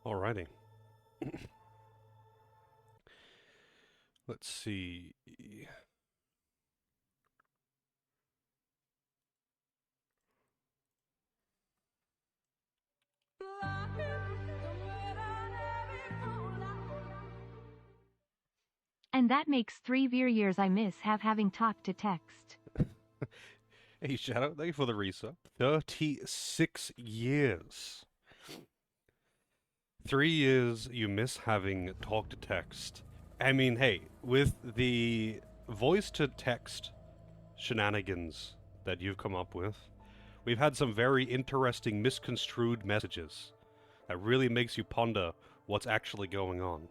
Alrighty. Let's see. And that makes 3 years I miss have having talk to text. Hey, Shadow, thank you for the resub. 36 years. 3 years you miss having talk to text. I mean, hey, with the voice to text shenanigans that you've come up with, we've had some very interesting misconstrued messages that really makes you ponder what's actually going on.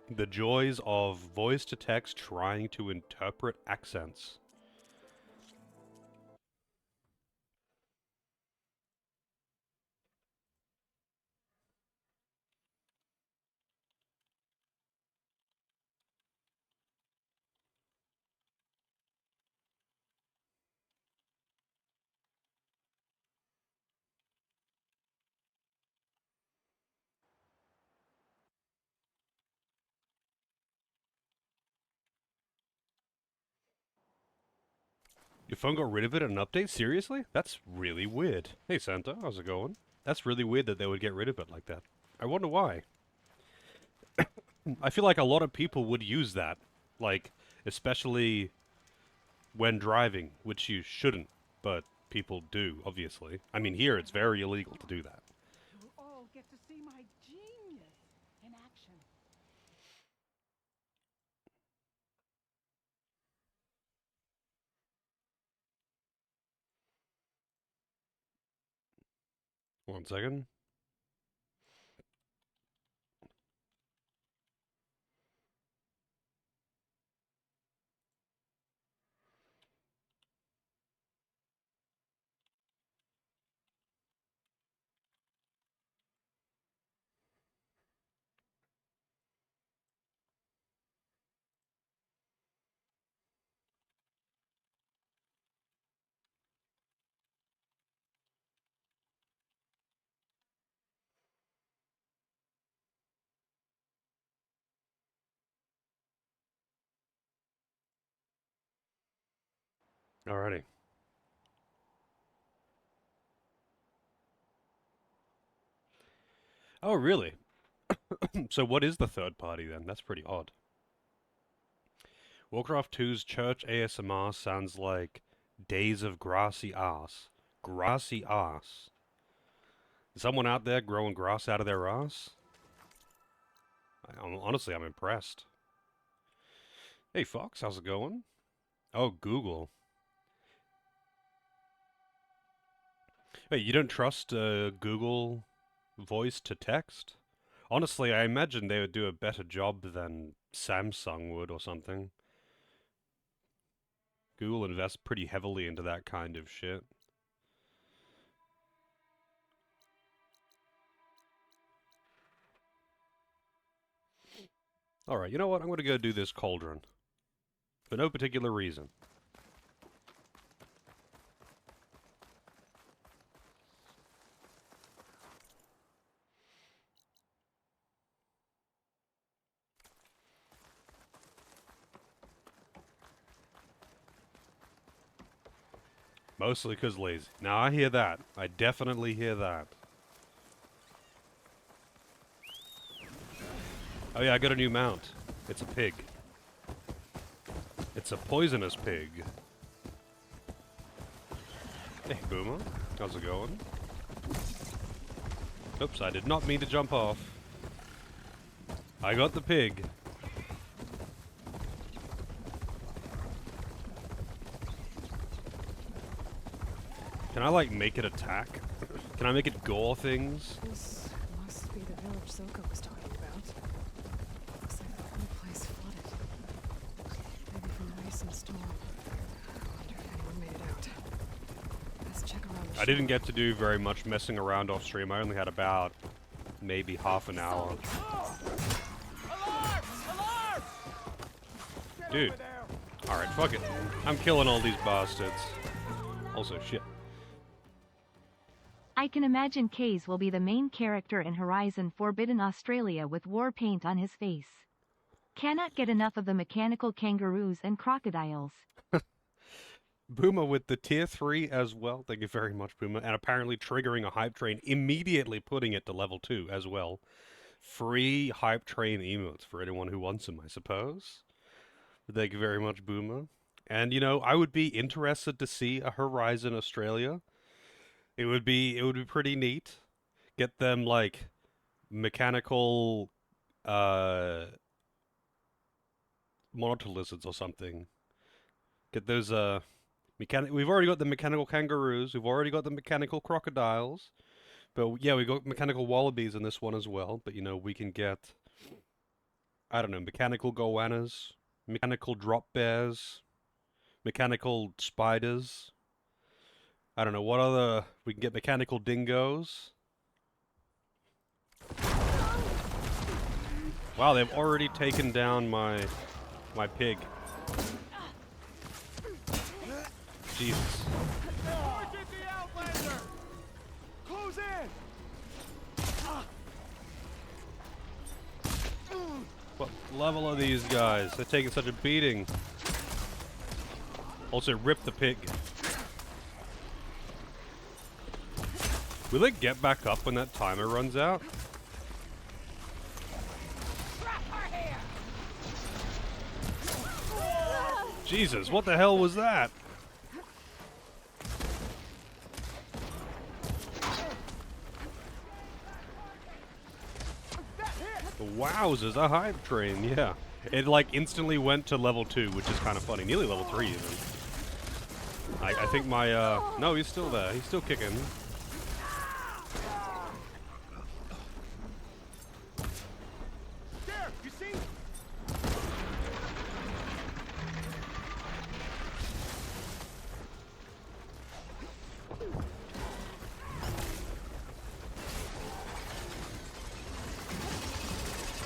The joys of voice to text trying to interpret accents. Your phone got rid of it in an update? Seriously? That's really weird. Hey Santa, how's it going? That's really weird that they would get rid of it like that. I wonder why. I feel like a lot of people would use that. Like, especially when driving, which you shouldn't, but people do, obviously. I mean, here it's very illegal to do that. You'll all get to see my genius in action. One second. Alrighty. Oh, really? So what is the third party then? That's pretty odd. Warcraft 2's church ASMR sounds like Days of Grassy Ass. Grassy Ass. Is someone out there growing grass out of their ass? Honestly, I'm impressed. Hey, Fox, how's it going? Oh, Google. Wait, you don't trust Google voice to text? Honestly, I imagine they would do a better job than Samsung would or something. Google invests pretty heavily into that kind of shit. Alright, you know what? I'm gonna go do this cauldron. For no particular reason. Mostly because lazy. Now, I hear that. I definitely hear that. Oh yeah, I got a new mount. It's a pig. It's a poisonous pig. Hey, Boomer. How's it going? Oops, I did not mean to jump off. I got the pig. Can I, like, make it attack? Can I make it gore things? This must be the village Zoko was talking about. Looks like the whole place flooded. Maybe from a recent storm. I wonder if anyone made it out. Let's check around the I didn't get to do very much messing around off stream. I only had about maybe half an hour. Dude. Alright, fuck it. I'm killing all these bastards. Also, shit. I can imagine Kaze will be the main character in Horizon Forbidden Australia with war paint on his face. Cannot get enough of the mechanical kangaroos and crocodiles. Boomer with the tier 3 as well. Thank you very much, Boomer. And apparently triggering a hype train, immediately putting it to level 2 as well. Free hype train emotes for anyone who wants them, I suppose. Thank you very much, Boomer. And, you know, I would be interested to see a Horizon Australia. It would be pretty neat. Get them, like, mechanical, monitor lizards or something. Get those, we've already got the mechanical kangaroos. We've already got the mechanical crocodiles. But yeah, we got mechanical wallabies in this one as well. But you know, we can get, I don't know, mechanical goannas, mechanical drop bears, mechanical spiders. I don't know what other. We can get mechanical dingoes. Wow, they've already taken down my pig. Jesus. Close in. What level are these guys? They're taking such a beating. Also, rip the pig. Will it get back up when that timer runs out? Jesus, what the hell was that? Wowzers, a hype train, yeah. It like instantly went to level 2, which is kind of funny. Nearly level 3 even. I think my, no, he's still there. He's still kicking. There, you see?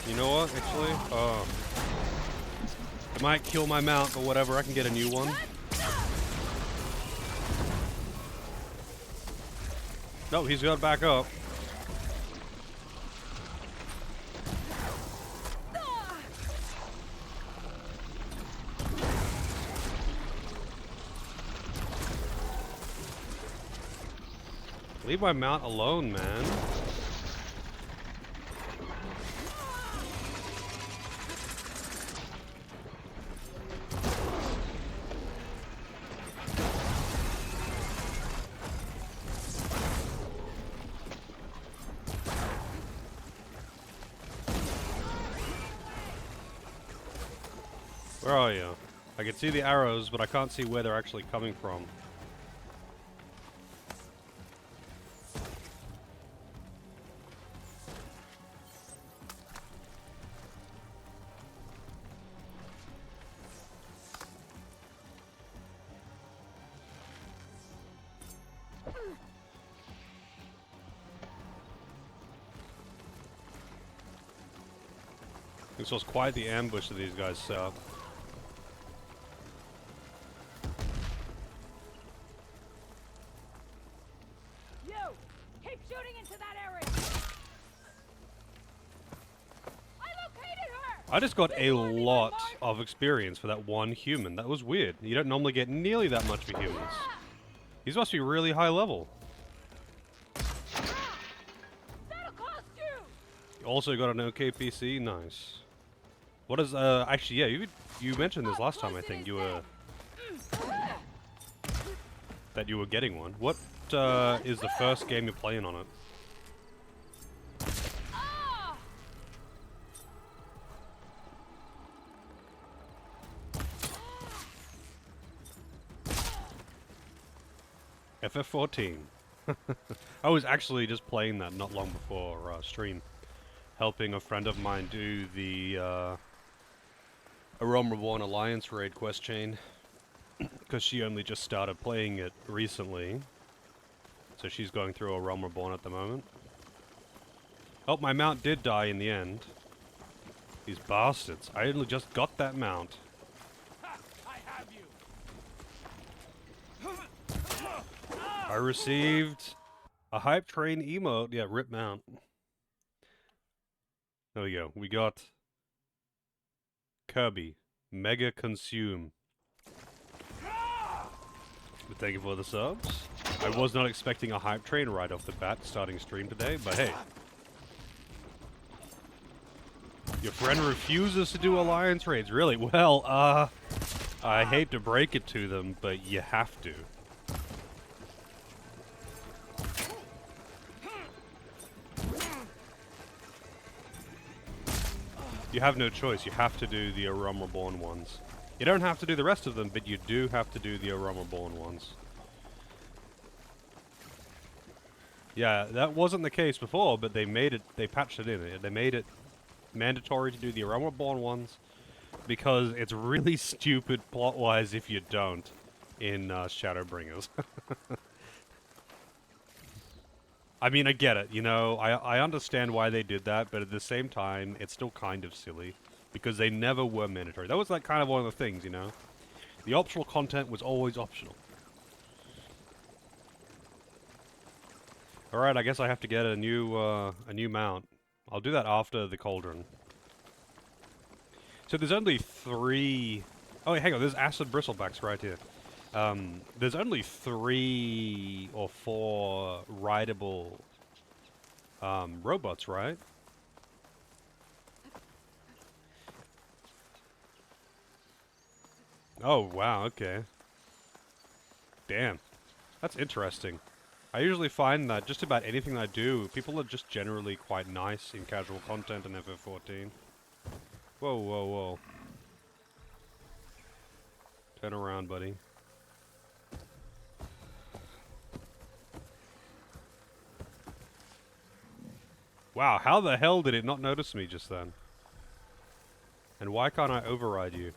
You know what, actually? It might kill my mount, but whatever, I can get a new one. No, he's got back up. Leave my mount alone, man. Where are you? I can see the arrows, but I can't see where they're actually coming from. This was quite the ambush that these guys set up. You! Keep shooting into that area! I located her! I just got a lot of experience for that one human. That was weird. You don't normally get nearly that much for humans. These must be really high level. That'll cost you! You also got an OK PC. Nice. What is, actually, yeah, you mentioned this last time, I think. You were... that you were getting one. What, is the first game you're playing on it? FF14. I was actually just playing that not long before stream. Helping a friend of mine do the, A Realm Reborn Alliance raid quest chain. Because she only just started playing it recently. So she's going through A Realm Reborn at the moment. Oh, my mount did die in the end. These bastards. I only just got that mount. I have you. I received A hype train emote. Yeah, rip mount. There we go. We got Kirby. Mega consume. But thank you for the subs. I was not expecting a hype train right off the bat starting stream today, but hey. Your friend refuses to do alliance raids. Really? Well, I hate to break it to them, but you have to. You have no choice. You have to do the Aram Reborn ones. You don't have to do the rest of them, but you do have to do the Aram Reborn ones. Yeah, that wasn't the case before, but they made it, they patched it in. They made it mandatory to do the Aram Reborn ones because it's really stupid plot-wise if you don't in Shadowbringers. I mean, I get it, you know, I understand why they did that, but at the same time, it's still kind of silly, because they never were mandatory. That was like kind of one of the things, you know? The optional content was always optional. Alright, I guess I have to get a new mount. I'll do that after the Cauldron. So there's only 3... Oh, wait, hang on, there's Acid Bristlebacks right here. There's only 3 or 4 rideable robots, right? Oh, wow, okay. Damn. That's interesting. I usually find that just about anything I do, people are just generally quite nice in casual content in FF14. Whoa, whoa, whoa. Turn around, buddy. Wow, how the hell did it not notice me just then? And why can't I override you?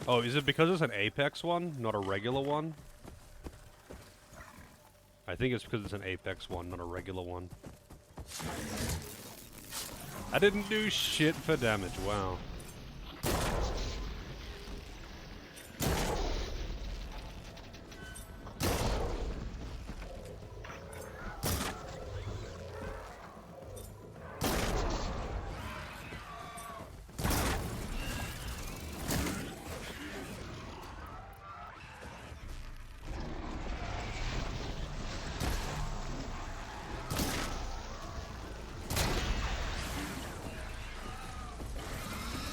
Oh, is it because it's an Apex one, not a regular one? I think it's because it's an Apex one, not a regular one. I didn't do shit for damage, wow.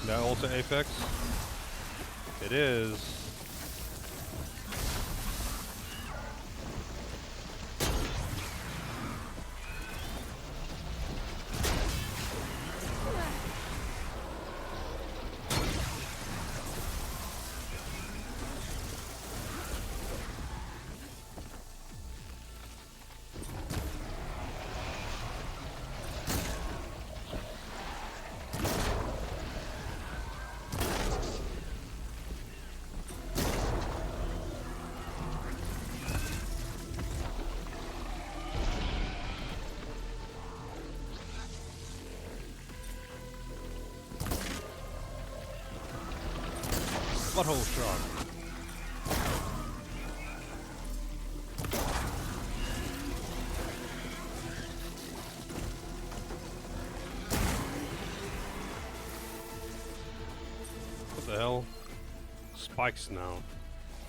That also Apex? It is. Butthole shot. What the hell? Spike snout.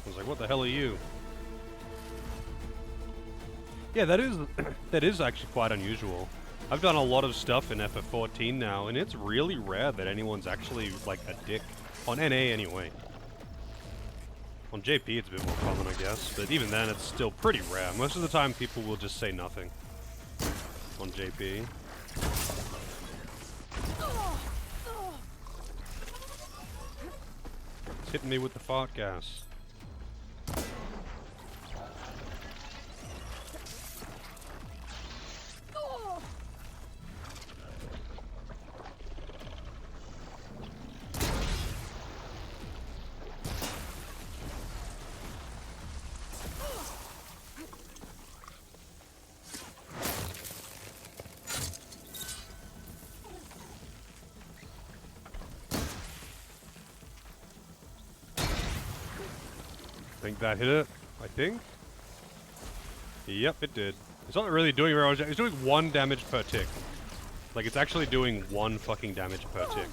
I was like, what the hell are you? Yeah, that is that is actually quite unusual. I've done a lot of stuff in FF14 now, and it's really rare that anyone's actually like a dick. On NA anyway. On JP it's a bit more common, I guess, but even then it's still pretty rare. Most of the time people will just say nothing on JP. It's hitting me with the fart gas. I think that hit it. I think. Yep, it did. It's not really doing very much. It's doing 1 damage per tick. Like, it's actually doing 1 fucking damage per tick.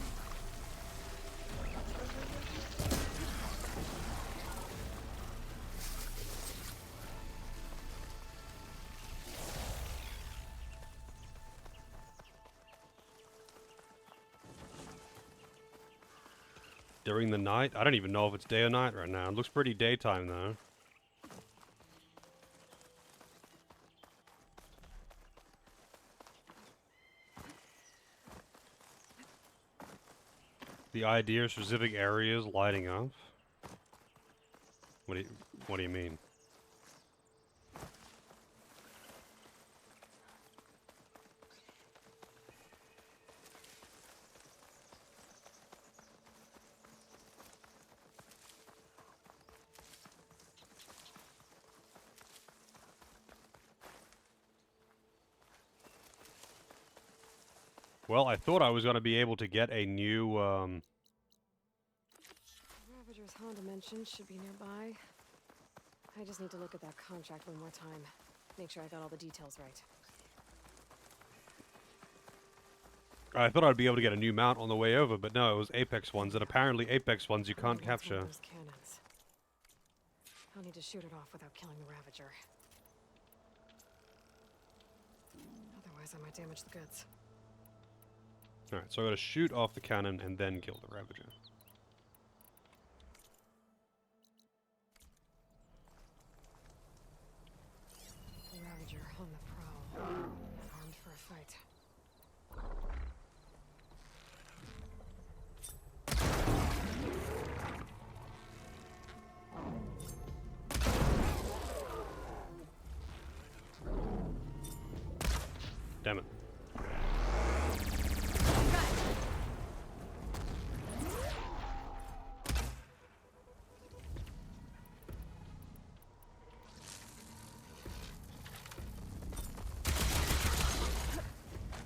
During the night? I don't even know if it's day or night right now. It looks pretty daytime, though. The idea of specific areas lighting up? What do you mean? Well, I thought I was going to be able to get a new, Ravager's Honda mentioned should be nearby. I just need to look at that contract one more time. Make sure I got all the details right. I thought I'd be able to get a new mount on the way over, but no, it was Apex ones, and apparently Apex ones you can't What's one capture. of those cannons? I'll need to shoot it off without killing the Ravager. Otherwise, I might damage the goods. Alright, so I gotta shoot off the cannon and then kill the Ravager. The Ravager on the prowl, armed for a fight. Damn it.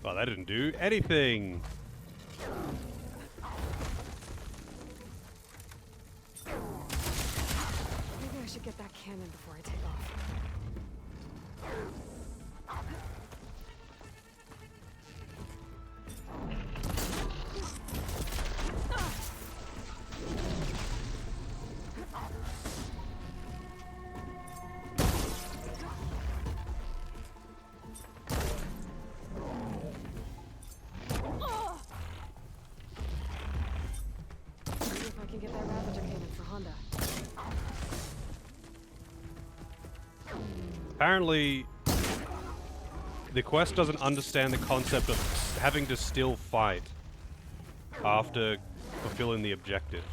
Oh, that didn't do anything. Maybe I should get that cannon before I take off. See if I can get that Ravager cannon for Honda. Apparently, the quest doesn't understand the concept of having to still fight after fulfilling the objective.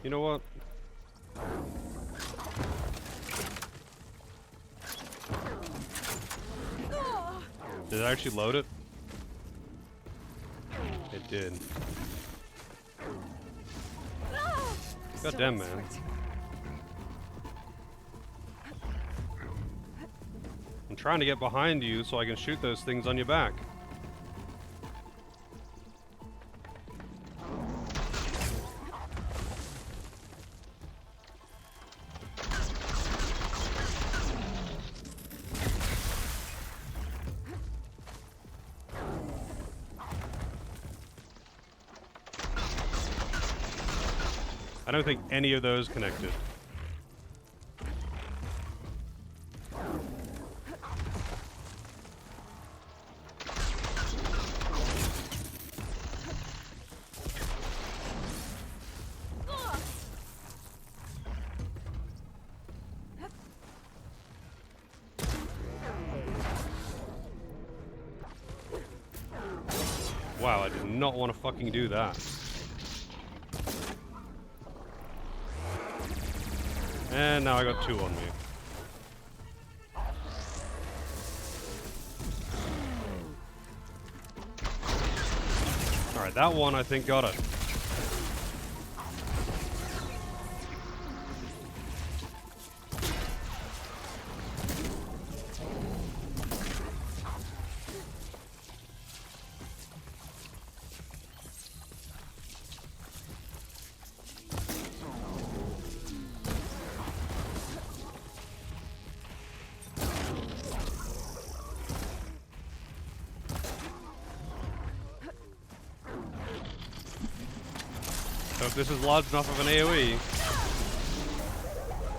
You know what? Did it actually load it? It did. God damn, man. I'm trying to get behind you so I can shoot those things on your back. I don't think any of those connected. Wow, I did not want to fucking do that. And now I got 2 on me. Alright, that one I think got it. Hope this is large enough of an AoE.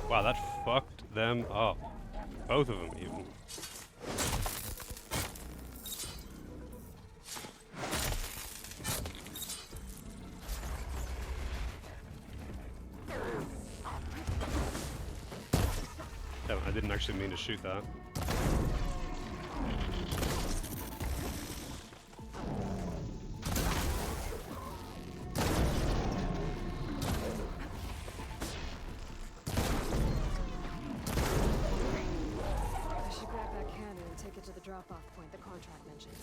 Wow, that fucked them up. Both of them, even. Damn, I didn't actually mean to shoot that. I should grab that cannon and take it to the drop-off point the contract mentioned.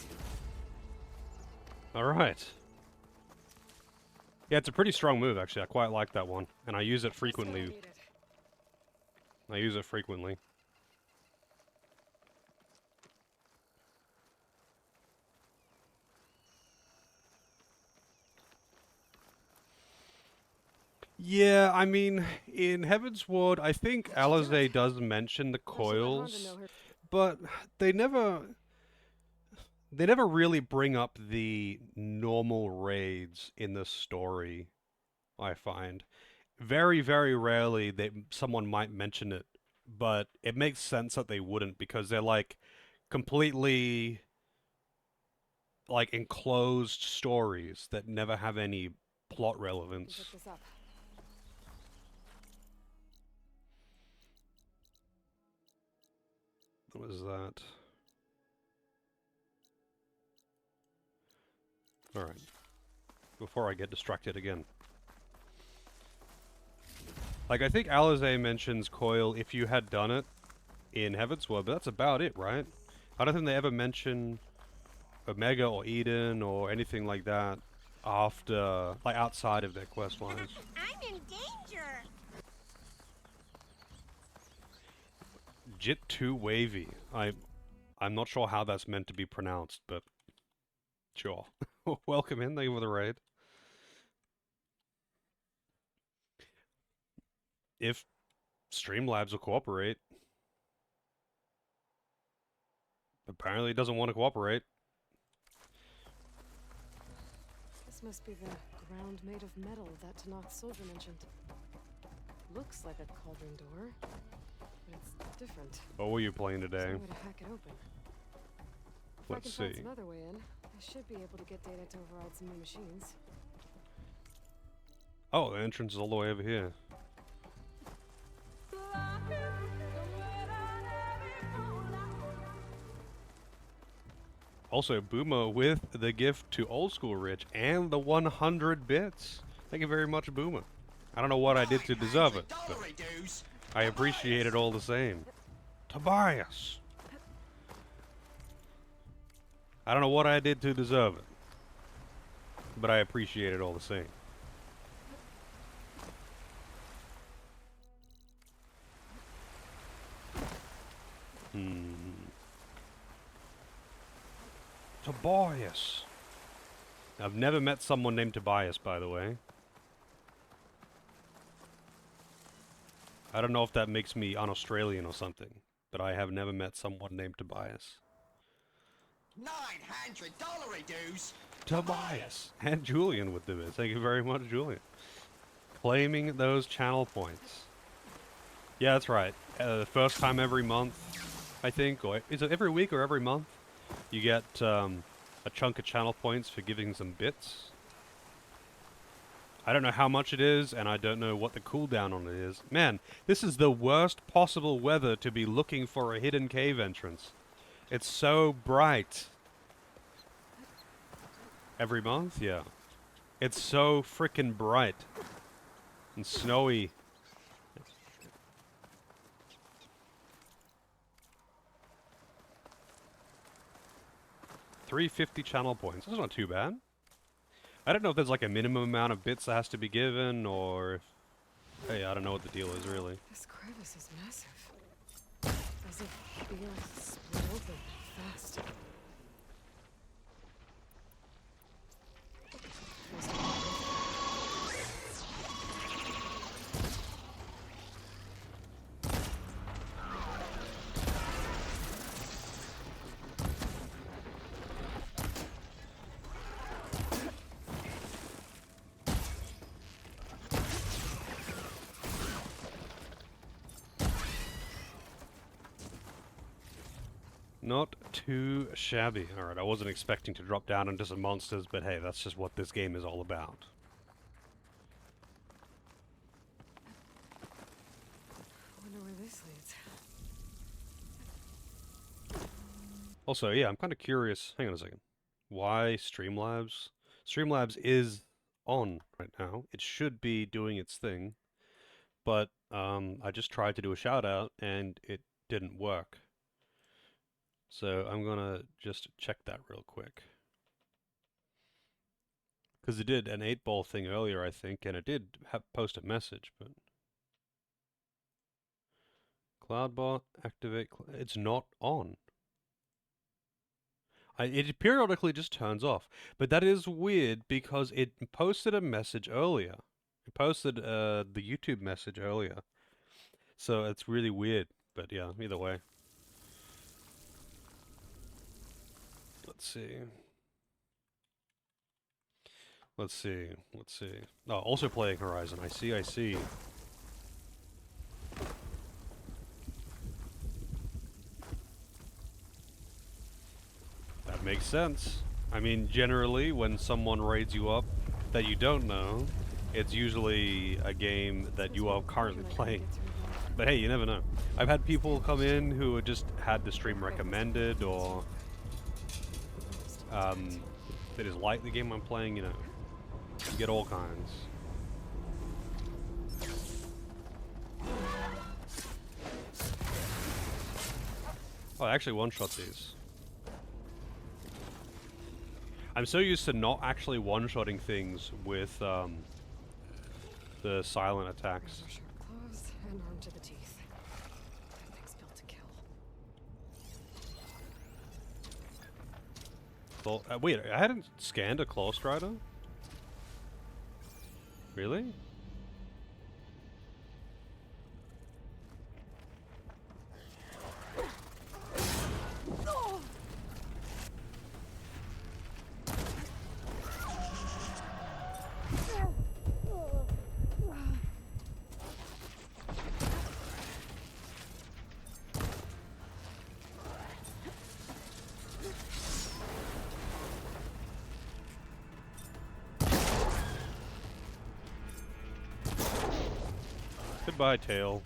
Alright. Yeah, it's a pretty strong move, actually. I quite like that one. And I use it frequently. Need it. I use it frequently. Yeah, I mean, in Heaven's Ward, I think Alizé does mention the I should let Honda coils, know her- but they never really bring up the normal raids in the story, I find. Very, very rarely someone might mention it, but it makes sense that they wouldn't because they're like completely like enclosed stories that never have any plot Pick relevance. this up. What was that? Alright. Before I get distracted again. Like, I think Alizé mentions coil if you had done it in Heavensward, but that's about it, right? I don't think they ever mention Omega or Eden or anything like that after, like, outside of their quest lines. I'm in danger. Jit 2 Wavy. I'm not sure how that's meant to be pronounced, but sure. Welcome in, thank you for the raid. If Streamlabs will cooperate. Apparently it doesn't want to cooperate. This must be the ground made of metal that Tanakh soldier mentioned. Looks like a cauldron door, but it's different. What were you playing today? There's no way to hack it open. If Let's I can find see. some other way in, I should be able to get data to override some new machines. Oh, the entrance is all the way over here. Also, Boomer with the gift to Old School Rich and the 100 bits. Thank you very much, Boomer. I don't know what I did to deserve it, but I appreciate it all the same. Tobias! I don't know what I did to deserve it, but I appreciate it all the same. Tobias. I've never met someone named Tobias, by the way. I don't know if that makes me un-Australian or something, but I have never met someone named Tobias. $900 dues. Tobias! And Julian with the bit. Thank you very much, Julian. Claiming those channel points. Yeah, that's right. First time every month, I think, or is it every week or every month? You get a chunk of channel points for giving some bits. I don't know how much it is, and I don't know what the cooldown on it is. Man, this is the worst possible weather to be looking for a hidden cave entrance. It's so bright. Every month? Yeah. It's so frickin' bright. And snowy. $350 channel points. That's not too bad. I don't know if there's like a minimum amount of bits that has to be given, or if... Hey, I don't know what the deal is, really. This crevice is massive. As if the earth split open fast. Not too shabby. Alright, I wasn't expecting to drop down into some monsters, but hey, that's just what this game is all about. I wonder where this leads. Also, yeah, I'm kind of curious. Hang on a second. Why Streamlabs? Streamlabs is on right now. It should be doing its thing. But I just tried to do a shout out and it didn't work. So I'm gonna just check that real quick. Because it did an 8-ball thing earlier, I think, and it did post a message, but... Cloudbot, activate... It's not on. It periodically just turns off. But that is weird because it posted a message earlier. It posted the YouTube message earlier. So it's really weird. But yeah, either way. Let's see. Let's see. Let's see. Oh, also playing Horizon. I see, I see. That makes sense. I mean, generally, when someone raids you up that you don't know, it's usually a game that you are currently playing. But hey, you never know. I've had people come in who just had the stream recommended, or they just like the game I'm playing, you know. You get all kinds. Oh, I actually one-shot these. I'm so used to not actually one-shotting things with the silent attacks. Sharp claws and armed to the teeth. That thing's built to kill. Well, wait, I hadn't scanned a Claw Strider? Really? Goodbye, tail.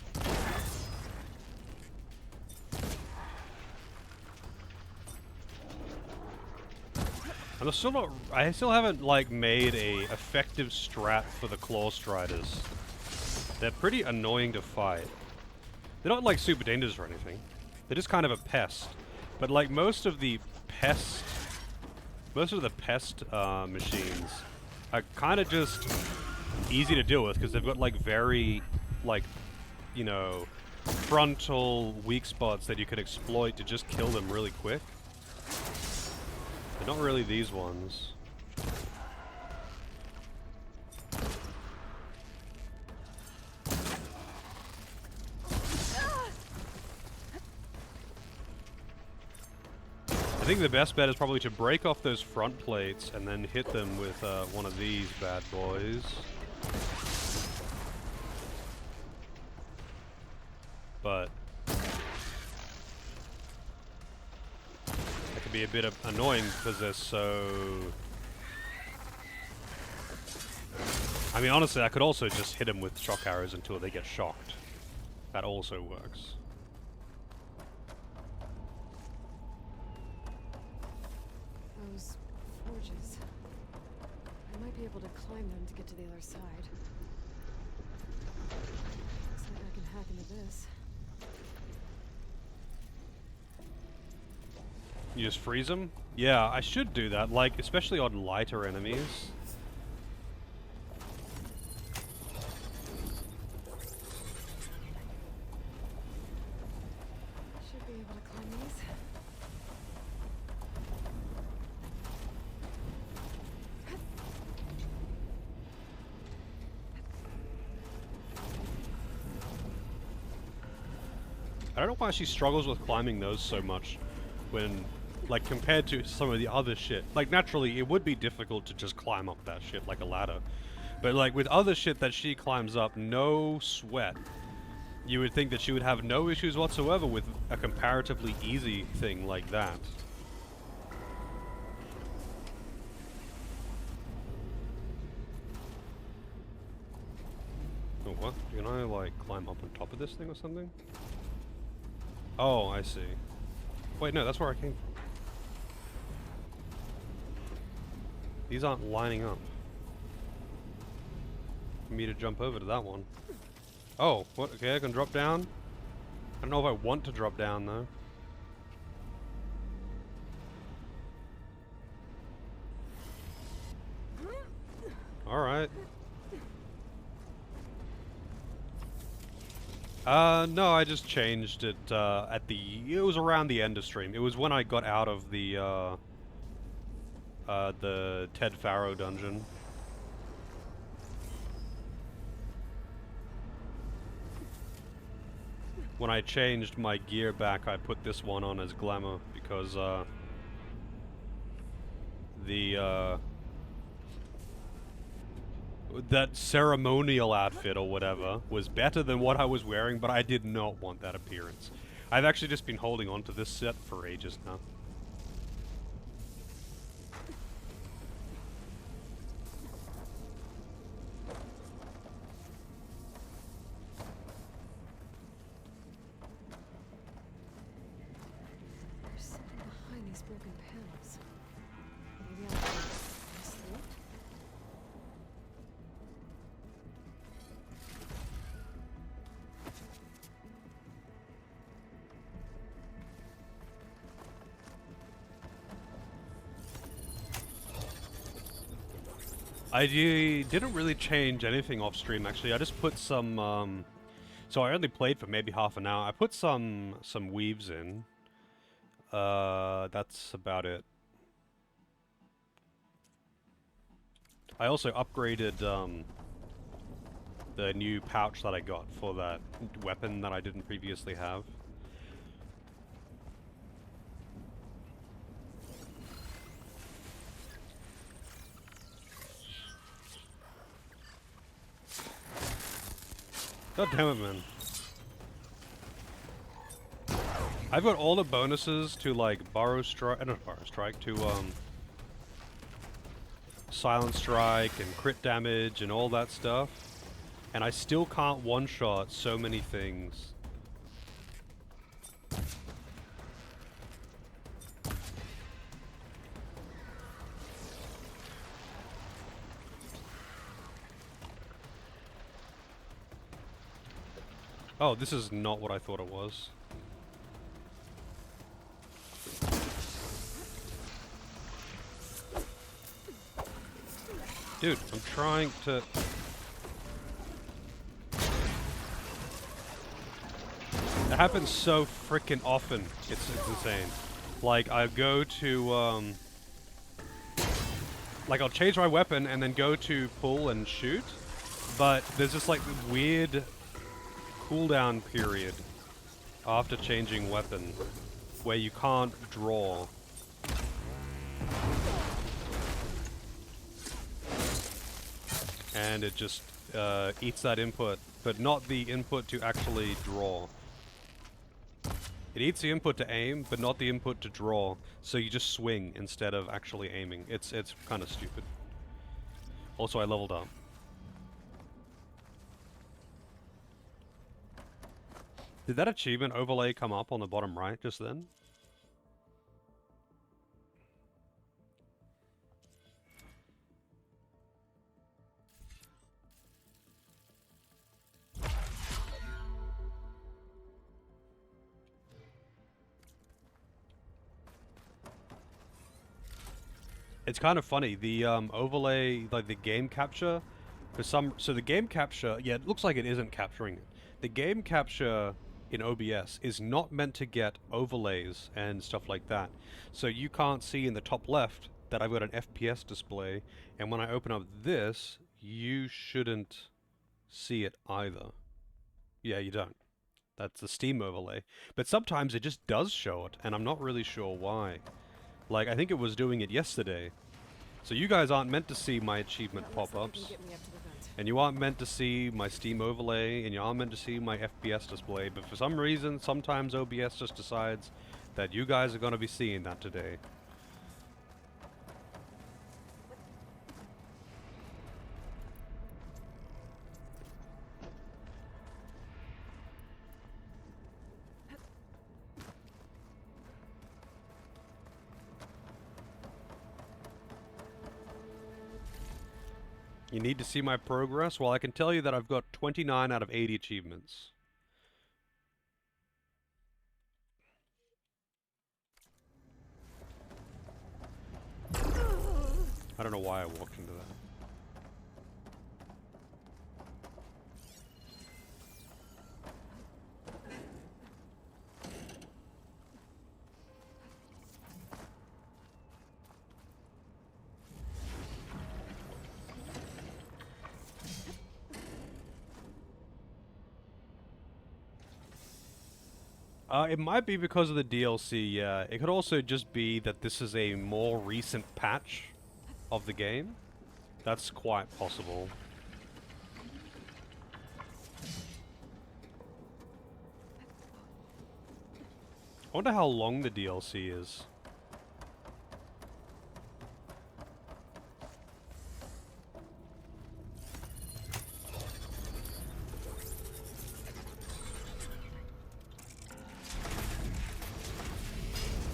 I'm still not. I still haven't like made a effective strat for the Claw Striders. They're pretty annoying to fight. They're not like super dangerous or anything. They're just kind of a pest. But like most of the pest machines are kind of just easy to deal with because they've got like very like, you know, frontal weak spots that you could exploit to just kill them really quick. They're not really these ones. I think the best bet is probably to break off those front plates and then hit them with one of these bad boys. But that could be a bit annoying because they're so... I mean, honestly, I could also just hit them with shock arrows until they get shocked. That also works. Those forges. I might be able to climb them to get to the other side. Looks like I can hack into this. You just freeze them? Yeah, I should do that, like, especially on lighter enemies. Should be able to climb these. I don't know why she struggles with climbing those so much when, like, compared to some of the other shit. Like, naturally, it would be difficult to just climb up that shit like a ladder. But, like, with other shit that she climbs up, no sweat. You would think that she would have no issues whatsoever with a comparatively easy thing like that. Oh, what? Can I, like, climb up on top of this thing or something? Oh, I see. Wait, no, that's where I came from. These aren't lining up for me to jump over to that one. Oh, what? Okay, I can drop down. I don't know if I want to drop down, though. Alright. No, I just changed it, it was around the end of stream. It was when I got out of the Ted Faro dungeon. When I changed my gear back, I put this one on as glamour, because, that ceremonial outfit or whatever was better than what I was wearing, but I did not want that appearance. I've actually just been holding on to this set for ages now. There's something behind these broken panels. Maybe I'll pass through? I didn't really change anything off stream, actually. I just put some, so I only played for maybe half an hour. I put some weaves in. That's about it. I also upgraded, the new pouch that I got for that weapon that I didn't previously have. God damn it, man. I've got all the bonuses to, like, Burrow Strike, not Burrow Strike, to, Silent Strike and crit damage and all that stuff. And I still can't one-shot so many things. Oh, this is not what I thought it was. Dude, I'm trying to... It happens so frickin' often. It's insane. Like, I go to, like, I'll change my weapon and then go to pull and shoot, but there's just, like, weird cooldown period after changing weapon where you can't draw. And it just eats that input, but not the input to actually draw. It eats the input to aim, but not the input to draw, so you just swing instead of actually aiming. It's kind of stupid. Also, I leveled up. Did that achievement overlay come up on the bottom right just then? It's kind of funny, the overlay, like the game capture, so the game capture, yeah, it looks like it isn't capturing it. The game capture in OBS is not meant to get overlays and stuff like that. So you can't see in the top left that I've got an FPS display, and when I open up this, you shouldn't see it either. Yeah, you don't. That's the Steam overlay. But sometimes it just does show it, and I'm not really sure why. Like, I think it was doing it yesterday. So you guys aren't meant to see my achievement That looks like it pop-ups. can get me up to the vent. and you aren't meant to see my Steam overlay, and you aren't meant to see my FPS display, but for some reason, sometimes OBS just decides that you guys are going to be seeing that today. You need to see my progress? Well, I can tell you that I've got 29 out of 80 achievements. I don't know why I walked into that. It might be because of the DLC, yeah. It could also just be that this is a more recent patch of the game. That's quite possible. I wonder how long the DLC is.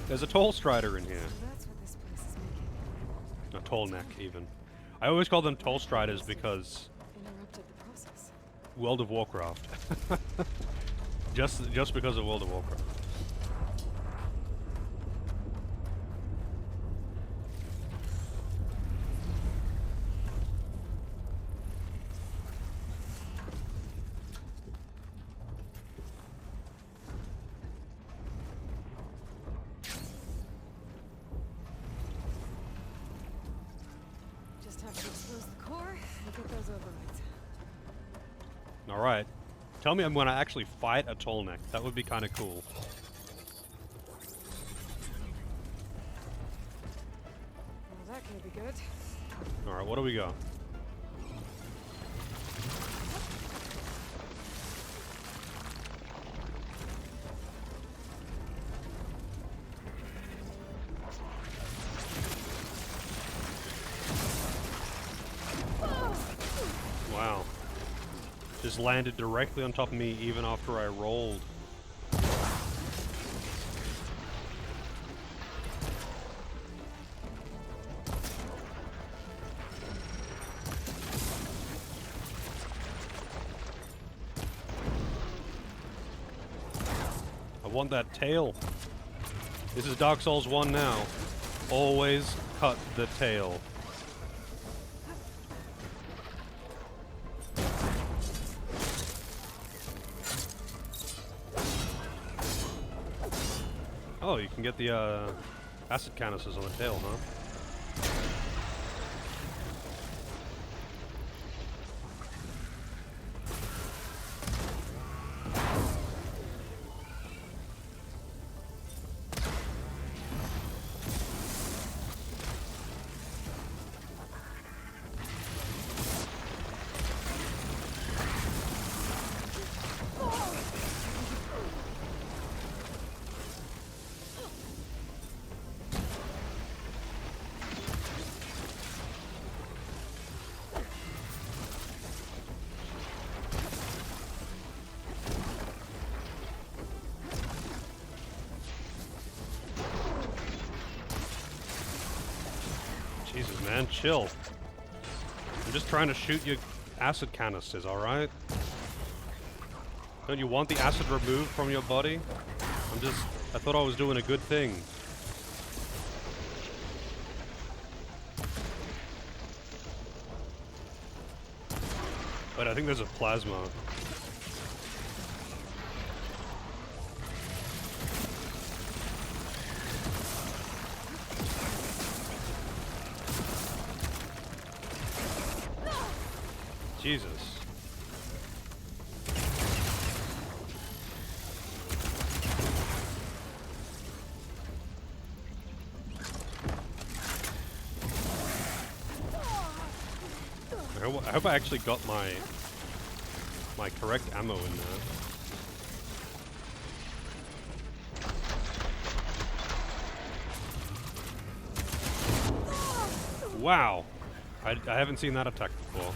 There's a Toll Strider in here. That's what this place is making. A Toll Neck, even. I always call them Toll Striders because Interrupted the process. World of Warcraft. just because of World of Warcraft. Just have to expose the core and get those overrides. Alright. Tell me I'm gonna actually fight a Toll Neck. That would be kinda cool. Well, that can't be good. Alright, what do we got? Wow. Just landed directly on top of me even after I rolled. I want that tail. This is Dark Souls 1 now. Always cut the tail. Oh, you can get the acid canisters on the tail, huh? Jesus, man, chill. I'm just trying to shoot your acid canisters, alright? Don't you want the acid removed from your body? I thought I was doing a good thing. But I think there's a plasma. Jesus. I hope I actually got my correct ammo in there. Wow! I haven't seen that attack before.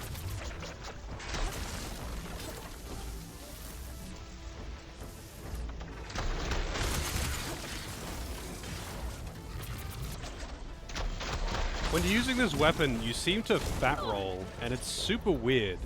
When you're using this weapon, you seem to fat roll, and it's super weird.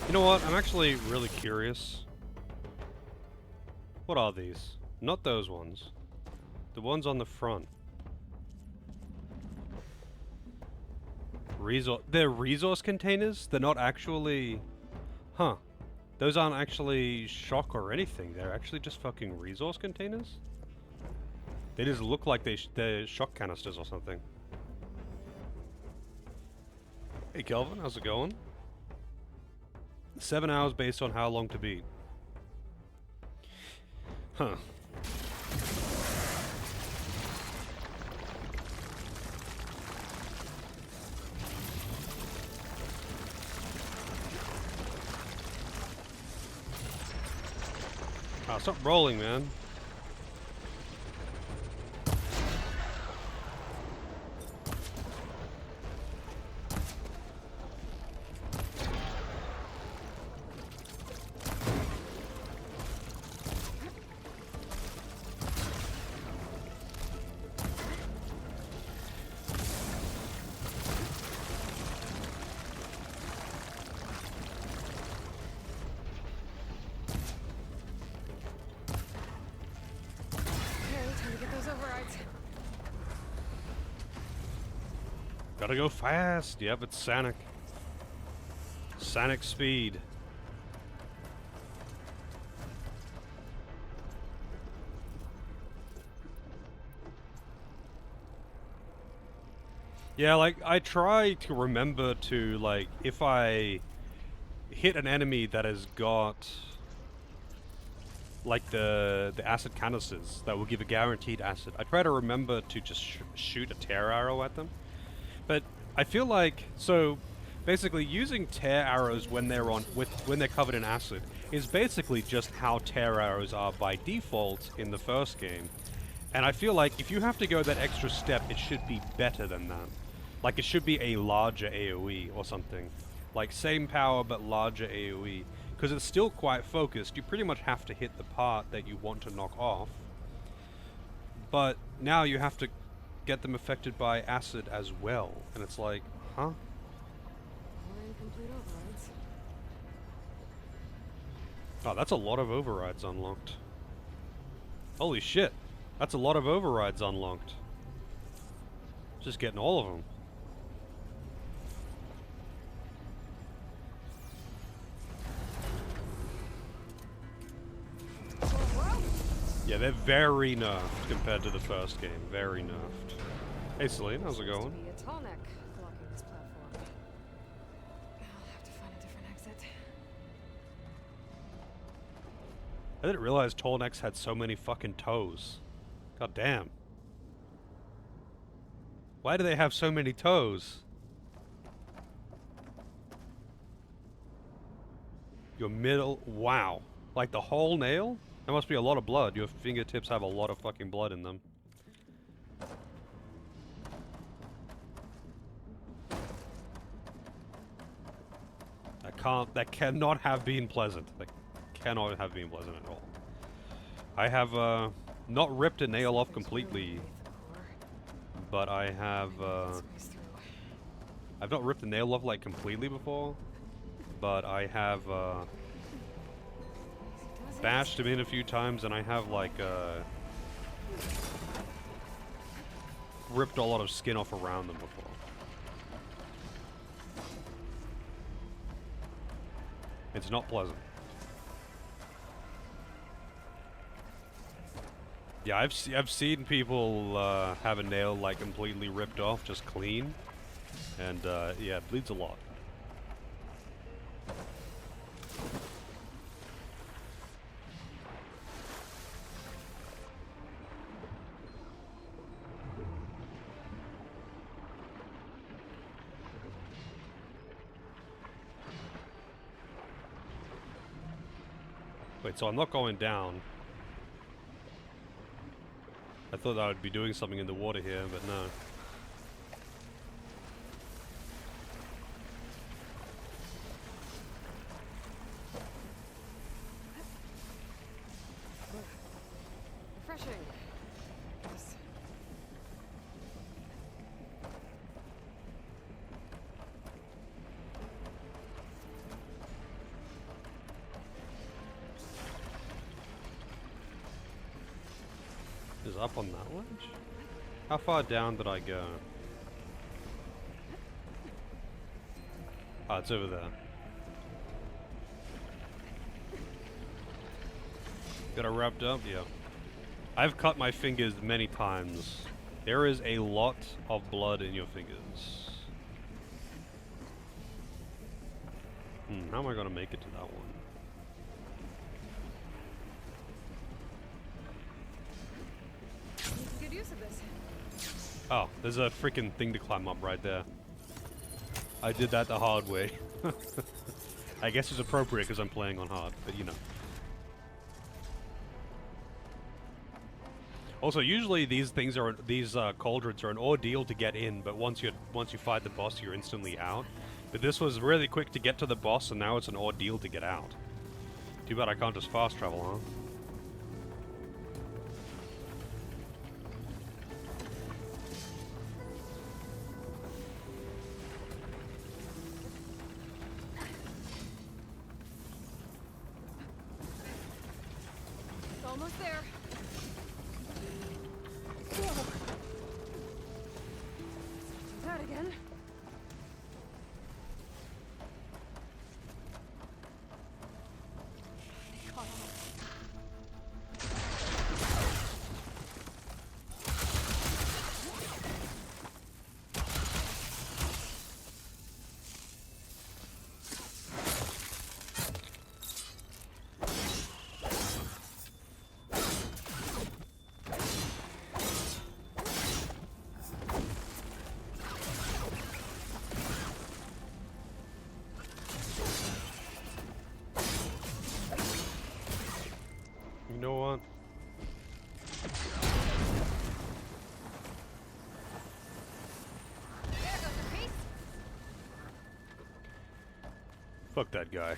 You know what? I'm actually really curious. What are these? Not those ones. The ones on the front. They're resource containers? They're not actually... Huh. Those aren't actually shock or anything. They're actually just fucking resource containers? They just look like they're shock canisters or something. Hey Kelvin, how's it going? 7 hours based on how long to beat. Huh. Ah, stop rolling, man. Gotta go fast. Yep, it's Sanic. Sanic speed. Yeah, like, I try to remember to, like, if I hit an enemy that has got, like, the acid canisters that will give a guaranteed acid, I try to remember to just shoot a tear arrow at them. But I feel like, so basically using tear arrows when they're when they're covered in acid is basically just how tear arrows are by default in the first game. And I feel like if you have to go that extra step, it should be better than that. Like it should be a larger AoE or something. Like same power but larger AoE. Because it's still quite focused. You pretty much have to hit the part that you want to knock off. But now you have to get them affected by acid as well, and it's like, huh? More incomplete overrides. Oh, that's a lot of overrides unlocked. Holy shit, that's a lot of overrides unlocked. Just getting all of them. Yeah, they're very nerfed compared to the first game. Very nerfed. Hey Celine, how's it going? Be a tall neck blocking this platform. I'll have to find a different exit. I didn't realize tall necks had so many fucking toes. God damn. Why do they have so many toes? Your middle... Wow. Like the whole nail? That must be a lot of blood. Your fingertips have a lot of fucking blood in them. That cannot have been pleasant. That cannot have been pleasant at all. I have, not ripped a nail off completely, but I have, I've not ripped a nail off, like, completely before, but I have, bashed him in a few times, and I have, like, ripped a lot of skin off around them before. It's not pleasant. Yeah, I've seen people have a nail like completely ripped off, just clean, and yeah, it bleeds a lot. Wait, so I'm not going down. I thought I would be doing something in the water here, but no. Refreshing. Yes. Is up on that ledge? How far down did I go? Ah, it's over there. Got it wrapped up? Yeah. I've cut my fingers many times. There is a lot of blood in your fingers. How am I gonna make it to that one? Good use of this. Oh, there's a freaking thing to climb up right there. I did that the hard way. I guess it's appropriate because I'm playing on hard, but you know. Also, usually these things are cauldrons are an ordeal to get in, but once you fight the boss, you're instantly out. But this was really quick to get to the boss, and now it's an ordeal to get out. Too bad I can't just fast travel, huh? It's almost there. Do that again. You know what? There goes a piece. Fuck that guy.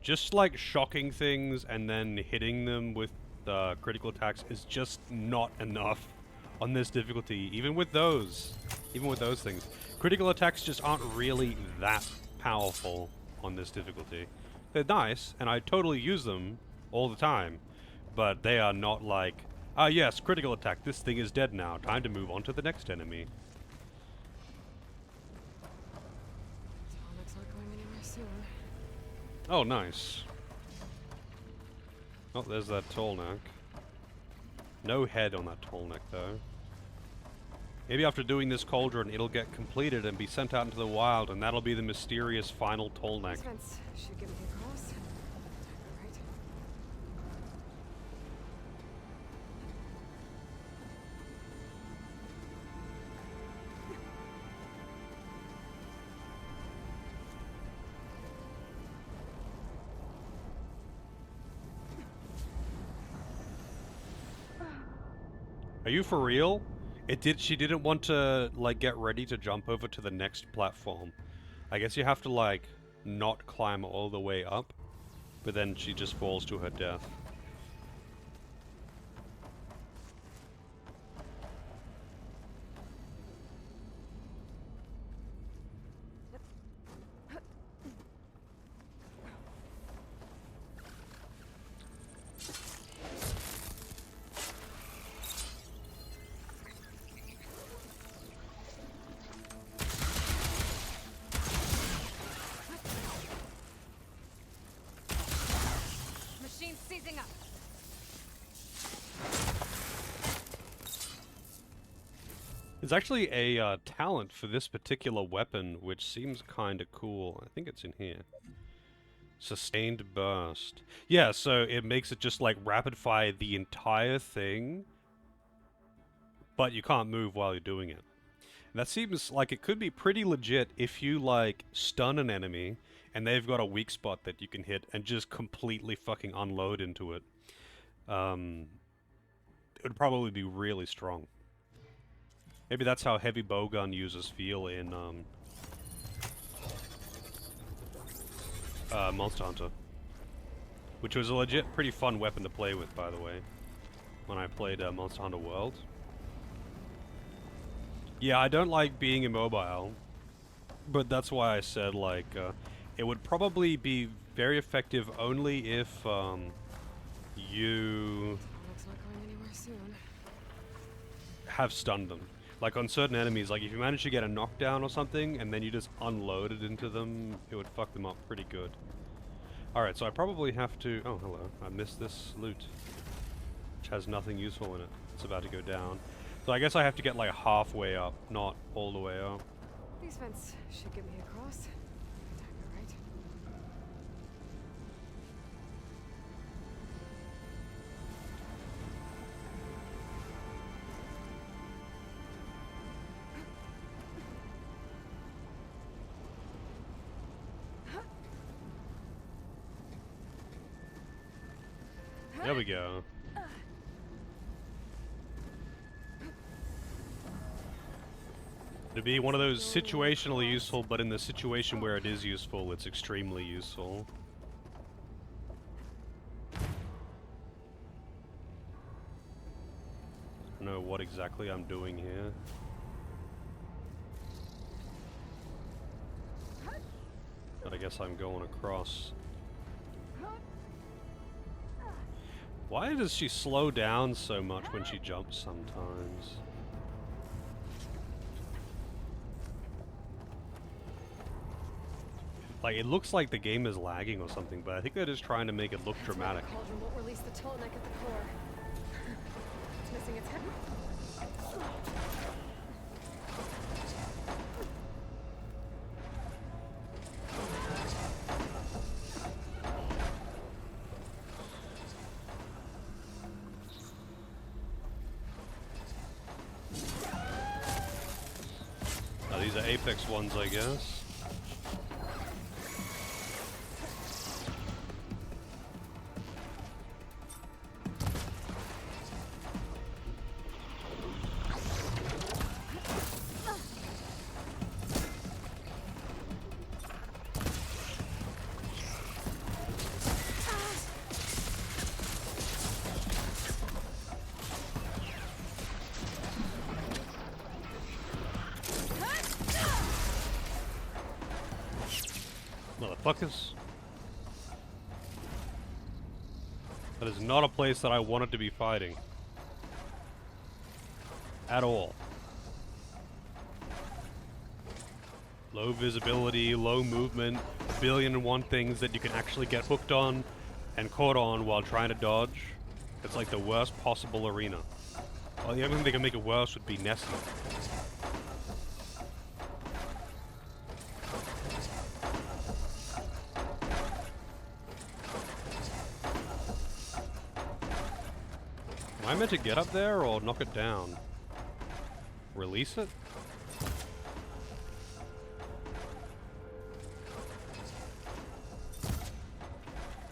Just like shocking things and then hitting them with critical attacks is just not enough on this difficulty. Even with those things, critical attacks just aren't really that powerful on this difficulty. They're nice, and I totally use them all the time, but they are not like, ah yes, critical attack, this thing is dead now, time to move on to the next enemy. Tonic's not going anywhere soon. Oh, nice. Oh, there's that tall neck. No head on that tall neck, though. Maybe after doing this cauldron, it'll get completed and be sent out into the wild, and that'll be the mysterious final tall neck. These vents should give me across. Right. Are you for real? She didn't want to, like, get ready to jump over to the next platform. I guess you have to, like, not climb all the way up, but then she just falls to her death. There's actually a talent for this particular weapon, which seems kind of cool. I think it's in here. Sustained burst. Yeah, so it makes it just like rapid fire the entire thing, but you can't move while you're doing it. And that seems like it could be pretty legit if you like stun an enemy and they've got a weak spot that you can hit and just completely fucking unload into it. It would probably be really strong. Maybe that's how heavy bowgun users feel in Monster Hunter. Which was a legit pretty fun weapon to play with, by the way, when I played Monster Hunter World. Yeah, I don't like being immobile, but that's why I said, like, it would probably be very effective only if, you Looks not going anywhere soon. have stunned them. Like, on certain enemies, like, if you manage to get a knockdown or something, and then you just unload it into them, it would fuck them up pretty good. Alright, so I probably have to... Oh, hello. I missed this loot, which has nothing useful in it. It's about to go down. So I guess I have to get, like, halfway up, not all the way up. These vents should get me across. Time to right. There we go. To be one of those situationally useful, but in the situation where it is useful, it's extremely useful. I don't know what exactly I'm doing here. But I guess I'm going across. Why does she slow down so much when she jumps sometimes? Like, it looks like the game is lagging or something, but I think they're just trying to make it look dramatic. The cauldron won't release the Toltec at the core. It's missing its head. Oh, these are Apex ones, I guess. Motherfuckers. That is not a place that I wanted to be fighting. At all. Low visibility, low movement, a billion and one things that you can actually get hooked on and caught on while trying to dodge. It's like the worst possible arena. Well, the only thing that can make it worse would be Nessie. Am I meant to get up there or knock it down? Release it?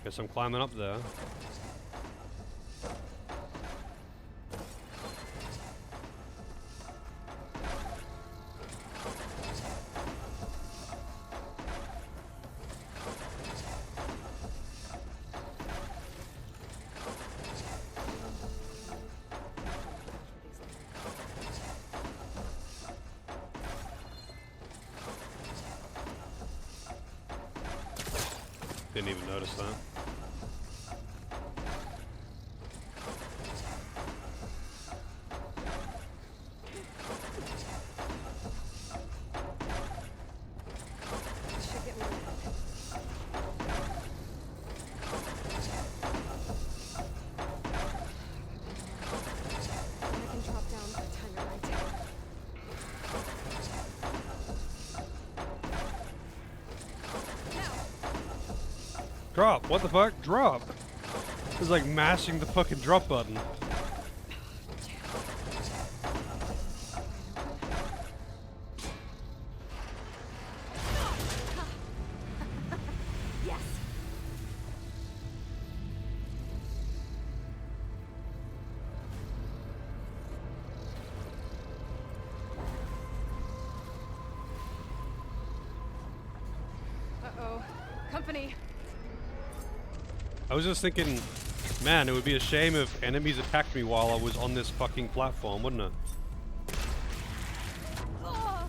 Guess I'm climbing up there. Didn't even notice that. This should get me there. Then I can drop down by the time you're right. Drop. What the fuck? Drop. It's like mashing the fucking drop button. Yes. Uh-oh. Company. I was just thinking, man, it would be a shame if enemies attacked me while I was on this fucking platform, wouldn't it? Oh.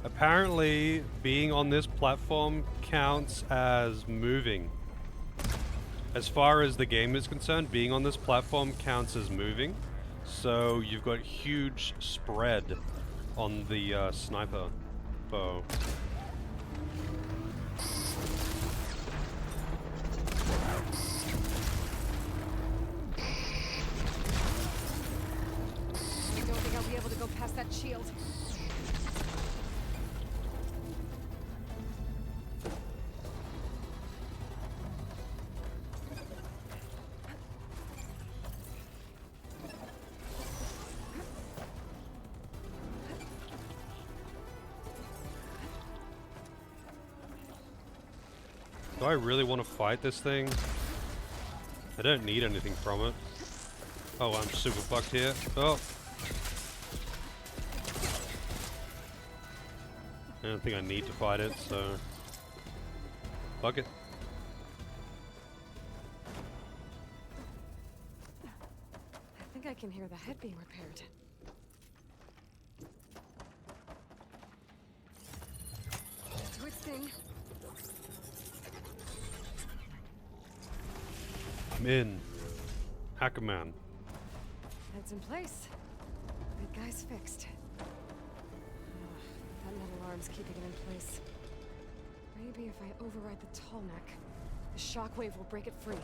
Apparently, being on this platform counts as moving. As far as the game is concerned, being on this platform counts as moving. So you've got huge spread on the sniper bow. I don't think I'll be able to go past that shield. Do I really want to fight this thing? I don't need anything from it. Oh, I'm super fucked here. Oh. I don't think I need to fight it, so... Fuck it. I think I can hear the head being repaired. Do its thing. I'm in. Hackerman. It's in place. Big guy's fixed. That metal arm's keeping it in place. Maybe if I override the tall neck, the shockwave will break it free.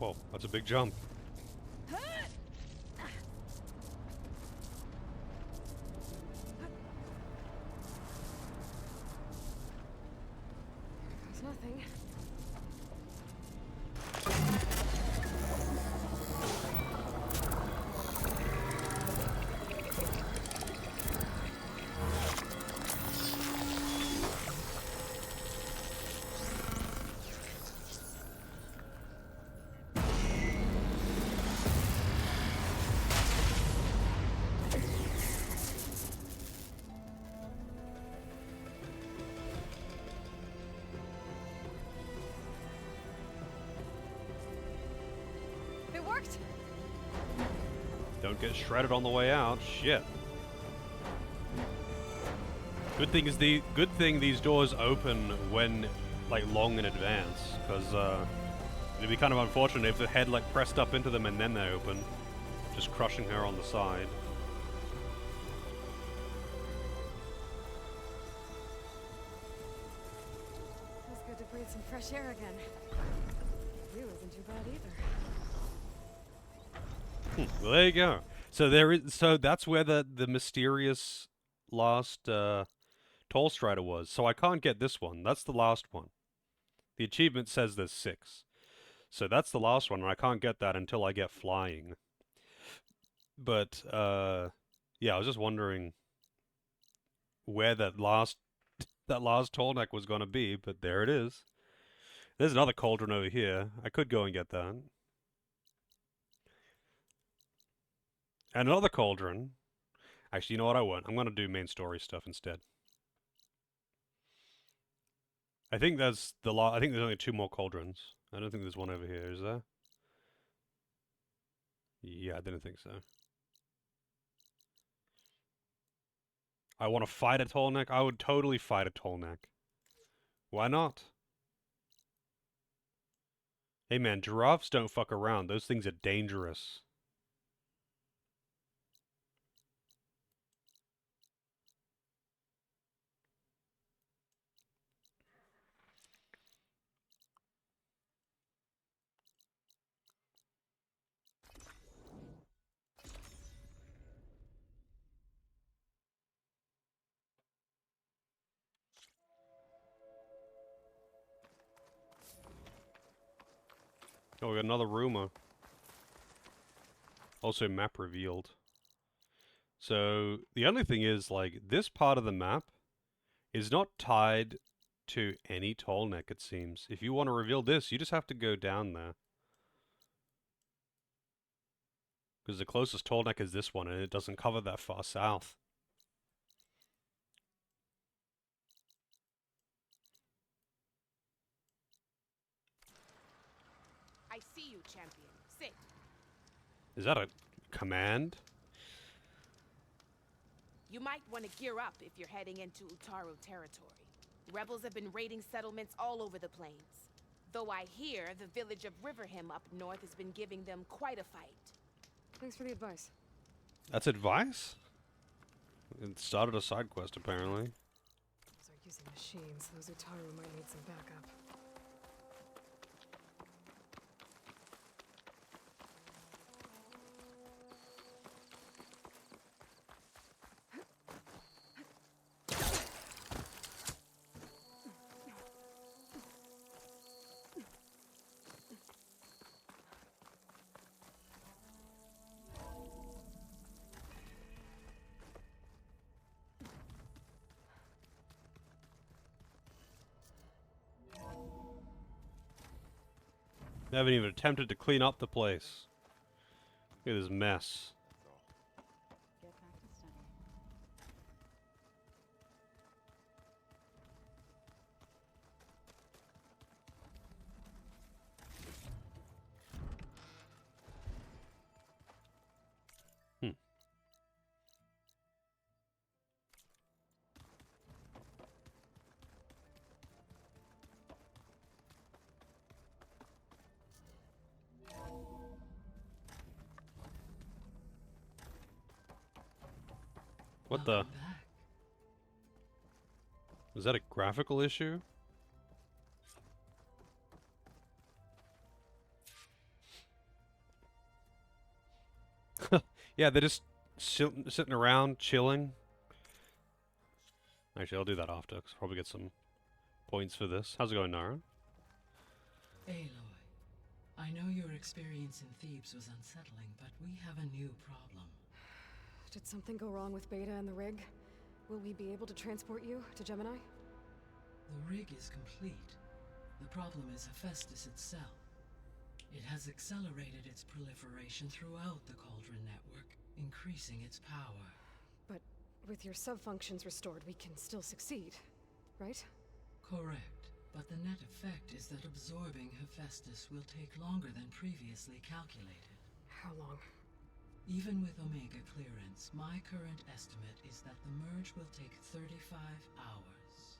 Whoa, that's a big jump. There's nothing. It worked. Don't get shredded on the way out. Shit. Good thing these doors open when like long in advance, because it'd be kind of unfortunate if the head like pressed up into them and then they open, just crushing her on the side. Feels good to breathe some fresh air again. View isn't too bad either. Well, there you go. So that's where the mysterious last Tall Strider was. So I can't get this one. That's the last one. The achievement says there's 6. So that's the last one, and I can't get that until I get flying. But yeah, I was just wondering where that last tall neck was going to be, but there it is. There's another cauldron over here. I could go and get that. And another cauldron. Actually, you know what? I won't. I'm going to do main story stuff instead. I think there's I think there's only 2 more cauldrons. I don't think there's one over here, is there? Yeah, I didn't think so. I want to fight a tall neck? I would totally fight a tall neck. Why not? Hey man, giraffes don't fuck around. Those things are dangerous. Oh, we got another rumor. Also map revealed. So, the only thing is, like, this part of the map is not tied to any tall neck, it seems. If you want to reveal this, you just have to go down there. Because the closest tall neck is this one, and it doesn't cover that far south. I see you, champion. Sit. Is that a command? You might want to gear up if you're heading into Utaru territory. Rebels have been raiding settlements all over the plains. Though I hear the village of Riverham up north has been giving them quite a fight. Thanks for the advice. That's advice? It started a side quest, apparently. Those are using machines. Those Utaru might need some backup. They haven't even attempted to clean up the place. Look at this mess. Get back to study. What the? Is that a graphical issue? Yeah, they're just sitting around, chilling. Actually, I'll do that after, 'cause I'll probably get some points for this. How's it going, Nara? Aloy, I know your experience in Thebes was unsettling, but we have a new problem. Did something go wrong with Beta and the rig? Will we be able to transport you to Gemini? The rig is complete. The problem is Hephaestus itself. It has accelerated its proliferation throughout the Cauldron network, increasing its power. But with your sub-functions restored, we can still succeed, right? Correct, but the net effect is that absorbing Hephaestus will take longer than previously calculated. How long? Even with Omega clearance, my current estimate is that the merge will take 35 hours.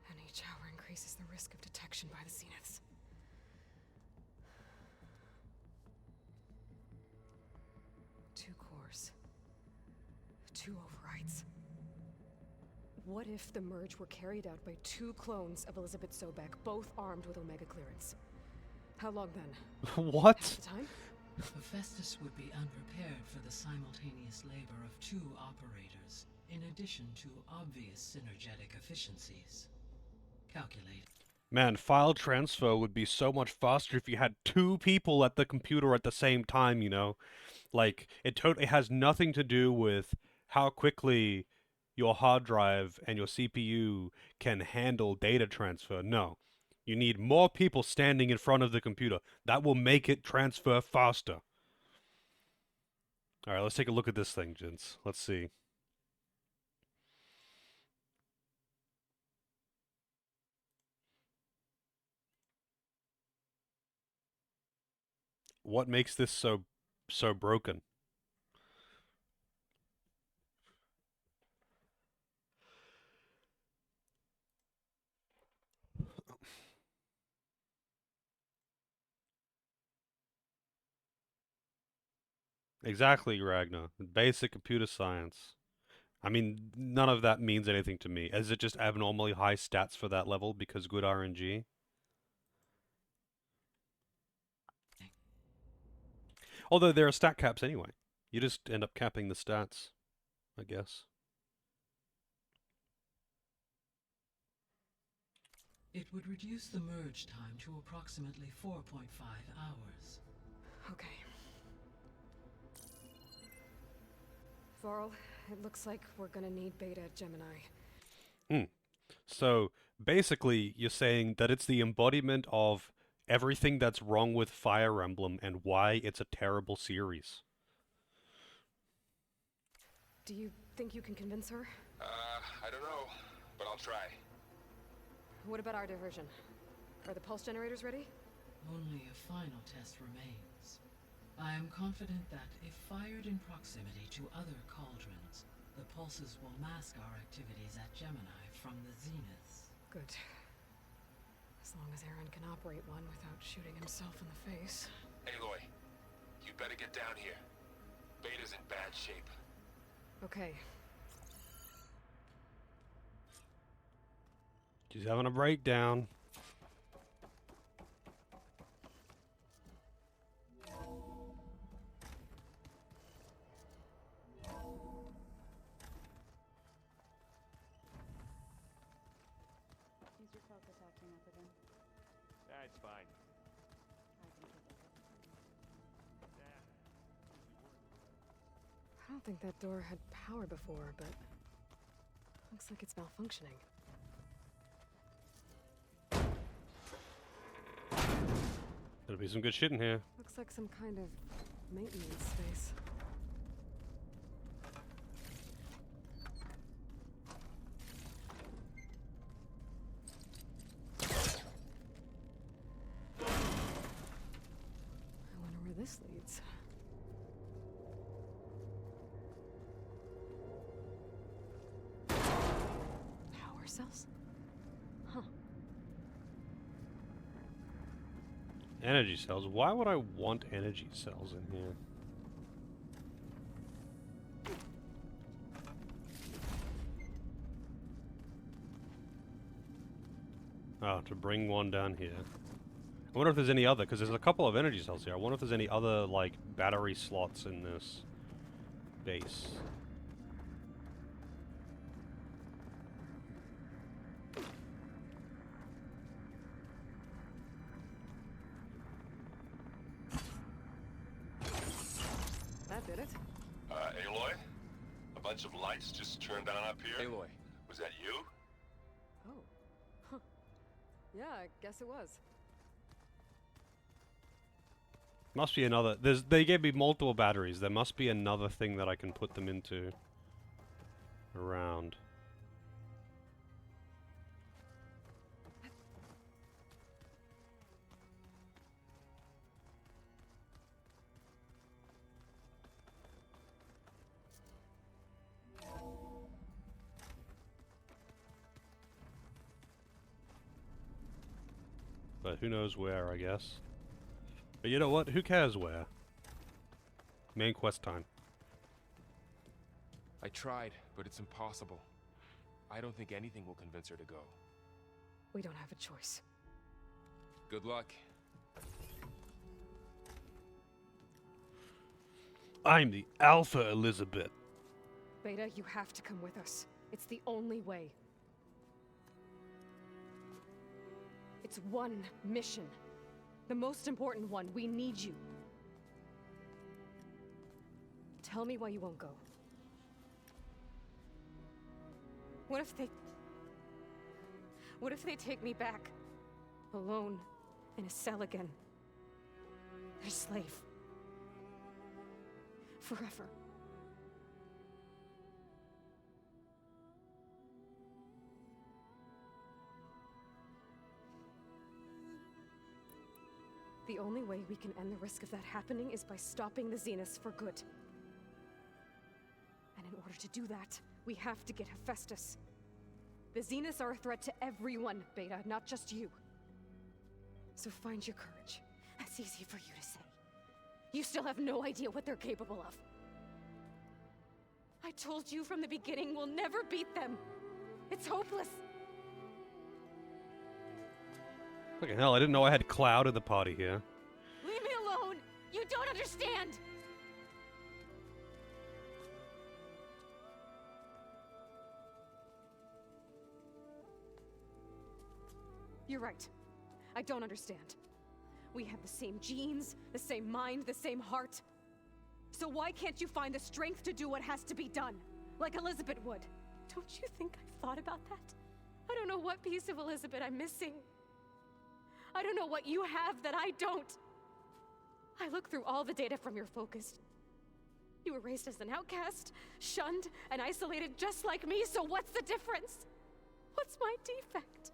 And each hour increases the risk of detection by the Zeniths. Two cores. Two overrides. What if the merge were carried out by two clones of Elizabeth Sobek, both armed with Omega clearance? How long then? What? Half the time? Hephaestus would be unprepared for the simultaneous labor of two operators, in addition to obvious synergetic efficiencies. Calculate. Man, file transfer would be so much faster if you had two people at the computer at the same time, you know? Like, it totally has nothing to do with how quickly your hard drive and your CPU can handle data transfer. No. You need more people standing in front of the computer. That will make it transfer faster. Alright, let's take a look at this thing, gents. Let's see. What makes this so broken? Exactly, Ragnar. Basic computer science. I mean, none of that means anything to me. Is it just abnormally high stats for that level because good RNG? Although there are stat caps anyway. You just end up capping the stats, I guess. It would reduce the merge time to approximately 4.5 hours. Okay. Varl, it looks like we're gonna need Beta at Gemini. So basically, you're saying that it's the embodiment of everything that's wrong with Fire Emblem and why it's a terrible series. Do you think you can convince her? I don't know, but I'll try. What about our diversion? Are the pulse generators ready? Only a final test remains. I am confident that if fired in proximity to other cauldrons, the pulses will mask our activities at Gemini from the zeniths. Good. As long as Aaron can operate one without shooting himself in the face. Aloy, you better get down here. Beta's in bad shape. Okay. She's having a breakdown. Use your focus hacking method then. That's fine. I can take it. I don't think that door had power before, but looks like it's malfunctioning. There'll be some good shit in here. Looks like some kind of maintenance space. I wonder where this leads. Power cells? Huh. Energy cells. Why would I want energy cells in here? Oh, to bring one down here. I wonder if there's any other, because there's a couple of energy cells here. I wonder if there's any other, like, battery slots in this base. That did it. Aloy? A bunch of lights just turned on up here? Aloy. Was that you? Oh. Huh. Yeah, I guess it was. Must be another. They gave me multiple batteries. There must be another thing that I can put them into. Around. But who knows where, I guess. But you know what? Who cares where? Main quest time. I tried, but it's impossible. I don't think anything will convince her to go. We don't have a choice. Good luck. I'm the Alpha Elizabeth. Beta, you have to come with us. It's the only way. It's one mission. The most important one. We need you. Tell me why you won't go. What if they take me back? Alone, in a cell again. A slave. Forever. The only way we can end the risk of that happening is by stopping the Zeniths for good. And in order to do that, we have to get Hephaestus. The Zeniths are a threat to everyone, Beta, not just you. So find your courage. That's easy for you to say. You still have no idea what they're capable of. I told you from the beginning we'll never beat them. It's hopeless. Fucking hell, I didn't know I had Cloud in the party here. Leave me alone! You don't understand! You're right. I don't understand. We have the same genes, the same mind, the same heart. So why can't you find the strength to do what has to be done? Like Elizabeth would. Don't you think I've thought about that? I don't know what piece of Elizabeth I'm missing. I don't know what you have that I don't. I look through all the data from your focus. You were raised as an outcast, shunned, and isolated just like me, so what's the difference? What's my defect?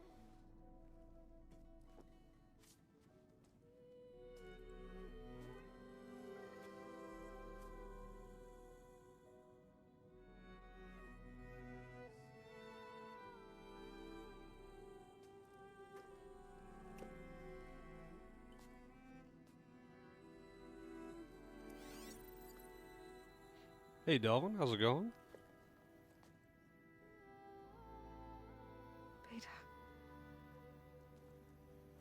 Hey Delvin, how's it going? Beta,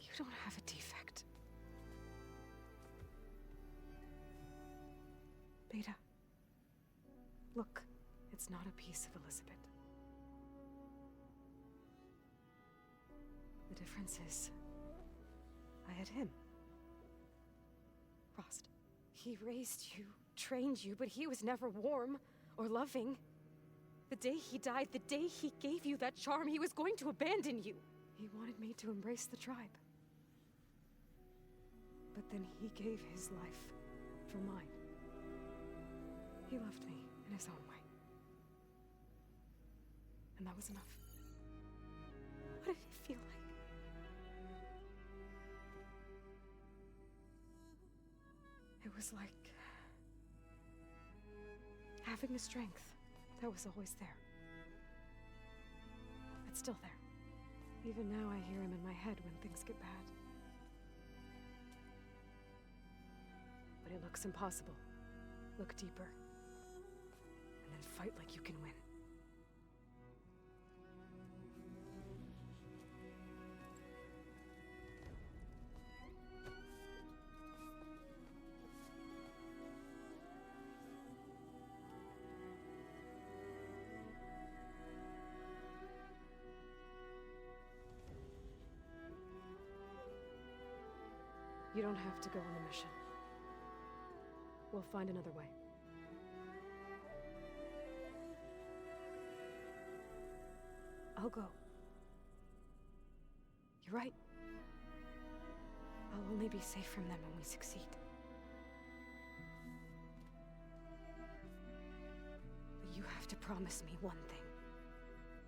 you don't have a defect. Beta, look, it's not a piece of Elizabeth. The difference is, I had him. Frost. He raised you, trained you, but he was never warm or loving. The day he died, the day he gave you that charm, he was going to abandon you. He wanted me to embrace the tribe. But then he gave his life for mine. He loved me in his own way. And that was enough. What did it feel like? It was like having a strength that was always there. It's still there. Even now I hear him in my head when things get bad. But it looks impossible. Look deeper. And then fight like you can win. You don't have to go on the mission. We'll find another way. I'll go. You're right. I'll only be safe from them when we succeed. But you have to promise me one thing.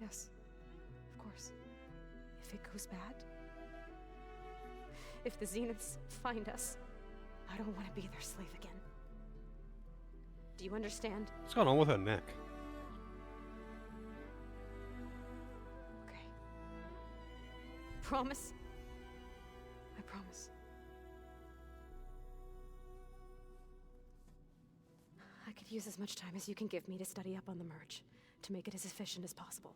Yes, of course. If it goes bad, if the Zeniths find us, I don't want to be their slave again. Do you understand? What's going on with her neck? Okay. Promise? I promise. I could use as much time as you can give me to study up on the merge, to make it as efficient as possible.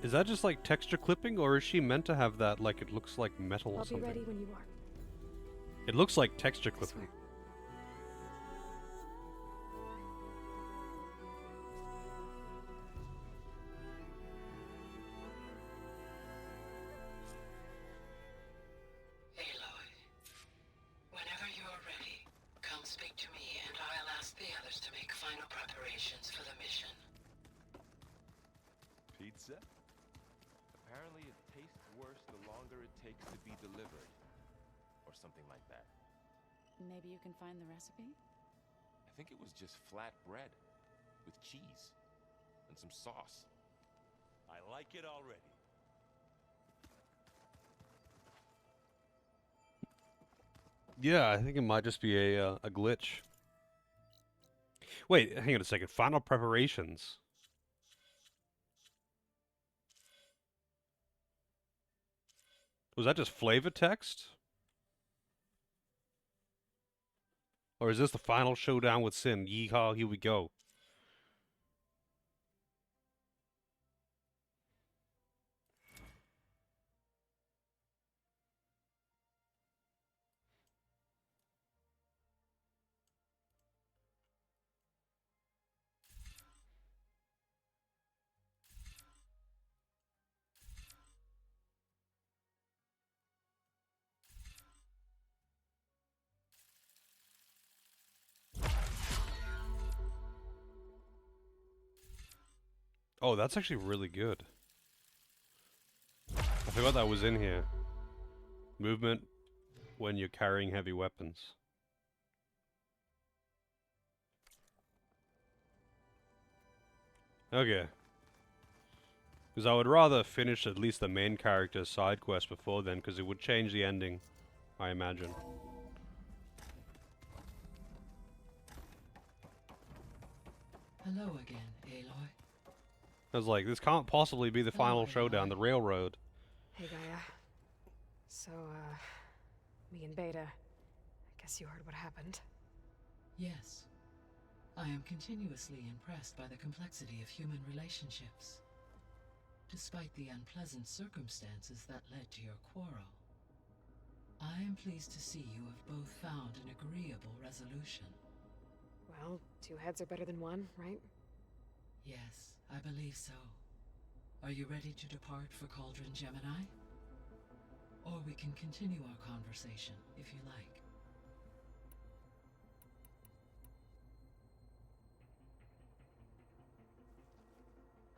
Is that just like texture clipping, or is she meant to have that like it looks like metal or I'll be something? ready when you are. It looks like texture I clipping. swear. Aloy, whenever you're ready, come speak to me and I'll ask the others to make final preparations for the mission. Pizza? Apparently it tastes worse the longer it takes to be delivered. Or something like that. Maybe you can find the recipe? I think it was just flat bread. With cheese. And some sauce. I like it already. Yeah, I think it might just be a glitch. Wait, hang on a second. Final preparations. Was that just flavor text? Or is this the final showdown with Sin? Yeehaw, here we go. Oh, that's actually really good. I forgot that was in here. Movement when you're carrying heavy weapons. Okay. Because I would rather finish at least the main character's side quest before then, because it would change the ending, I imagine. Hello again, Aloy. I was like, this can't possibly be the final showdown, the railroad. Hey, Gaia. So, me and Beta, I guess you heard what happened. Yes. I am continuously impressed by the complexity of human relationships. Despite the unpleasant circumstances that led to your quarrel, I am pleased to see you have both found an agreeable resolution. Well, 2 heads are better than 1, right? Yes, I believe so. Are you ready to depart for Cauldron Gemini? Or we can continue our conversation, if you like.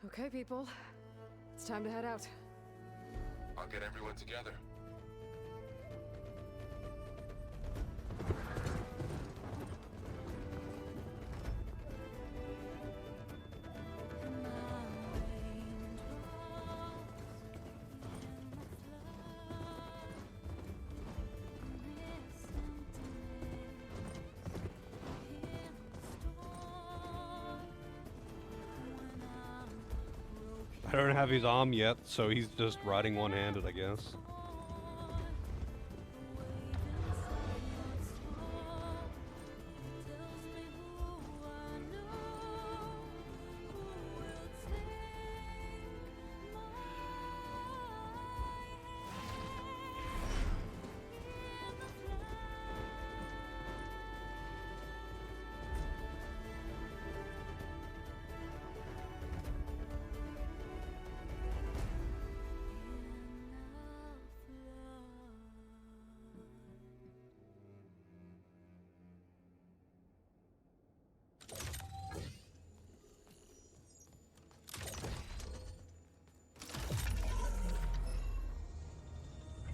Okay, people. It's time to head out. I'll get everyone together. I don't have his arm yet, so he's just riding one-handed, I guess.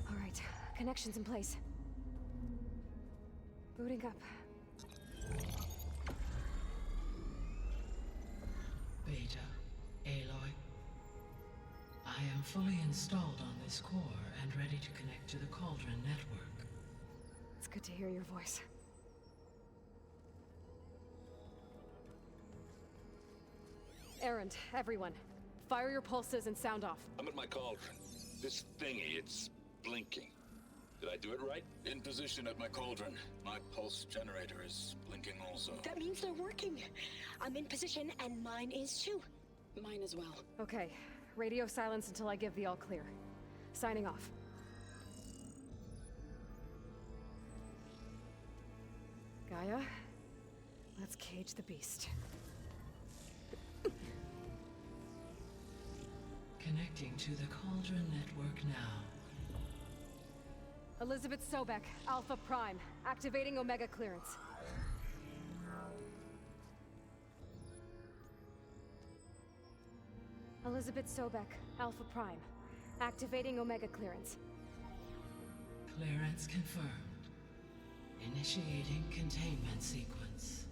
All right, connections in place. Booting up. Beta, Aloy. I am fully installed on this core and ready to connect to the Cauldron network. It's good to hear your voice. Erend, everyone. Fire your pulses and sound off. I'm at my cauldron. This thingy, it's blinking. Did I do it right? In position at my cauldron. My pulse generator is blinking also. That means they're working. I'm in position and mine is too. Mine as well. Okay, radio silence until I give the all clear. Signing off. Gaia, let's cage the beast. Connecting to the Cauldron network now. Elizabeth Sobek, Alpha Prime, activating Omega clearance. Elizabeth Sobek, Alpha Prime, activating Omega clearance. Clearance confirmed. Initiating containment sequence.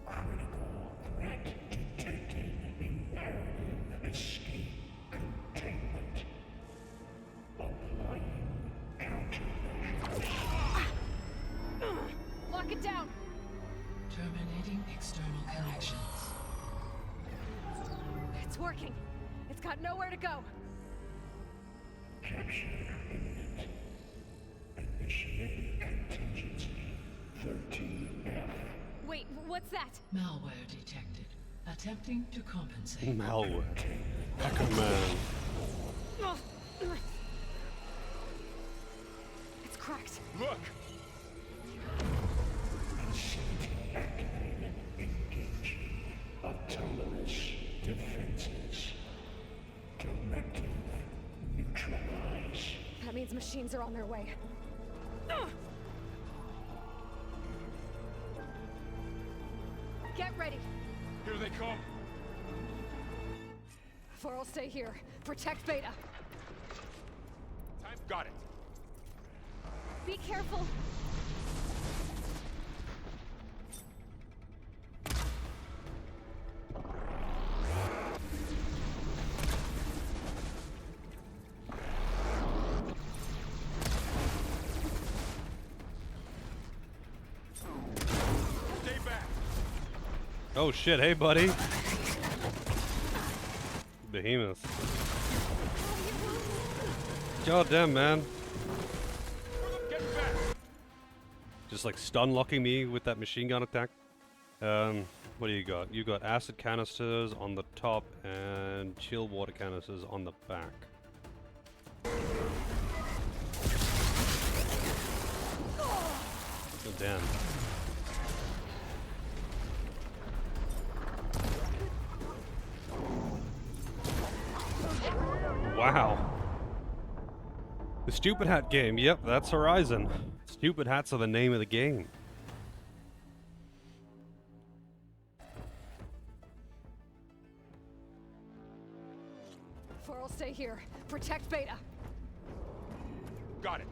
Critical threat detected. Imperative escape containment. Applying countermeasures. Lock it down! Terminating external connections. It's working. It's got nowhere to go. Capture imminent. Initiating contingency 13F. Wait, what's that? Malware detected. Attempting to compensate. Malware. Hacker man. It's cracked. Look! Facility activated. Engaging autonomous defenses. Directive neutralize. That means machines are on their way. Get ready. Here they come! For'll stay here. Protect Beta. Time. Got it. Be careful. Stay back. Oh shit, hey buddy. Behemoth. God damn, man. Get back. Just like stun locking me with that machine gun attack. What do you got? You got acid canisters on the top and chill water canisters on the back. Oh damn. Wow. The Stupid Hat game. Yep, that's Horizon. Stupid Hats are the name of the game. For'll stay here. Protect Beta. Got it.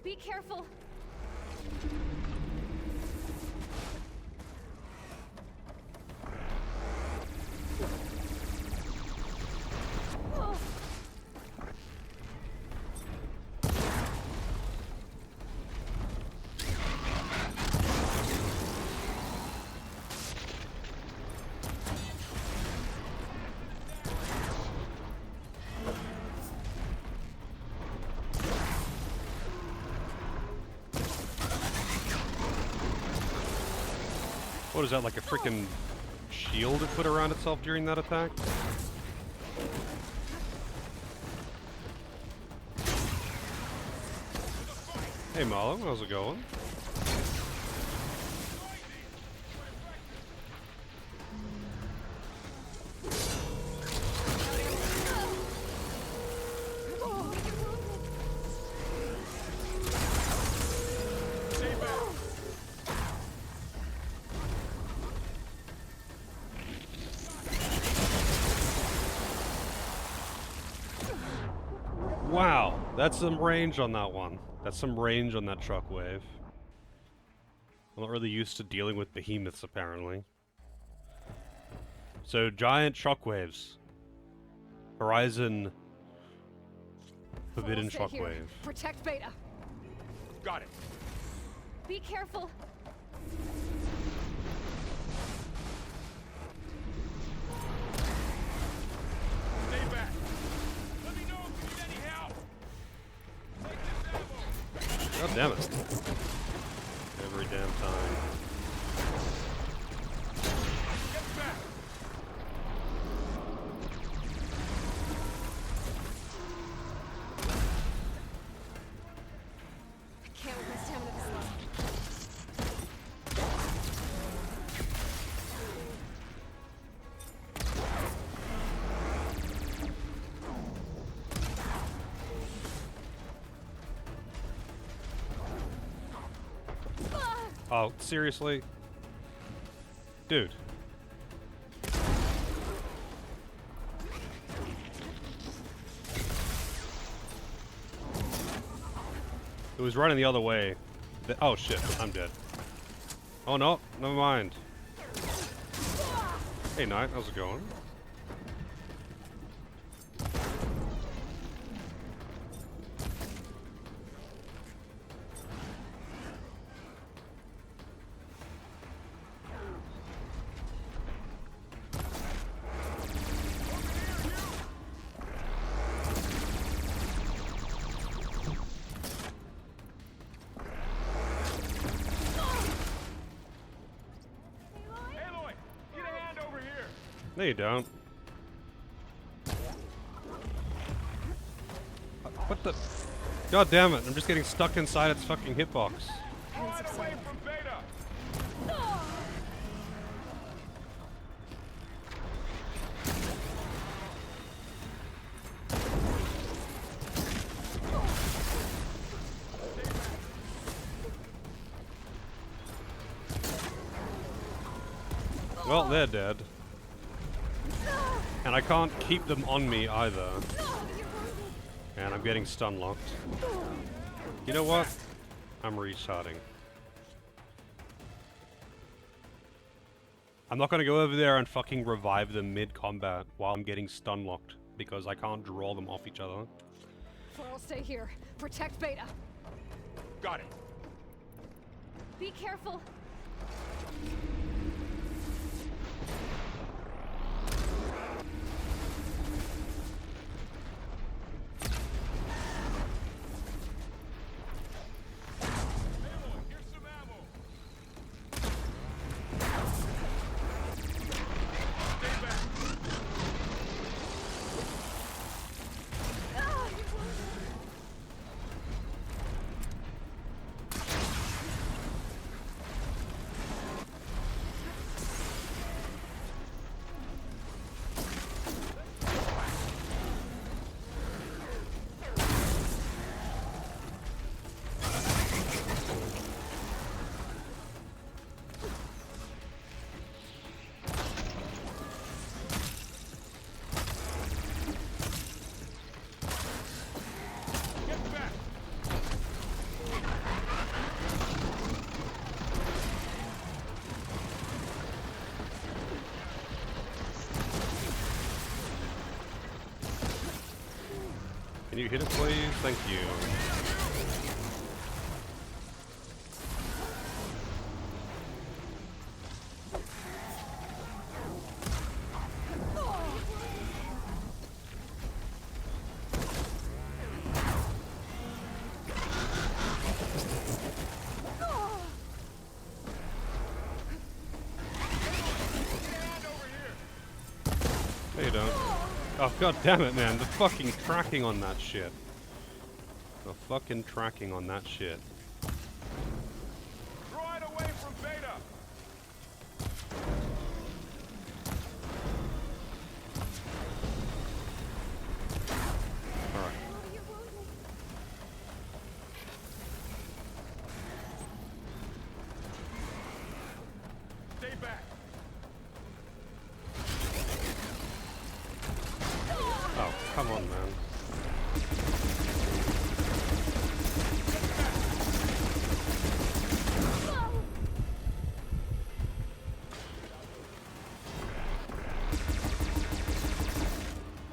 Be careful. Oh. What is that, like a freaking shield it put around itself during that attack? Hey Marlo, how's it going? Wow, that's some range on that one. That's some range on that truck wave. I'm not really used to dealing with behemoths, apparently. So, giant shockwaves. Horizon Forbidden For'll stay here. Shockwave. Protect Beta. Got it. Be careful. Stay back. Let me know if you need any help. Take this ammo. God damn it. Every damn time. Get back. I can't with my stamina this low. Oh, seriously? Dude. It was running the other way. Oh shit, I'm dead. Oh no, never mind. Hey Knight, how's it going? Aloy, need a hand over here. No you don't. What the? God damn it, I'm just getting stuck inside its fucking hitbox. Run away from Beta. Well, they're dead. And And I can't keep them on me either. And I'm getting stun locked. You know what? I'm restarting. I'm not gonna go over there and fucking revive them mid-combat while I'm getting stun locked because I can't draw them off each other. I'll stay here. Protect Beta. Got it. Be careful. Can you hit it, please? Thank you. No, you don't. Oh, god damn it, man. The fucking tracking on that shit. The fucking tracking on that shit. Draw it away from Beta. Alright. Stay back. Oh, come on, man.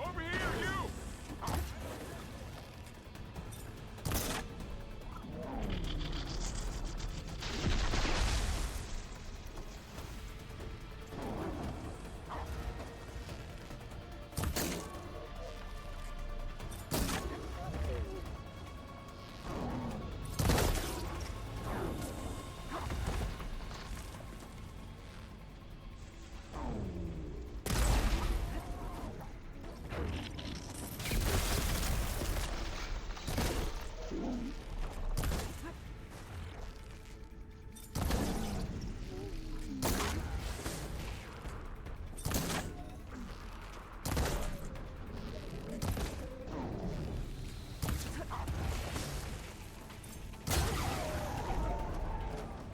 Over here, you.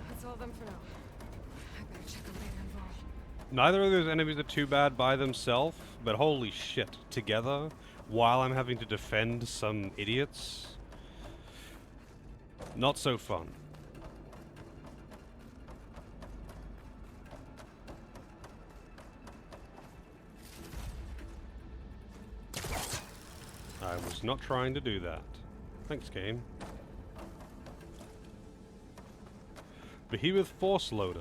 That's all of them for now. I better check on Beta and Vol. Neither of those enemies are too bad by themselves, but holy shit, together, while I'm having to defend some idiots, not so fun. I was not trying to do that. Thanks, game. Behemoth Force Loader.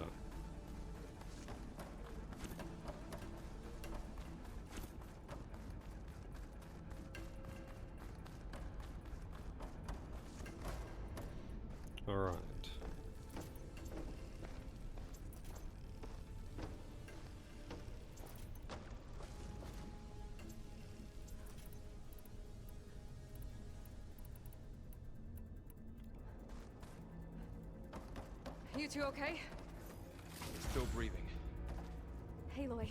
Alright. You two okay? Still breathing. Aloy,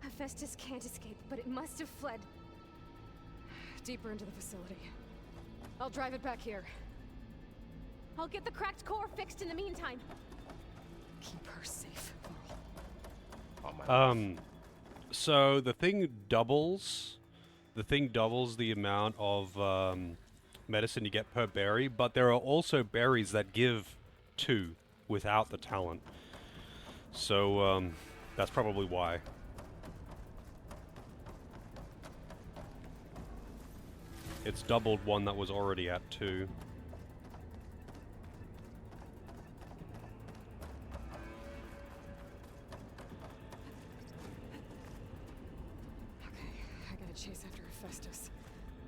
Hephaestus can't escape, but it must have fled. Deeper into the facility. I'll drive it back here. I'll get the cracked core fixed in the meantime. Keep her safe, Varl. On my So the thing doubles. The thing doubles the amount of medicine you get per berry, but there are also berries that give 2 without the talent. So that's probably why. It's doubled one that was already at 2. I gotta chase after Hephaestus.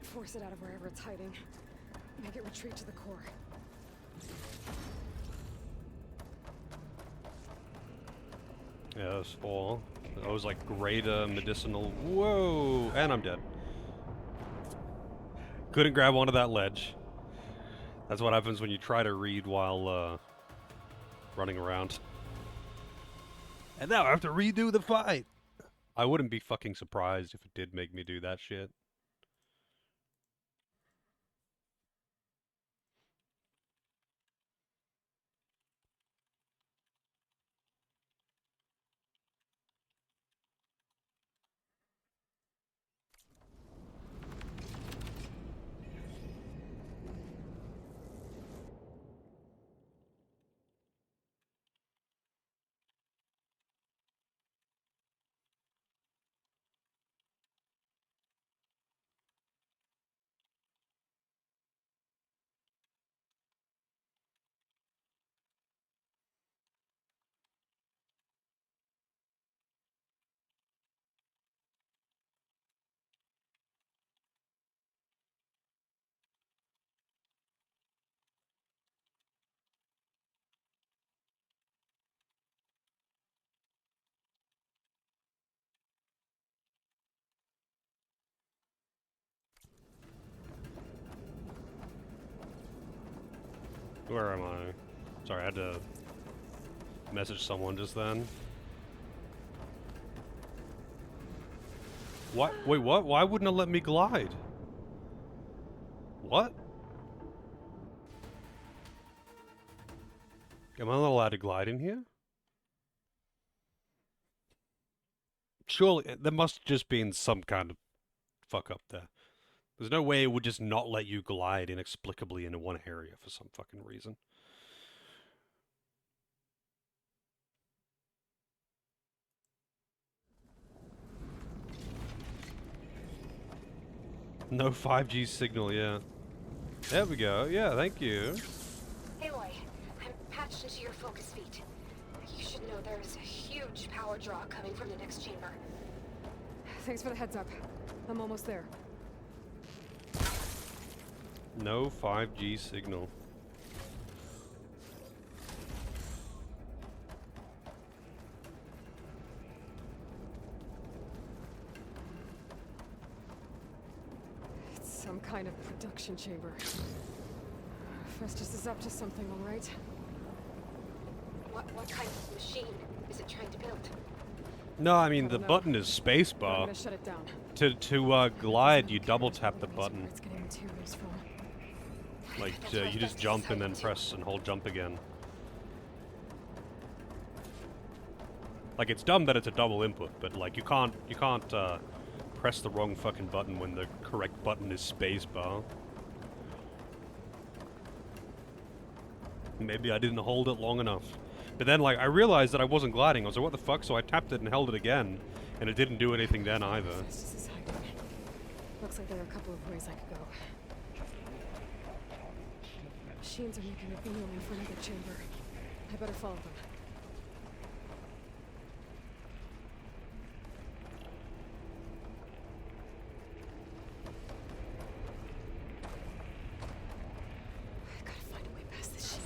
Force it out of wherever it's hiding. Make it retreat to the core. Yeah, those 4. Those like greater medicinal. Whoa! And I'm dead. Couldn't grab onto that ledge. That's what happens when you try to read while running around. And now I have to redo the fight! I wouldn't be fucking surprised if it did make me do that shit. Where am I? Sorry, I had to message someone just then. What? Wait, what? Why wouldn't it let me glide? What? Am I not allowed to glide in here? Surely, there must just been some kind of fuck up there. There's no way it would just not let you glide inexplicably into one area for some fucking reason. No 5G signal, yeah. There we go. Yeah, thank you. Aloy, I'm patched into your focus feed. You should know there's a huge power draw coming from the next chamber. Thanks for the heads up. I'm almost there. No 5G signal. It's some kind of production chamber. Festus is up to something, all right? What kind of machine is it trying to build? No, I mean, the know. button is I'm spacebar. gonna shut it down. To glide, you double tap the button. It's getting materials from. Like, you just jump and then press and hold jump again. Like, it's dumb that it's a double input, but like, you can't press the wrong fucking button when the correct button is spacebar. Maybe I didn't hold it long enough. But then, like, I realized that I wasn't gliding. I was like, what the fuck? So I tapped it and held it again, and it didn't do anything then either. Festus is hiding. Looks like there are a couple of ways I could go. Machines are making a beeline for another chamber. I better follow them. I gotta find a way past this shield.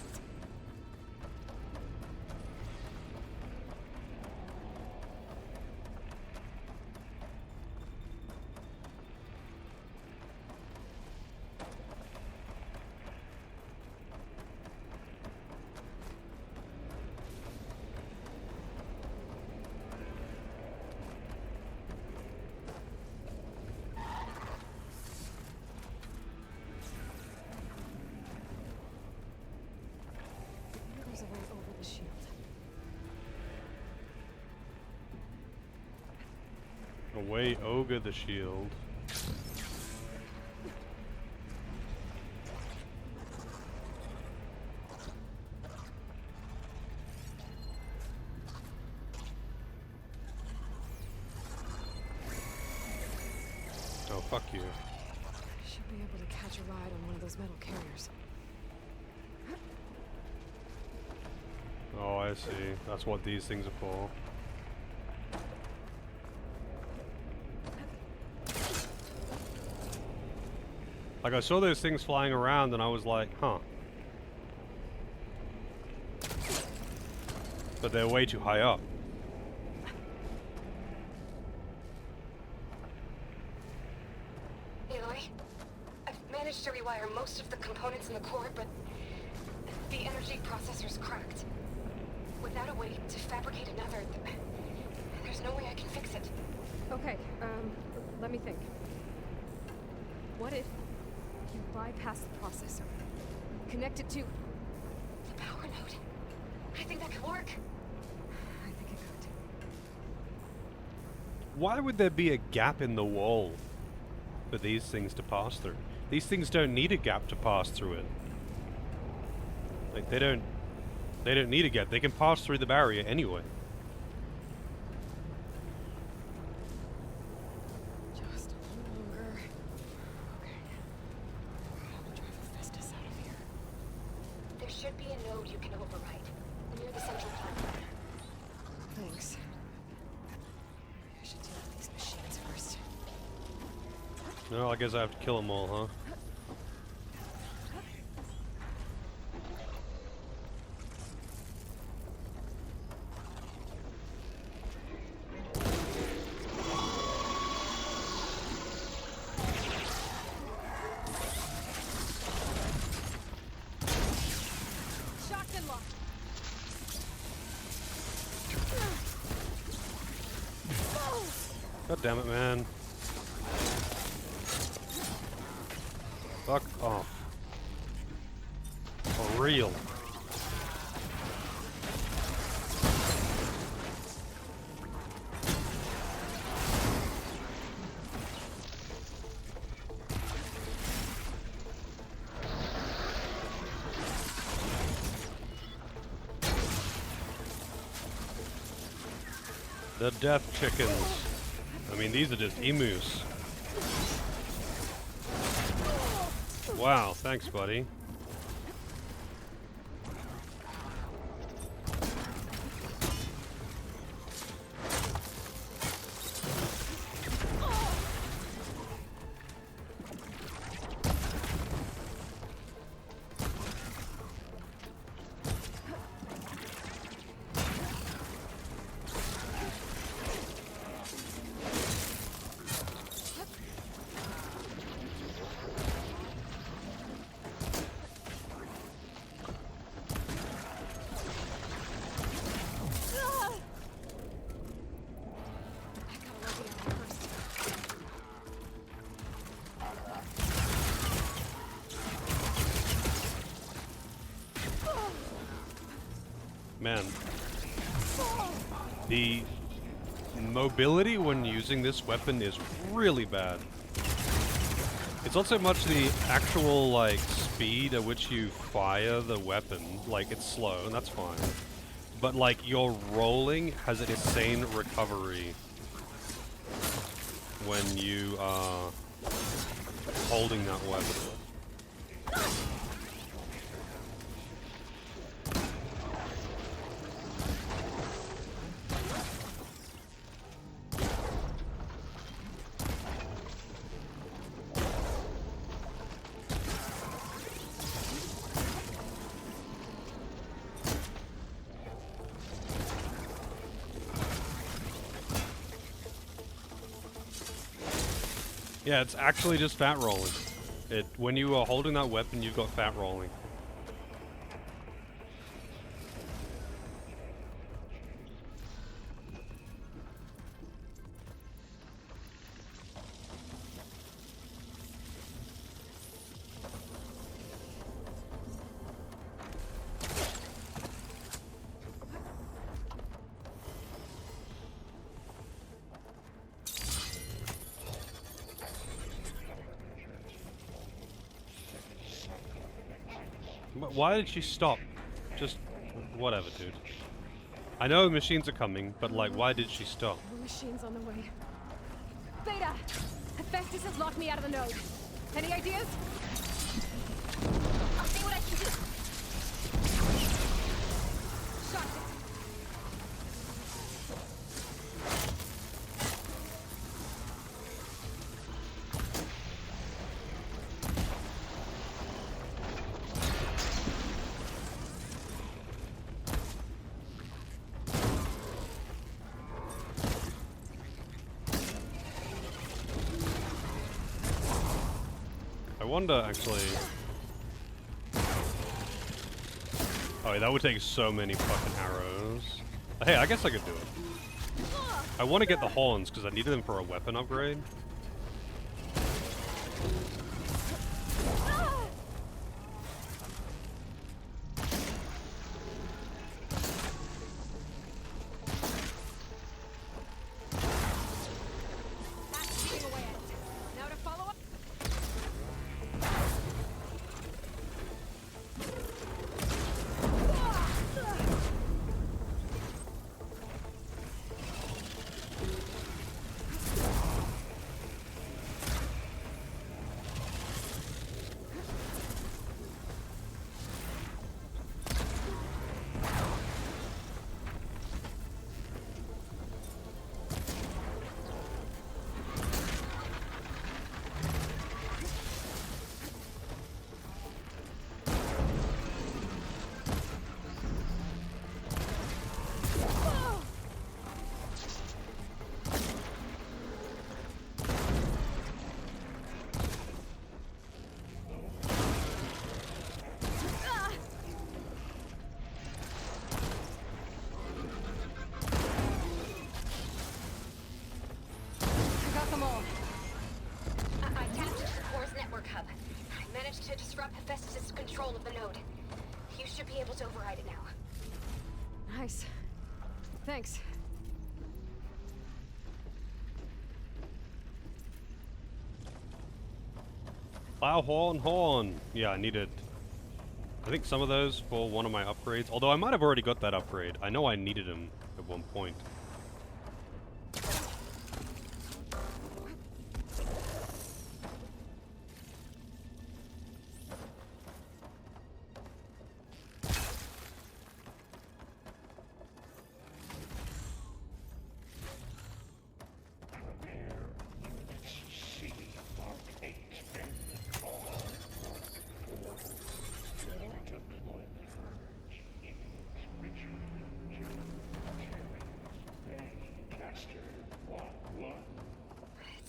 Away, Ogre the shield. Oh, fuck you. Should be able to catch a ride on one of those metal carriers. Oh, I see. That's what these things are for. Like, I saw those things flying around and I was like, huh. But they're way too high up. Aloy, I've managed to rewire most of the components in the core, but the energy processor's cracked. Without a way to fabricate another, there's no way I can fix it. Okay, let me think. What if you bypass the processor? Connect it to the power node. I think that could work. I think it could. Why would there be a gap in the wall for these things to pass through? These things don't need a gap to pass through it. Like, they don't need a gap. They can pass through the barrier anyway. Just a little longer. Okay. I'll drive Hephaestus out of here. There should be a node you can override near the central platform. Thanks. Maybe I should deal with these machines first. No, I guess I have to kill them all, huh? God damn it, man. Fuck off. For real. The death chickens. I mean, these are just emus. Wow, thanks, buddy. Man, the mobility when using this weapon is really bad. It's not so much the actual, like, speed at which you fire the weapon. Like, it's slow, and that's fine. But, like, your rolling has an insane recovery when you are holding that weapon. Yeah, it's actually just fat rolling. When you are holding that weapon, you've got fat rolling. Why did she stop? Just whatever, dude. I know machines are coming, but like, why did she stop? More machines on the way. Beta! Hephaestus has locked me out of the node. Any ideas? I'll see what I can do. Shot. I wonder, actually... Oh, yeah, that would take so many fucking arrows. Hey, I guess I could do it. I want to get the horns, because I needed them for a weapon upgrade. Now to follow up. managed to disrupt Hephaestus' control of the node. You should be able to override it now. Nice. Thanks. Plow horn. Yeah, I needed, I think some of those for one of my upgrades. Although I might have already got that upgrade. I know I needed them at one point.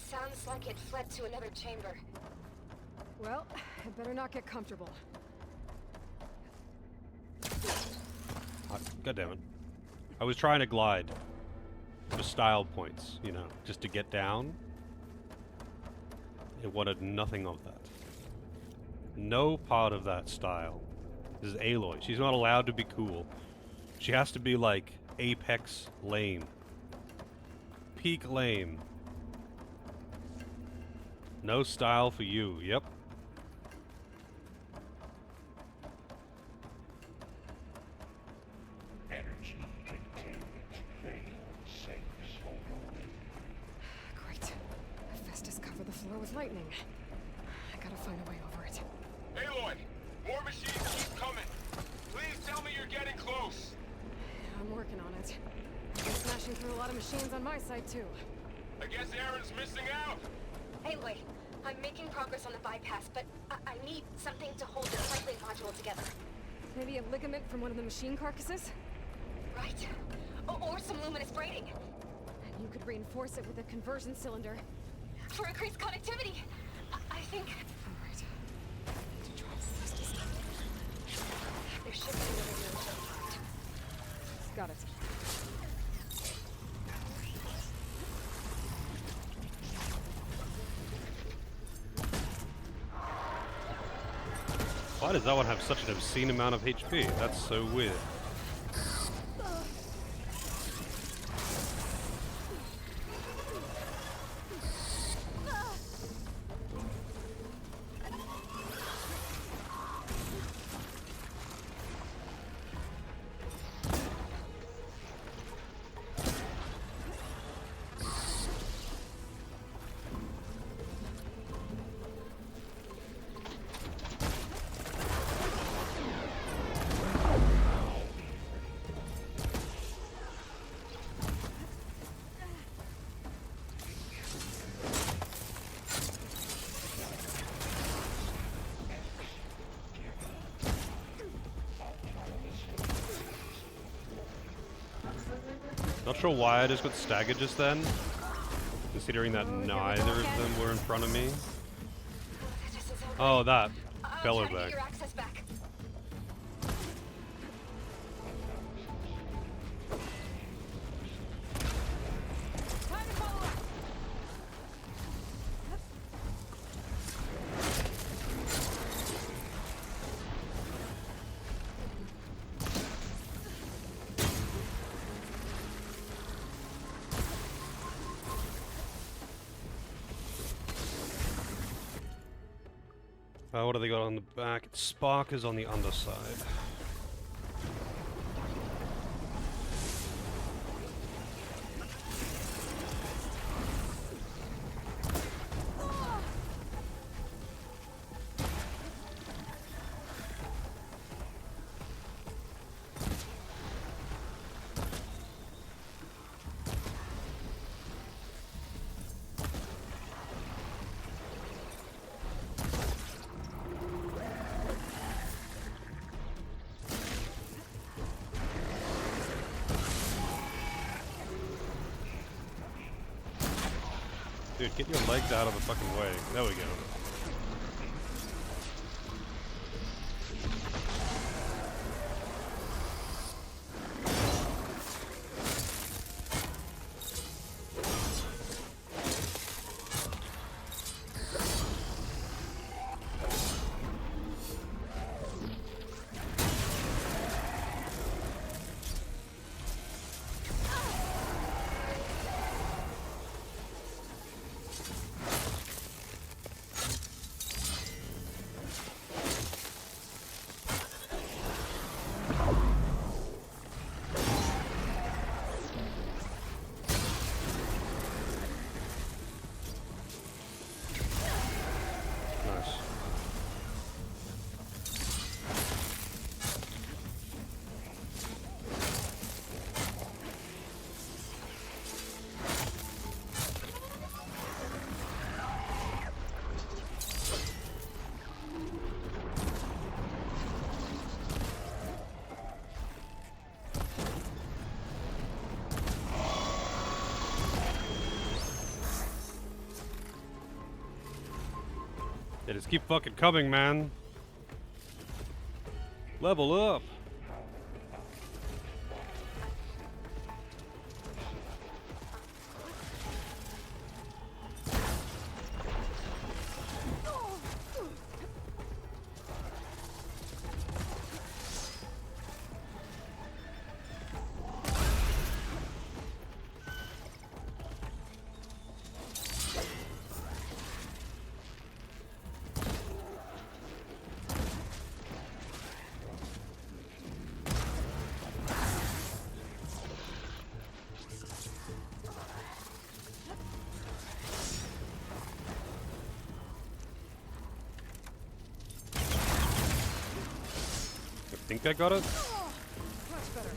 Sounds like it fled to another chamber. Well, I better not get comfortable. God damn it. I was trying to glide for style points, you know, just to get down. It wanted nothing of that. No part of that style. This is Aloy. She's not allowed to be cool. She has to be like apex lame. Peak lame. No style for you, yep. Energy containment fail safes overloaded. Great. Hephaestus covered the floor with lightning. I gotta find a way over it. Aloy! More machines keep coming! Please tell me you're getting close! I'm working on it. I've been smashing through a lot of machines on my side, too. I guess Aaron's missing out! Aloy, I'm making progress on the bypass, but I need something to hold the cycling module together. Maybe a ligament from one of the machine carcasses? Right. Or some luminous braiding. And you could reinforce it with a conversion cylinder. For increased connectivity. I think... Alright. I need to try Hephaestus. There should be another node to the front. Got it. Why does that one have such an obscene amount of HP? That's so weird. sure why I just got staggered just then, considering that neither of them were in front of me. Oh, that fellow back. What do they got on the back? Spark is on the underside. Dude, get your legs out of the fucking way. There we go. They just keep fucking coming, man. Level up. I think I got it. Much better.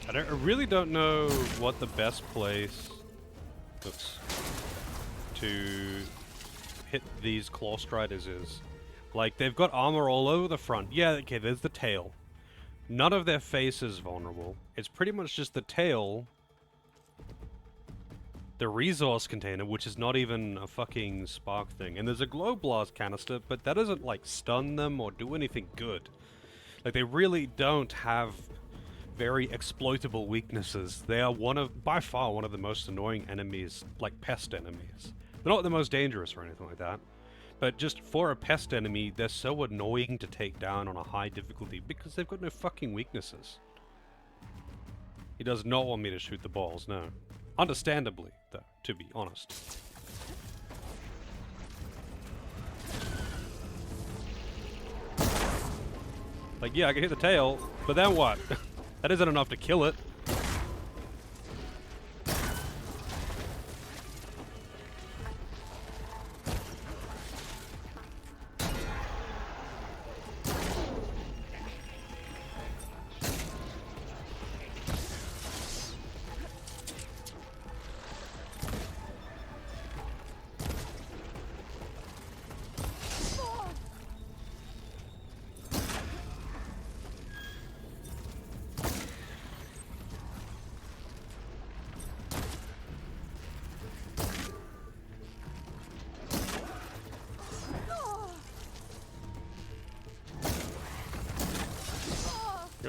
I really don't know what the best place to hit these Claw Striders is. Like, they've got armor all over the front. Yeah, okay, there's the tail. None of their face is vulnerable. It's pretty much just the tail, the resource container, which is not even a fucking spark thing. And there's a glow blast canister, but that doesn't, like, stun them or do anything good. Like, they really don't have very exploitable weaknesses. They are by far one of the most annoying enemies, like pest enemies. They're not the most dangerous or anything like that. But just for a pest enemy, they're so annoying to take down on a high difficulty because they've got no fucking weaknesses. He does not want me to shoot the balls, no. Understandably, though, to be honest. Like, yeah, I can hit the tail, but then what? That isn't enough to kill it.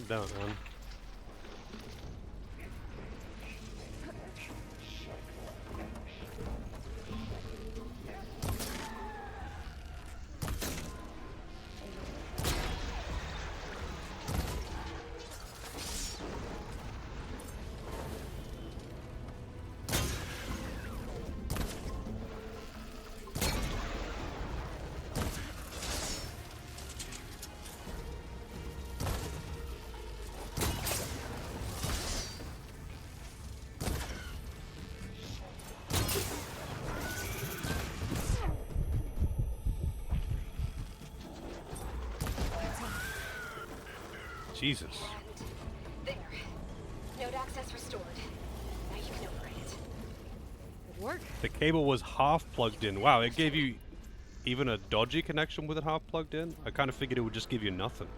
Rip down, man. Jesus. There. Node access restored. Now you can operate it. Good work. The cable was half plugged in. Wow, it gave you even a dodgy connection with it half plugged in? I kind of figured it would just give you nothing.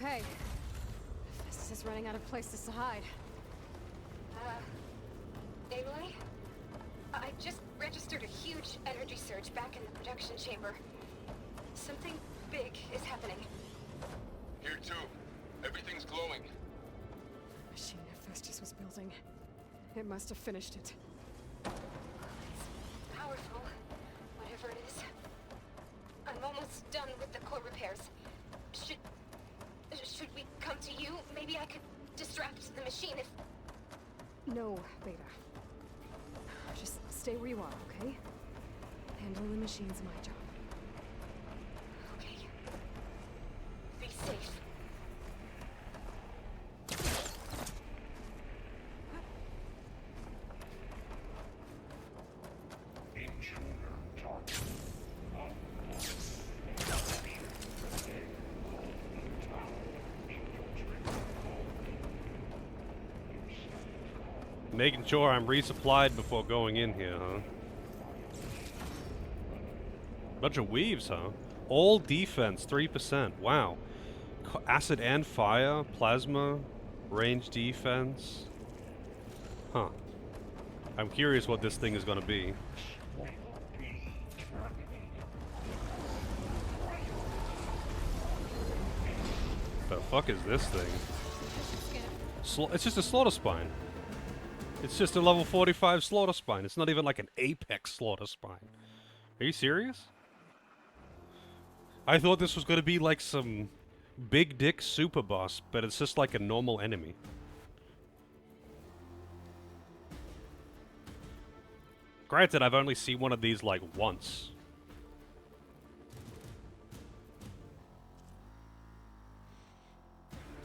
Okay. Festus is running out of places to hide. Aloy? I just registered a huge energy surge back in the production chamber. Something big is happening. Here too. Everything's glowing. The machine Hephaestus was building. It must have finished it. It's powerful, whatever it is. I'm almost done with the core repairs. Should we come to you? Maybe I could distract the machine if... No, Beta. Just stay where you are, okay? Handling the machine's my job. Okay. Be safe. Making sure I'm resupplied before going in here, huh? Bunch of weaves, huh? All defense, 3%. Wow. Acid and fire, plasma, range defense. Huh. I'm curious what this thing is gonna be. The fuck is this thing? It's just a slaughter spine. It's just a level 45 slaughter spine. It's not even like an apex slaughter spine. Are you serious? I thought this was going to be like some big dick super boss, but it's just like a normal enemy. Granted, I've only seen one of these like once.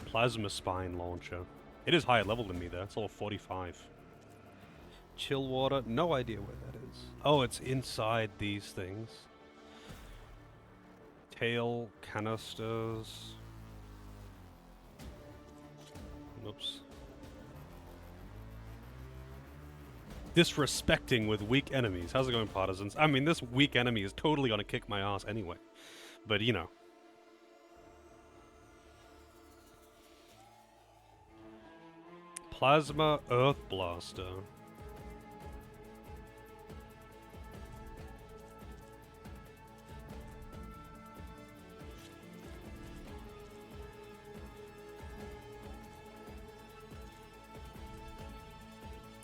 Plasma spine launcher. It is higher level than me though. It's level 45. Chill water, no idea where that is. Oh, it's inside these things. Tail canisters. Oops. Disrespecting with weak enemies. How's it going, partisans? I mean, this weak enemy is totally gonna kick my ass anyway. But, you know. Plasma Earth Blaster.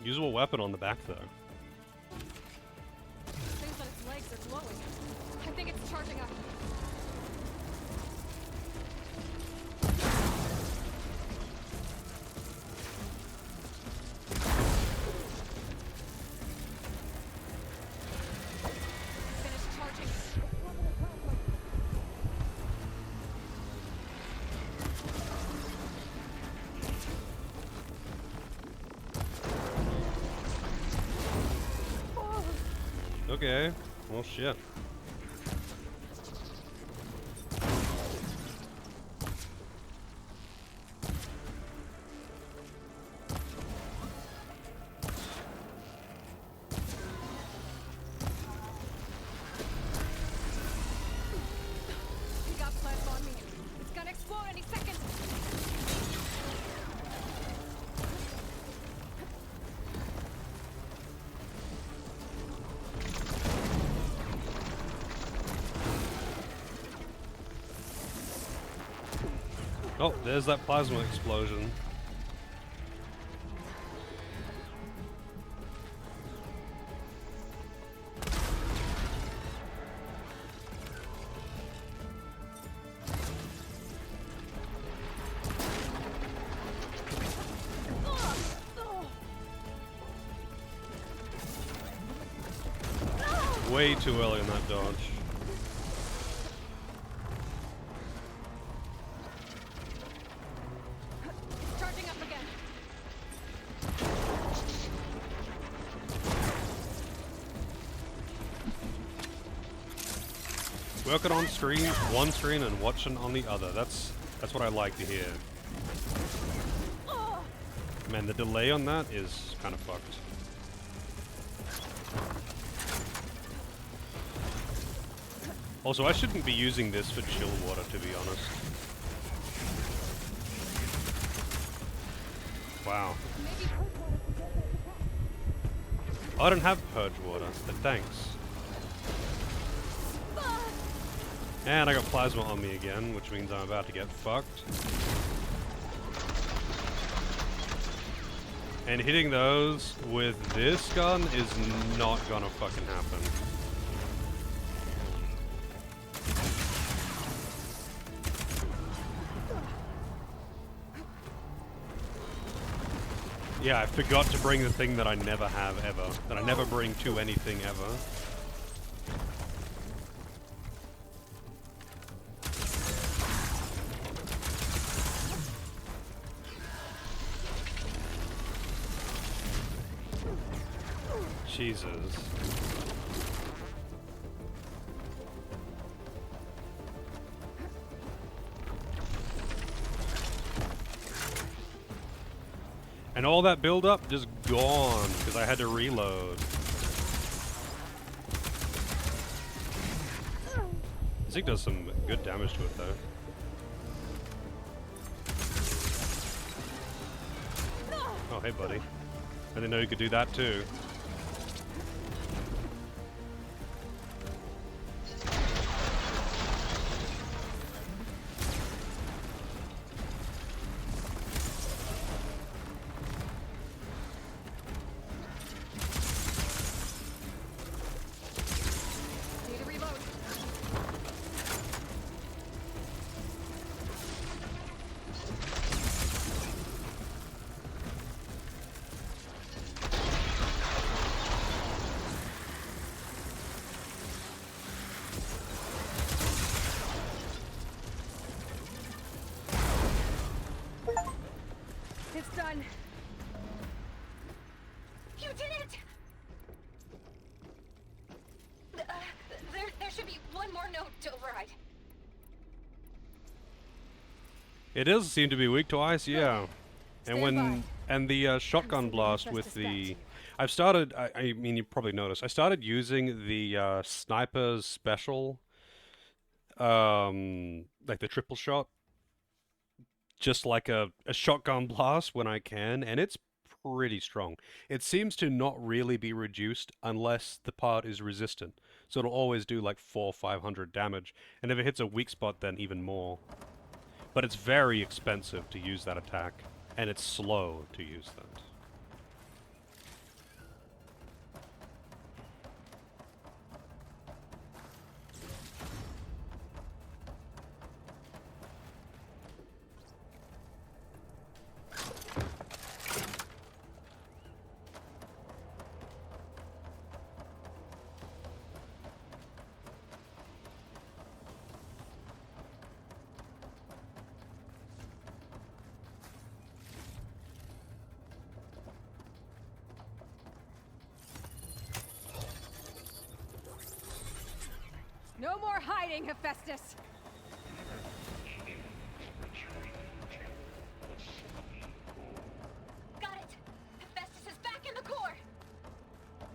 Usable weapon on the back, though. Things on its legs are glowing. I think it's charging up. Finish charging. Okay. Well, shit. Oh, there's that plasma explosion. Way too early in that dodge. Charging up again. Working on screen, one screen, and watching on the other. That's what I like to hear. Man, the delay on that is kind of fucked. Also, I shouldn't be using this for chill water, to be honest. Wow. I don't have purge water, but thanks. And I got plasma on me again, which means I'm about to get fucked. And hitting those with this gun is not gonna fucking happen. Yeah, I forgot to bring the thing that I never have ever. That I never bring to anything ever. Jesus. And all that build-up just gone because I had to reload. Zeke does some good damage to it though. Oh, hey buddy. I didn't know you could do that too. It's done. You did it! There should be one more node to override. It does seem to be weak to ice, yeah. And Stand when by. and the shotgun blast with the, I've started. I mean, you probably noticed. I started using the sniper's special, like the triple shot, just like a shotgun blast when I can, and it's pretty strong. It seems to not really be reduced unless the part is resistant. So it'll always do like 400 or 500 damage, and if it hits a weak spot, then even more. But it's very expensive to use that attack, and it's slow to use that. No more hiding, Hephaestus! Got it! Hephaestus is back in the core!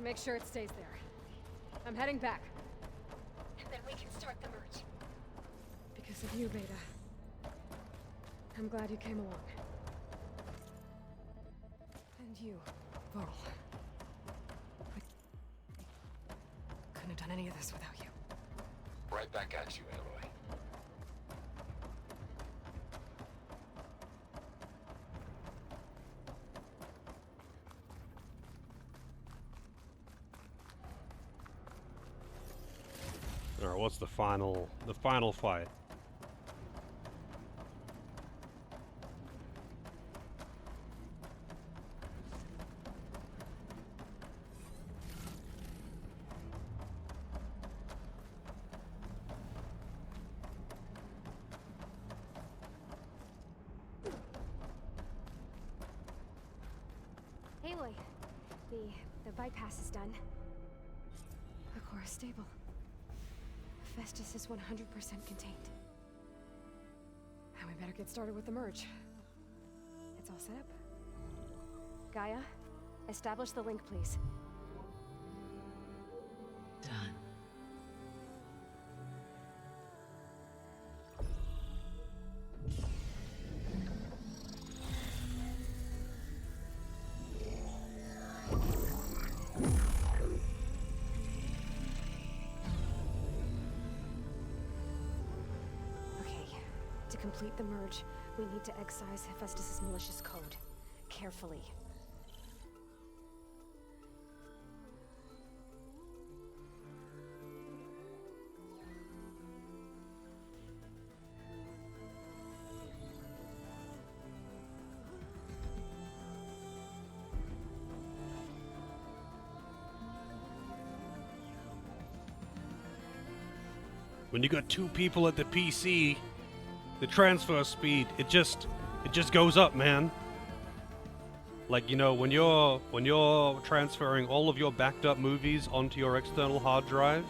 Make sure it stays there. I'm heading back. And then we can start the merge. Because of you, Beta. I'm glad you came along. And you, Varl. I couldn't have done any of this without you. Right back at you, Aloy. Alright, what's the final fight? Aloy, the bypass is done. The core is stable. Hephaestus is 100% contained. Now we better get started with the merge. It's all set up. Gaia, establish the link, please. Done. To complete the merge, we need to excise Hephaestus' malicious code. Carefully. When you got two people at the PC, the transfer speed, it just goes up, man. Like, you know, when you're transferring all of your backed up movies onto your external hard drive,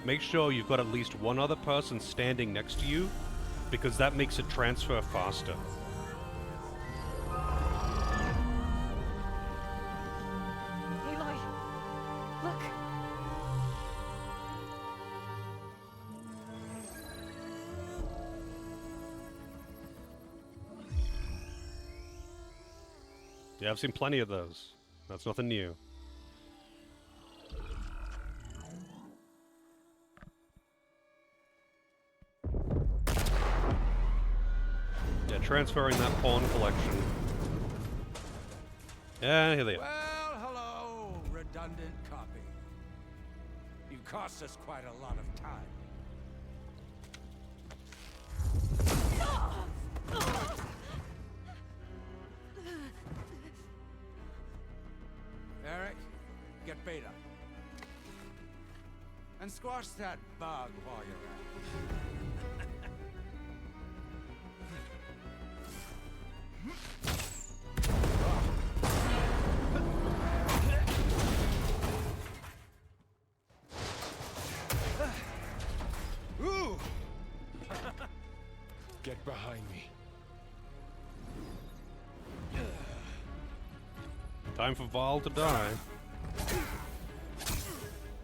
make sure you've got at least one other person standing next to you, because that makes it transfer faster. Aloy! Look! Yeah, I've seen plenty of those. That's nothing new. Yeah, transferring that pawn collection. Yeah, here they are. Well, hello, redundant copy. You've cost us quite a lot of time. Eric, get Beta. And squash that bug while you're at it. Ooh! Get behind me. Time for Val to die.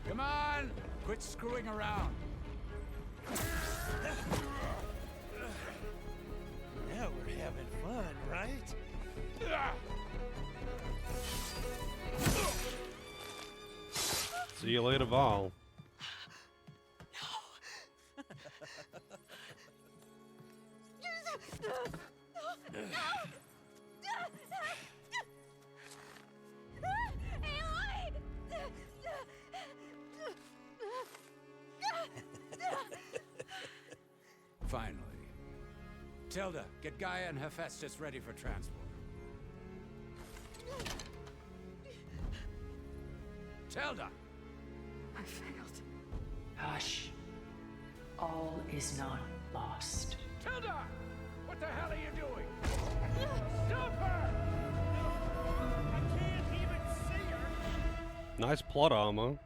Come on! Quit screwing around. Now we're having fun, right? See you later, Val. Finally. Tilda, get Gaia and Hephaestus ready for transport. Tilda! I failed. Hush. All is not lost. Tilda! What the hell are you doing? Stop her! I can't even see her! Nice plot armor.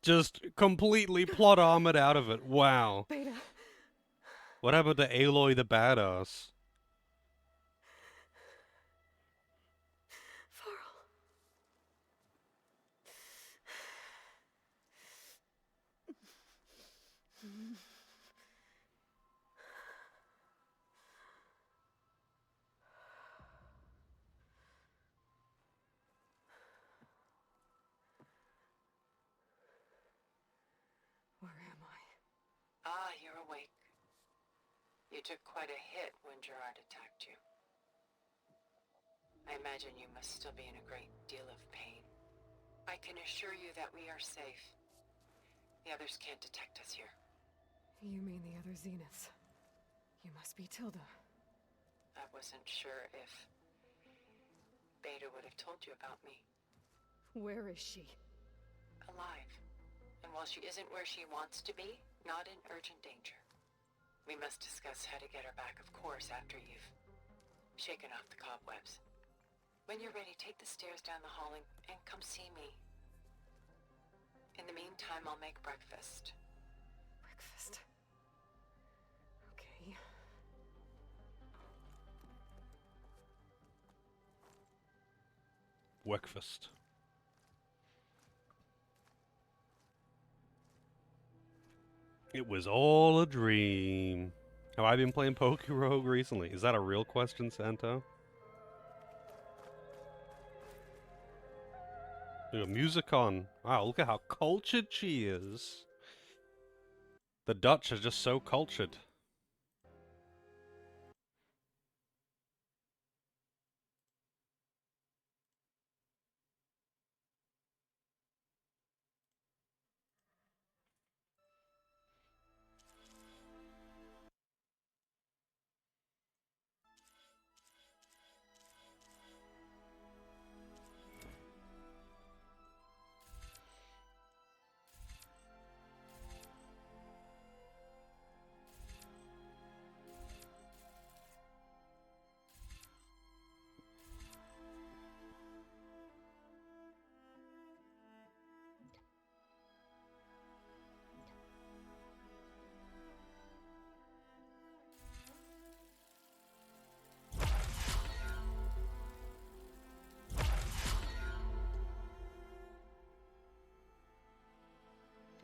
Just completely plot armored out of it. Wow. Beta. What happened to Aloy the badass? Where am I? you're awake. You took quite a hit when Gerard attacked you. I imagine you must still be in a great deal of pain. I can assure you that we are safe. The others can't detect us here. You mean the other Zeniths? You must be Tilda. I wasn't sure if Beta would have told you about me. Where is she? Alive. And while she isn't where she wants to be, not in urgent danger. We must discuss how to get her back, of course, after you've shaken off the cobwebs. When you're ready, take the stairs down the hall and come see me. In the meantime, I'll make breakfast. Breakfast? Okay. Breakfast. It was all a dream. Have I been playing Pokerogue recently? Is that a real question, Santo? Look at Musicon. Wow, look at how cultured she is. The Dutch are just so cultured.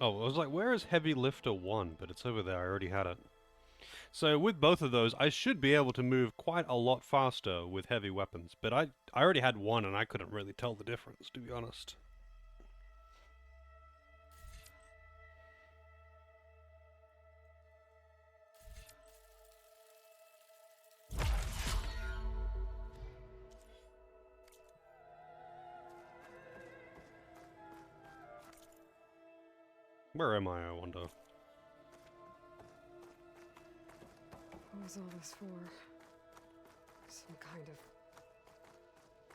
Oh, I was like, where is Heavy Lifter 1? But it's over there, I already had it. So with both of those, I should be able to move quite a lot faster with heavy weapons. But I already had one and I couldn't really tell the difference, to be honest. Where am I wonder? What was all this for? Some kind of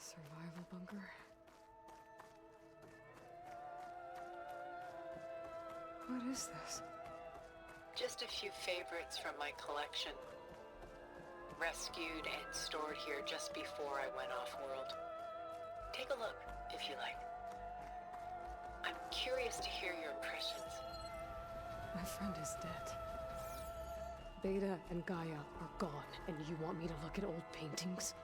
survival bunker? What is this? Just a few favorites from my collection. Rescued and stored here just before I went off-world. Take a look, if you like. I'm curious to hear your impressions. My friend is dead. Beta and Gaia are gone, and you want me to look at old paintings?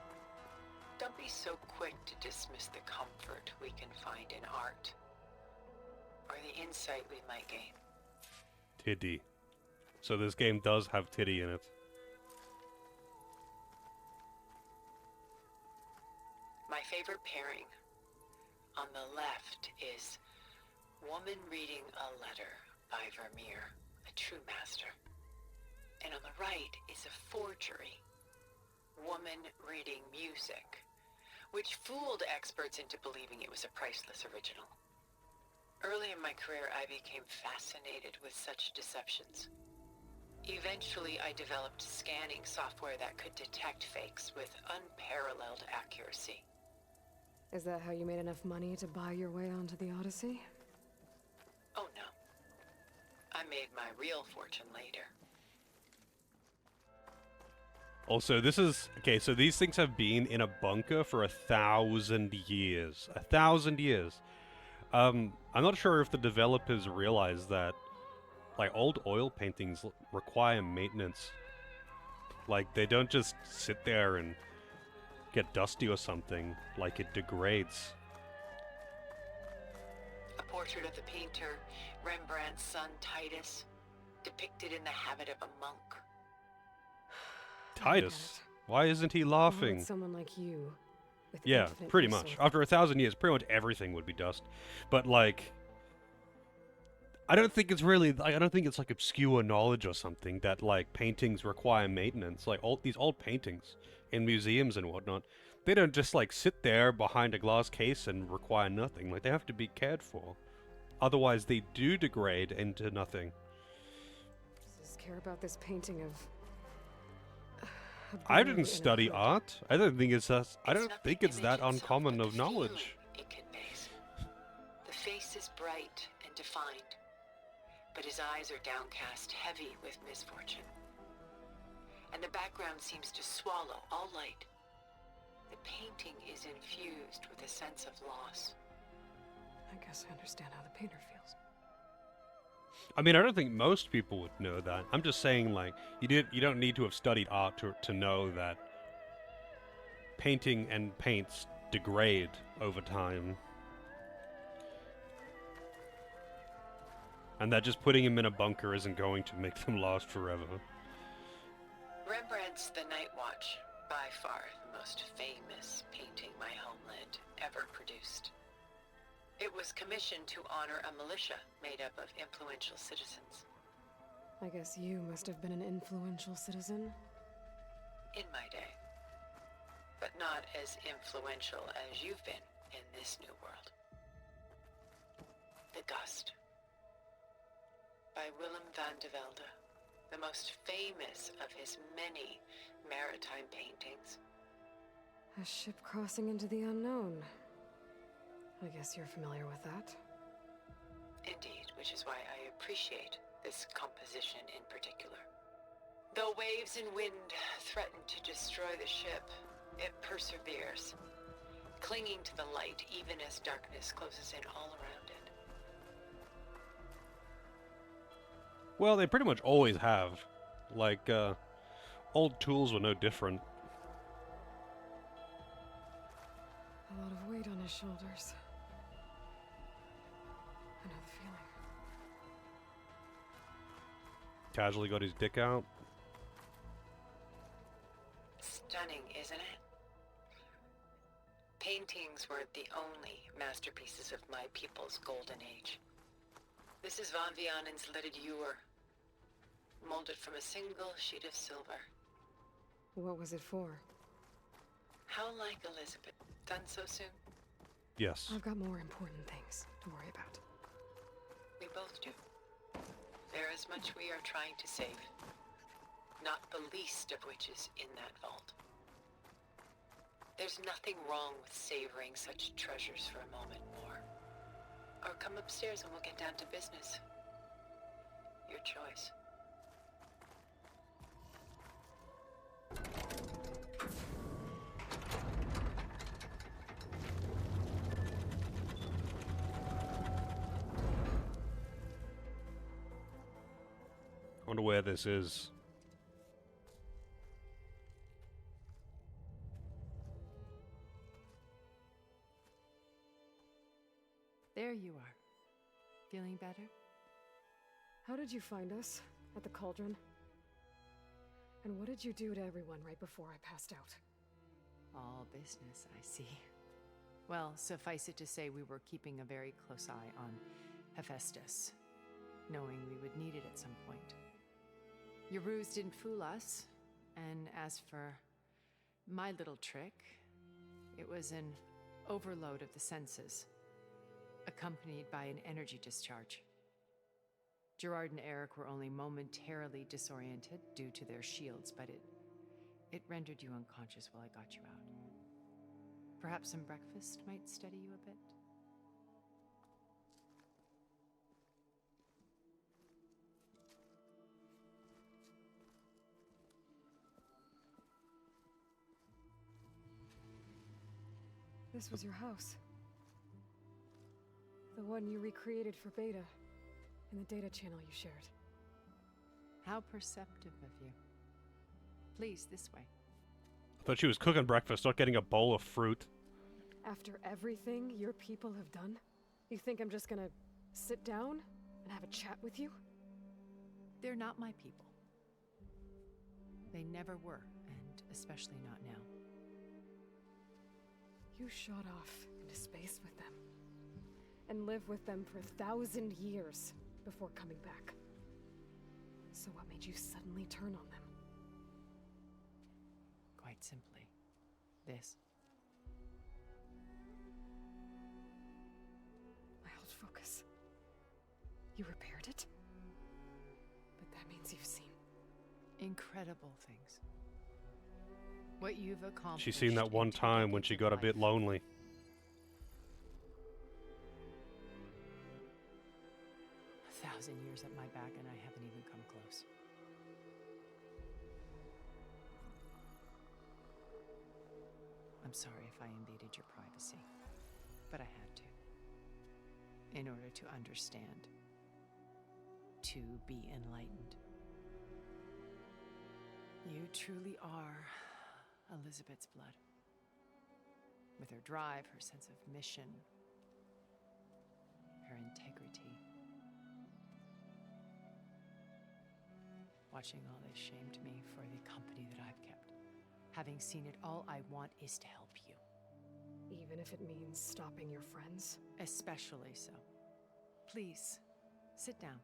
Don't be so quick to dismiss the comfort we can find in art, or the insight we might gain. Titty. So this game does have titty in it. My favorite pairing on the left is Woman Reading a Letter by Vermeer, a true master. And on the right is a forgery, Woman Reading Music, which fooled experts into believing it was a priceless original. Early in my career, I became fascinated with such deceptions. Eventually, I developed scanning software that could detect fakes with unparalleled accuracy. Is that how you made enough money to buy your way onto the Odyssey? Oh no. I made my real fortune later. Also, this is... Okay, so these things have been in a bunker for 1,000 years. 1,000 years. I'm not sure if the developers realize that, like, old oil paintings require maintenance. Like, they don't just sit there and get dusty or something. Like, it degrades. A portrait of the painter, Rembrandt's son Titus, depicted in the habit of a monk. Titus? Why isn't he Why laughing? would someone like you, with Yeah, infinite pretty much. resources- After 1,000 years, pretty much everything would be dust. But, like... I don't think it's really. I don't think it's like obscure knowledge or something that like paintings require maintenance. Like all these old paintings in museums and whatnot, they don't just like sit there behind a glass case and require nothing. Like they have to be cared for, otherwise they do degrade into nothing. Does this care about this painting of? I didn't study art. I don't think it's that. I don't think it's that uncommon of knowledge. It conveys. The face is bright and defined, but his eyes are downcast, heavy with misfortune. And the background seems to swallow all light. The painting is infused with a sense of loss. I guess I understand how the painter feels. I mean, I don't think most people would know that. I'm just saying, like, you don't need to have studied art to know that painting and paints degrade over time. And that just putting him in a bunker isn't going to make them last forever. Rembrandt's The Night Watch, by far the most famous painting my homeland ever produced. It was commissioned to honor a militia made up of influential citizens. I guess you must have been an influential citizen. In my day. But not as influential as you've been in this new world. The Gust. By Willem van de Velde, the most famous of his many maritime paintings. A ship crossing into the unknown. I guess you're familiar with that. Indeed, which is why I appreciate this composition in particular. Though waves and wind threaten to destroy the ship, it perseveres, clinging to the light even as darkness closes in all around it. Well, they pretty much always have. Like, old tools were no different. A lot of weight on his shoulders. I know the feeling. Casually got his dick out. Stunning, isn't it? Paintings were the only masterpieces of my people's golden age. This is Van Vianen's Lidded Ewer, molded from a single sheet of silver. What was it for? How like Elizabeth. Done so soon? Yes. I've got more important things to worry about. We both do. There is much we are trying to save. Not the least of which is in that vault. There's nothing wrong with savoring such treasures for a moment more. Or come upstairs and we'll get down to business. Your choice. I wonder where this is. There you are. Feeling better? How did you find us? At the cauldron? And what did you do to everyone right before I passed out? All business, I see. Well, suffice it to say we were keeping a very close eye on Hephaestus, knowing we would need it at some point. Your ruse didn't fool us, and as for my little trick, it was an overload of the senses, accompanied by an energy discharge. Gerard and Eric were only momentarily disoriented due to their shields, but it rendered you unconscious while I got you out. Perhaps some breakfast might steady you a bit? This was your house. The one you recreated for Beta, in the data channel you shared. How perceptive of you. Please, this way. I thought she was cooking breakfast, not getting a bowl of fruit. After everything your people have done, you think I'm just gonna sit down and have a chat with you? They're not my people. They never were, and especially not now. You shot off into space with them, and lived with them for 1,000 years before coming back. So what made you suddenly turn on them? Quite simply, this. My old focus. You repaired it? But that means you've seen... incredible things. What you've accomplished. She's seen that one in 10 time when decades she of got a life. bit lonely. 1,000 years at my back and I haven't even come close. I'm sorry if I invaded your privacy, but I had to. In order to understand. To be enlightened. You truly are Elizabeth's blood. With her drive, her sense of mission, her integrity. Watching all this shamed me for the company that I've kept. Having seen it, all I want is to help you. Even if it means stopping your friends? Especially so. Please, sit down.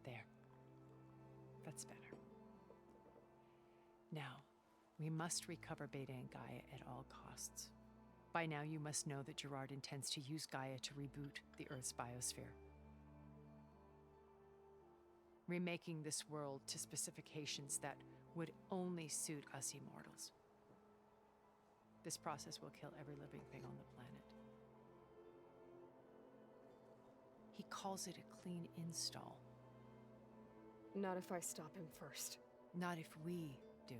There. That's better. Now, we must recover Beta and Gaia at all costs. By now, you must know that Gerard intends to use Gaia to reboot the Earth's biosphere. Remaking this world to specifications that would only suit us immortals. This process will kill every living thing on the planet. He calls it a clean install. Not if I stop him first. Not if we do.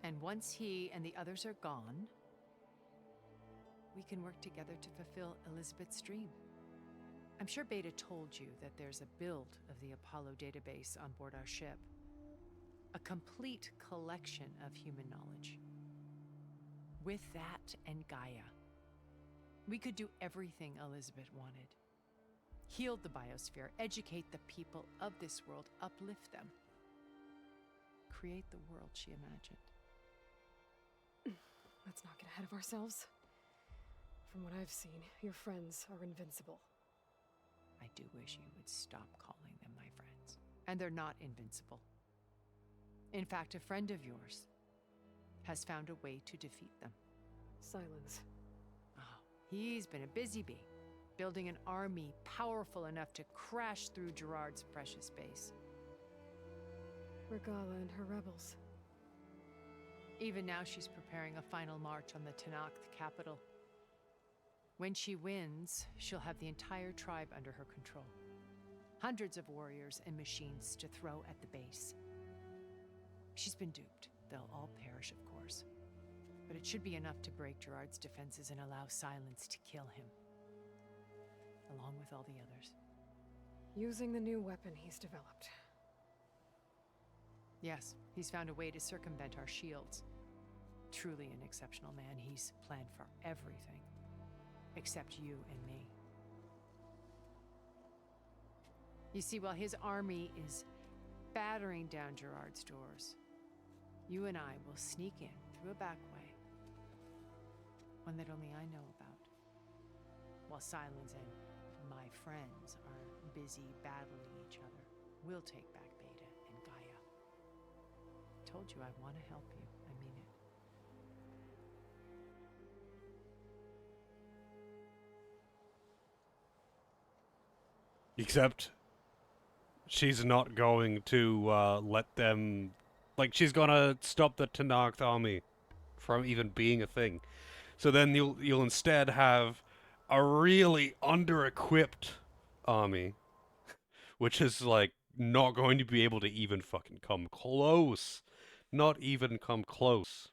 And once he and the others are gone, we can work together to fulfill Elizabeth's dream. I'm sure Beta told you that there's a build of the Apollo database on board our ship. A complete collection of human knowledge. With that and Gaia, we could do everything Elizabeth wanted. Heal the biosphere, educate the people of this world, uplift them. Create the world she imagined. Let's not get ahead of ourselves. From what I've seen, your friends are invincible. I do wish you would stop calling them my friends. And they're not invincible. In fact, a friend of yours has found a way to defeat them. Silence. Oh, he's been a busy bee, building an army powerful enough to crash through Gerard's precious base. Regala and her rebels. Even now, she's preparing a final march on the Tenakth capital. When she wins, she'll have the entire tribe under her control. Hundreds of warriors and machines to throw at the base. She's been duped. They'll all perish, of course. But it should be enough to break Gerard's defenses and allow Silence to kill him. Along with all the others. Using the new weapon he's developed. Yes, he's found a way to circumvent our shields. Truly an exceptional man. He's planned for everything. Except you and me. You see, while his army is battering down Gerard's doors, you and I will sneak in through a back way. One that only I know about. While Silence and my friends are busy battling each other, we'll take back Beta and Gaia. I told you I want to help you. I mean it. Except she's not going to let them... Like, she's gonna stop the Tenakth army from even being a thing. So then you'll instead have a really under-equipped army, which is, like, not going to be able to even fucking come close. Not even come close.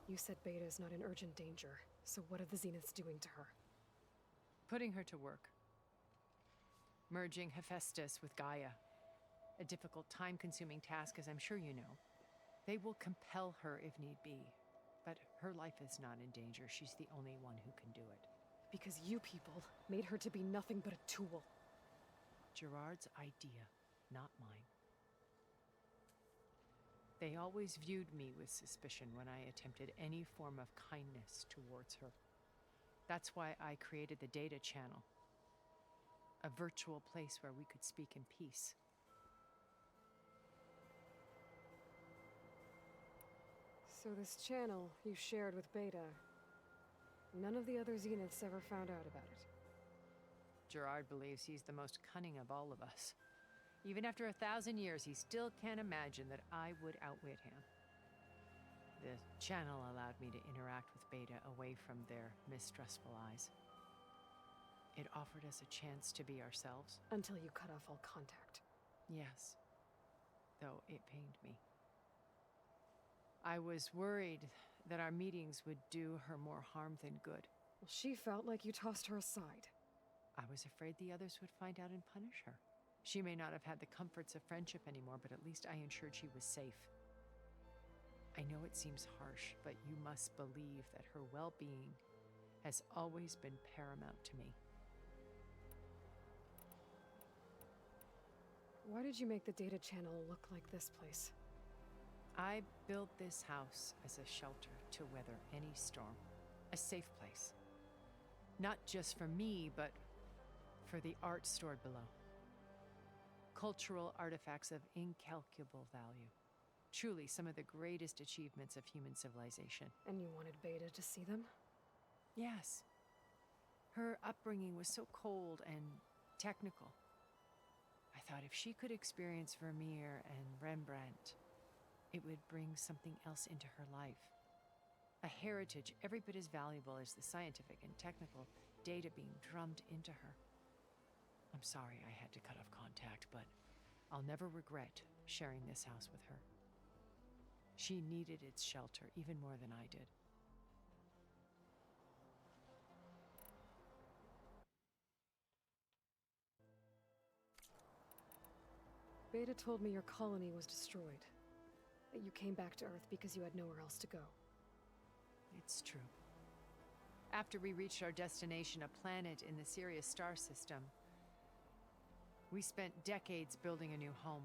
You said Beta is not in urgent danger, so what are the Zeniths doing to her? Putting her to work. Merging Hephaestus with Gaia. A difficult, time-consuming task, as I'm sure you know. They will compel her if need be. But her life is not in danger. She's the only one who can do it. Because you people made her to be nothing but a tool. Gerard's idea, not mine. They always viewed me with suspicion when I attempted any form of kindness towards her. That's why I created the Data Channel, a virtual place where we could speak in peace. So this channel you shared with Beta, none of the other Zeniths ever found out about it. Gerard believes he's the most cunning of all of us. Even after 1,000 years, he still can't imagine that I would outwit him. The channel allowed me to interact with Beta away from their mistrustful eyes. It offered us a chance to be ourselves. Until you cut off all contact. Yes, though it pained me. I was worried that our meetings would do her more harm than good. Well, she felt like you tossed her aside. I was afraid the others would find out and punish her. She may not have had the comforts of friendship anymore, but at least I ensured she was safe. I know it seems harsh, but you must believe that her well-being has always been paramount to me. Why did you make the Data Channel look like this place? I built this house as a shelter to weather any storm. A safe place. Not just for me, but for the art stored below. Cultural artifacts of incalculable value. Truly some of the greatest achievements of human civilization. And you wanted Beta to see them? Yes. Her upbringing was so cold and technical. I thought if she could experience Vermeer and Rembrandt, it would bring something else into her life. A heritage every bit as valuable as the scientific and technical data being drummed into her. I'm sorry I had to cut off contact, but I'll never regret sharing this house with her. She needed its shelter even more than I did. Beta told me your colony was destroyed. That you came back to Earth because you had nowhere else to go. It's true. After we reached our destination, a planet in the Sirius star system, we spent decades building a new home.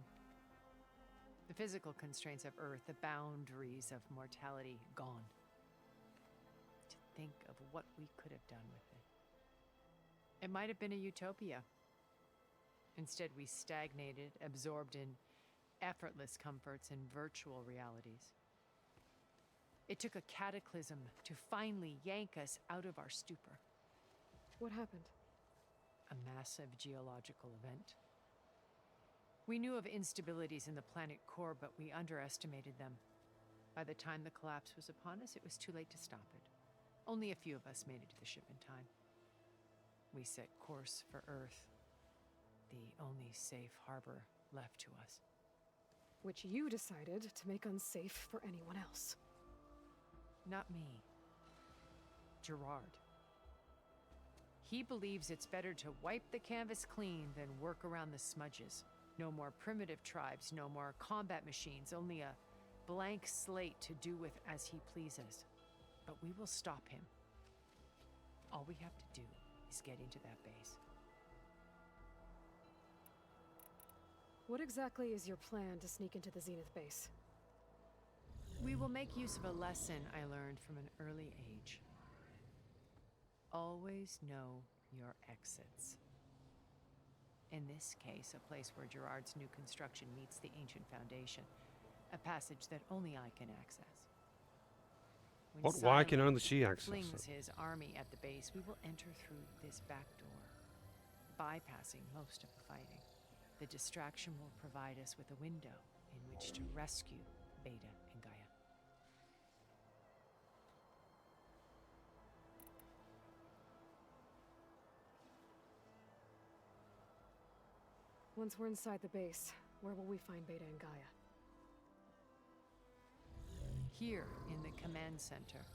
The physical constraints of Earth, the boundaries of mortality, gone. To think of what we could have done with it. It might have been a utopia. Instead, we stagnated, absorbed in effortless comforts and virtual realities. It took a cataclysm to finally yank us out of our stupor. What happened? A massive geological event. We knew of instabilities in the planet core, but we underestimated them. By the time the collapse was upon us, it was too late to stop it. Only a few of us made it to the ship in time. We set course for Earth, the only safe harbor left to us. Which you decided to make unsafe for anyone else. Not me. Gerard. He believes it's better to wipe the canvas clean than work around the smudges. No more primitive tribes, no more combat machines, only a blank slate to do with as he pleases. But we will stop him. All we have to do is get into that base. What exactly is your plan to sneak into the Zenith base? We will make use of a lesson I learned from an early age. Always know your exits. In this case, a place where Gerard's new construction meets the ancient foundation. A passage that only I can access. When Why can only she Silent access flings it? his army at the base, we will enter through this back door, bypassing most of the fighting. The distraction will provide us with a window in which to rescue Beta and Gaia. Once we're inside the base, where will we find Beta and Gaia? Here in the command center.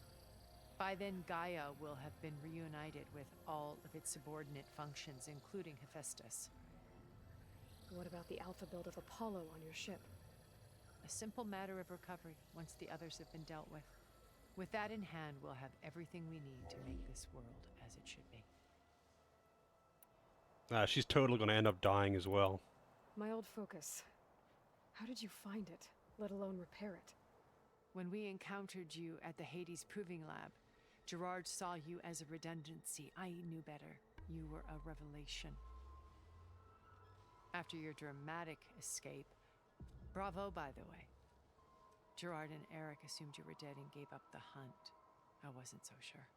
By then, Gaia will have been reunited with all of its subordinate functions, including Hephaestus. What about the alpha build of Apollo on your ship? A simple matter of recovery once the others have been dealt with. With that in hand, we'll have everything we need to make this world as it should be. She's totally gonna end up dying as well. My old focus. How did you find it, let alone repair it? When we encountered you at the Hades Proving Lab, Gerard saw you as a redundancy. I knew better. You were a revelation. After your dramatic escape, bravo, by the way. Gerard and Eric assumed you were dead and gave up the hunt. I wasn't so sure.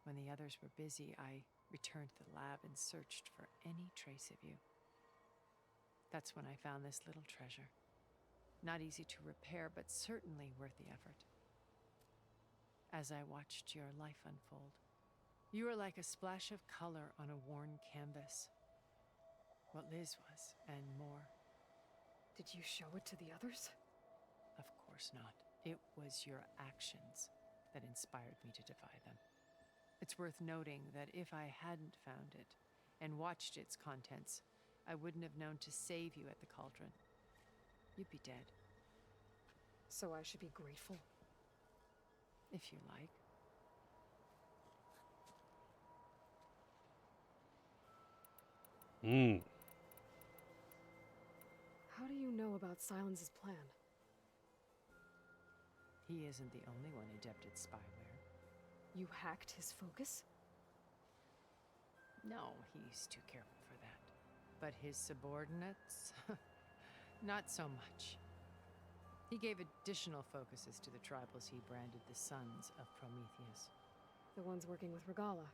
When the others were busy, I returned to the lab and searched for any trace of you. That's when I found this little treasure. Not easy to repair, but certainly worth the effort. As I watched your life unfold, you were like a splash of color on a worn canvas. What Liz was, and more. Did you show it to the others? Of course not. It was your actions that inspired me to defy them. It's worth noting that if I hadn't found it and watched its contents, I wouldn't have known to save you at the cauldron. You'd be dead. So I should be grateful? If you like. How do you know about Silence's plan? He isn't the only one adept at spyware. You hacked his focus? No, he's too careful for that. But his subordinates? Not so much. He gave additional focuses to the tribals he branded the Sons of Prometheus. The ones working with Regala.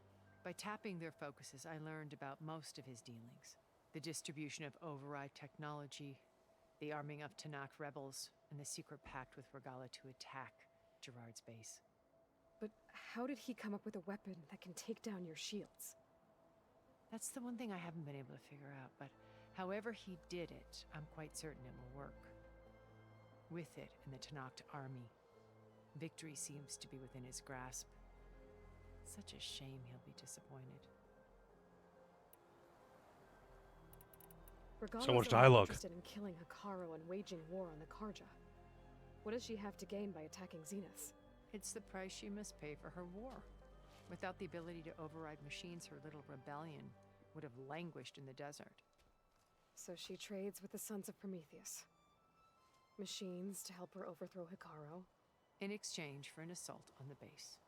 By tapping their focuses, I learned about most of his dealings. The distribution of override technology, the arming of Tanakh rebels, and the secret pact with Regala to attack Gerard's base. But how did he come up with a weapon that can take down your shields? That's the one thing I haven't been able to figure out, but however he did it, I'm quite certain it will work. With it and the Tanakh army, victory seems to be within his grasp. Such a shame he'll be disappointed. Regala's So much only dialogue. interested in killing Hekarro and waging war on the Karja. What does she have to gain by attacking Zenith? It's the price she must pay for her war. Without the ability to override machines, her little rebellion would have languished in the desert. So she trades with the Sons of Prometheus. Machines to help her overthrow Hekarro. In exchange for an assault on the base.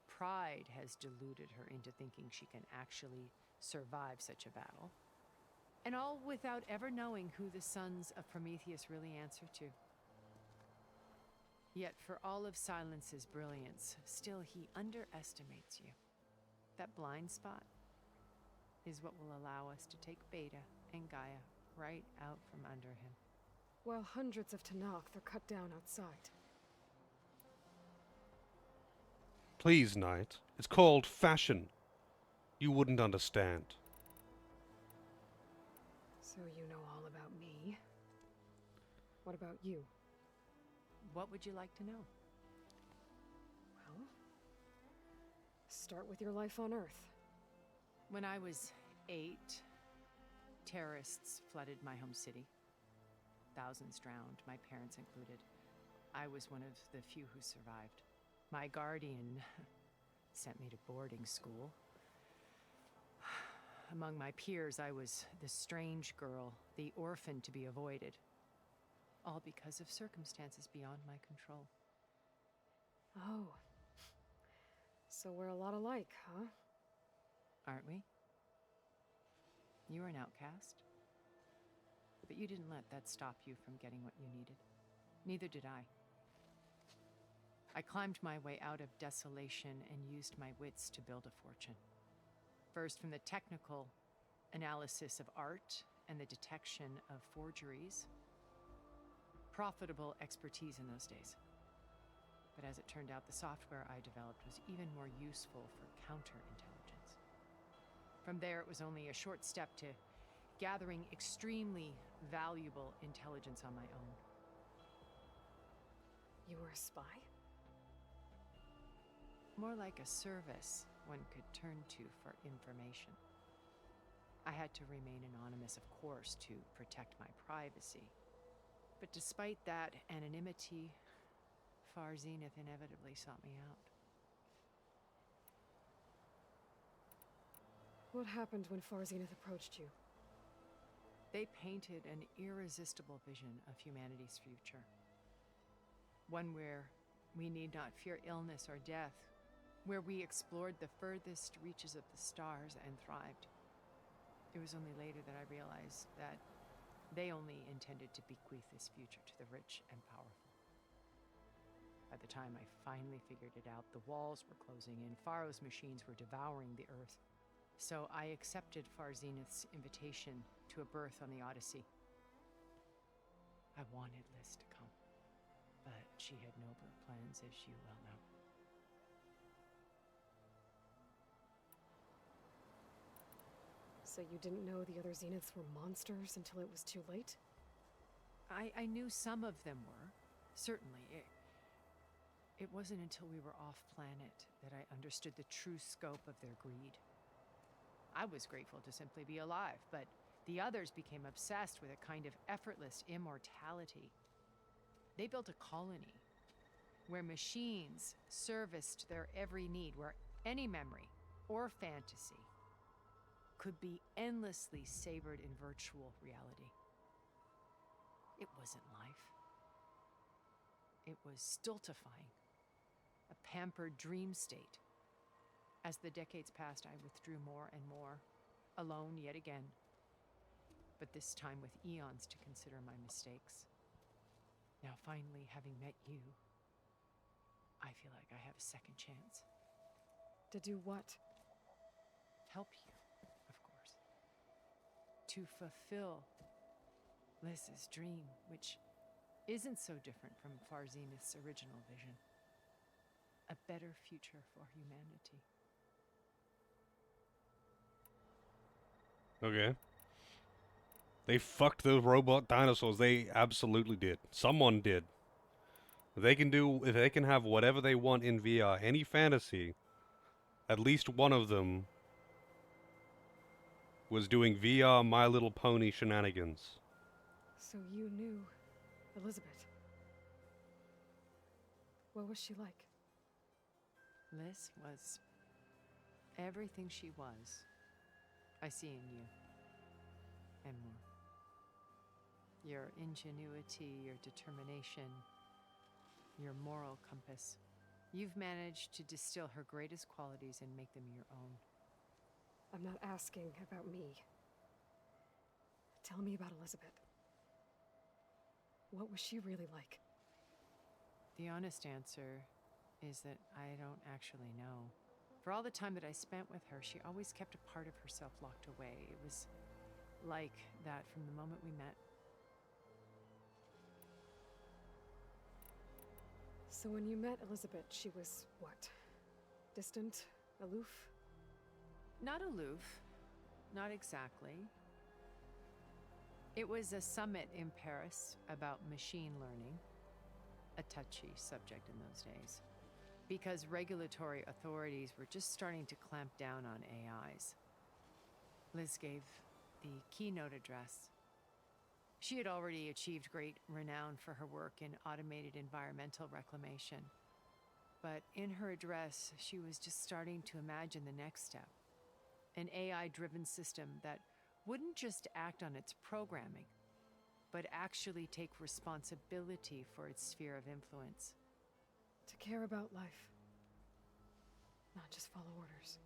Pride has deluded her into thinking she can actually survive such a battle. And all without ever knowing who the Sons of Prometheus really answer to. Yet for all of Silence's brilliance, still he underestimates you. That blind spot is what will allow us to take Beta and Gaia right out from under him. While hundreds of Tanakh are cut down outside. Please, Knight. It's called fashion. You wouldn't understand. So you know all about me. What about you? What would you like to know? Well, start with your life on Earth. When I was 8, terrorists flooded my home city. Thousands drowned, my parents included. I was one of the few who survived. My guardian sent me to boarding school. Among my peers, I was the strange girl, the orphan to be avoided. All because of circumstances beyond my control. Oh. So we're a lot alike, huh? Aren't we? You were an outcast. But you didn't let that stop you from getting what you needed. Neither did I. I climbed my way out of desolation and used my wits to build a fortune. First from the technical analysis of art and the detection of forgeries. Profitable expertise in those days. But as it turned out, the software I developed was even more useful for counterintelligence. From there, it was only a short step to gathering extremely valuable intelligence on my own. You were a spy? More like a service one could turn to for information. I had to remain anonymous, of course, to protect my privacy. But despite that anonymity, Far Zenith inevitably sought me out. What happened when Far Zenith approached you? They painted an irresistible vision of humanity's future. One where we need not fear illness or death, where we explored the furthest reaches of the stars and thrived. It was only later that I realized that they only intended to bequeath this future to the rich and powerful. By the time I finally figured it out, the walls were closing in, Pharaoh's machines were devouring the Earth. So I accepted Far Zenith's invitation to a birth on the Odyssey. I wanted Liz to come, but she had nobler plans, as you well know. So you didn't know the other Zeniths were monsters until it was too late? I knew some of them were, certainly. It wasn't until we were off-planet that I understood the true scope of their greed. I was grateful to simply be alive, but the others became obsessed with a kind of effortless immortality. They built a colony where machines serviced their every need, where any memory or fantasy could be endlessly savored in virtual reality. It wasn't life. It was stultifying, a pampered dream state. As the decades passed, I withdrew more and more, alone yet again, but this time with eons to consider my mistakes. Now, finally, having met you, I feel like I have a second chance. To do what? Help you, of course. To fulfill Liz's dream, which isn't so different from Far Zenith's original vision. A better future for humanity. Okay. They fucked those robot dinosaurs. They absolutely did. Someone did. If they can have whatever they want in VR, any fantasy, at least one of them was doing VR My Little Pony shenanigans. So you knew Elizabeth. What was she like? Liz was everything she was. I see in you. And more. Your ingenuity, your determination, your moral compass. You've managed to distill her greatest qualities and make them your own. I'm not asking about me. Tell me about Elizabeth. What was she really like? The honest answer is that I don't actually know. For all the time that I spent with her, she always kept a part of herself locked away. It was like that from the moment we met. So when you met Elizabeth, she was what? Distant? Aloof? Not aloof. Not exactly. It was a summit in Paris about machine learning, a touchy subject in those days, because regulatory authorities were just starting to clamp down on AIs. Liz gave the keynote address. She had already achieved great renown for her work in automated environmental reclamation. But in her address, she was just starting to imagine the next step. An AI-driven system that wouldn't just act on its programming, but actually take responsibility for its sphere of influence. To care about life. Not just follow orders.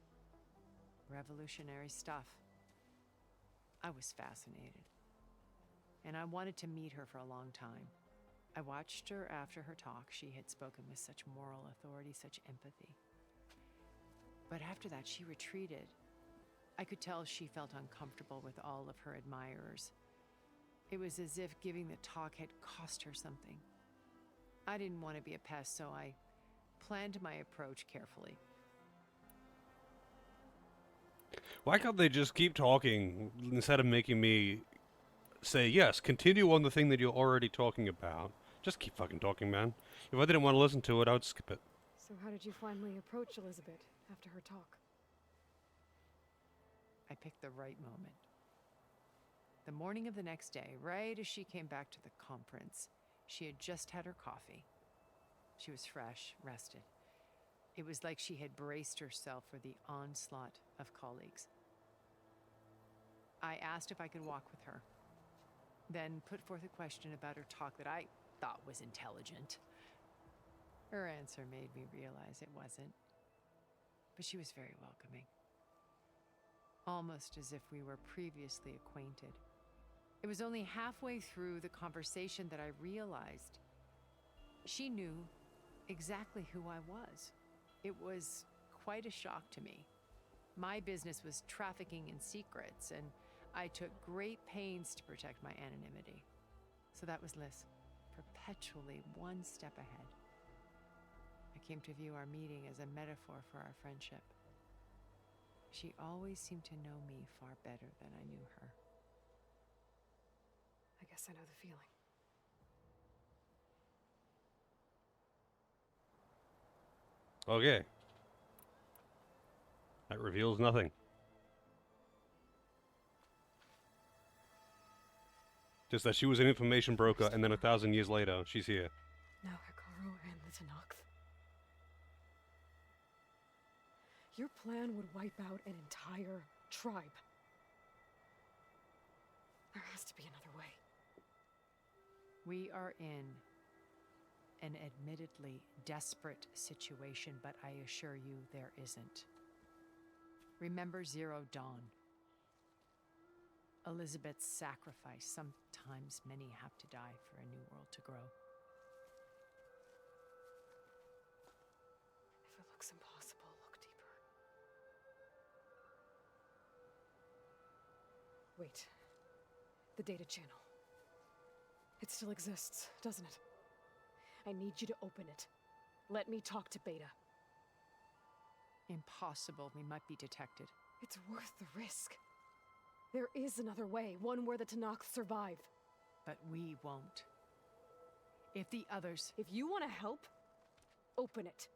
Revolutionary stuff. I was fascinated. And I wanted to meet her for a long time. I watched her after her talk. She had spoken with such moral authority, such empathy. But after that, she retreated. I could tell she felt uncomfortable with all of her admirers. It was as if giving the talk had cost her something. I didn't want to be a pest, so I planned my approach carefully. Why can't they just keep talking instead of making me say, yes, continue on the thing that you're already talking about? Just keep fucking talking, man. If I didn't want to listen to it, I would skip it. So how did you finally approach Elizabeth after her talk? I picked the right moment. The morning of the next day, right as she came back to the conference, she had just had her coffee. She was fresh, rested. It was like she had braced herself for the onslaught of colleagues. I asked if I could walk with her, then put forth a question about her talk that I thought was intelligent. Her answer made me realize it wasn't, but she was very welcoming. Almost as if we were previously acquainted. It was only halfway through the conversation that I realized she knew exactly who I was. It was quite a shock to me. My business was trafficking in secrets, and I took great pains to protect my anonymity. So that was Liz, perpetually one step ahead. I came to view our meeting as a metaphor for our friendship. She always seemed to know me far better than I knew her. I guess I know the feeling. Okay. That reveals nothing. Just that she was an information broker, and then 1,000 years later, she's here. Now Hikaru and the Tenakth. Your plan would wipe out an entire tribe. There has to be another way. We are in an admittedly desperate situation, but I assure you there isn't. Remember Zero Dawn. Elizabeth's sacrifice. Sometimes many have to die for a new world to grow. If it looks impossible, look deeper. Wait. The data channel. It still exists, doesn't it? I need you to open it. Let me talk to Beta. Impossible. We might be detected. It's worth the risk. There is another way, one where the Tenakth survive. But we won't. If the others... If you want to help, open it.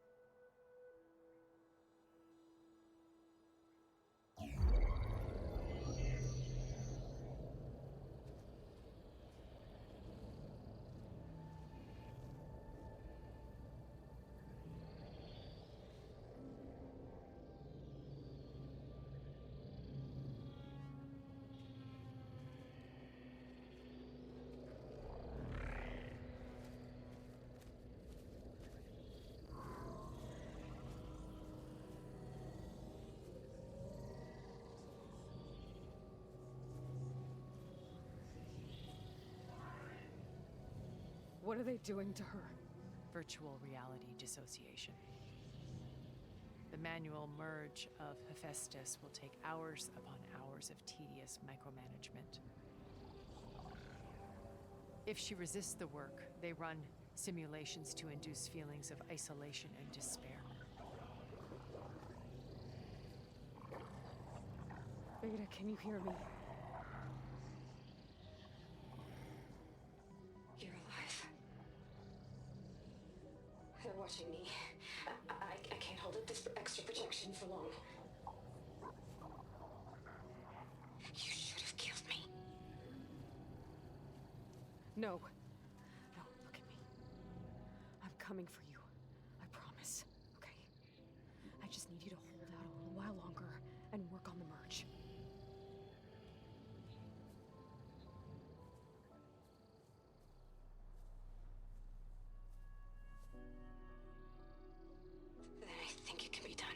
What are they doing to her? Virtual reality dissociation. The manual merge of Hephaestus will take hours upon hours of tedious micromanagement. If she resists the work, they run simulations to induce feelings of isolation and despair. Beta, can you hear me? You're alive. They're watching me. I can't hold up this extra protection for long. You should have killed me. No. No, look at me. I'm coming for you. I promise. Okay? I just need you to hold out a little while longer and work on the merge. I think it can be done.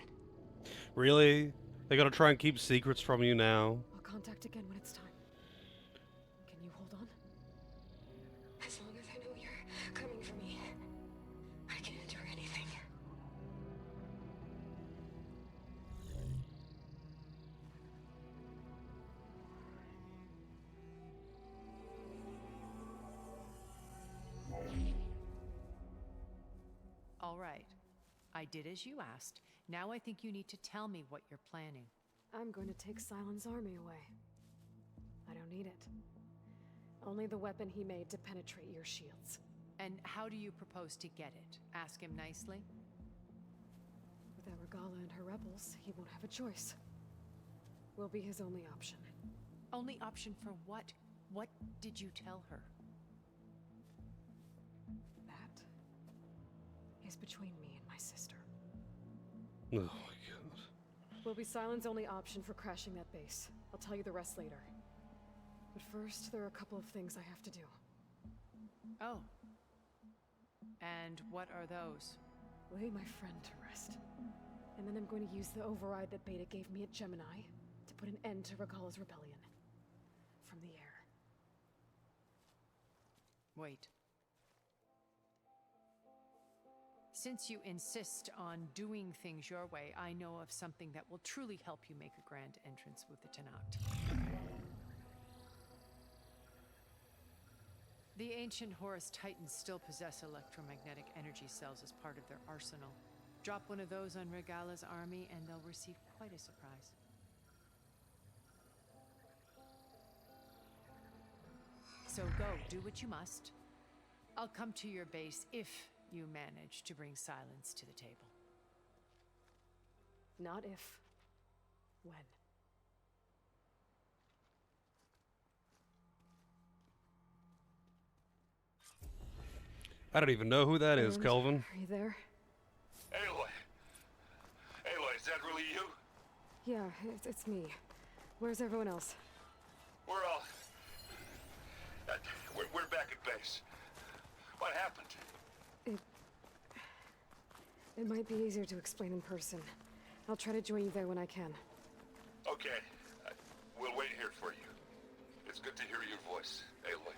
Really? They gotta try and keep secrets from you now? I'll contact again when it's time. Can you hold on? As long as I know you're coming for me, I can endure anything. All right. I did as you asked. Now I think you need to tell me what you're planning. I'm going to take Sylens' army away. I don't need it. Only the weapon he made to penetrate your shields. And how do you propose to get it? Ask him nicely? Without Regala and her rebels, he won't have a choice. We'll be his only option. Only option for what? What did you tell her? That is between me and my sister. Oh my god. Will be Silent's only option for crashing that base. I'll tell you the rest later. But first, there are a couple of things I have to do. Oh. And what are those? Lay my friend to rest. And then I'm going to use the override that Beta gave me at Gemini to put an end to Regalla's rebellion. From the air. Wait. Since you insist on doing things your way, I know of something that will truly help you make a grand entrance with the Tenakth. The ancient Horus Titans still possess electromagnetic energy cells as part of their arsenal. Drop one of those on Regalla's army and they'll receive quite a surprise. So go, do what you must. I'll come to your base if you manage to bring Silence to the table. Not if. When. I don't even know who that is, Kelvin. Are you there? Aloy! Aloy, is that really you? Yeah, it's me. Where's everyone else? We're all... we're back at base. What happened? It might be easier to explain in person. I'll try to join you there when I can. Okay. We'll wait here for you. It's good to hear your voice, Aloy.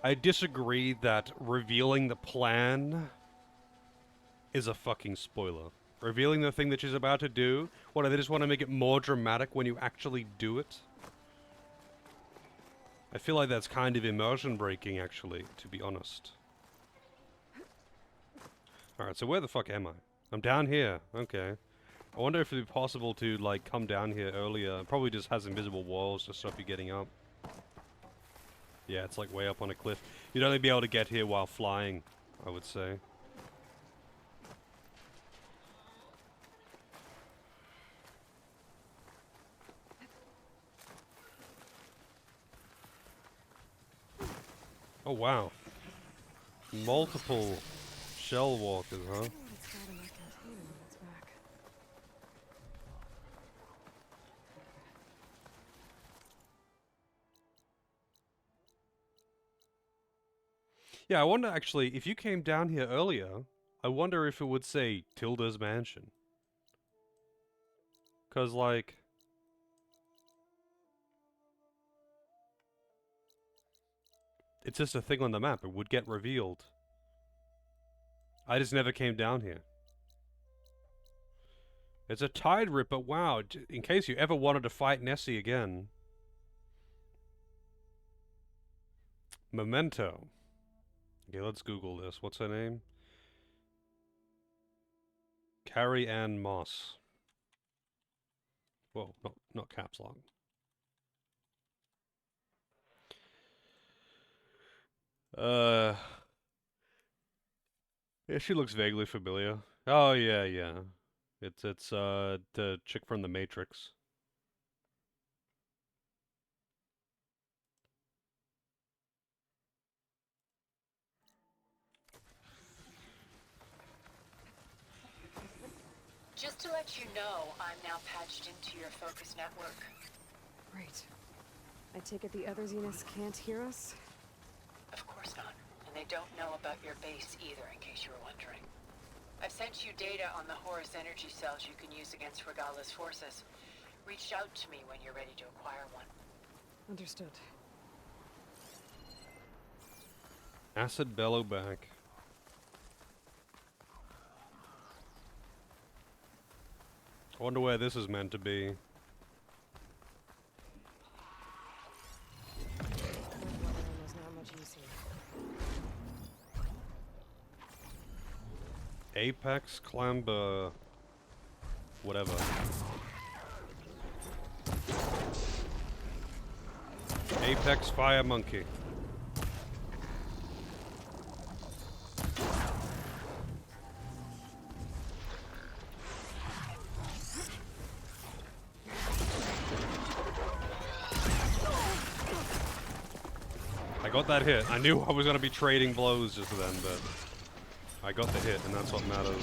I disagree that revealing the plan is a fucking spoiler. Revealing the thing that she's about to do, what, they just want to make it more dramatic when you actually do it? I feel like that's kind of immersion breaking, actually, to be honest. Alright, so where the fuck am I? I'm down here. Okay. I wonder if it'd be possible to, like, come down here earlier. It probably just has invisible walls to stop you getting up. Yeah, it's like way up on a cliff. You'd only be able to get here while flying, I would say. Oh wow. Multiple shell walkers, huh? Yeah, I wonder actually, if you came down here earlier, I wonder if it would say Tilda's Mansion. 'Cause like... it's just a thing on the map, it would get revealed. I just never came down here. It's a tide rip, but wow, in case you ever wanted to fight Nessie again. Memento. Okay, let's Google this. What's her name? Carrie Ann Moss. Whoa, not caps lock. Yeah, she looks vaguely familiar. Oh yeah. It's the chick from The Matrix. Just to let you know, I'm now patched into your focus network. Great. I take it the other Zeniths can't hear us? Of course not. And they don't know about your base either, in case you were wondering. I've sent you data on the Horus energy cells you can use against Regalla's forces. Reach out to me when you're ready to acquire one. Understood. Acid bellow back. I wonder where this is meant to be. Apex Clamber... whatever. Apex Fire Monkey. got that hit. I knew I was going to be trading blows just then, but I got the hit, and that's what matters.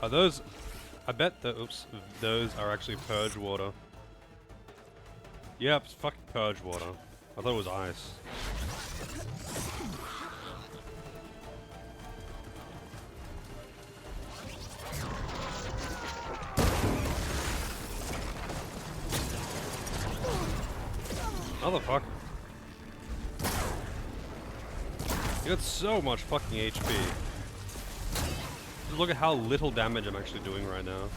Are those... I bet the... Oops. Those are actually purge water. Yep, it's fucking purge water. I thought it was ice. Motherfucker. You got so much fucking HP. Just look at how little damage I'm actually doing right now.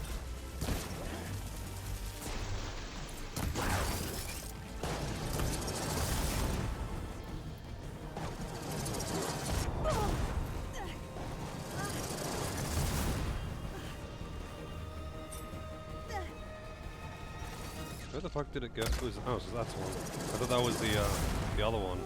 Where the fuck did it go? Oh, so that's one. I thought that was the other one.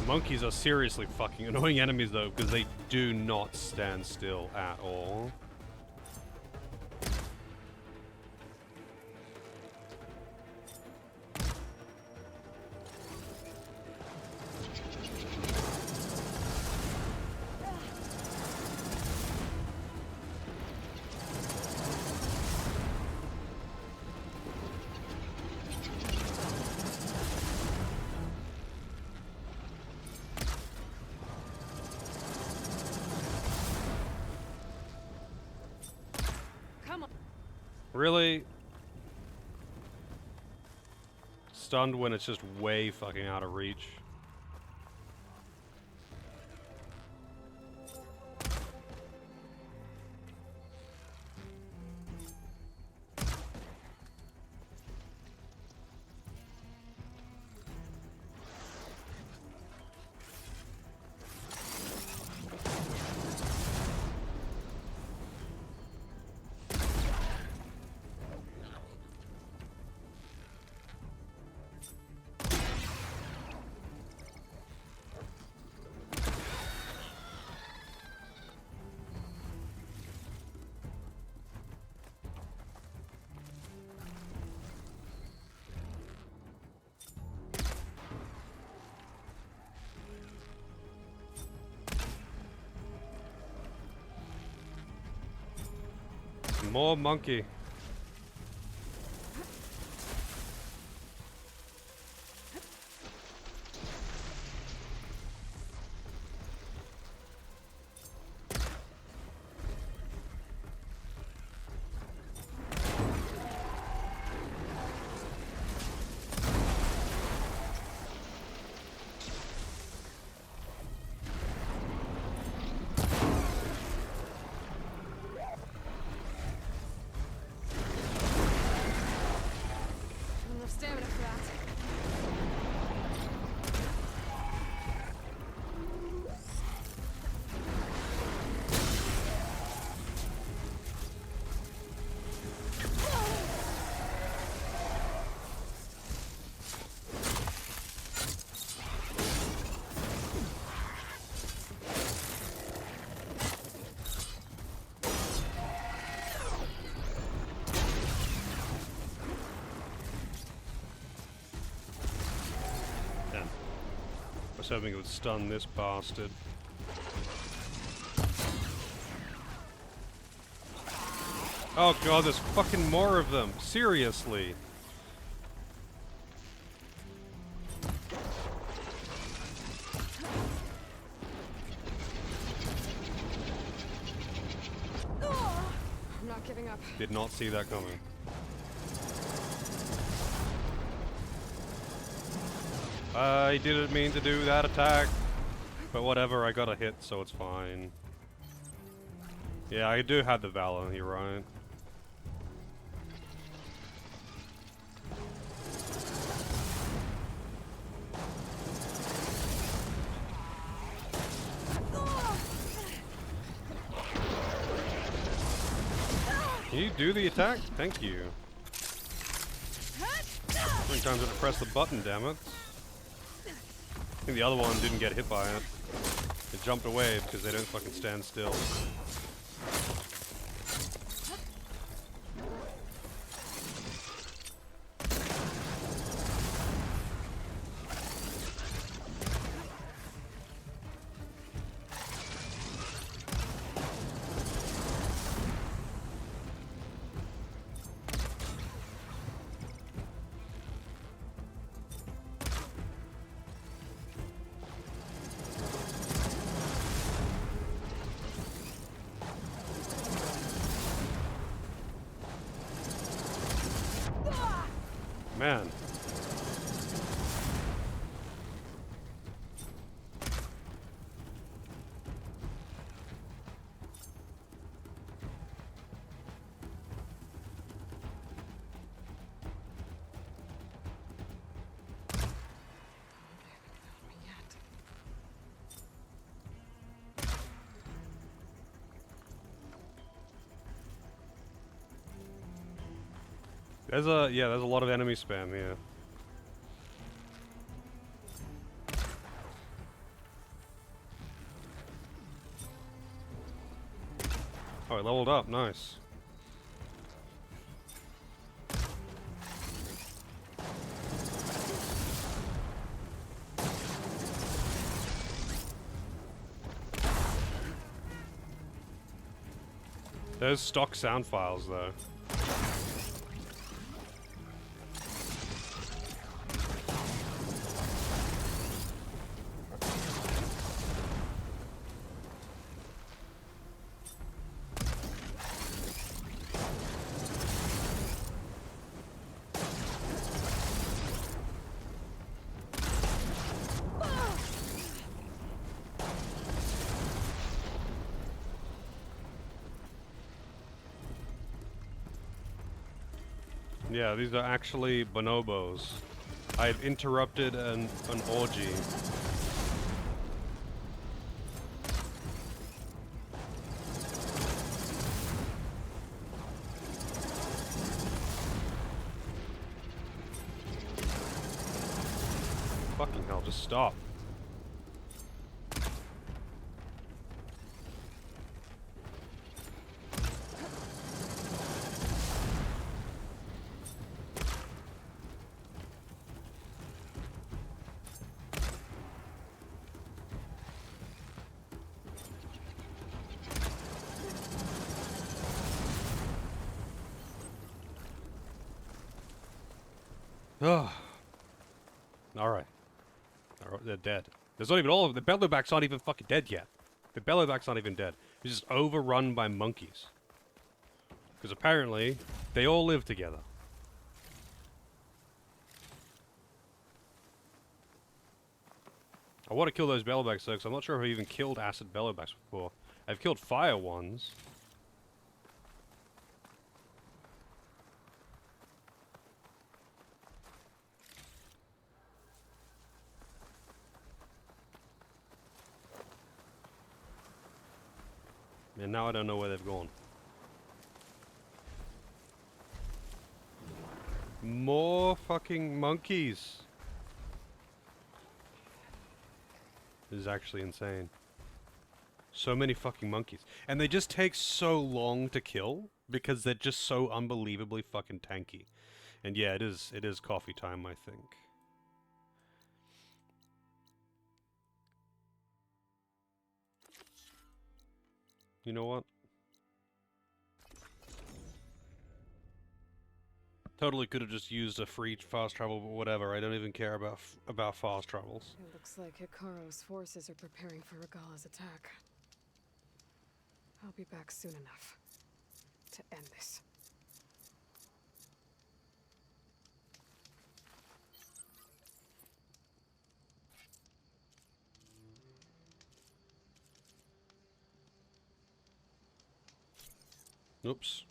Monkeys are seriously fucking annoying enemies though, because they do not stand still at all. Really? Stunned when it's just way fucking out of reach. More monkey. Stamina for that. I was hoping it would stun this bastard. Oh god, there's fucking more of them. Seriously. I'm not giving up. Did not see that coming. I didn't mean to do that attack, but whatever, I got a hit, so it's fine. Yeah, I do have the Valor, you're right. Can you do the attack? Thank you. How many times I have to press the button, damn it? I think the other one didn't get hit by it. They jumped away because they don't fucking stand still. Man. There's a lot of enemy spam here. Oh, it leveled up, nice. There's stock sound files though. Yeah, these are actually bonobos. I've interrupted an orgy. Fucking hell, just stop. Ugh. Alright. They're dead. There's not even all of them. The Bellowbacks aren't even fucking dead yet. The Bellowbacks aren't even dead. It's just overrun by monkeys. Because apparently, they all live together. I want to kill those Bellowbacks though, because I'm not sure if I've even killed acid Bellowbacks before. I've killed fire ones. And now I don't know where they've gone. More fucking monkeys. This is actually insane. So many fucking monkeys. And they just take so long to kill because they're just so unbelievably fucking tanky. And yeah, it is coffee time, I think. You know what? Totally could have just used a free fast travel, but whatever. I don't even care about fast travels. It looks like Hikaru's forces are preparing for Regala's attack. I'll be back soon enough to end this. Oops.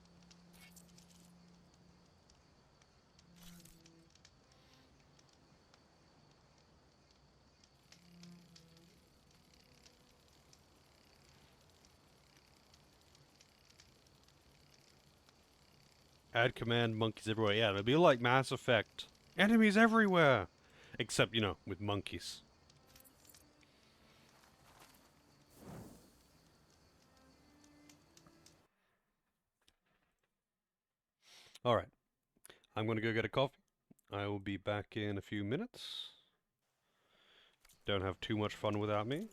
Add command monkeys everywhere. Yeah, it'll be like Mass Effect. Enemies everywhere! Except, you know, with monkeys. Alright. I'm gonna go get a coffee. I will be back in a few minutes. Don't have too much fun without me.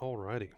Alrighty.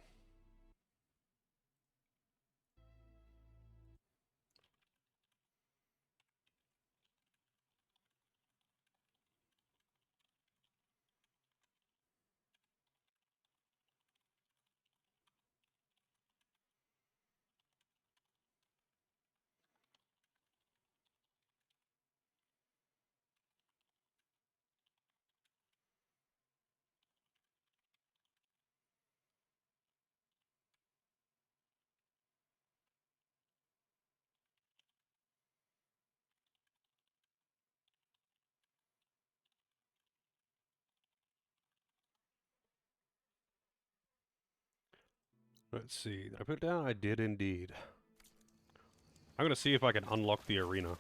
Let's see. Did I put it down? I did indeed. I'm gonna see if I can unlock the arena.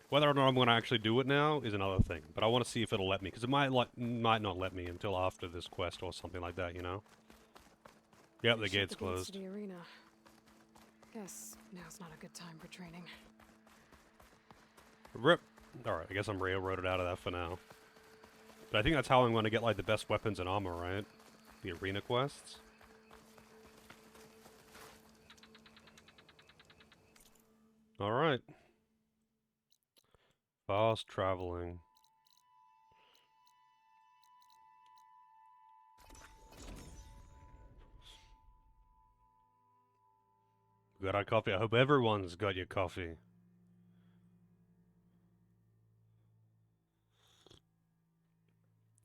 Whether or not I'm gonna actually do it now is another thing, but I want to see if it'll let me, because it might not let me until after this quest or something like that, you know? Yep, the gate's closed. To the arena. Guess now's not a good time for training. RIP. Alright, I guess I'm railroaded out of that for now. But I think that's how I'm going to get, like, the best weapons and armor, right? The arena quests? Alright. Fast traveling. We got our coffee. I hope everyone's got your coffee.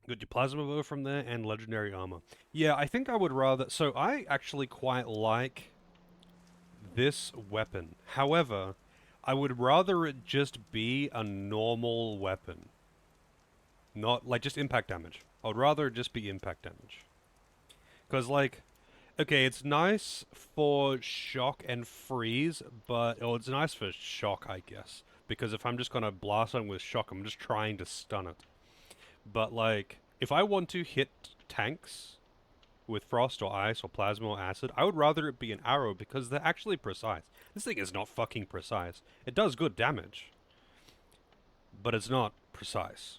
Got your plasma bow from there and legendary armor. Yeah, I think I would rather... So I actually quite like this weapon. However, I would rather it just be a normal weapon. Not, like, just impact damage. I would rather it just be impact damage. Because, like, okay, it's nice for shock and freeze, but... Oh, it's nice for shock, I guess. Because if I'm just gonna blast something with shock, I'm just trying to stun it. But, like, if I want to hit tanks with frost or ice or plasma or acid, I would rather it be an arrow because they're actually precise. This thing is not fucking precise. It does good damage, but it's not precise.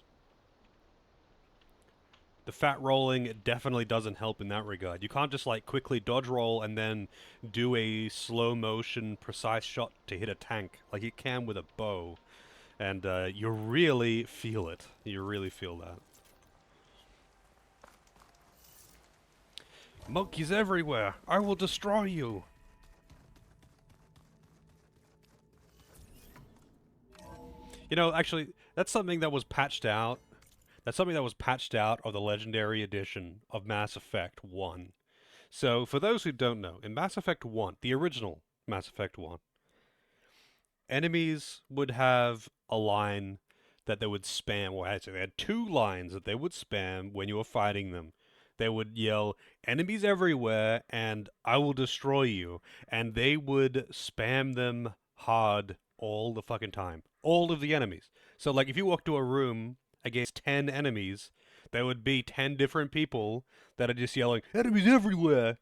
The fat rolling definitely doesn't help in that regard. You can't just, like, quickly dodge roll and then do a slow motion precise shot to hit a tank like you can with a bow. And you really feel it. You really feel that. Monkeys everywhere! I will destroy you! You know, actually, that's something that was patched out. That's something that was patched out of the Legendary Edition of Mass Effect 1. So, for those who don't know, in Mass Effect 1, the original Mass Effect 1, enemies would have a line that they would spam, or actually they had two lines that they would spam when you were fighting them. They would yell, "Enemies everywhere," and "I will destroy you." And they would spam them hard all the fucking time. All of the enemies. So, like, if you walk to a room against 10 enemies, there would be 10 different people that are just yelling, "Enemies everywhere!"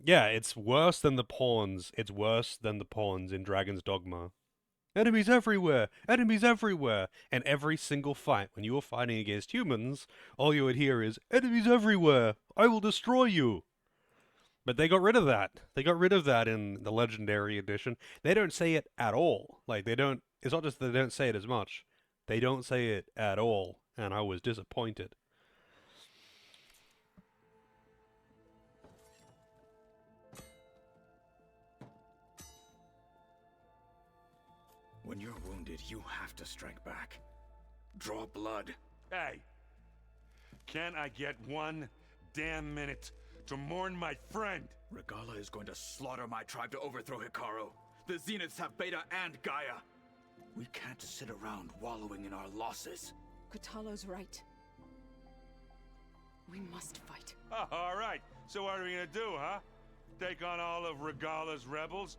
Yeah, it's worse than the pawns. It's worse than the pawns in Dragon's Dogma. Enemies everywhere! Enemies everywhere! And every single fight, when you were fighting against humans, all you would hear is, "Enemies everywhere! I will destroy you!" But they got rid of that. They got rid of that in the Legendary Edition. They don't say it at all. Like, they don't... It's not just that they don't say it as much. They don't say it at all. And I was disappointed. When you're wounded, you have to strike back. Draw blood. Hey! Can't I get one damn minute to mourn my friend? Regalla is going to slaughter my tribe to overthrow Hikaru. The Zeniths have Beta and Gaia. We can't sit around wallowing in our losses. Kotallo's right. We must fight. Oh, all right. So what are we gonna do, huh? Take on all of Regalla's rebels?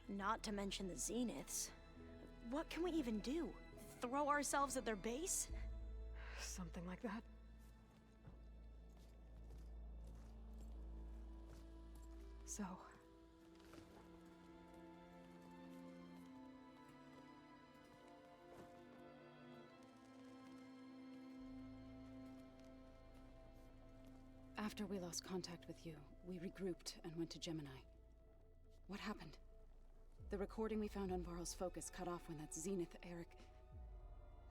Not to mention the Zeniths. What can we even do? Throw ourselves at their base? Something like that. So... After we lost contact with you, we regrouped and went to Gemini. What happened? The recording we found on Varl's focus cut off when that Zenith Eric...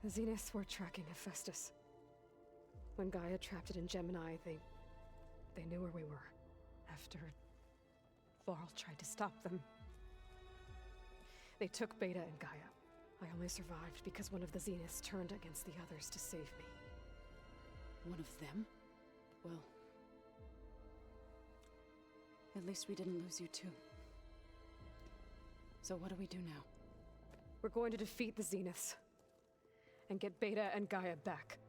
The Zeniths were tracking Hephaestus. When Gaia trapped it in Gemini, they knew where we were. After Varl tried to stop them. They took Beta and Gaia. I only survived because one of the Zeniths turned against the others to save me. One of them? Well... At least we didn't lose you too. So what do we do now? We're going to defeat the Zeniths. And get Beta and Gaia back.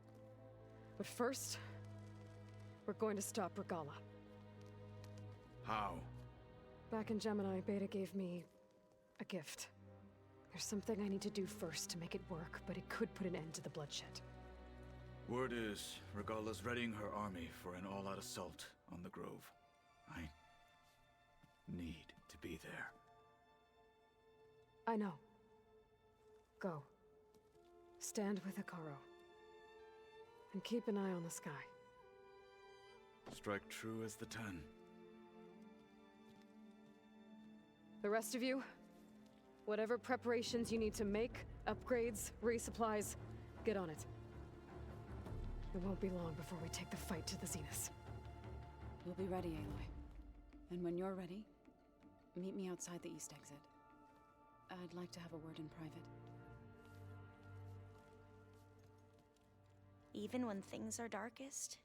But first... we're going to stop Regalla. How? Back in Gemini, Beta gave me... a gift. There's something I need to do first to make it work, but it could put an end to the bloodshed. Word is, Regalla's readying her army for an all-out assault on the Grove. I need to be there. I know. Go. Stand with Hikaru. And keep an eye on the sky. Strike true as the 10. The rest of you, whatever preparations you need to make, upgrades, resupplies, get on it. It won't be long before we take the fight to the Zenith. We'll be ready, Aloy. And when you're ready, meet me outside the east exit. I'd like to have a word in private. Even when things are darkest,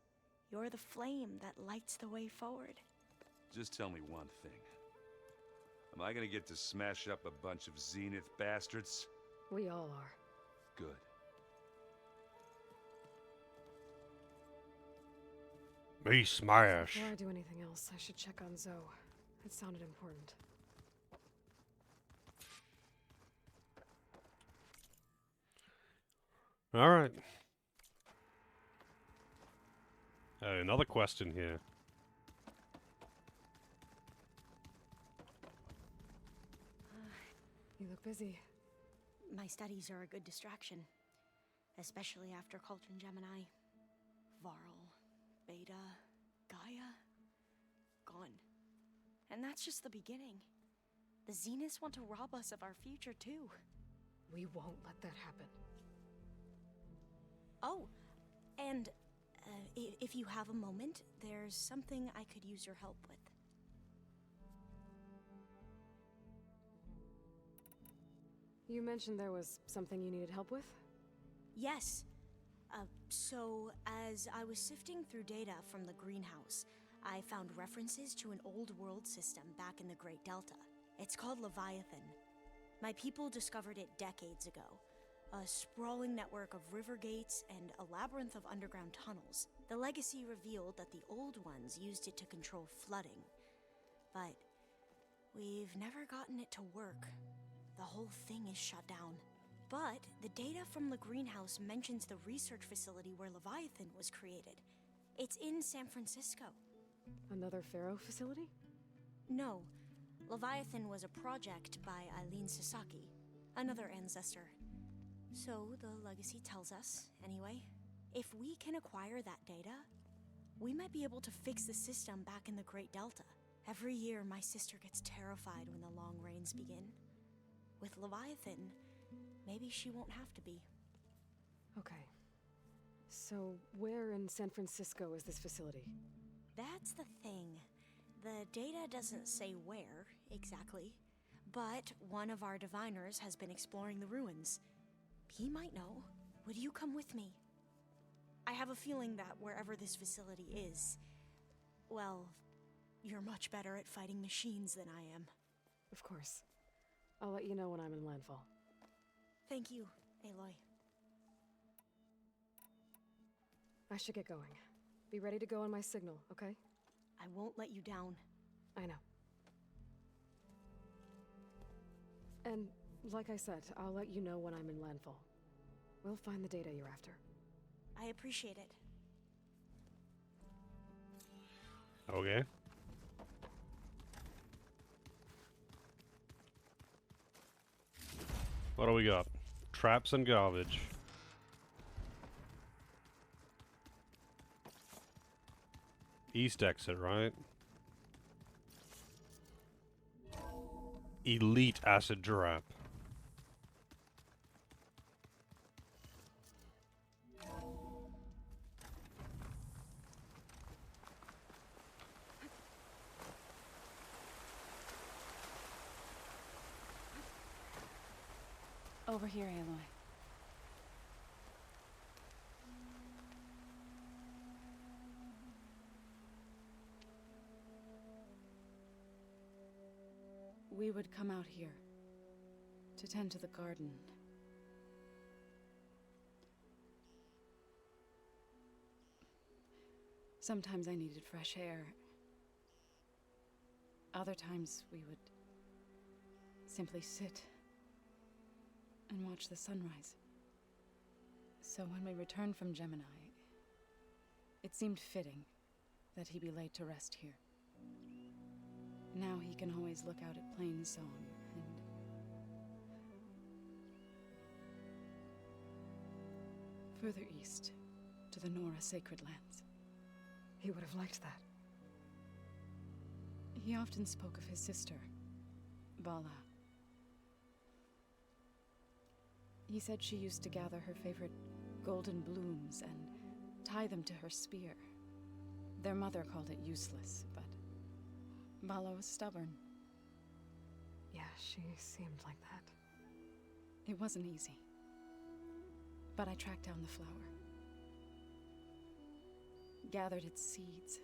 you're the flame that lights the way forward. Just tell me one thing. Am I gonna get to smash up a bunch of Zenith bastards? We all are. Good. Me smash. Before I do anything else, I should check on Zoe. It sounded important. All right. Another question here. You look busy. My studies are a good distraction. Especially after Cauldron Gemini. Varl, Beta, Gaia. Gone. And that's just the beginning. The Zeniths want to rob us of our future, too. We won't let that happen. Oh, and if you have a moment, there's something I could use your help with. You mentioned there was something you needed help with? Yes. So, as I was sifting through data from the greenhouse, I found references to an old world system back in the Great Delta. It's called Leviathan. My people discovered it decades ago. A sprawling network of river gates and a labyrinth of underground tunnels. The legacy revealed that the old ones used it to control flooding. But we've never gotten it to work. The whole thing is shut down. But the data from the greenhouse mentions the research facility where Leviathan was created. It's in San Francisco. Another Pharaoh facility? No. Leviathan was a project by Eileen Sasaki, another ancestor. So the legacy tells us, anyway. If we can acquire that data, we might be able to fix the system back in the Great Delta. Every year, my sister gets terrified when the long rains begin. With Leviathan, maybe she won't have to be. Okay. So, where in San Francisco is this facility? That's the thing. The data doesn't say where, exactly. But one of our diviners has been exploring the ruins. He might know. Would you come with me? I have a feeling that wherever this facility is, well, you're much better at fighting machines than I am. Of course. I'll let you know when I'm in landfall. Thank you, Aloy. I should get going. Be ready to go on my signal, okay? I won't let you down. I know. And, like I said, I'll let you know when I'm in landfall. We'll find the data you're after. I appreciate it. Okay. What do we got? Traps and garbage. East exit, right? Elite acid trap. Over here, Aloy. We would come out here to tend to the garden. Sometimes I needed fresh air. Other times we would simply sit and watch the sunrise. So when we returned from Gemini, it seemed fitting that he be laid to rest here. Now he can always look out at Plainsong Further east, to the Nora Sacred Lands. He would have liked that. He often spoke of his sister, Bala. He said she used to gather her favorite golden blooms and tie them to her spear. Their mother called it useless, but Bala was stubborn. Yeah, she seemed like that. It wasn't easy. But I tracked down the flower. Gathered its seeds.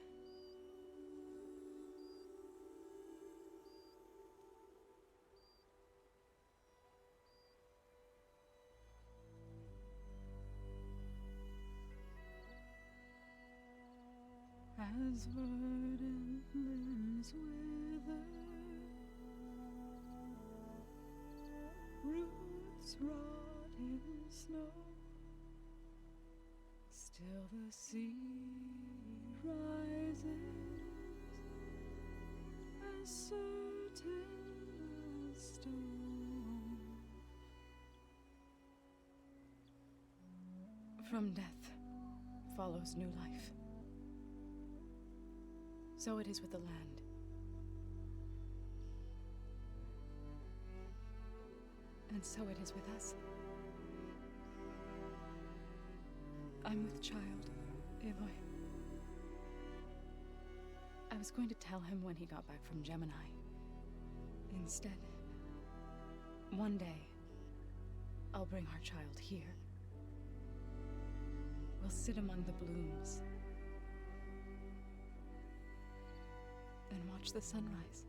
As verdant limbs wither, roots rot in snow, still the seed rises, as certain as stone. From death follows new life. So it is with the land. And so it is with us. I'm with child, Aloy. I was going to tell him when he got back from Gemini. Instead, one day, I'll bring our child here. We'll sit among the blooms and watch the sunrise.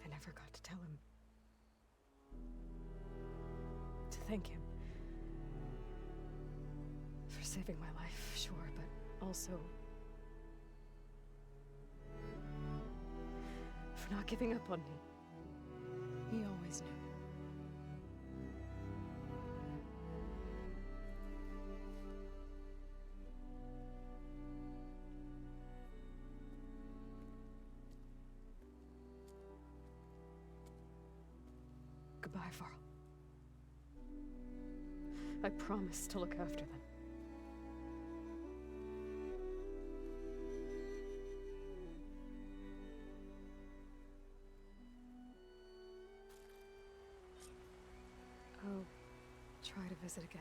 I never got to tell him. To thank him. For saving my life, sure, but also for not giving up on me. He always knew. Goodbye, Varl. I promise to look after them. I'll try to visit again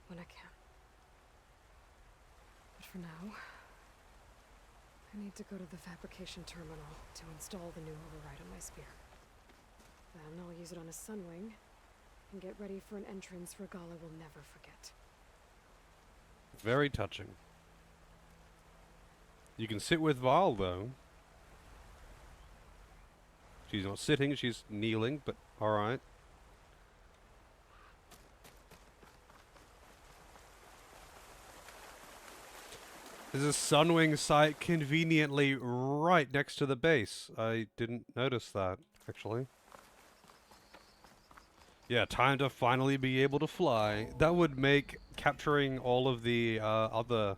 when I can. But for now, I need to go to the fabrication terminal to install the new override on my spear. Then I'll use it on a Sunwing, and get ready for an entrance Regalla will never forget. Very touching. You can sit with Varl, though. She's not sitting, she's kneeling, but alright. There's a Sunwing site conveniently right next to the base. I didn't notice that, actually. Yeah, time to finally be able to fly. That would make capturing all of the other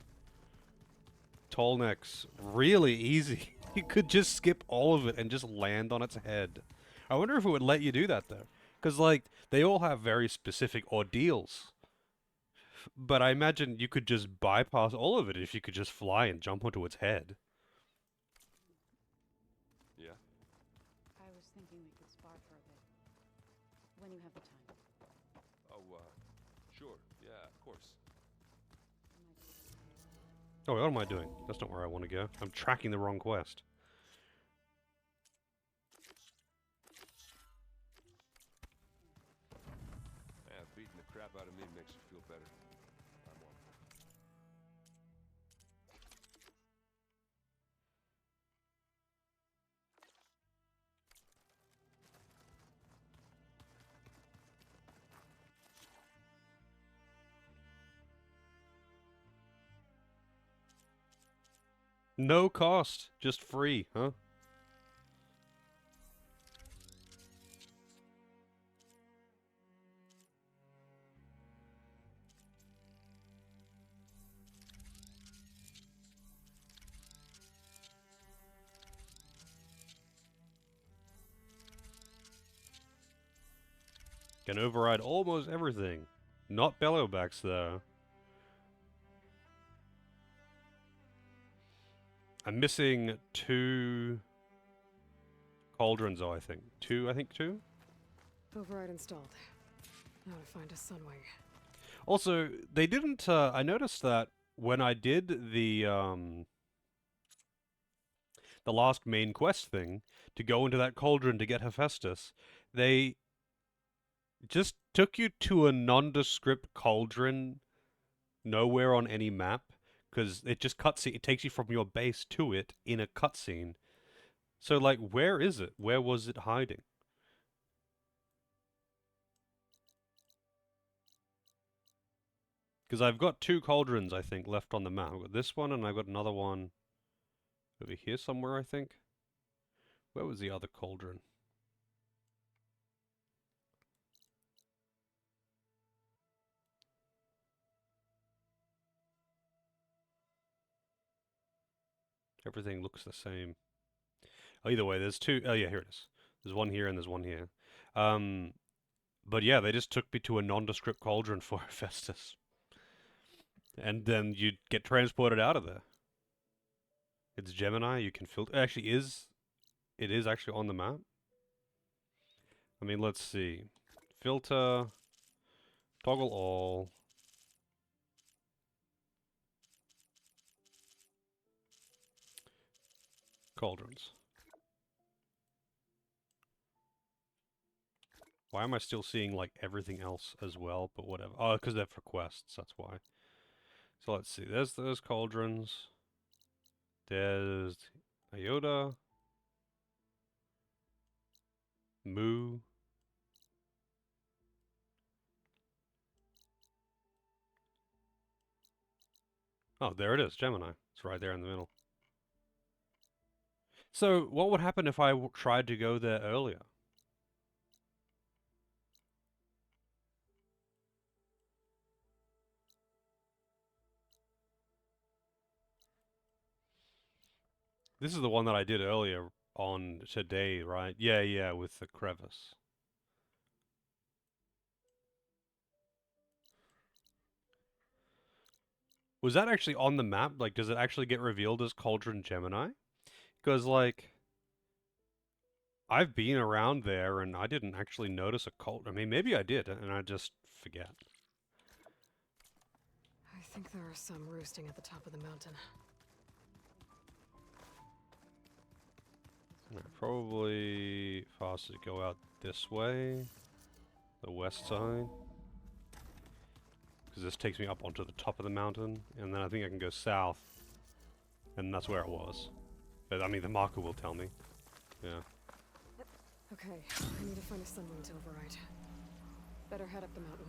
Tallnecks really easy. You could just skip all of it and just land on its head. I wonder if it would let you do that, though. Because, like, they all have very specific ordeals. But I imagine you could just bypass all of it if you could just fly and jump onto its head. Yeah? I was thinking we could spar for a bit. When you have the time. Oh, sure. Yeah, of course. Oh, what am I doing? That's not where I want to go. I'm tracking the wrong quest. Yeah, beating the crap out of me makes you feel better. I'm on. No cost, just free, huh? Can override almost everything. Not Bellowbacks, though. I'm missing 2 cauldrons, though, I think. Two? Override installed. Now to find a Sunwing. Also, they didn't, I noticed that when I did the last main quest thing, to go into that cauldron to get Hephaestus, they just took you to a nondescript cauldron nowhere on any map, because it just it takes you from your base to it in a cutscene. So, like, where is it? Where was it hiding? Because I've got 2 cauldrons, I think, left on the map. I've got this one, and I've got another one over here somewhere, I think. Where was the other cauldron? Everything looks the same. Oh, either way, there's 2. Oh, yeah, here it is. There's one here and there's one here. But yeah, they just took me to a nondescript cauldron for Hephaestus. And then you get transported out of there. It's Gemini, you can filter. Actually, it is actually on the map. I mean, let's see. Filter, toggle all. Cauldrons. Why am I still seeing, like, everything else as well, but whatever. Oh, because they're for quests, that's why. So let's see, there's those cauldrons. There's Iota. Moo. Oh, there it is, Gemini. It's right there in the middle. So, what would happen if I tried to go there earlier? This is the one that I did earlier on today, right? Yeah, with the crevice. Was that actually on the map? Like, does it actually get revealed as Cauldron Gemini? Because, like, I've been around there and I didn't actually notice a cauldron. I mean, maybe I did, and I just forget. I think there are some roosting at the top of the mountain. Probably faster to go out this way, the west side, because this takes me up onto the top of the mountain, and then I think I can go south, and that's where it was. But I mean, the marker will tell me. Yeah. Okay, I need to find a Sunwing to override. Better head up the mountain.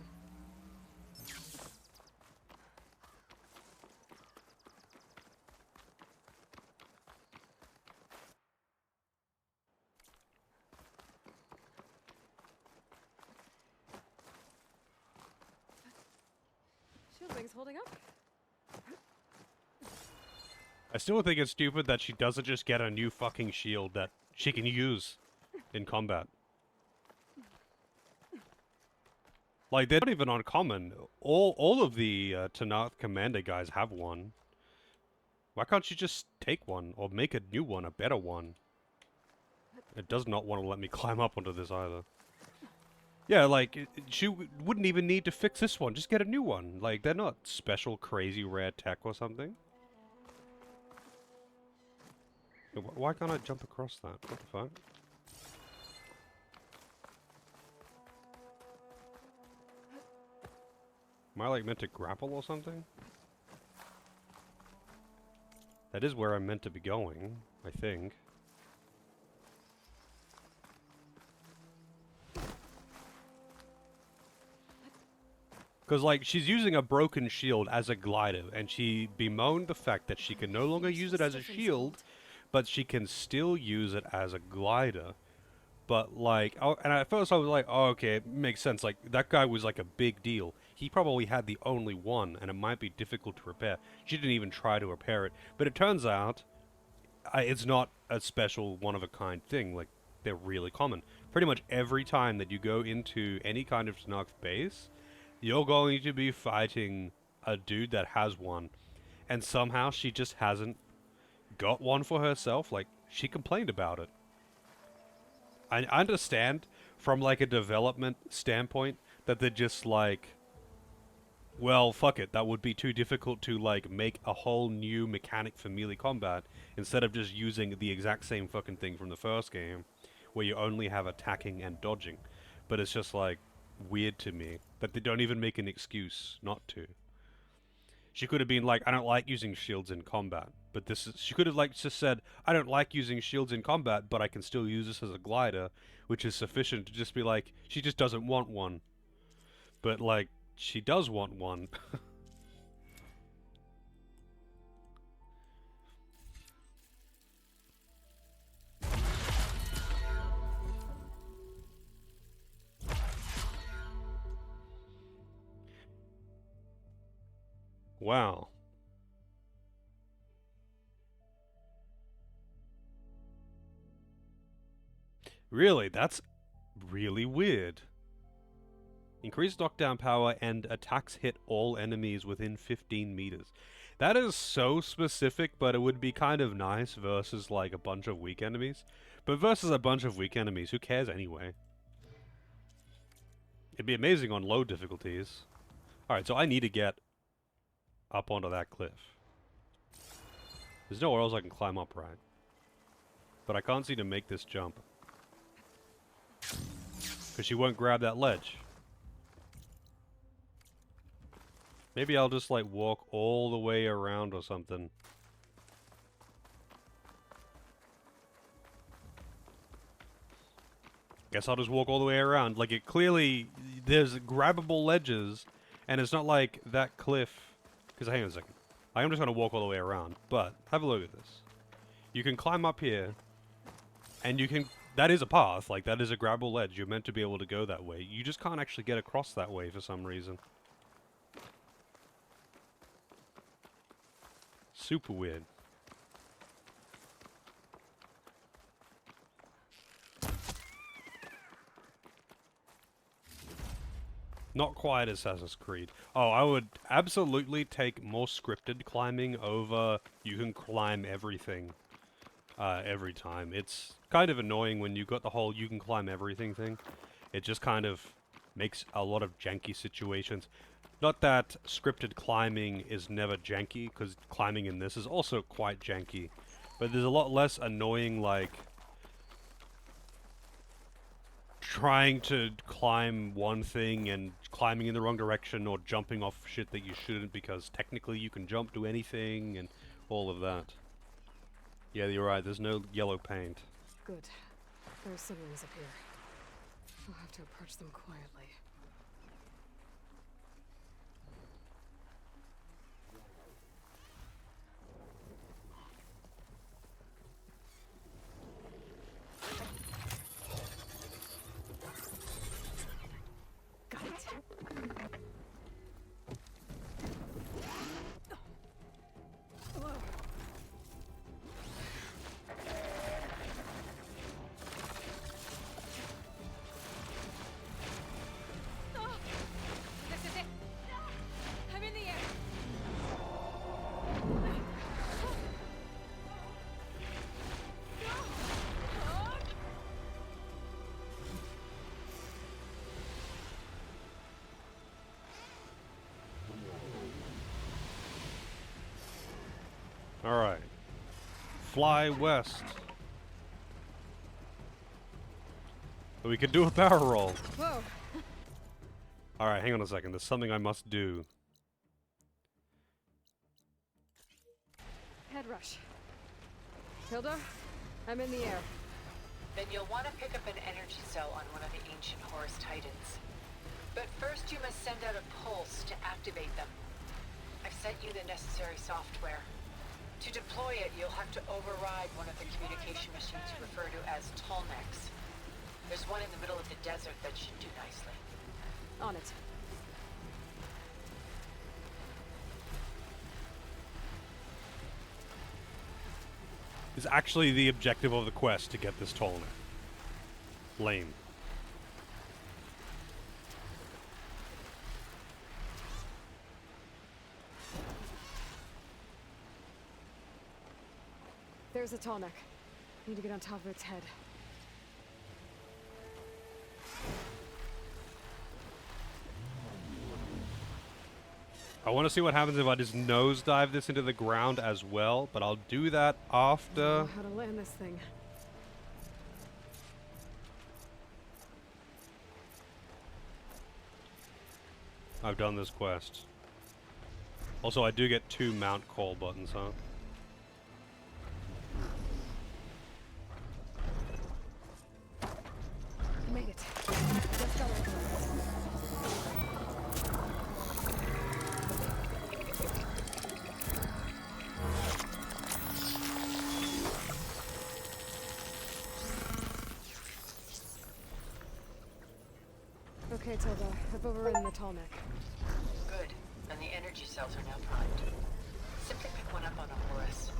Shieldwing's holding up. I still think it's stupid that she doesn't just get a new fucking shield that she can use in combat. Like, they're not even uncommon. All of the Tanath Commander guys have one. Why can't she just take one, or make a new one, a better one? It does not want to let me climb up onto this either. Yeah, like, she wouldn't even need to fix this one, just get a new one. Like, they're not special, crazy, rare tech or something. Why can't I jump across that? What the fuck? Am I, like, meant to grapple or something? That is where I'm meant to be going, I think. Because, like, she's using a broken shield as a glider, and she bemoaned the fact that she can no longer use it as a shield, but she can still use it as a glider. But, like, oh, and at first I was like, oh, okay, it makes sense. Like, that guy was, like, a big deal. He probably had the only one, and it might be difficult to repair. She didn't even try to repair it. But it turns out, it's not a special, one-of-a-kind thing. Like, they're really common. pretty much every time that you go into any kind of Snark base, you're going to be fighting a dude that has one. And somehow she just hasn't got one for herself. Like, she complained about it. I understand from, like, a development standpoint that they're just like, well, fuck it, that would be too difficult to, like, make a whole new mechanic for melee combat instead of just using the exact same fucking thing from the first game, where you only have attacking and dodging. But it's just, like, weird to me that they don't even make an excuse not to. She could have been like, I don't like using shields in combat. But this is, she could have, like, just said, I don't like using shields in combat, but I can still use this as a glider, which is sufficient to just be like, she just doesn't want one. But, like, she does want one. Wow. Really? That's really weird. Increased knockdown power and attacks hit all enemies within 15 meters. That is so specific, but it would be kind of nice versus, like, a bunch of weak enemies. But versus a bunch of weak enemies, who cares anyway? It'd be amazing on low difficulties. Alright, so I need to get up onto that cliff. There's nowhere else I can climb up, right? But I can't seem to make this jump. Because she won't grab that ledge. Maybe I'll just, like, walk all the way around or something. Guess I'll just walk all the way around. Like, it clearly, there's grabbable ledges, and it's not like that cliff. Because hang on a second. I am just going to walk all the way around, but have a look at this. You can climb up here, and you can, that is a path, like, that is a grabbable ledge. You're meant to be able to go that way. You just can't actually get across that way for some reason. Super weird. Not quite Assassin's Creed. Oh, I would absolutely take more scripted climbing over you can climb everything every time. It's kind of annoying when you got the whole you can climb everything thing. It just kind of makes a lot of janky situations. Not that scripted climbing is never janky, because climbing in this is also quite janky. But there's a lot less annoying, like, trying to climb one thing and climbing in the wrong direction or jumping off shit that you shouldn't because technically you can jump to anything and all of that. Yeah, you're right, there's no yellow paint. Good. There are siblings up here. I'll have to approach them quietly. Alright. Fly west. We could do a barrel roll. Whoa. Alright, hang on a second. There's something I must do. Head rush. Hilda, I'm in the air. Then you'll want to pick up an energy cell on one of the ancient Horus Titans. But first you must send out a pulse to activate them. I've sent you the necessary software. To deploy it, you'll have to override one of the communication machines you refer to as Tallnecks. There's one in the middle of the desert that should do nicely. On it. It's actually the objective of the quest to get this Tallneck. Lame. There's a tall neck. Need to get on top of its head. I want to see what happens if I just nosedive this into the ground as well, but I'll do that after. I don't know how to land this thing. I've done this quest. Also, I do get 2 mount call buttons, huh? Made it. Just got over it. Okay, Tilda. I've overridden the tall neck. Good. And the energy cells are now primed. Simply pick one up on a Horus.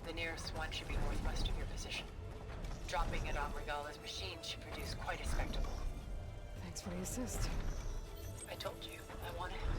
The nearest one should be northwest of your position. Dropping it on Regala's machine should produce quite a spectacle. Thanks for the assist. I told you, I want to help.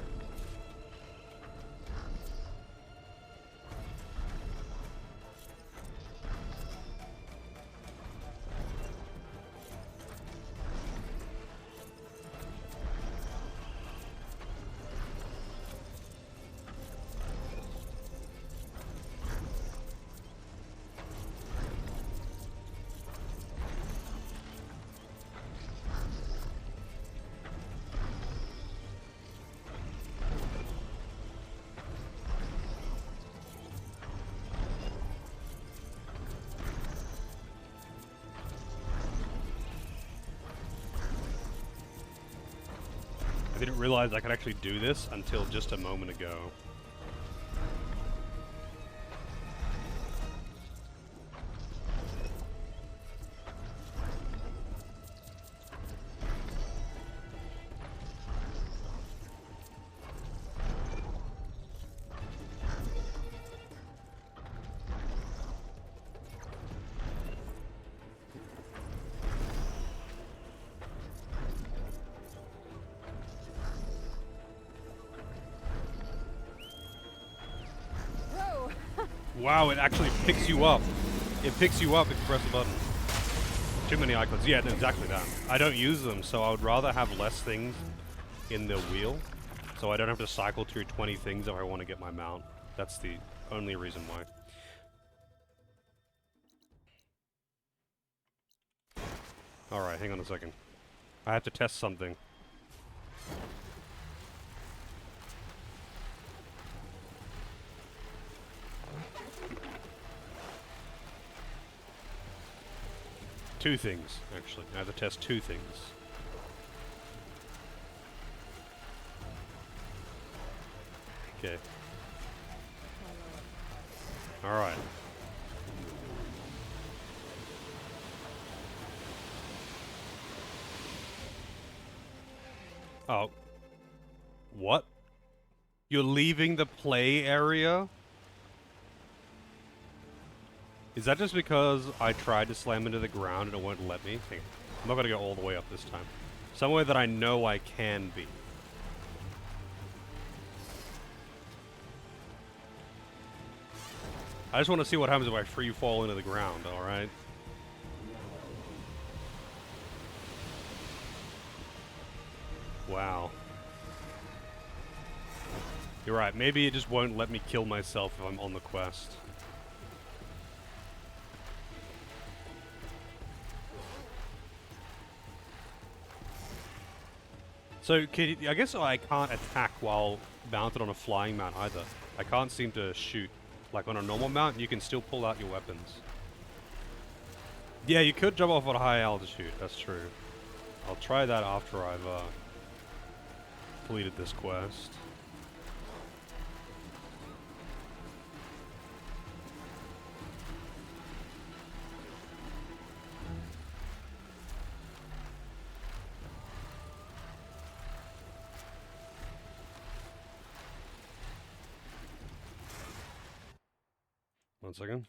I didn't realize I could actually do this until just a moment ago. Wow, it actually picks you up. It picks you up if you press the button. Too many icons. Yeah, no, exactly that. I don't use them, so I would rather have less things in the wheel, so I don't have to cycle through 20 things if I want to get my mount. That's the only reason why. Alright, hang on a second. I have to test something. Two things, actually. I have to test 2 things. Okay. Alright. Oh. What? You're leaving the play area? Is that just because I tried to slam into the ground and it won't let me? Hang on. I'm not going to go all the way up this time. Somewhere that I know I can be. I just want to see what happens if I free fall into the ground, alright? Wow. You're right, maybe it just won't let me kill myself if I'm on the quest. So, I guess I can't attack while mounted on a flying mount either. I can't seem to shoot. Like on a normal mount, you can still pull out your weapons. Yeah, you could jump off at a high altitude, that's true. I'll try that after I've completed this quest. One second.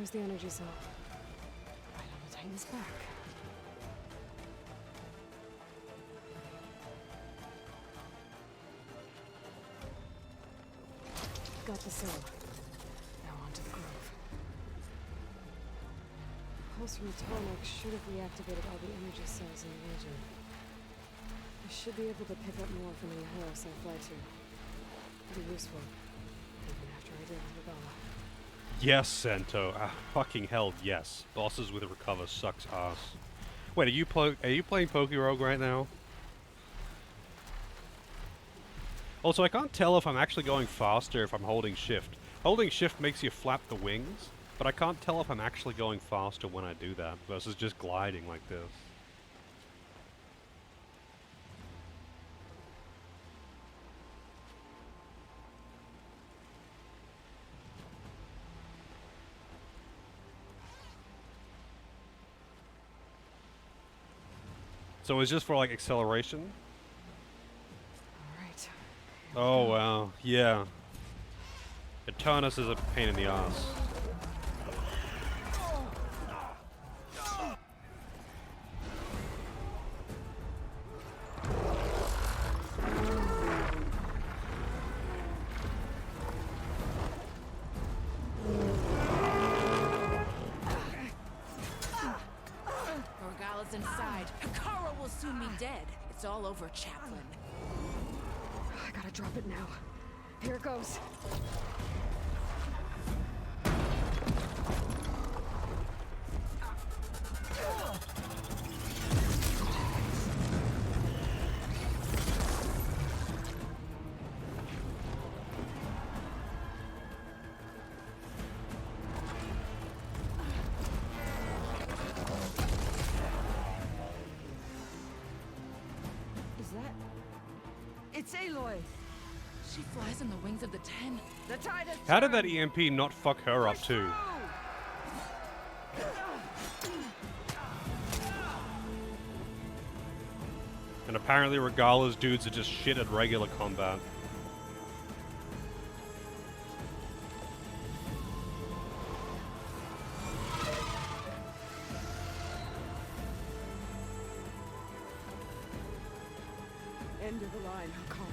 There's the energy cell. Right on the Titan's back. Got the cell. Now onto the grove. The pulse from the tonic should have reactivated all the energy cells in the region. I should be able to pick up more from the house I fly to. It'll be useful, even after I deal with Regala. Yes, Sento. Ah, fucking hell, yes. Bosses with Recover sucks ass. Wait, are you playing Pokerogue right now? Also, I can't tell if I'm actually going faster if I'm holding shift. Holding shift makes you flap the wings, but I can't tell if I'm actually going faster when I do that versus just gliding like this. So it's just for like acceleration? Alright. Oh wow, yeah. Eternus is a pain in the ass. Regala's inside. Hikaru will soon be dead. It's all over, Chaplain. I gotta drop it now. Here it goes. It's Aloy. She flies on the wings of the Ten. The tide has How did that EMP not fuck her up too? And apparently Regala's dudes are just shit at regular combat. End of the line, Hikaru.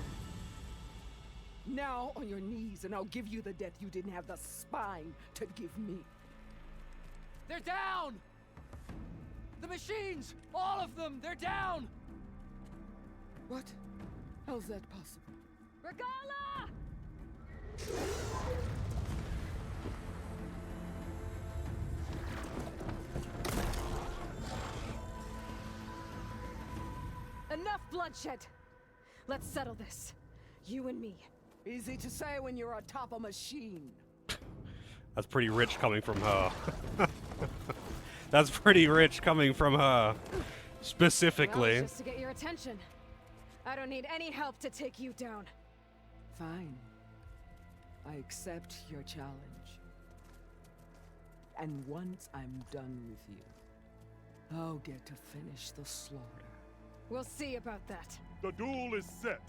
Now on your knees, and I'll give you the death you didn't have the spine to give me. They're down! The machines! All of them! They're down! What? How's that possible? Regala! Enough bloodshed! Let's settle this. You and me. Easy to say when you're on top of a machine. That's pretty rich coming from her. That's pretty rich coming from her. Specifically. Well, just to get your attention. I don't need any help to take you down. Fine. I accept your challenge. And once I'm done with you, I'll get to finish the slaughter. We'll see about that. The duel is set.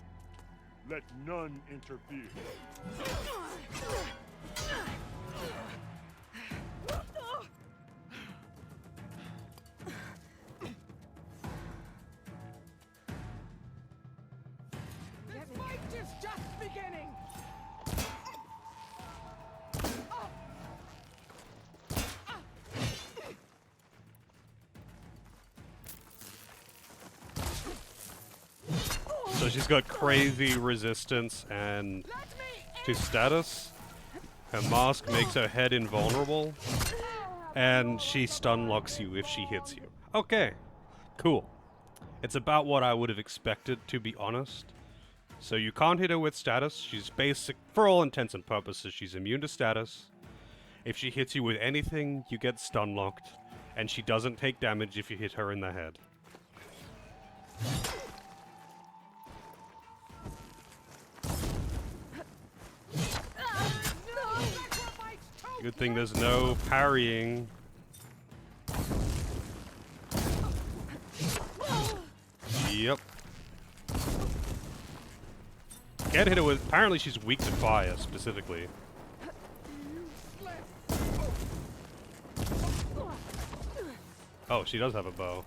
Let none interfere. This fight is just beginning! So she's got crazy resistance and to status. Her mask makes her head invulnerable. And she stun locks you if she hits you. Okay, cool. It's about what I would have expected, to be honest. So you can't hit her with status. She's basic, for all intents and purposes, she's immune to status. If she hits you with anything, you get stun locked. And she doesn't take damage if you hit her in the head. Good thing there's no parrying. Yep. Can't hit her with... Apparently she's weak to fire, specifically. Oh, she does have a bow.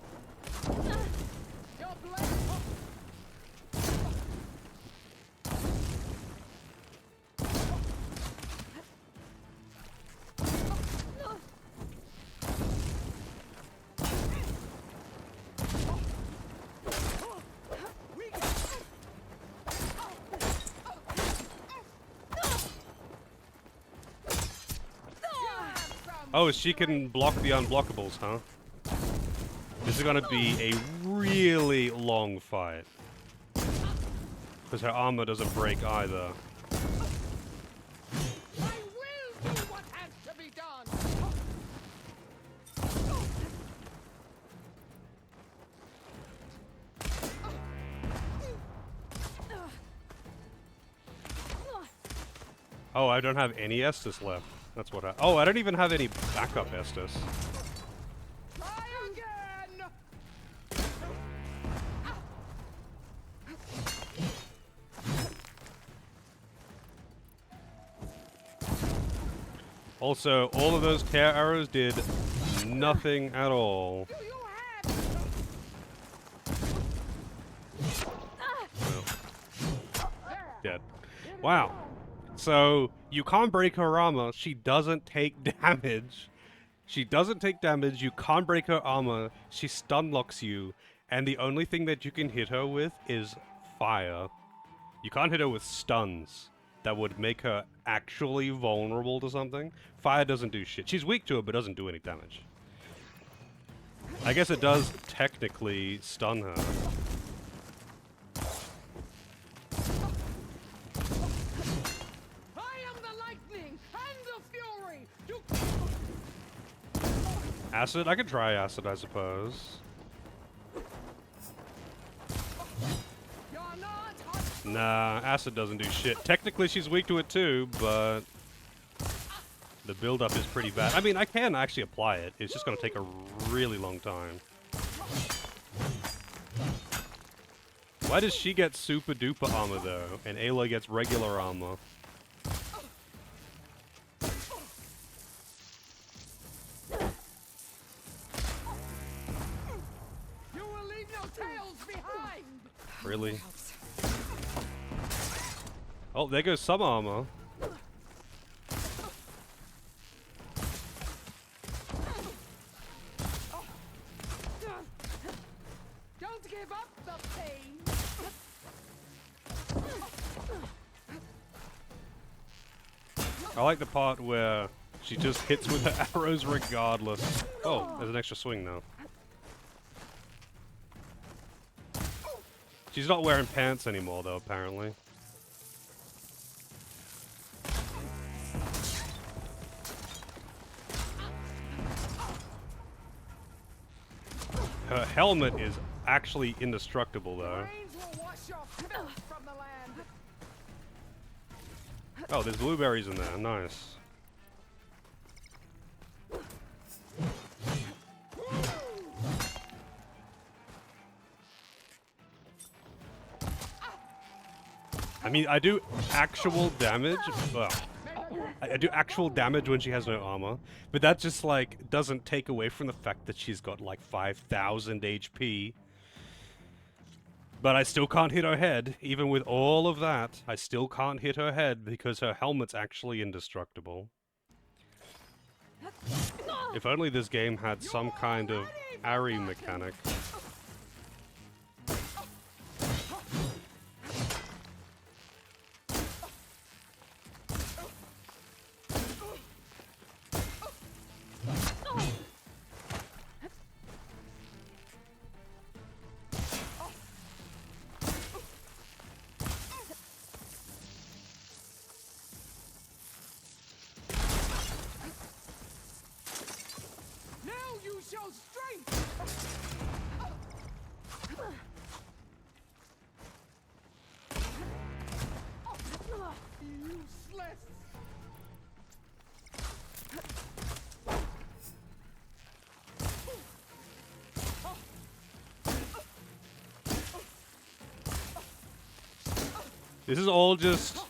Oh, she can block the unblockables, huh? This is gonna be a really long fight. Because her armor doesn't break either. Oh, I don't have any Estus left. That's what I... Oh, I don't even have any backup Estus. Also, all of those tear arrows did nothing at all. Oh. Dead. Wow. So, you can't break her armor, she doesn't take damage. She doesn't take damage, you can't break her armor, she stun locks you, and the only thing that you can hit her with is fire. You can't hit her with stuns that would make her actually vulnerable to something. Fire doesn't do shit. She's weak to it, but doesn't do any damage. I guess it does technically stun her. Acid? I could try acid, I suppose. Nah, acid doesn't do shit. Technically, she's weak to it too, but the build-up is pretty bad. I mean, I can actually apply it. It's just gonna take a really long time. Why does she get super-duper armor, though, and Aloy gets regular armor? Really? Oh, there goes some armor. Don't give up the pain. I like the part where she just hits with her arrows regardless. Oh, there's an extra swing now. She's not wearing pants anymore, though, apparently. Her helmet is actually indestructible, though. Oh, there's blueberries in there. Nice. I mean, I do actual damage. Well, I do actual damage when she has no armor, but that just, like, doesn't take away from the fact that she's got, like, 5,000 HP. But I still can't hit her head. Even with all of that, I still can't hit her head because her helmet's actually indestructible. If only this game had some kind of ARI mechanic. This is all just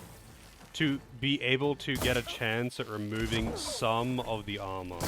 to be able to get a chance at removing some of the armor.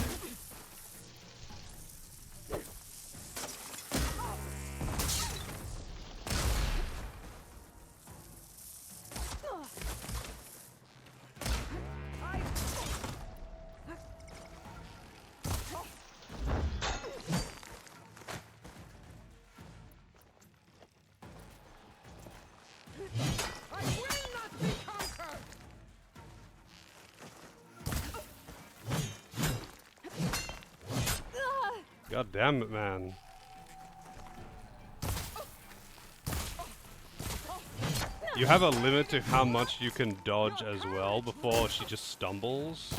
God damn it, man. You have a limit to how much you can dodge as well before she just stumbles.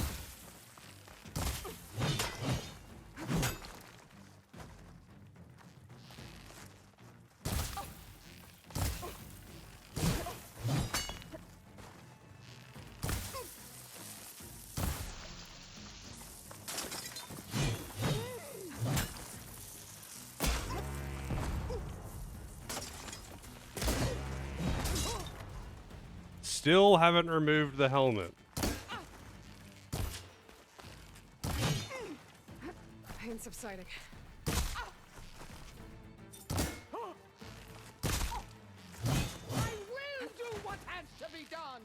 Still haven't removed the helmet. Pain subsiding. I will do what has to be done!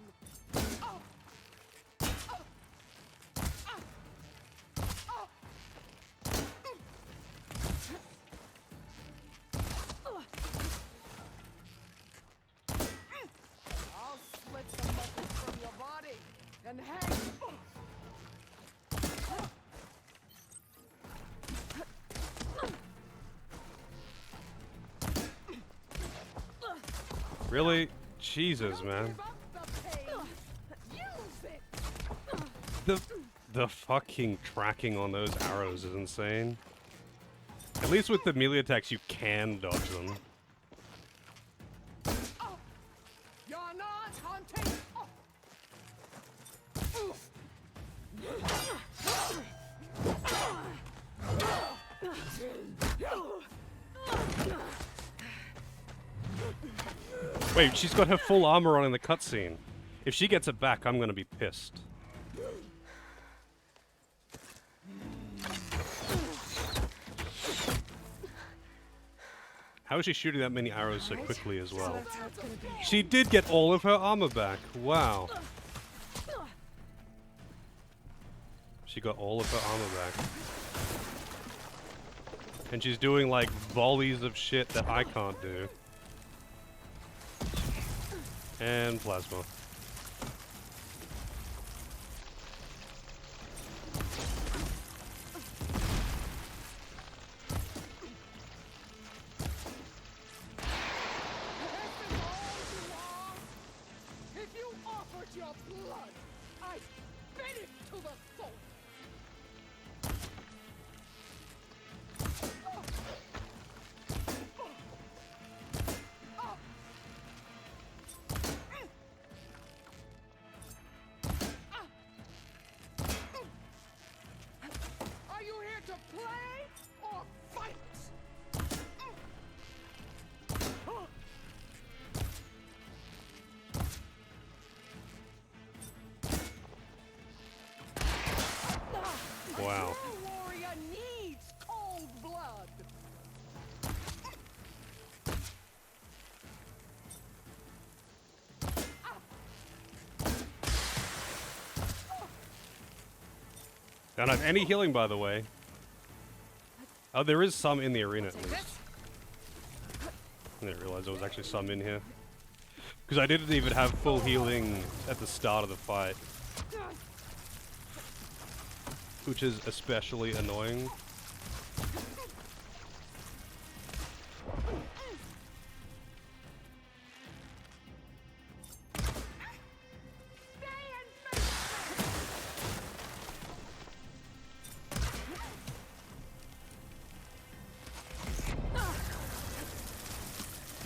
I'll split the muscles from your body and hang. Really? Jesus, man. The fucking tracking on those arrows is insane. At least with the melee attacks, you can dodge them. You're not hunting. Wait, she's got her full armor on in the cutscene. If she gets it back, I'm gonna be pissed. How is she shooting that many arrows so quickly as well? She did get all of her armor back. Wow. She got all of her armor back. And she's doing like volleys of shit that I can't do. And plasma. If you offered your blood, I'd spit it to the soul. Are you here to play or fight? Wow. A true warrior needs cold blood. Don't have any healing, by the way. Oh, there is some in the arena at least. I didn't realize there was actually some in here. Because I didn't even have full healing at the start of the fight. Which is especially annoying.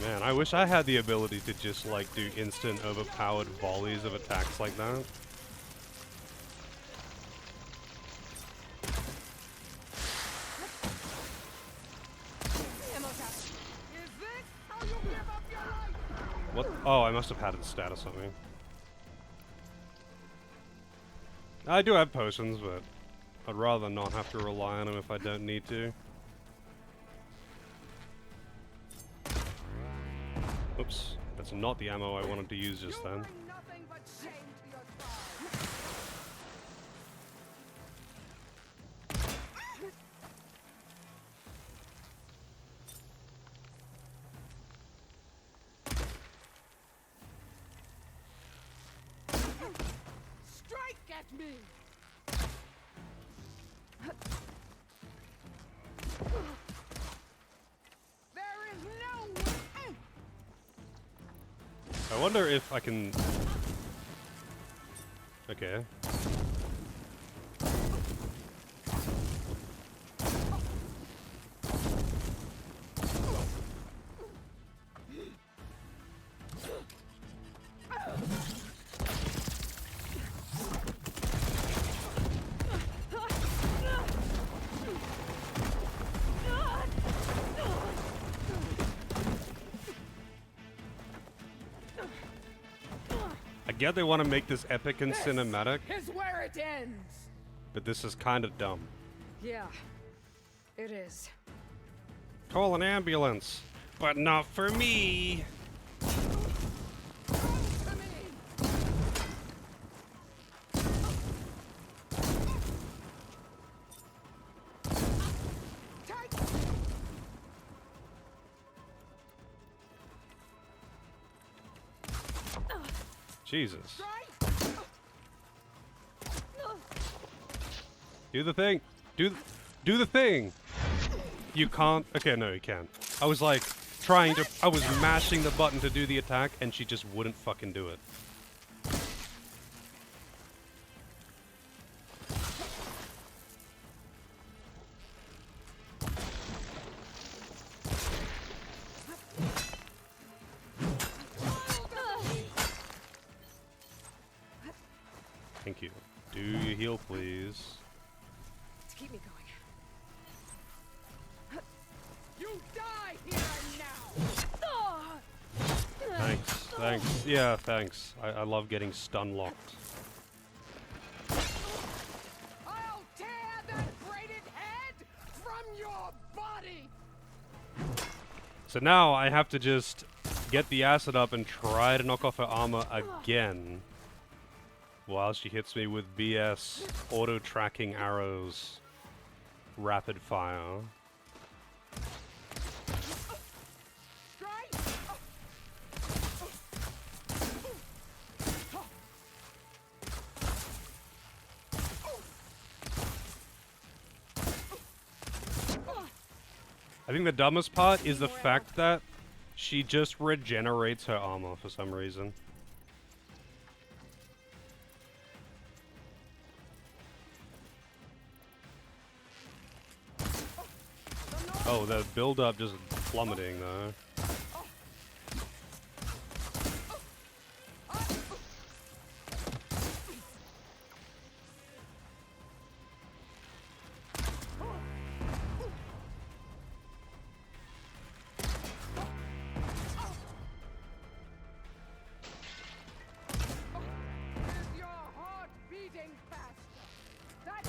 Man, I wish I had the ability to just like do instant overpowered volleys of attacks like that. What? Oh, I must have had a stat or something. I do have potions, but I'd rather not have to rely on them if I don't need to. Oops, that's not the ammo I wanted to use just then. Strike at me. I wonder if I can... Okay. I get they want to make this epic and cinematic, Is where it ends. but this is kind of dumb. Yeah, it is. Call an ambulance, but not for me. Jesus. Do the thing. Do the thing. You can't. Okay, no, you can. I was like trying to. I was mashing the button to do the attack, and she just wouldn't fucking do it. Thank you. Do you heal, please? To keep me going. You die here and now. Thanks. Thanks. Yeah, thanks. I love getting stun locked. I'll tear that braided head from your body. So now I have to just get the acid up and try to knock off her armor again. While she hits me with BS auto-tracking arrows. Rapid fire. I think the dumbest part is the fact that she just regenerates her armor for some reason. Oh, the build-up just plummeting though. Is your heart beating faster? That's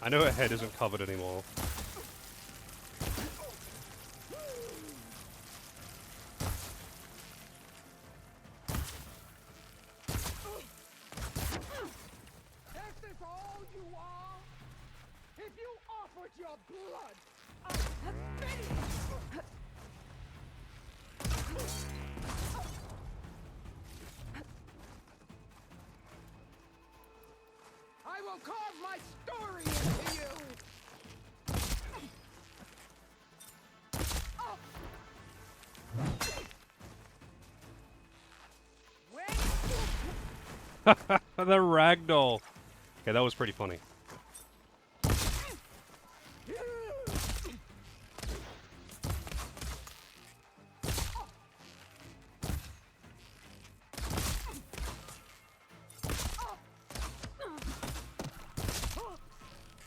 I know her head isn't covered anymore. This is all you are? If you offered your blood, I'd have finished. I will carve my story into you. The ragdoll. Okay, that was pretty funny.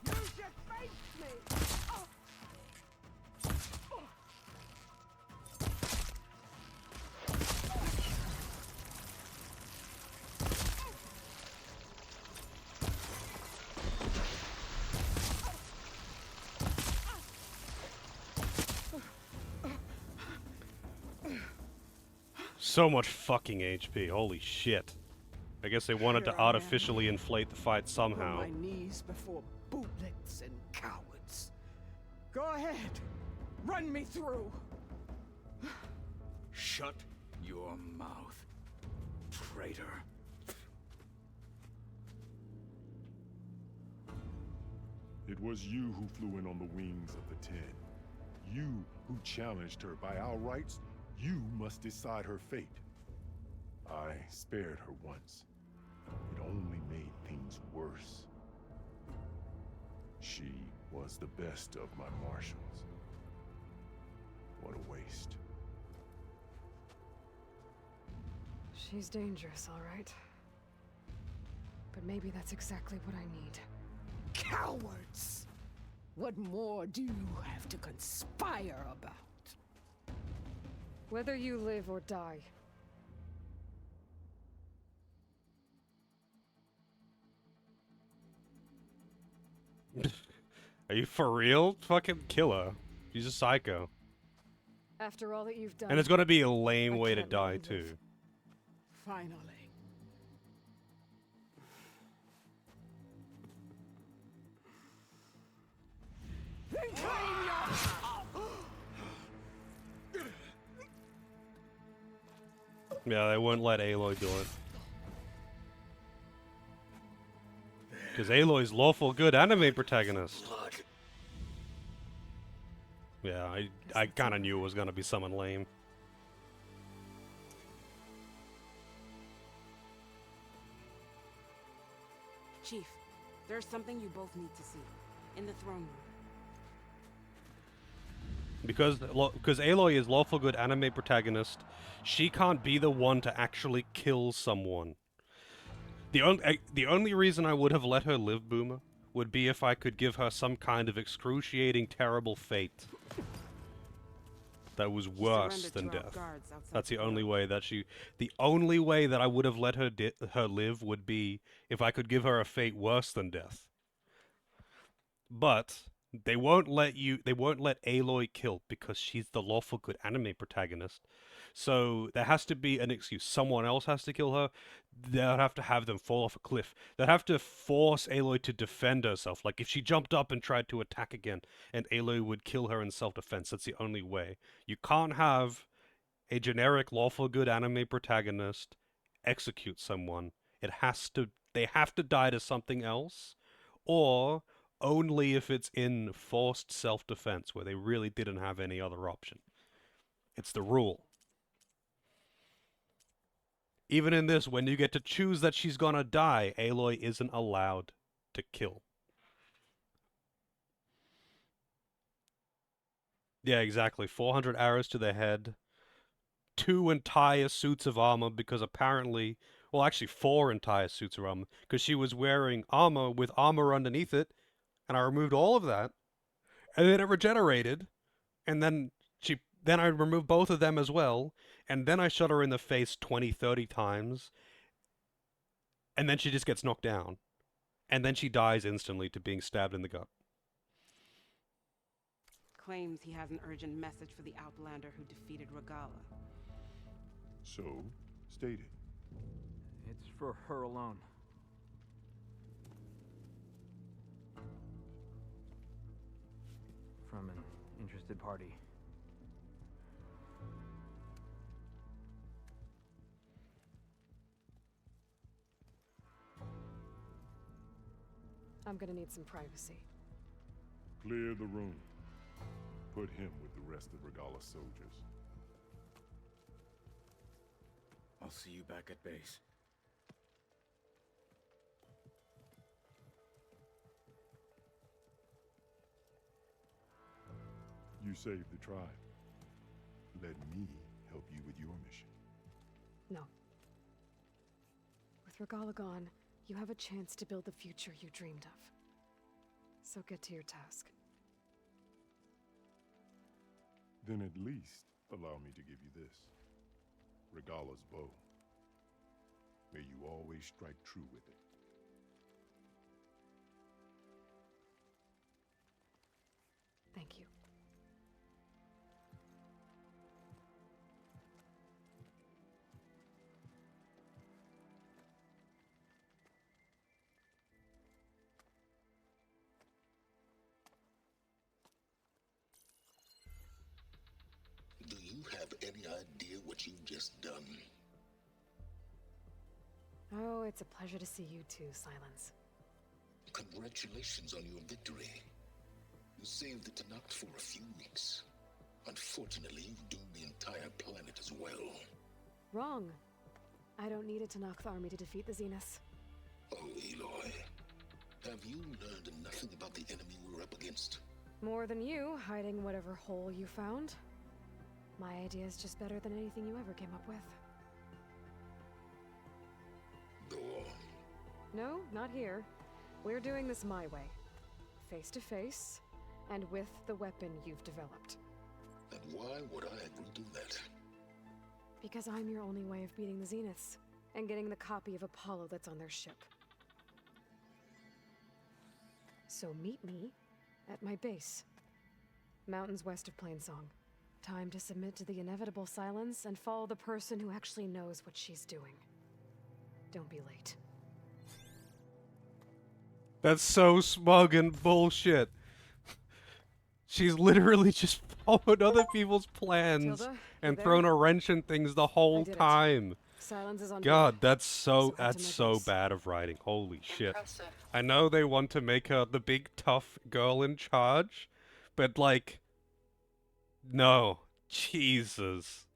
You should face me. So much fucking HP, holy shit. I guess they wanted to Here I am. artificially inflate the fight somehow. On my knees before bootlicks and cowards. Go ahead. Run me through. Shut your mouth, traitor. It was you who flew in on the wings of the Ten. You who challenged her. By our rights, you must decide her fate. I spared her once. It only made things worse. She was the best of my marshals. What a waste. She's dangerous, all right. But maybe that's exactly what I need. Cowards! What more do you have to conspire about? Whether you live or die. Are you for real? Fucking kill her. She's a psycho. After all that you've done. And it's gonna be a lame I way to can't let die, you live. too. Finally. Then claim Yeah, they wouldn't let Aloy do it. Because Aloy's lawful good anime protagonist. Yeah, I kind of knew it was gonna be someone lame. Chief, there's something you both need to see. In the throne room. Because Aloy is lawful good anime protagonist, she can't be the one to actually kill someone. The only reason I would have let her live, Boomer, would be if I could give her some kind of excruciating, terrible fate that was worse than death. That's the only way that the only way that I would have let her live would be if I could give her a fate worse than death. But they won't let Aloy kill because she's the lawful good anime protagonist. So there has to be an excuse. Someone else has to kill her. They'll have to have them fall off a cliff. They'll have to force Aloy to defend herself. Like if she jumped up and tried to attack again, and Aloy would kill her in self-defense. That's the only way. You can't have a generic lawful good anime protagonist execute someone. They have to die to something else, or only if it's in forced self-defense where they really didn't have any other option. It's the rule. Even in this, when you get to choose that she's gonna die, Aloy isn't allowed to kill. Yeah, exactly. 400 arrows to the head. 2 entire suits of armor because apparently... Well, actually 4 entire suits of armor because she was wearing armor with armor underneath it. And I removed all of that. And then it regenerated. And then I removed both of them as well. And then I shot her in the face 20, 30 times. And then she just gets knocked down. And then she dies instantly to being stabbed in the gut. Claims he has an urgent message for the Outlander who defeated Regala. So, state it. It's for her alone. From an interested party. I'm gonna need some privacy. Clear the room. Put him with the rest of Regala's soldiers. I'll see you back at base. You saved the tribe. Let me help you with your mission. No. With Regala gone, you have a chance to build the future you dreamed of. So get to your task. Then at least allow me to give you this. Regala's bow. May you always strike true with it. Thank you. Do you have any idea what you've just done? Oh, it's a pleasure to see you too, Silence. Congratulations on your victory. You saved the Tenakth for a few weeks. Unfortunately, you doomed the entire planet as well. Wrong. I don't need a Tenakth army to defeat the Zeniths. Oh, Aloy. Have you learned nothing about the enemy we're up against? More than you, hiding whatever hole you found. My idea is just better than anything you ever came up with. Go on. No, not here. We're doing this my way. Face to face, and with the weapon you've developed. And why would I agree to that? Because I'm your only way of beating the Zeniths, and getting the copy of Apollo that's on their ship. So meet me at my base. Mountains west of Plainsong. Time to submit to the inevitable silence and follow the person who actually knows what she's doing. Don't be late. That's so smug and bullshit. She's literally just followed other people's plans Tilda, and you thrown there? a wrench in things the whole did it. time. Silence is on God, board. that's so head to my so base. bad of writing. Holy shit. Impressive. I know they want to make her the big tough girl in charge, but like, no. Jesus.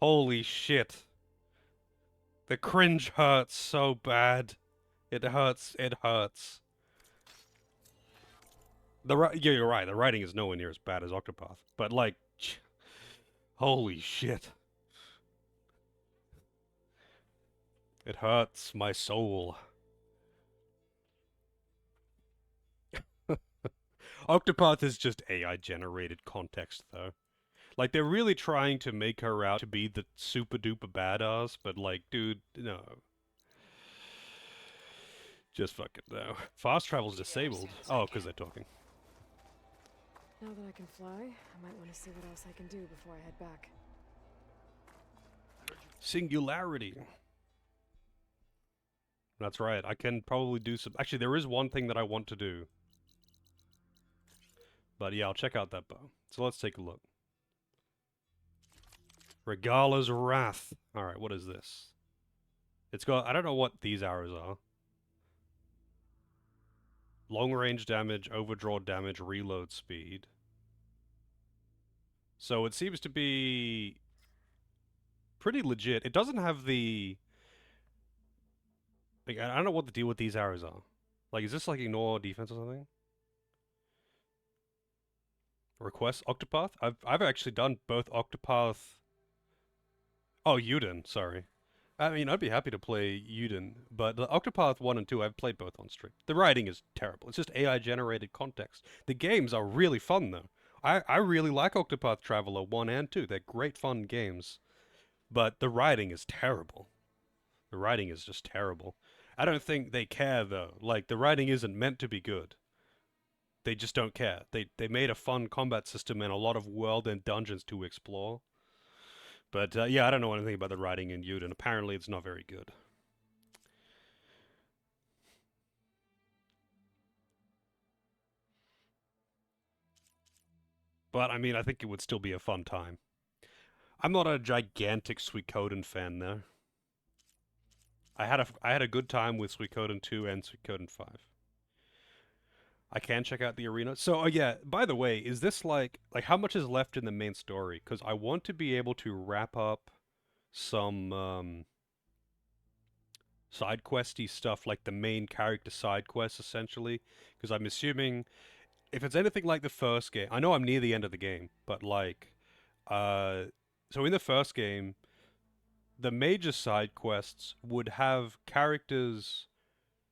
Holy shit. The cringe hurts so bad. It hurts. It hurts. Yeah, you're right. The writing is nowhere near as bad as Octopath, but like, holy shit. It hurts my soul. Octopath is just AI-generated context, though. Like, they're really trying to make her out to be the super-duper badass, but like, dude, no. Just fucking no. Fast travel's disabled. Oh, because they're talking. Now that I can fly, I might want to see what else I can do before I head back. Singularity. That's right. I can probably do some... Actually, there is one thing that I want to do. But yeah, I'll check out that bow. So let's take a look. Regala's Wrath. Alright, what is this? It's got... I don't know what these arrows are. Long range damage, overdraw damage, reload speed. So it seems to be pretty legit. It doesn't have the... Like, I don't know what the deal with these arrows are. Like, is this like ignore defense or something? Request Octopath? I've actually done both Octopath... Oh, Uden, sorry. I mean, I'd be happy to play Uden, but the Octopath 1 and 2, I've played both on stream. The writing is terrible. It's just AI-generated context. The games are really fun, though. I really like Octopath Traveler 1 and 2. They're great fun games. But the writing is terrible. The writing is just terrible. I don't think they care, though. Like, the writing isn't meant to be good. They just don't care. They made a fun combat system and a lot of world and dungeons to explore. But, yeah, I don't know anything about the writing in Uden. Apparently, it's not very good. But, I mean, I think it would still be a fun time. I'm not a gigantic Suikoden fan, though. I had a good time with Suikoden 2 and Suikoden 5. I can check out the arena. So, yeah, by the way, is this like how much is left in the main story? Because I want to be able to wrap up some side questy stuff, like the main character side quests, essentially. Because I'm assuming if it's anything like the first game, I know I'm near the end of the game, but like, so in the first game, the major side quests would have characters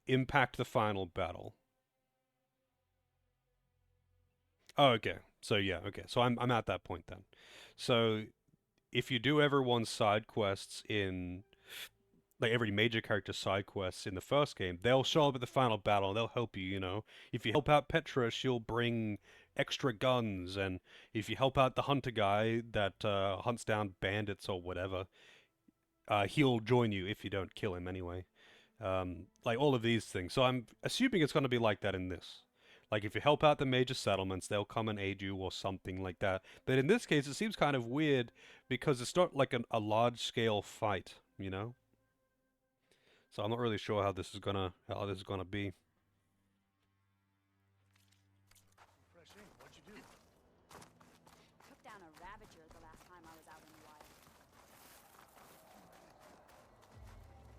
impact the final battle. Oh, okay. So yeah, okay. So I'm at that point then. So if you do everyone's side quests in like every major character side quests in the first game, they'll show up at the final battle and they'll help you, you know. If you help out Petra, she'll bring extra guns, and if you help out the hunter guy that hunts down bandits or whatever, he'll join you if you don't kill him anyway. Like all of these things. So I'm assuming it's going to be like that in this. Like, if you help out the major settlements, they'll come and aid you or something like that. But in this case, it seems kind of weird because it's not like a large-scale fight, you know? So I'm not really sure how this is gonna be. Shane, what'd you do? Took down a Ravager the last time I was out in the wild.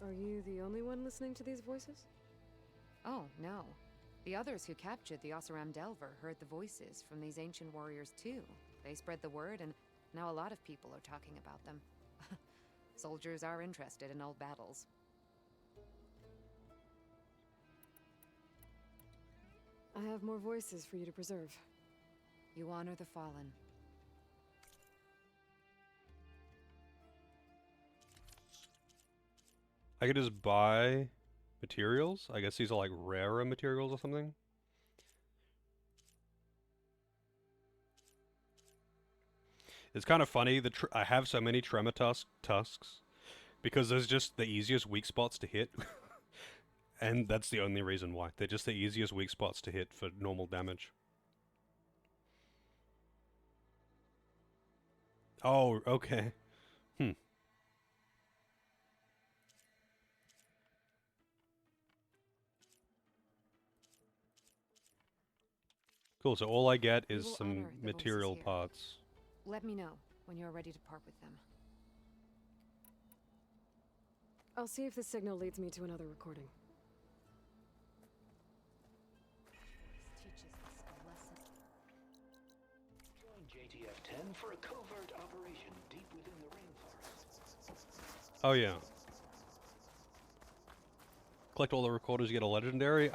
Are you the only one listening to these voices? Oh, no. The others who captured the Oseram Delver heard the voices from these ancient warriors too. They spread the word, and now a lot of people are talking about them. Soldiers are interested in old battles. I have more voices for you to preserve. You honor the fallen. I could just buy materials. I guess these are like rarer materials or something. It's kind of funny that I have so many Tremor tusks because there's just the easiest weak spots to hit. And that's the only reason why. They're just the easiest weak spots to hit for normal damage. Oh, okay. Cool, so all I get is some material parts. Let me know when you're ready to part with them. I'll see if this signal leads me to another recording. Join JTF-10 for a covert operation deep within the rainforest. Oh yeah. Collect all the recorders, you get a legendary.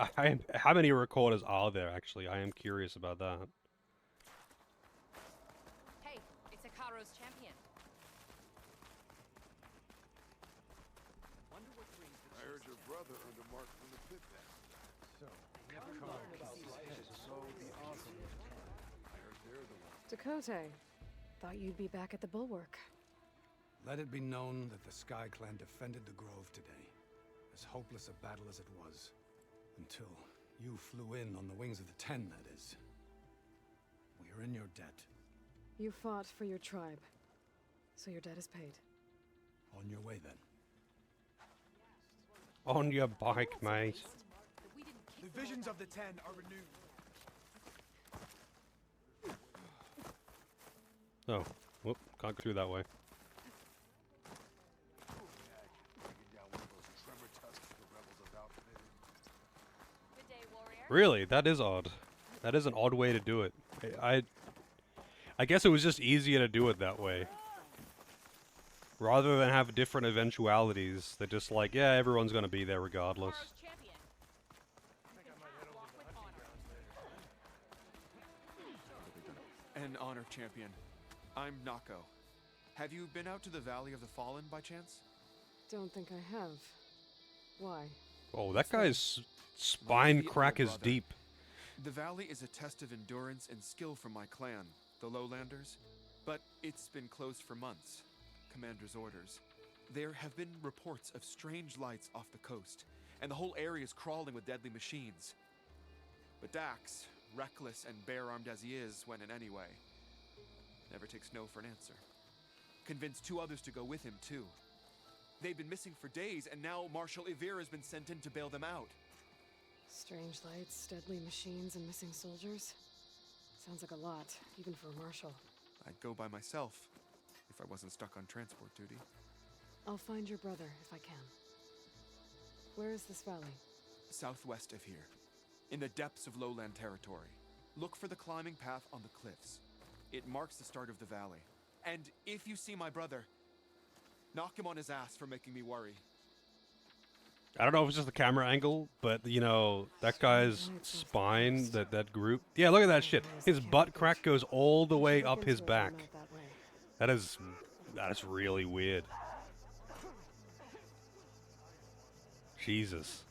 How many recorders are there actually? I am curious about that. Hey, it's Ikaro's champion. Wonder what brings the I heard your brother undermarked from the pit then. So, the awesome. I heard they're the ones. Dakota, thought you'd be back at the Bulwark. Let it be known that the Sky Clan defended the Grove today. As hopeless a battle as it was. Until you flew in on the wings of the Ten, that is. We are in your debt. You fought for your tribe, so your debt is paid. On your way, then. On your bike, mate. The visions of the Ten are renewed. Oh, whoop, can't go through that way. Really, that is odd. That is an odd way to do it. I guess it was just easier to do it that way. Rather than have different eventualities, they're just like, yeah, everyone's gonna be there regardless. An honor champion. I'm Nako. Have you been out to the Valley of the Fallen by chance? Don't think I have. Why? Oh, that guy's spine crack is deep. The valley is a test of endurance and skill from my clan, the Lowlanders, but it's been closed for months. Commander's orders. There have been reports of strange lights off the coast, and the whole area is crawling with deadly machines. But Dax, reckless and bare-armed as he is, went in anyway. Never takes no for an answer. Convinced 2 others to go with him, too. They've been missing for days, and now Marshal Ivir has been sent in to bail them out. Strange lights, deadly machines, and missing soldiers. Sounds like a lot, even for a marshal. I'd go by myself, if I wasn't stuck on transport duty. I'll find your brother, if I can. Where is this valley? Southwest of here, in the depths of lowland territory. Look for the climbing path on the cliffs. It marks the start of the valley. And if you see my brother, knock him on his ass for making me worry. I don't know if it's just the camera angle, but you know, that guy's spine, that group. Yeah, look at that shit. His butt crack goes all the way up his back. That is really weird. Jesus.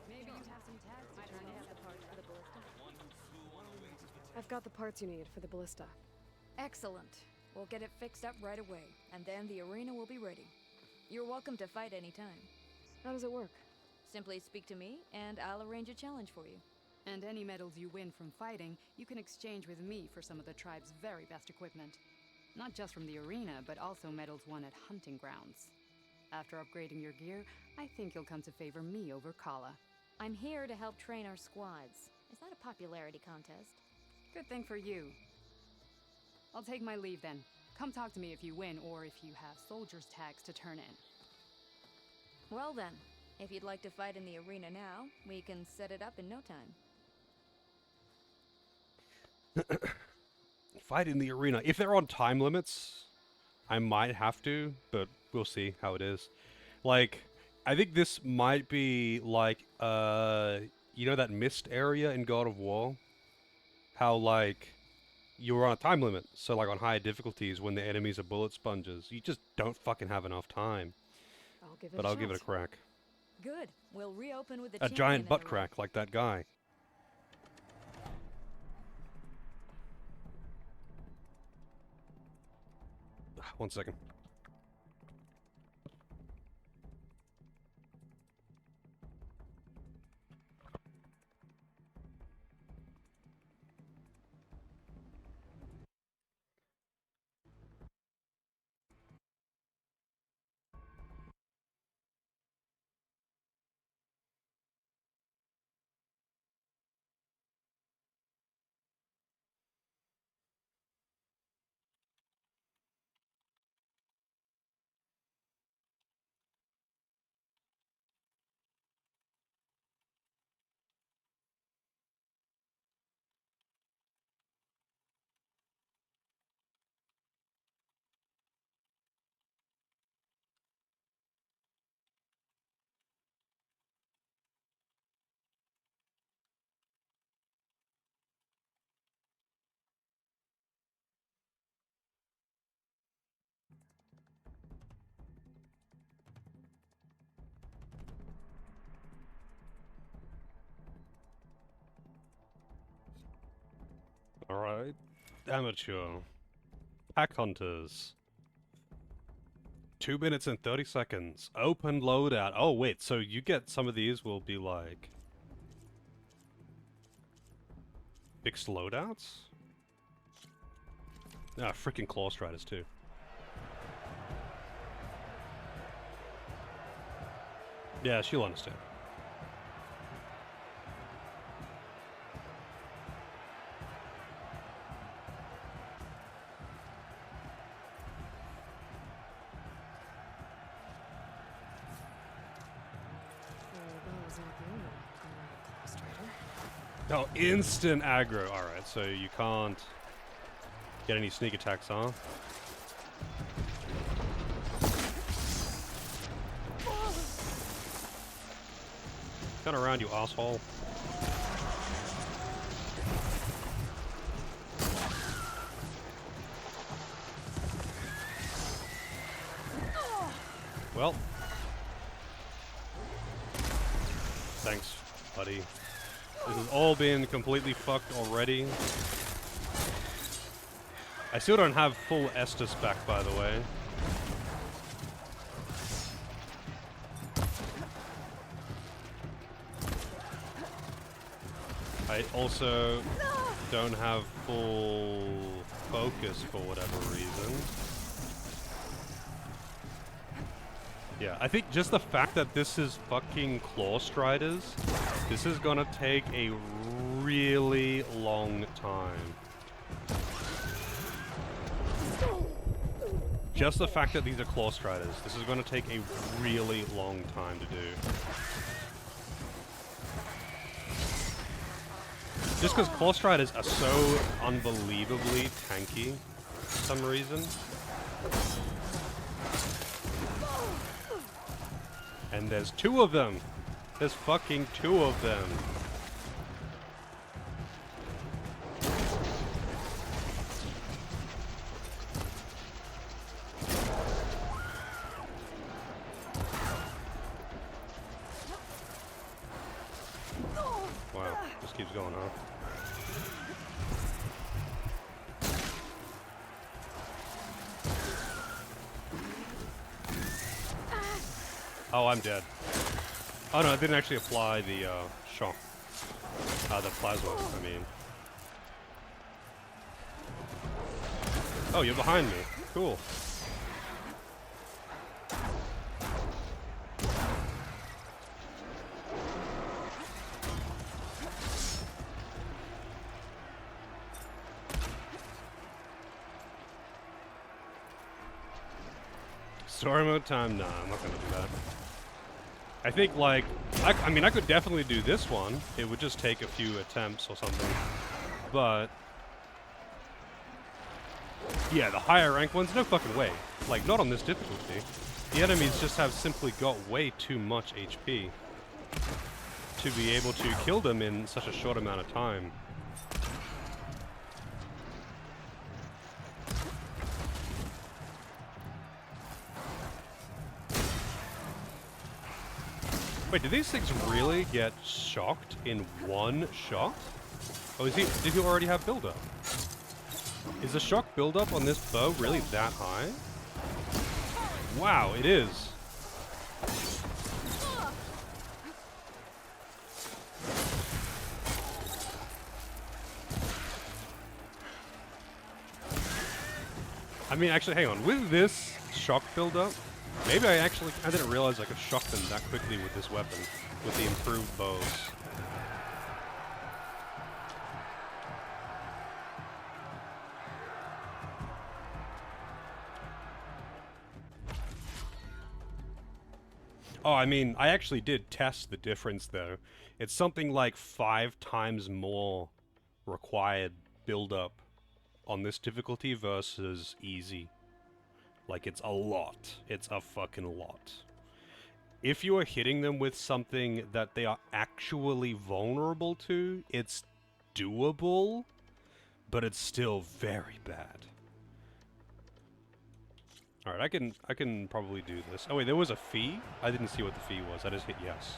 Maybe you have some tags to turn in the parts for the ballista. I've got the parts you need for the ballista. Excellent. We'll get it fixed up right away, and then the arena will be ready. You're welcome to fight anytime. How does it work? Simply speak to me, and I'll arrange a challenge for you. And any medals you win from fighting, you can exchange with me for some of the tribe's very best equipment. Not just from the arena, but also medals won at hunting grounds. After upgrading your gear, I think you'll come to favor me over Kala. I'm here to help train our squads. It's not a popularity contest. Good thing for you. I'll take my leave then. Come talk to me if you win or if you have soldiers' tags to turn in. Well then, if you'd like to fight in the arena now, we can set it up in no time. Fight in the arena. If they're on time limits, I might have to, but we'll see how it is. Like, I think this might be like, you know that mist area in God of War? How, like, you were on a time limit. So, like, on higher difficulties, when the enemies are bullet sponges, you just don't fucking have enough time. I'll give it a crack. Good. We'll reopen with A giant butt crack like that guy. One second. Alright. Amateur. Pack Hunters. 2 minutes and 30 seconds. Open loadout. Oh, wait, so you get some of these will be like... fixed loadouts? Ah, freaking Claw Striders too. Yeah, she'll understand. Oh, instant aggro. Alright, so you can't get any sneak attacks on. Turn around, you asshole. Well. Thanks, buddy. This has all been completely fucked already. I still don't have full Estus back, by the way. I also don't have full focus for whatever reason. Yeah, I think just the fact that this is fucking Claw Striders, this is gonna take a really long time. Just the fact that these are Claw Striders, this is gonna take a really long time to do. Just because Claw Striders are so unbelievably tanky for some reason. And there's 2 of them. There's fucking 2 of them. Wow, just keeps going, huh? Oh, I'm dead. Oh no, I didn't actually apply the shock. The plasma, I mean. Oh, you're behind me. Cool. Story mode time? Nah, I'm not gonna do that. I think, like, I mean, I could definitely do this one. It would just take a few attempts or something. But yeah, the higher rank ones, no fucking way. Like, not on this difficulty. The enemies just have simply got way too much HP to be able to kill them in such a short amount of time. Wait, do these things really get shocked in one shot? Oh, did he already have build-up? Is the shock build-up on this bow really that high? Wow, it is. I mean, actually, hang on. With this shock build-up, maybe I didn't realize I could shock them that quickly with this weapon, with the improved bows. Oh, I mean, I actually did test the difference, though. It's something like 5 times more required build-up on this difficulty versus easy. Like, it's a lot. It's a fucking lot. If you are hitting them with something that they are actually vulnerable to, it's doable, but it's still very bad. Alright, I can probably do this. Oh wait, there was a fee? I didn't see what the fee was. I just hit yes.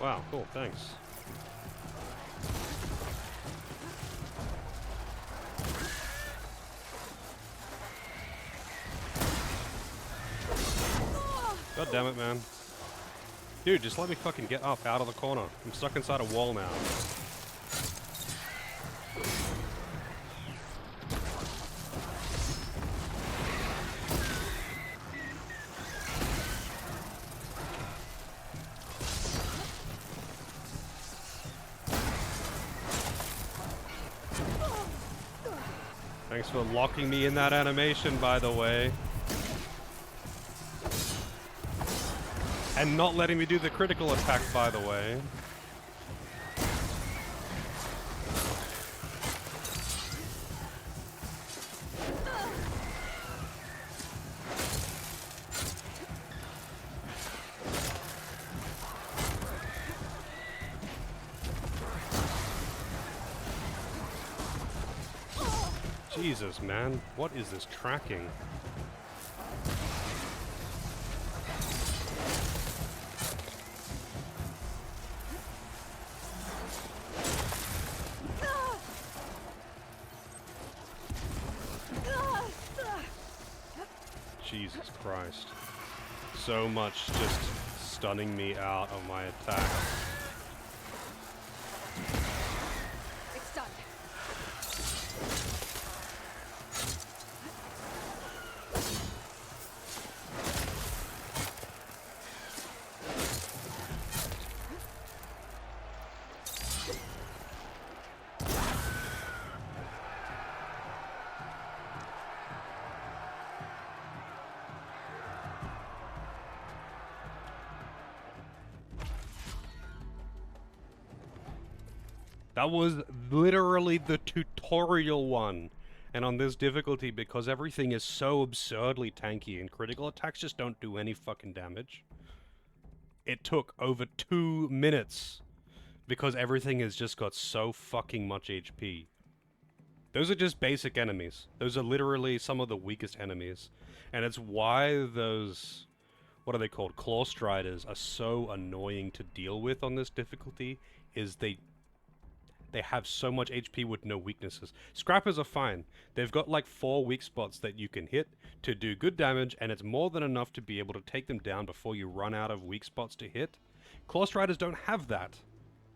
Wow, cool, thanks. God damn it, man. Dude, just let me fucking get up out of the corner. I'm stuck inside a wall now. Thanks for locking me in that animation, by the way. And not letting me do the critical attack, by the way. Jesus, man. What is this tracking? Jesus Christ. So much just stunning me out of my attack. It's done. That was literally the tutorial one. And on this difficulty, because everything is so absurdly tanky and critical attacks just don't do any fucking damage, it took over 2 minutes because everything has just got so fucking much HP. Those are just basic enemies. Those are literally some of the weakest enemies. And it's why those, what are they called, Claw Striders are so annoying to deal with on this difficulty, is they have so much HP with no weaknesses. Scrappers are fine. They've got like 4 weak spots that you can hit to do good damage, and it's more than enough to be able to take them down before you run out of weak spots to hit. Claw Striders don't have that.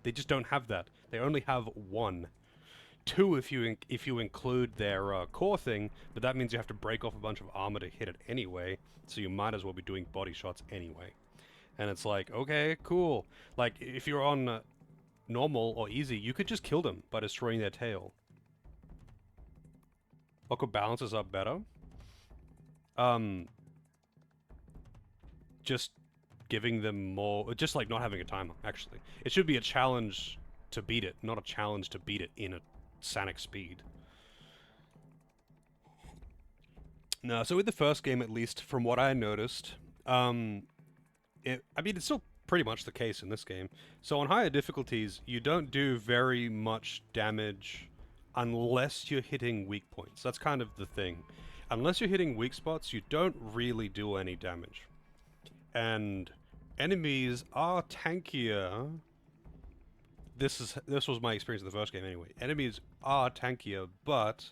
They just don't have that. They only have 1. 2 if you include their core thing, but that means you have to break off a bunch of armor to hit it anyway, so you might as well be doing body shots anyway. And it's like, okay, cool. Like, if you're on normal or easy, you could just kill them by destroying their tail. What could balance us up better? Just giving them more, just like not having a timer, actually. It should be a challenge to beat it, not a challenge to beat it in a Sonic speed. No, so with the first game, at least, from what I noticed, I mean, it's still pretty much the case in this game. So on higher difficulties, you don't do very much damage unless you're hitting weak points. That's kind of the thing. Unless you're hitting weak spots, you don't really do any damage. And enemies are tankier. This was my experience in the first game anyway. Enemies are tankier, but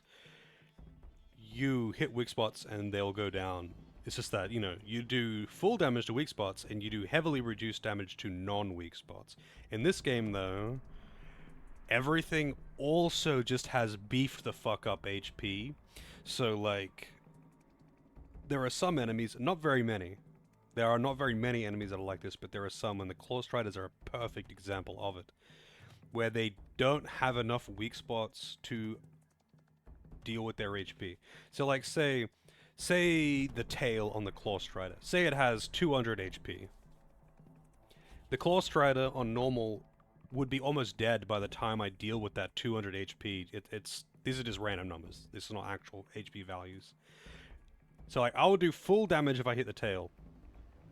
you hit weak spots and they'll go down. It's just that, you know, you do full damage to weak spots and you do heavily reduced damage to non-weak spots. In this game, though, everything also just has beefed the fuck up HP. So, like, there are some enemies, not very many. There are not very many enemies that are like this, but there are some, and the Claw Striders are a perfect example of it, where they don't have enough weak spots to deal with their HP. So, like, say the tail on the Claw Strider. Say it has 200 HP. The Claw Strider on normal would be almost dead by the time I deal with that 200 HP. These are just random numbers. This is not actual HP values. So, like, I will do full damage if I hit the tail.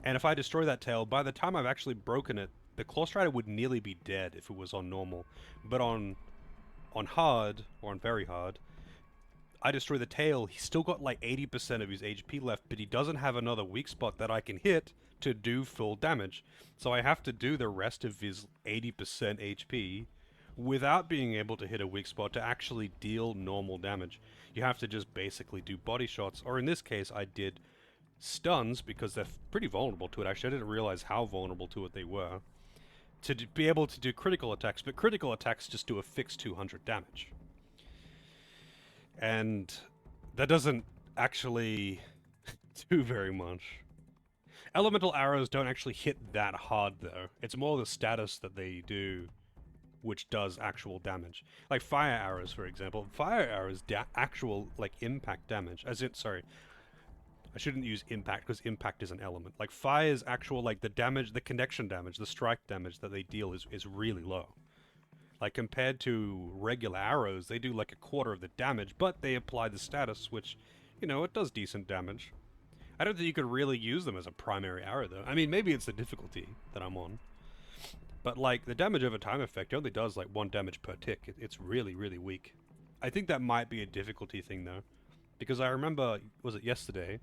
And if I destroy that tail, by the time I've actually broken it, the Claw Strider would nearly be dead if it was on normal. But on hard, or on very hard, I destroy the tail, he's still got like 80% of his HP left, but he doesn't have another weak spot that I can hit to do full damage. So I have to do the rest of his 80% HP without being able to hit a weak spot to actually deal normal damage. You have to just basically do body shots, or in this case I did stuns, because they're pretty vulnerable to it. Actually, I didn't realize how vulnerable to it they were. To be able to do critical attacks, but critical attacks just do a fixed 200 damage. And that doesn't actually do very much. Elemental arrows don't actually hit that hard, though. It's more the status that they do which does actual damage. Like fire arrows, for example. Fire arrows actual, like, impact damage. Sorry. I shouldn't use impact, because impact is an element. Like, fire's actual, like, the damage, the connection damage, the strike damage that they deal is really low. Like, compared to regular arrows, they do like a quarter of the damage, but they apply the status, which, you know, it does decent damage. I don't think you could really use them as a primary arrow, though. I mean, maybe it's the difficulty that I'm on. But, like, the damage over time effect only does, like, 1 damage per tick. It's really, really weak. I think that might be a difficulty thing, though. Because I remember, was it yesterday,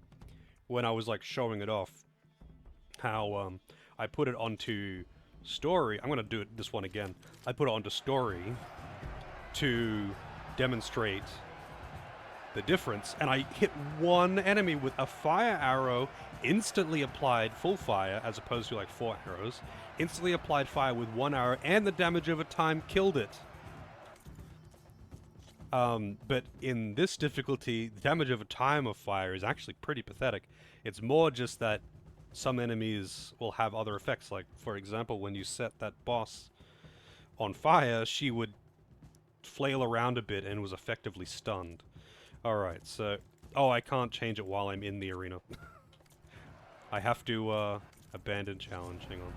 when I was, like, showing it off, how, I put it onto story. I'm gonna do this one again. I put it onto story to demonstrate the difference, and I hit one enemy with a fire arrow, instantly applied full fire, as opposed to like 4 arrows, instantly applied fire with 1 arrow, and the damage over time killed it. But in this difficulty, the damage over time of fire is actually pretty pathetic. It's more just that some enemies will have other effects, like, for example, when you set that boss on fire, she would flail around a bit and was effectively stunned. Alright, so... Oh, I can't change it while I'm in the arena. I have to, abandon challenge. Hang on.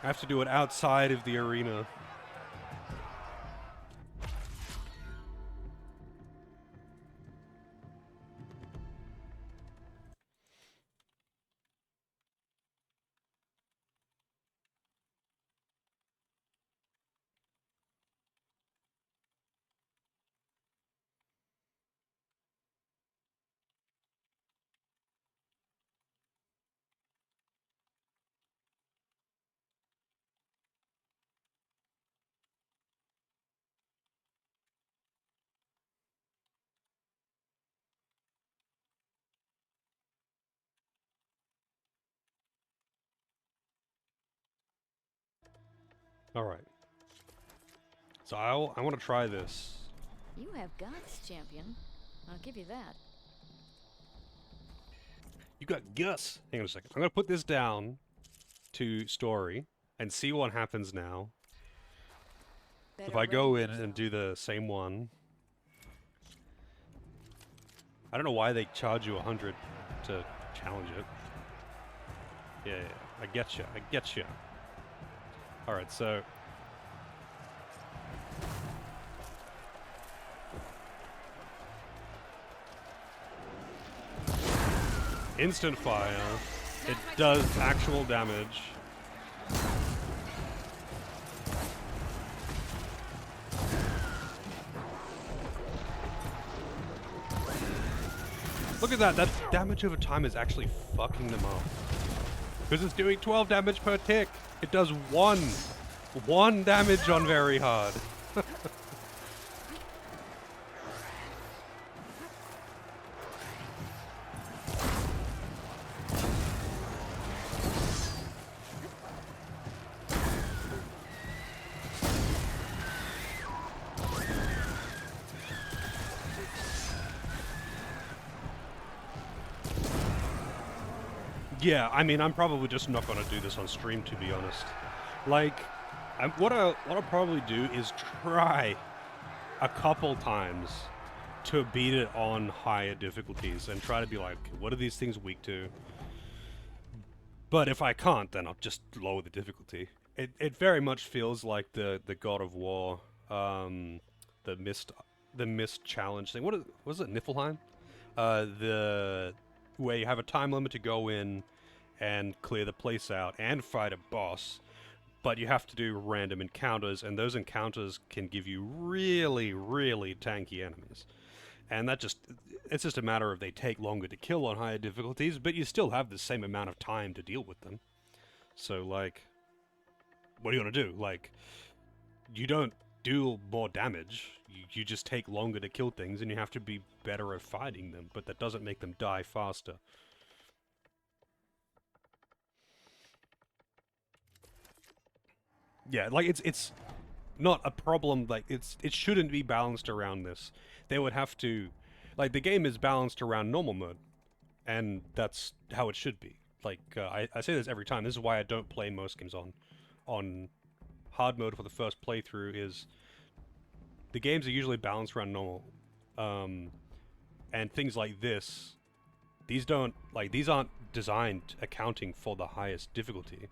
I have to do it outside of the arena. Alright. So I want to try this. You have guts, champion. I'll give you that. You got Gus. Hang on a second. I'm going to put this down to story and see what happens now. If I go in and do the same one. I don't know why they charge you 100 to challenge it. Yeah, I get you. I get you. Alright, so... Instant fire. It does actual damage. Look at that. That damage over time is actually fucking them up. Because it's doing 12 damage per tick. It does one damage on very hard. Yeah, I mean, I'm probably just not going to do this on stream, to be honest. Like, what I'll probably do is try a couple times to beat it on higher difficulties and try to be like, what are these things weak to? But if I can't, then I'll just lower the difficulty. It very much feels like the God of War, the mist challenge thing. What was it, Niflheim? Where you have a time limit to go in and clear the place out and fight a boss, but you have to do random encounters, and those encounters can give you really, really tanky enemies. And it's just a matter of they take longer to kill on higher difficulties, but you still have the same amount of time to deal with them. So, like, what are you gonna do? Like, you don't do more damage, you just take longer to kill things, and you have to be better at fighting them, but that doesn't make them die faster. Yeah, like, it's not a problem, like, it shouldn't be balanced around this. They would have to... Like, the game is balanced around normal mode, and that's how it should be. Like, I say this every time, this is why I don't play most games on hard mode for the first playthrough, is... The games are usually balanced around normal. And things like this, these aren't designed accounting for the highest difficulty,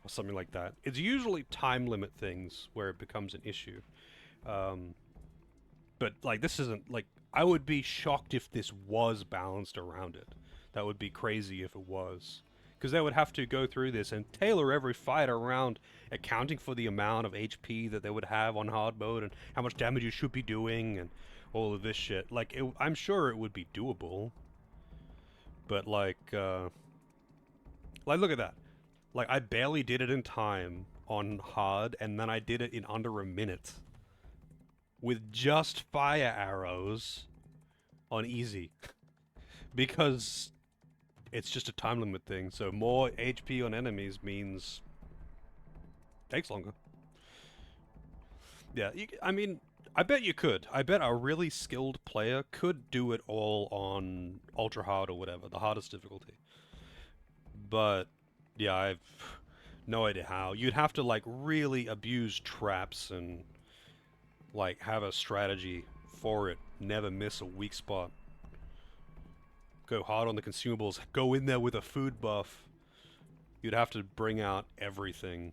or something like that. It's usually time limit things where it becomes an issue. But, like, this isn't, like, I would be shocked if this was balanced around it. That would be crazy if it was. Because they would have to go through this and tailor every fight around accounting for the amount of HP that they would have on hard mode and how much damage you should be doing and all of this shit. Like, I'm sure it would be doable. But, like, look at that. Like, I barely did it in time on hard, and then I did it in under a minute. With just fire arrows on easy. Because it's just a time limit thing, so more HP on enemies means... takes longer. Yeah, I mean, I bet you could. I bet a really skilled player could do it all on ultra hard or whatever, the hardest difficulty. But, yeah, I've no idea how. You'd have to, like, really abuse traps and, like, have a strategy for it. Never miss a weak spot. Go hard on the consumables. Go in there with a food buff. You'd have to bring out everything.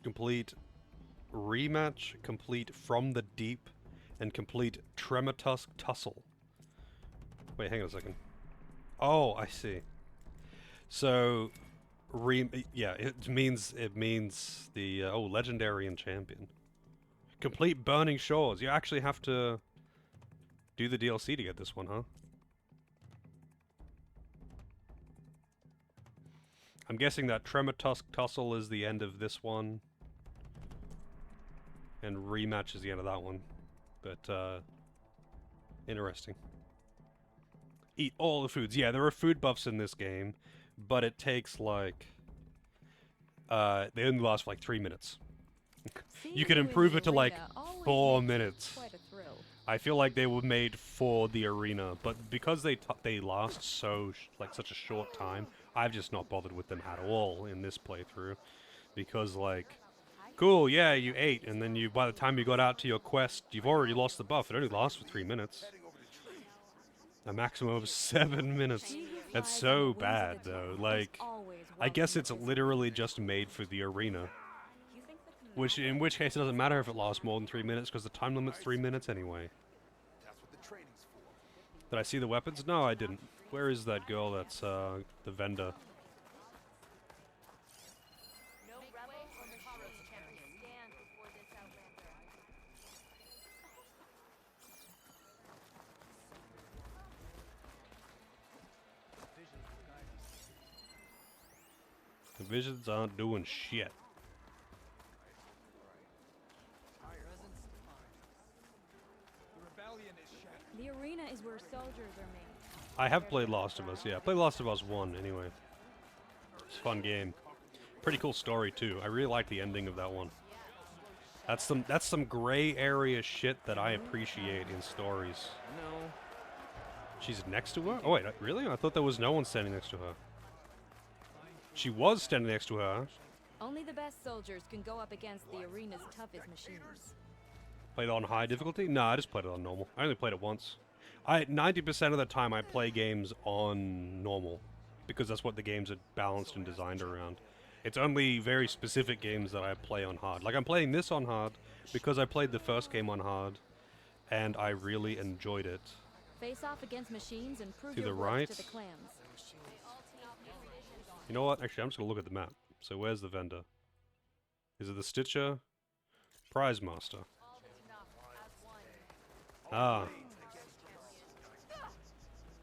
Complete rematch, complete From the Deep, and complete Trematusk Tussle. Wait, hang on a second. Oh, I see. So, yeah, it means the legendary and champion. Complete Burning Shores. You actually have to do the DLC to get this one, huh? I'm guessing that Trematusk Tussle is the end of this one. And Rematch is the end of that one. But, interesting. eat all the foods. Yeah, there are food buffs in this game, but it takes like they only last for like 3 minutes. You can improve it to like 4 minutes. I feel like they were made for the arena, but because they last such a short time, I've just not bothered with them at all in this playthrough, because like, cool, yeah, you ate, and then by the time you got out to your quest, you've already lost the buff. It only lasts for 3 minutes. A maximum of 7 minutes. That's so bad, though. Like, I guess it's literally just made for the arena. In which case it doesn't matter if it lasts more than 3 minutes, because the time limit's 3 minutes anyway. Did I see the weapons? No, I didn't. Where is that girl that's, the vendor? The visions aren't doing shit. The arena is where soldiers are made. I have played Last of Us, yeah. I played Last of Us 1 anyway. It's a fun game. Pretty cool story too. I really like the ending of that one. That's some gray area shit that I appreciate in stories. No. She's next to her? Oh wait, really? I thought there was no one standing next to her. She was standing next to her. Only the best soldiers can go up against the arena's toughest machines. Played it on high difficulty? No, I just played it on normal. I only played it once. 90% of the time I play games on normal, because that's what the games are balanced and designed around. It's only very specific games that I play on hard. Like I'm playing this on hard because I played the first game on hard, and I really enjoyed it. Face off against machines and prove To your the worth right. to the clans. You know what? Actually, I'm just gonna look at the map. So where's the vendor? Is it the Stitcher? Prize Master. Ah.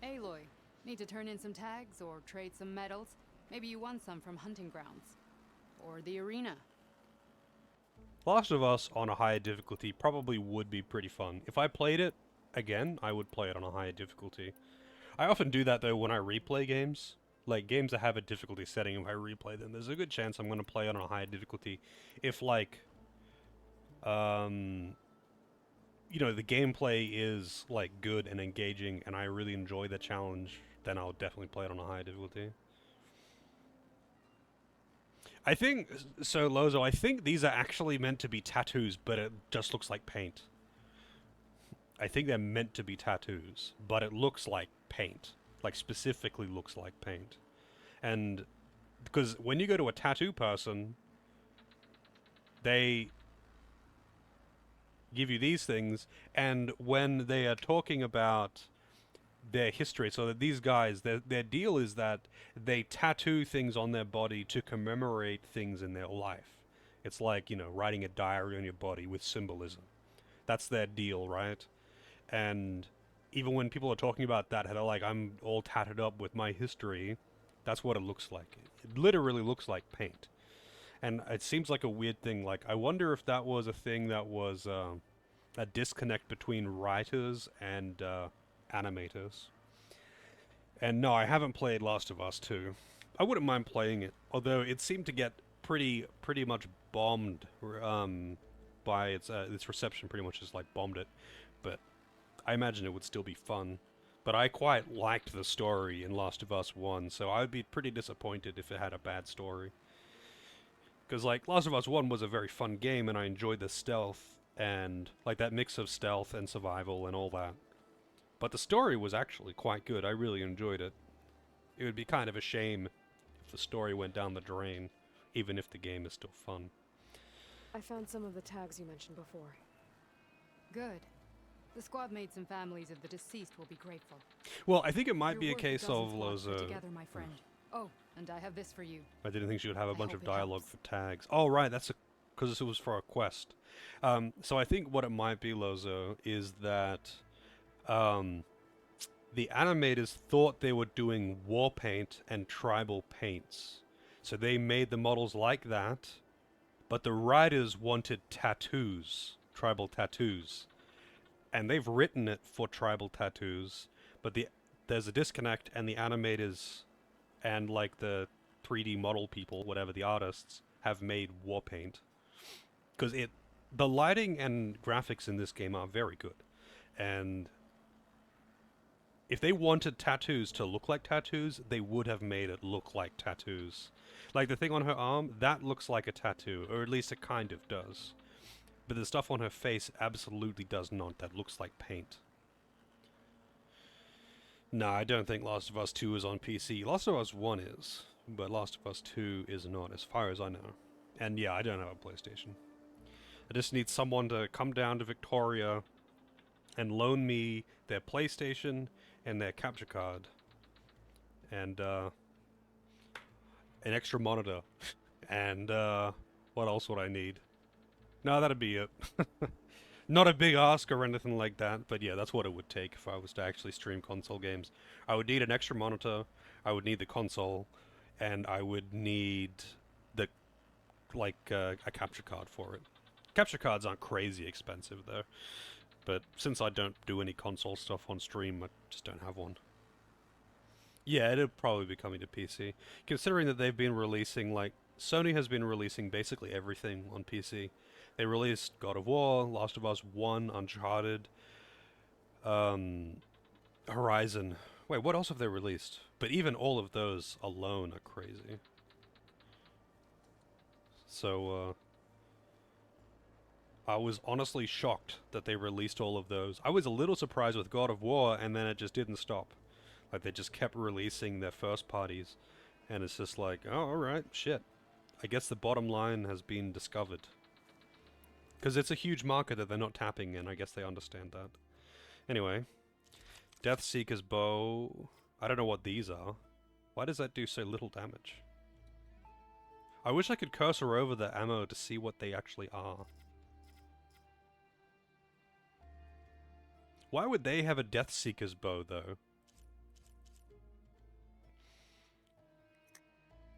Aloy, need to turn in some tags or trade some medals? Maybe you won some from hunting grounds. Or the arena. Last of Us on a higher difficulty probably would be pretty fun. If I played it again, I would play it on a higher difficulty. I often do that though when I replay games. Like games that have a difficulty setting, if I replay them, there's a good chance I'm going to play it on a higher difficulty. If like, you know, the gameplay is like good and engaging and I really enjoy the challenge, then I'll definitely play it on a higher difficulty. I think, so Lozo, I think these are actually meant to be tattoos, but it just looks like paint. I think they're meant to be tattoos, but it looks like paint. Like, specifically looks like paint. And, because when you go to a tattoo person, they give you these things, and when they are talking about their history, so that these guys, their deal is that they tattoo things on their body to commemorate things in their life. It's like, you know, writing a diary on your body with symbolism. That's their deal, right? And even when people are talking about that, they're like, I'm all tatted up with my history, that's what it looks like. It literally looks like paint. And it seems like a weird thing. Like, I wonder if that was a thing that was a disconnect between writers and animators. And no, I haven't played Last of Us 2. I wouldn't mind playing it, although it seemed to get pretty much bombed by its reception. Pretty much just like bombed it, but I imagine it would still be fun. But I quite liked the story in Last of Us 1, so I would be pretty disappointed if it had a bad story. Because, like, Last of Us 1 was a very fun game, and I enjoyed the stealth, and, like, that mix of stealth and survival and all that. But the story was actually quite good. I really enjoyed it. It would be kind of a shame if the story went down the drain, even if the game is still fun. I found some of the tags you mentioned before. Good. The squad mates and families of the deceased will be grateful. Well, I think it might Your be a work case doesn't of squad put Loza. together, my friend. Oh, and I have this for you. I didn't think she would have a bunch hope of it dialogue helps. for tags. Oh, right, that's because it was for a quest. So I think what it might be, Lozo, is that the animators thought they were doing war paint and tribal paints. So they made the models like that, but the writers wanted tattoos, tribal tattoos. And they've written it for tribal tattoos, but the there's a disconnect, and the animators and like the 3D model people, whatever, the artists, have made Warpaint. Because the lighting and graphics in this game are very good. And if they wanted tattoos to look like tattoos, they would have made it look like tattoos. Like the thing on her arm, that looks like a tattoo, or at least it kind of does. But the stuff on her face absolutely does not. That looks like paint. Nah, I don't think Last of Us 2 is on PC. Last of Us 1 is, but Last of Us 2 is not, as far as I know. And yeah, I don't have a PlayStation. I just need someone to come down to Victoria and loan me their PlayStation and their capture card. And, an extra monitor. And, what else would I need? No, that'd be it. Not a big ask or anything like that, but yeah, that's what it would take if I was to actually stream console games. I would need an extra monitor, I would need the console, and I would need the, like, a capture card for it. Capture cards aren't crazy expensive, though. But since I don't do any console stuff on stream, I just don't have one. Yeah, it'll probably be coming to PC. Considering that they've been releasing, like, Sony has been releasing basically everything on PC. They released God of War, Last of Us 1, Uncharted, Horizon. Wait, what else have they released? But even all of those alone are crazy. So, I was honestly shocked that they released all of those. I was a little surprised with God of War, and then it just didn't stop. Like, they just kept releasing their first parties. And it's just like, oh, alright, shit. I guess the bottom line has been discovered. Because it's a huge market that they're not tapping in. I guess they understand that. Anyway. Deathseeker's bow. I don't know what these are. Why does that do so little damage? I wish I could cursor over the ammo to see what they actually are. Why would they have a Deathseeker's bow, though?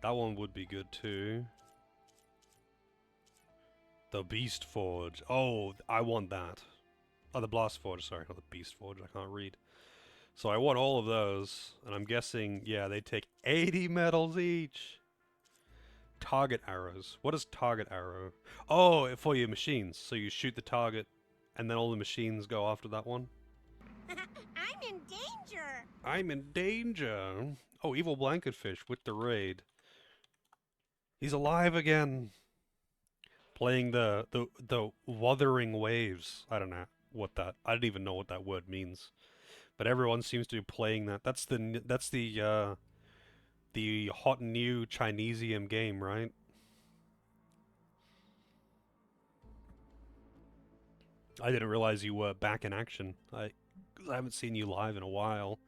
That one would be good, too. The Beast Forge. Oh, I want that. Oh, the Blast Forge, sorry, not the Beast Forge, I can't read. So I want all of those, and I'm guessing, yeah, they take 80 medals each. Target arrows. What is target arrow? Oh, for your machines. So you shoot the target, and then all the machines go after that one? I'm in danger! I'm in danger! Oh, Evil Blanketfish with the raid. He's alive again! Playing the Wuthering Waves. I don't know what that... I don't even know what that word means. But everyone seems to be playing that. That's the hot new Chinesium game, right? I didn't realize you were back in action. I haven't seen you live in a while.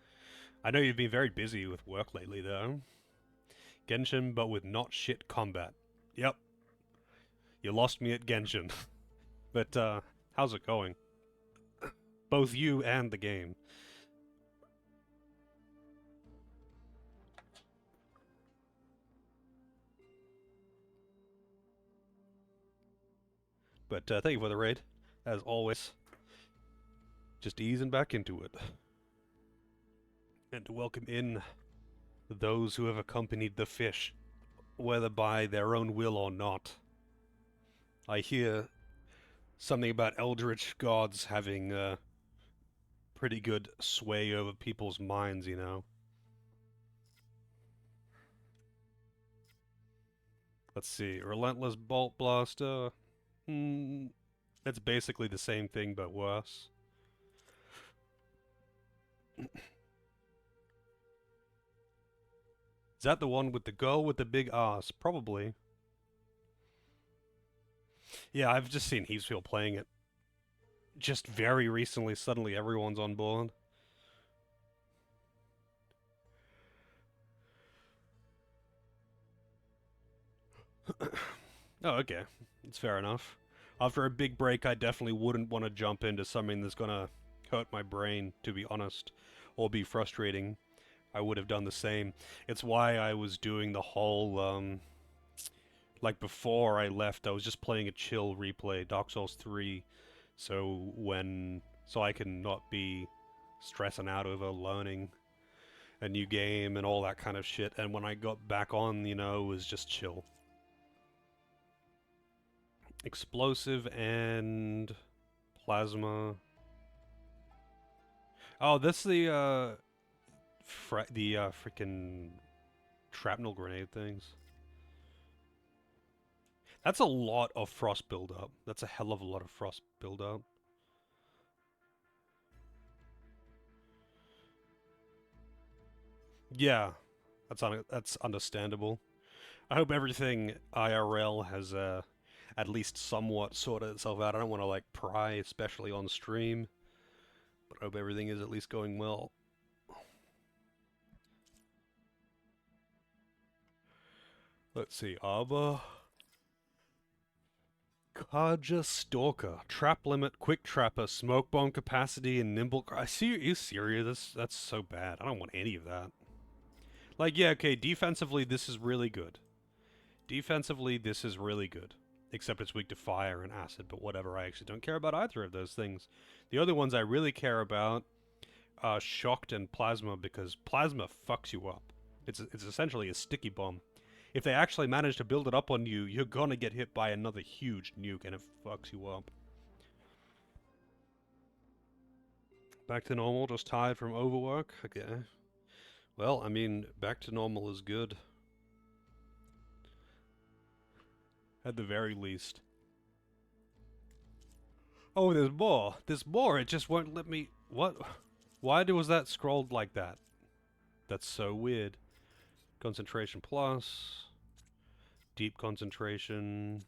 I know you've been very busy with work lately, though. Genshin, but with not shit combat. Yep. You lost me at Genshin. But, how's it going? Both you and the game. But, thank you for the raid, as always. Just easing back into it. And to welcome in those who have accompanied the fish, whether by their own will or not. I hear something about eldritch gods having pretty good sway over people's minds, you know. Let's see, Relentless Bolt Blaster. It's basically the same thing, but worse. Is that the one with the girl with the big ass? Probably. Yeah, I've just seen heaps of people playing it. Just very recently, suddenly everyone's on board. Oh, okay. It's fair enough. After a big break, I definitely wouldn't want to jump into something that's gonna hurt my brain, to be honest, or be frustrating. I would have done the same. It's why I was doing the whole, like before I left, I was just playing a chill replay, Dark Souls 3, so I can not be stressing out over learning. a new game and all that kind of shit. And when I got back on, you know, it was just chill. Explosive and plasma. Oh, that's the freaking shrapnel grenade things. That's a lot of frost buildup. That's a hell of a lot of frost buildup. Yeah, that's understandable. I hope everything IRL has at least somewhat sorted itself out. I don't want to like pry, especially on stream, but I hope everything is at least going well. Let's see, Arbor. Kaja Stalker. Trap limit, quick trapper, smoke bomb capacity, and nimble... I see you serious? That's so bad. I don't want any of that. Like, yeah, okay, defensively this is really good. Defensively this is really good. Except it's weak to fire and acid, but whatever, I actually don't care about either of those things. The other ones I really care about are shocked and plasma, because plasma fucks you up. It's essentially a sticky bomb. If they actually manage to build it up on you, you're gonna get hit by another huge nuke and it fucks you up. Back to normal, just tired from overwork? Okay. Well, I mean, back to normal is good. At the very least. Oh, there's more! There's more! It just won't let me... What? Why was that scrolled like that? That's so weird. Concentration plus... Deep concentration...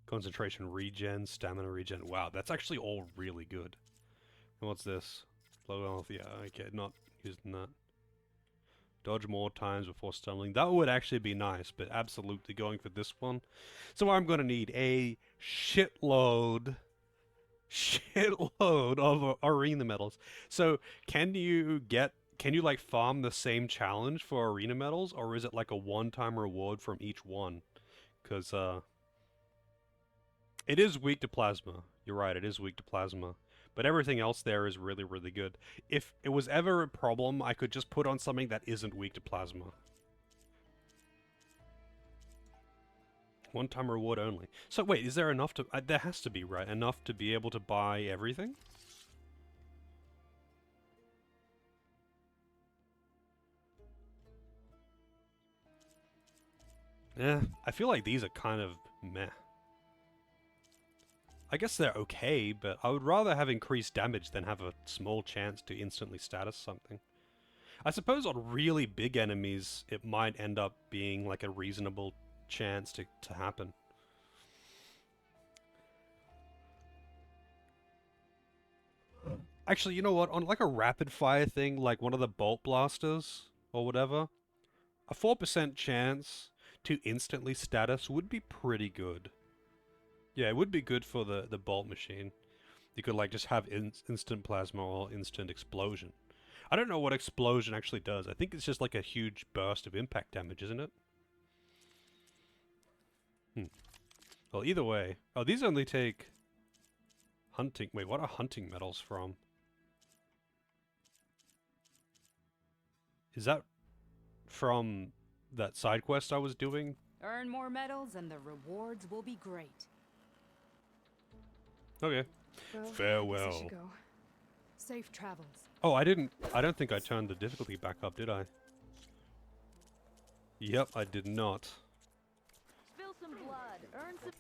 Concentration regen, stamina regen. Wow, that's actually all really good. And what's this? Low health, yeah, okay, not using that. Dodge more times before stumbling. That would actually be nice, but absolutely going for this one. So I'm going to need a shitload of arena medals. So can you like farm the same challenge for arena medals, or is it like a one-time reward from each one? Because it is weak to plasma. You're right, it is weak to plasma. But everything else there is really, really good. If it was ever a problem, I could just put on something that isn't weak to plasma. One-time reward only. So wait, is there enough to... there has to be, right? Enough to be able to buy everything? Yeah, I feel like these are kind of meh. I guess they're okay, but I would rather have increased damage than have a small chance to instantly status something. I suppose on really big enemies, it might end up being like a reasonable chance to happen. Actually, you know what? On like a rapid fire thing, like one of the bolt blasters or whatever, a 4% chance to instantly status would be pretty good. Yeah, it would be good for the bolt machine. You could like just have instant plasma or instant explosion. I don't know what explosion actually does. I think it's just like a huge burst of impact damage, isn't it? Well, either way. Oh, these only take hunting. Wait, what are hunting medals from? Is that from that side quest I was doing? Earn more medals and the rewards will be great. Okay. Well, Farewell. I guess I should go. Safe travels. Oh, I don't think I turned the difficulty back up, did I? Yep, I did not. Spill some blood. Earn some...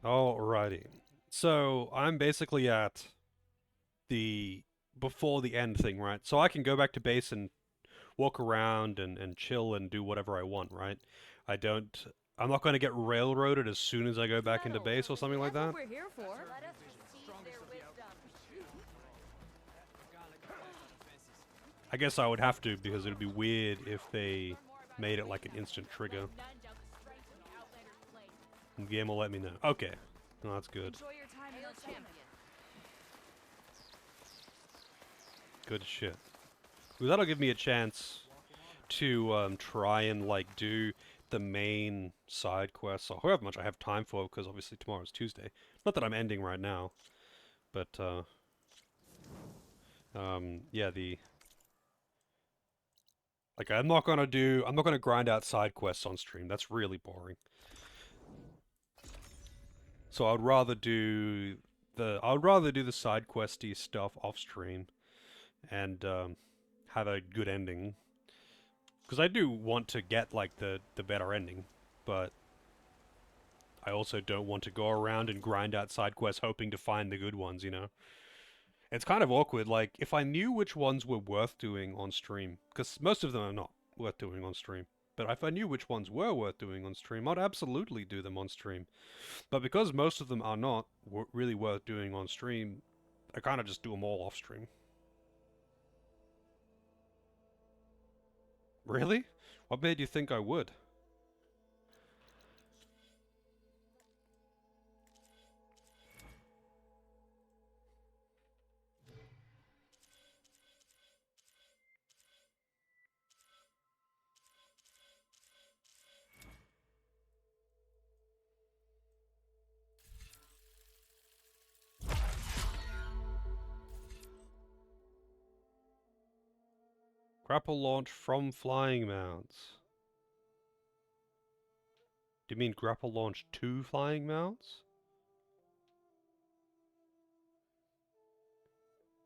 Alrighty. So, I'm basically at the before the end thing, right? So I can go back to base and walk around and chill and do whatever I want, right? I'm not going to get railroaded as soon as I go back into base or something like that. We're here for. I guess I would have to, because it would be weird if they made it like an instant trigger. The game will let me know. Okay. No, that's good. Good shit. Well, that'll give me a chance to try and like do the main side quests, or however much I have time for, because obviously tomorrow's Tuesday. Not that I'm ending right now, but yeah, Like, I'm not gonna grind out side quests on stream. That's really boring. So I'd rather do the side questy stuff off stream and have a good ending. Because I do want to get like the better ending, but I also don't want to go around and grind out side quests hoping to find the good ones, you know? It's kind of awkward, like, if I knew which ones were worth doing on stream, because most of them are not worth doing on stream, but if I knew which ones were worth doing on stream, I'd absolutely do them on stream. But because most of them are not really worth doing on stream, I kind of just do them all off stream. Really? What made you think I would? Grapple launch from flying mounts. Do you mean grapple launch to flying mounts?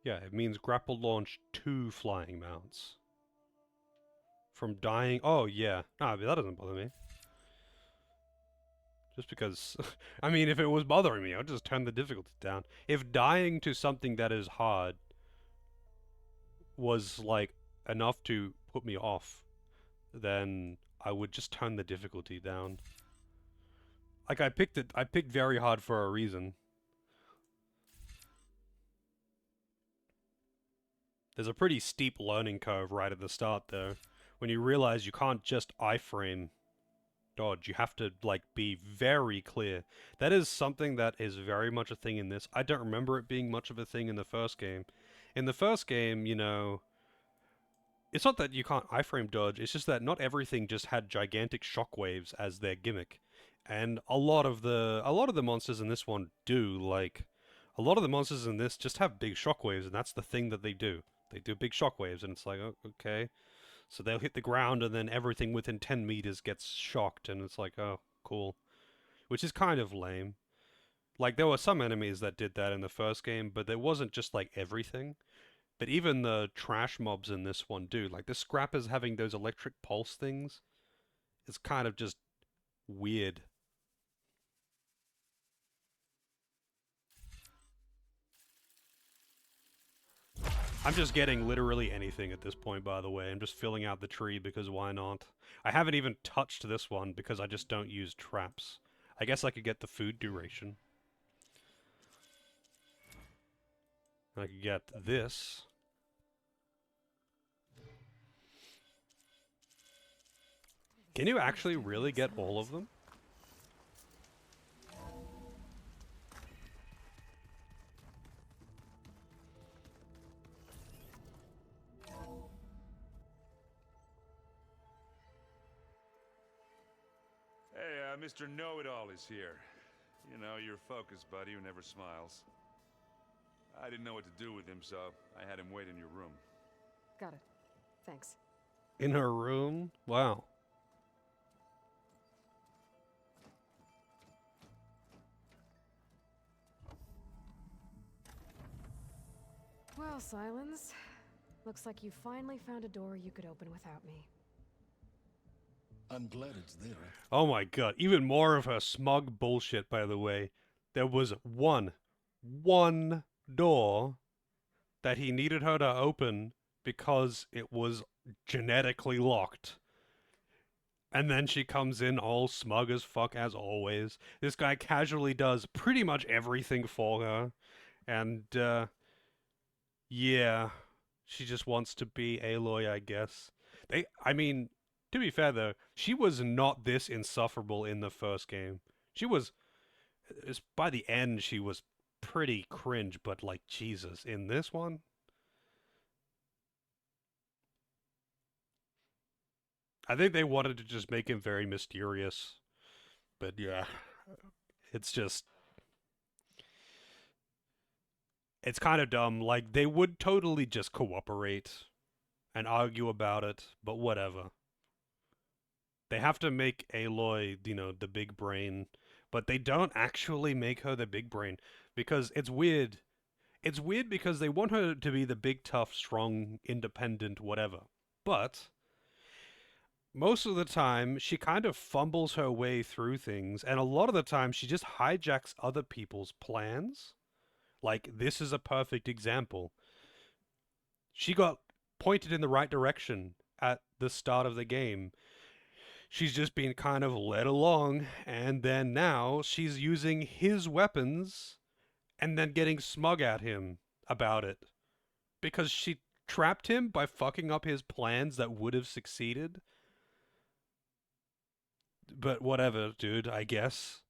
Yeah, it means grapple launch to flying mounts. From dying... Oh, yeah. Nah, that doesn't bother me. Just because... I mean, if it was bothering me, I'd just turn the difficulty down. If dying to something that is hard was, like, enough to put me off, then I would just turn the difficulty down. Like, I picked very hard for a reason. There's a pretty steep learning curve right at the start, though. When you realize you can't just iframe dodge, you have to, like, be very clear. That is something that is very much a thing in this. I don't remember it being much of a thing in the first game. In the first game, you know... It's not that you can't iframe dodge, it's just that not everything just had gigantic shockwaves as their gimmick. And a lot of the monsters in this one do, like... A lot of the monsters in this just have big shockwaves, and that's the thing that they do. They do big shockwaves, and it's like, oh, okay. So they'll hit the ground, and then everything within 10 meters gets shocked, and it's like, oh, cool. Which is kind of lame. Like, there were some enemies that did that in the first game, but there wasn't just, like, everything. But even the trash mobs in this one do. Like, the scrappers having those electric pulse things is kind of just weird. I'm just getting literally anything at this point, by the way. I'm just filling out the tree because why not? I haven't even touched this one because I just don't use traps. I guess I could get the food duration. I could get this. Can you actually really get all of them? Hey, Mr. Know-It-All is here. You know, your focus buddy who never smiles. I didn't know what to do with him, so I had him wait in your room. Got it. Thanks. In her room? Wow. Well, Silence. Looks like you finally found a door you could open without me. I'm glad it's there. Oh my god, even more of her smug bullshit, by the way. There was one door that he needed her to open because it was genetically locked. And then she comes in all smug as fuck as always. This guy casually does pretty much everything for her. And, yeah, she just wants to be Aloy, I guess. I mean, to be fair though, she was not this insufferable in the first game. She was, by the end, she was pretty cringe, but like, Jesus, in this one? I think they wanted to just make him very mysterious. But yeah, it's just... It's kind of dumb. Like, they would totally just cooperate and argue about it, but whatever. They have to make Aloy, you know, the big brain, but they don't actually make her the big brain because it's weird. It's weird because they want her to be the big, tough, strong, independent, whatever. But most of the time, she kind of fumbles her way through things, and a lot of the time, she just hijacks other people's plans. Like, this is a perfect example. She got pointed in the right direction at the start of the game. She's just been kind of led along, and then now she's using his weapons and then getting smug at him about it. Because she trapped him by fucking up his plans that would have succeeded. But whatever, dude, I guess.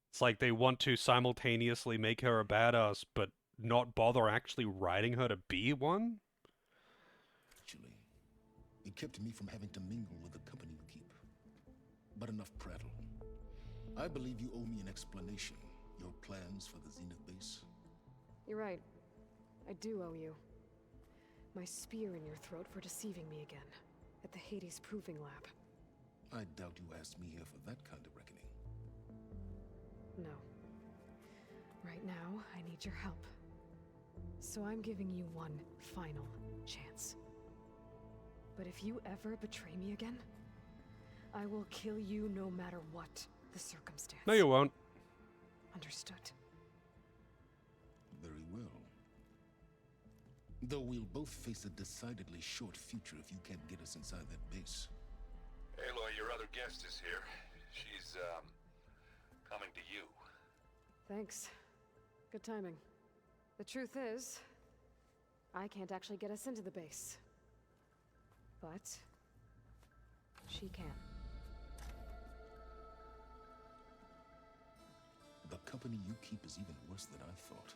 It's like they want to simultaneously make her a badass, but not bother actually writing her to be one? Actually, it kept me from having to mingle with the company you keep. But enough prattle. I believe you owe me an explanation. Your plans for the Zenith base? You're right. I do owe you. My spear in your throat for deceiving me again. At the Hades Proving Lab. I doubt you asked me here for that kind of reckoning. No. Right now, I need your help. So I'm giving you one final chance. But if you ever betray me again, I will kill you no matter what the circumstance. No, you won't. Understood. Very well. Though we'll both face a decidedly short future if you can't get us inside that base. Aloy, your other guest is here. She's, coming to you. Thanks. Good timing. The truth is, I can't actually get us into the base. But she can. The company you keep is even worse than I thought.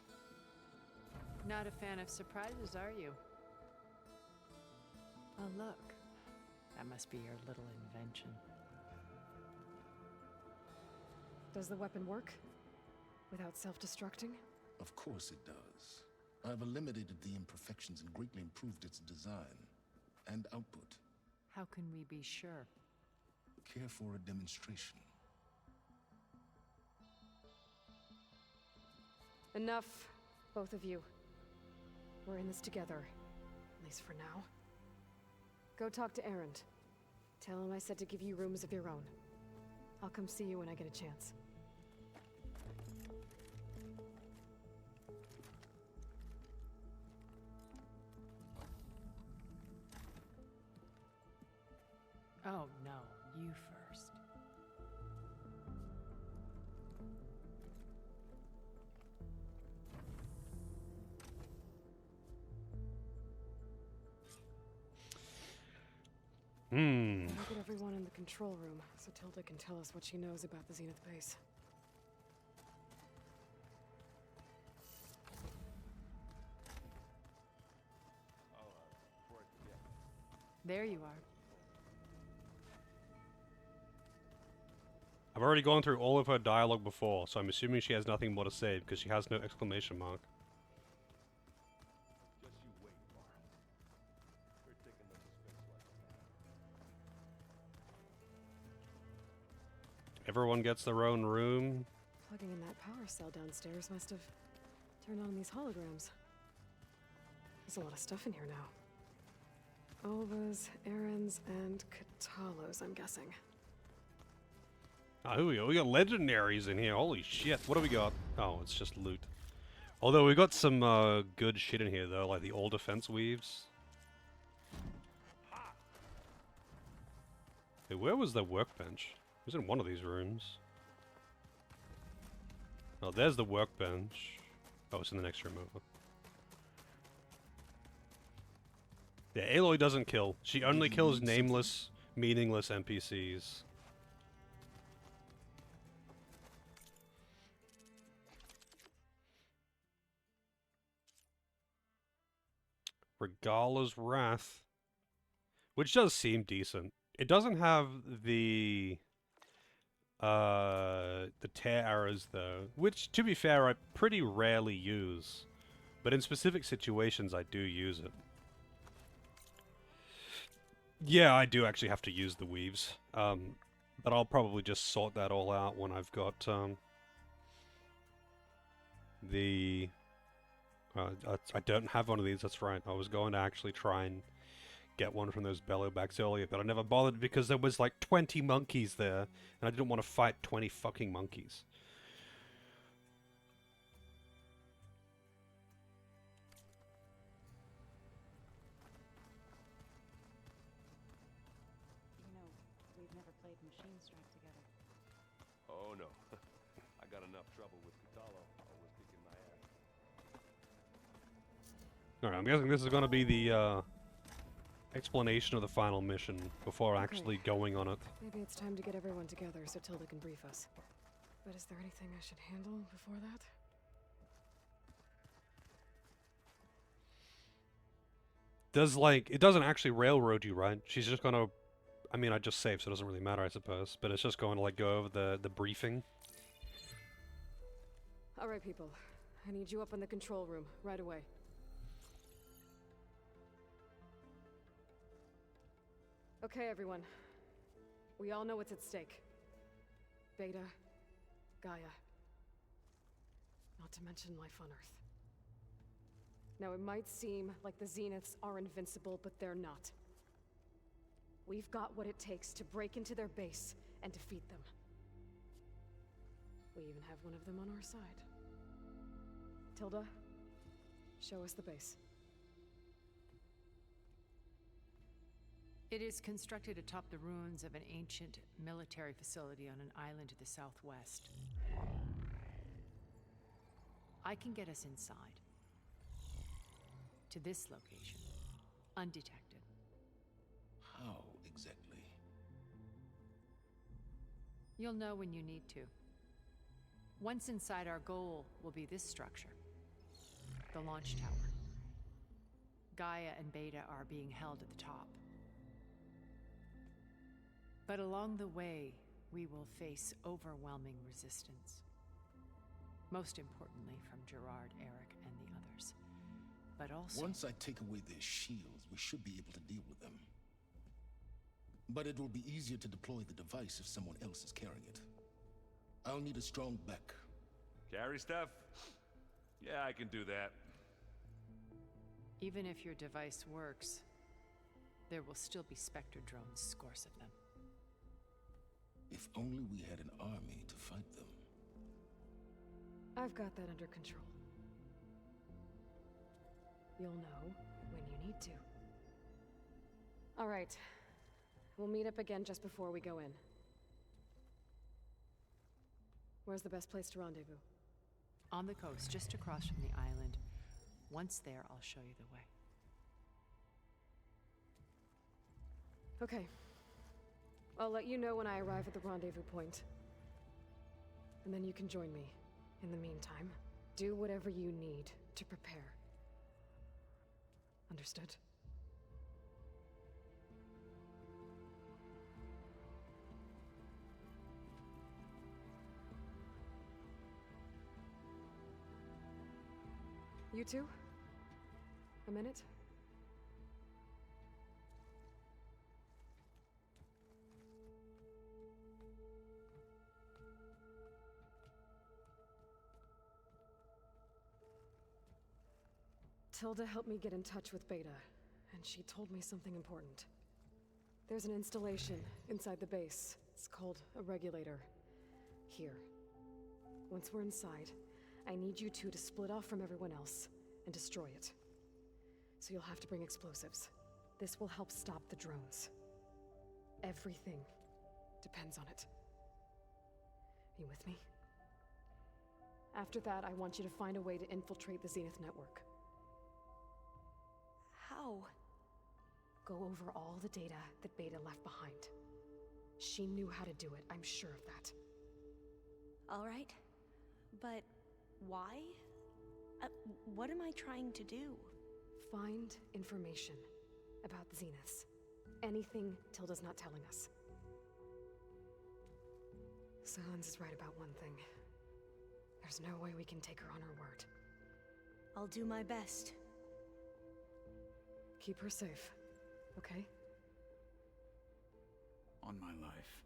Not a fan of surprises, are you? Oh, look. That must be your little invention. Does the weapon work? Without self-destructing? Of course it does. I've eliminated the imperfections and greatly improved its design and output. How can we be sure? Care for a demonstration? Enough, both of you. We're in this together, at least for now. Go talk to Erend. Tell him I said to give you rooms of your own. I'll come see you when I get a chance. Oh, no. You first. I'll get everyone in the control room, so Tilda can tell us what she knows about the Zenith base. There you are. I've already gone through all of her dialogue before, so I'm assuming she has nothing more to say because she has no exclamation mark. Everyone gets their own room. Plugging in that power cell downstairs must have turned on these holograms. There's a lot of stuff in here now. Olvas, Erends, and Katalos, I'm guessing. Ah, here we go. We got legendaries in here. Holy shit. What do we got? Oh, it's just loot. Although we got some good shit in here, though, like the all defense weaves. Hey, where was the workbench? It was in one of these rooms. Oh, there's the workbench. Oh, it's in the next room over. Yeah, Aloy doesn't kill. She only kills nameless, meaningless NPCs. Regala's Wrath. Which does seem decent. It doesn't have the tear arrows though, which to be fair I pretty rarely use. But in specific situations I do use it. Yeah, I do actually have to use the weaves. But I'll probably just sort that all out when I've got the... I don't have one of these, that's right. I was going to actually try and get one from those bellowbacks earlier, but I never bothered because there was like 20 monkeys there, and I didn't want to fight 20 fucking monkeys. You know, we've never played Machine Strike together. Oh no. I got enough trouble with Katalo, always kicking my ass. Alright, I'm guessing this is going to be the explanation of the final mission before actually going on it. Maybe it's time to get everyone together so Tilda can brief us. But is there anything I should handle before that? It doesn't actually railroad you, right? She's just gonna... I mean, I just saved, so it doesn't really matter, I suppose. But it's just going to, like, go over the briefing. Alright, people. I need you up in the control room, right away. Okay, everyone. We all know what's at stake. Beta, Gaia. Not to mention life on Earth. Now, it might seem like the Zeniths are invincible, but they're not. We've got what it takes to break into their base and defeat them. We even have one of them on our side. Tilda, show us the base. It is constructed atop the ruins of an ancient military facility on an island to the southwest. I can get us inside. To this location. Undetected. How exactly? You'll know when you need to. Once inside, our goal will be this structure. The launch tower. Gaia and Beta are being held at the top. But along the way, we will face overwhelming resistance. Most importantly from Gerard, Eric, and the others. But also... Once I take away their shields, we should be able to deal with them. But it will be easier to deploy the device if someone else is carrying it. I'll need a strong back. Carry stuff? Yeah, I can do that. Even if your device works, there will still be Spectre drones, scores of them. If only we had an army to fight them. I've got that under control. You'll know when you need to. All right. We'll meet up again just before we go in. Where's the best place to rendezvous? On the coast, just across from the island. Once there, I'll show you the way. Okay. I'll let you know when I arrive at the rendezvous point. And then you can join me. In the meantime, do whatever you need to prepare. Understood? You two? A minute? Tilda helped me get in touch with Beta, and she told me something important. There's an installation inside the base. It's called a regulator. Here. Once we're inside, I need you two to split off from everyone else and destroy it. So you'll have to bring explosives. This will help stop the drones. Everything depends on it. Are you with me? After that, I want you to find a way to infiltrate the Zenith network. How? Go over all the data that Beta left behind. She knew how to do it, I'm sure of that. All right. But why? What am I trying to do? Find information about the Zeniths. Anything Tilda's not telling us. Silence is right about one thing. There's no way we can take her on her word. I'll do my best. Keep her safe, okay? on my life.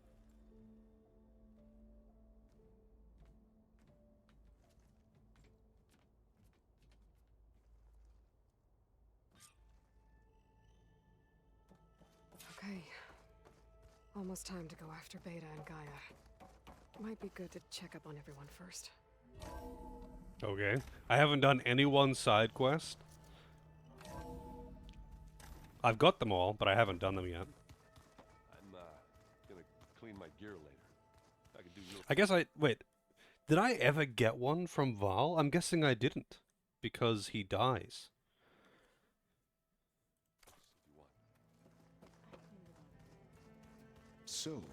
Okay. Almost time to go after Beta and Gaia. Might be good to check up on everyone first. Okay. I haven't done any one side quest. I've got them all, but I haven't done them yet. I'm gonna clean my gear later. I can do real. I guess wait. Did I ever get one from Val? I'm guessing I didn't, because he dies. So,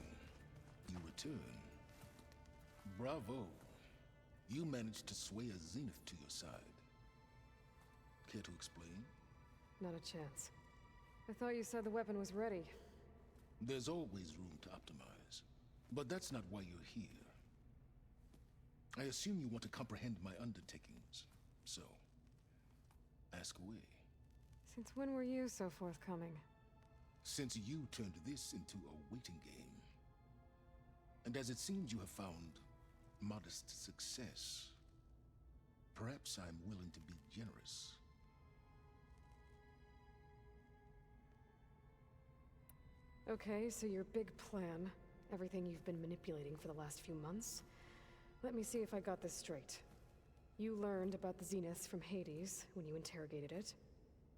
you return. Bravo. You managed to sway a Zenith to your side. Care to explain? Not a chance. I thought you said the weapon was ready. There's always room to optimize. But that's not why you're here. I assume you want to comprehend my undertakings. So, ask away. Since when were you so forthcoming? Since you turned this into a waiting game. And as it seems you have found modest success, perhaps I'm willing to be generous. Okay, so your big plan, everything you've been manipulating for the last few months. Let me see if I got this straight. You learned about the Zeniths from Hades when you interrogated it.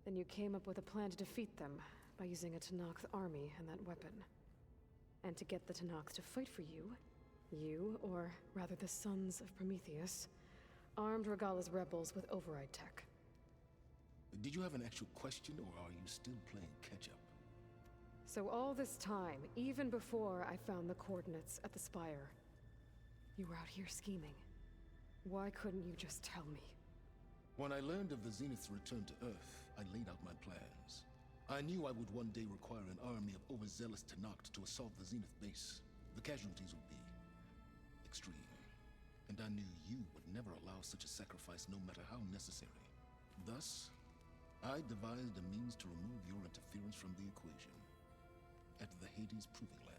Then you came up with a plan to defeat them by using a Tenakth army and that weapon. And to get the Tenakth to fight for you, or rather the Sons of Prometheus, armed Regalla's rebels with override tech. Did you have an actual question, or are you still playing catch-up? So all this time, even before I found the coordinates at the Spire, you were out here scheming. Why couldn't you just tell me? When I learned of the Zenith's return to Earth, I laid out my plans. I knew I would one day require an army of overzealous Tenakth to assault the Zenith base. The casualties would be extreme. And I knew you would never allow such a sacrifice, no matter how necessary. Thus, I devised a means to remove your interference from the equation. At the Hades Proving Lab.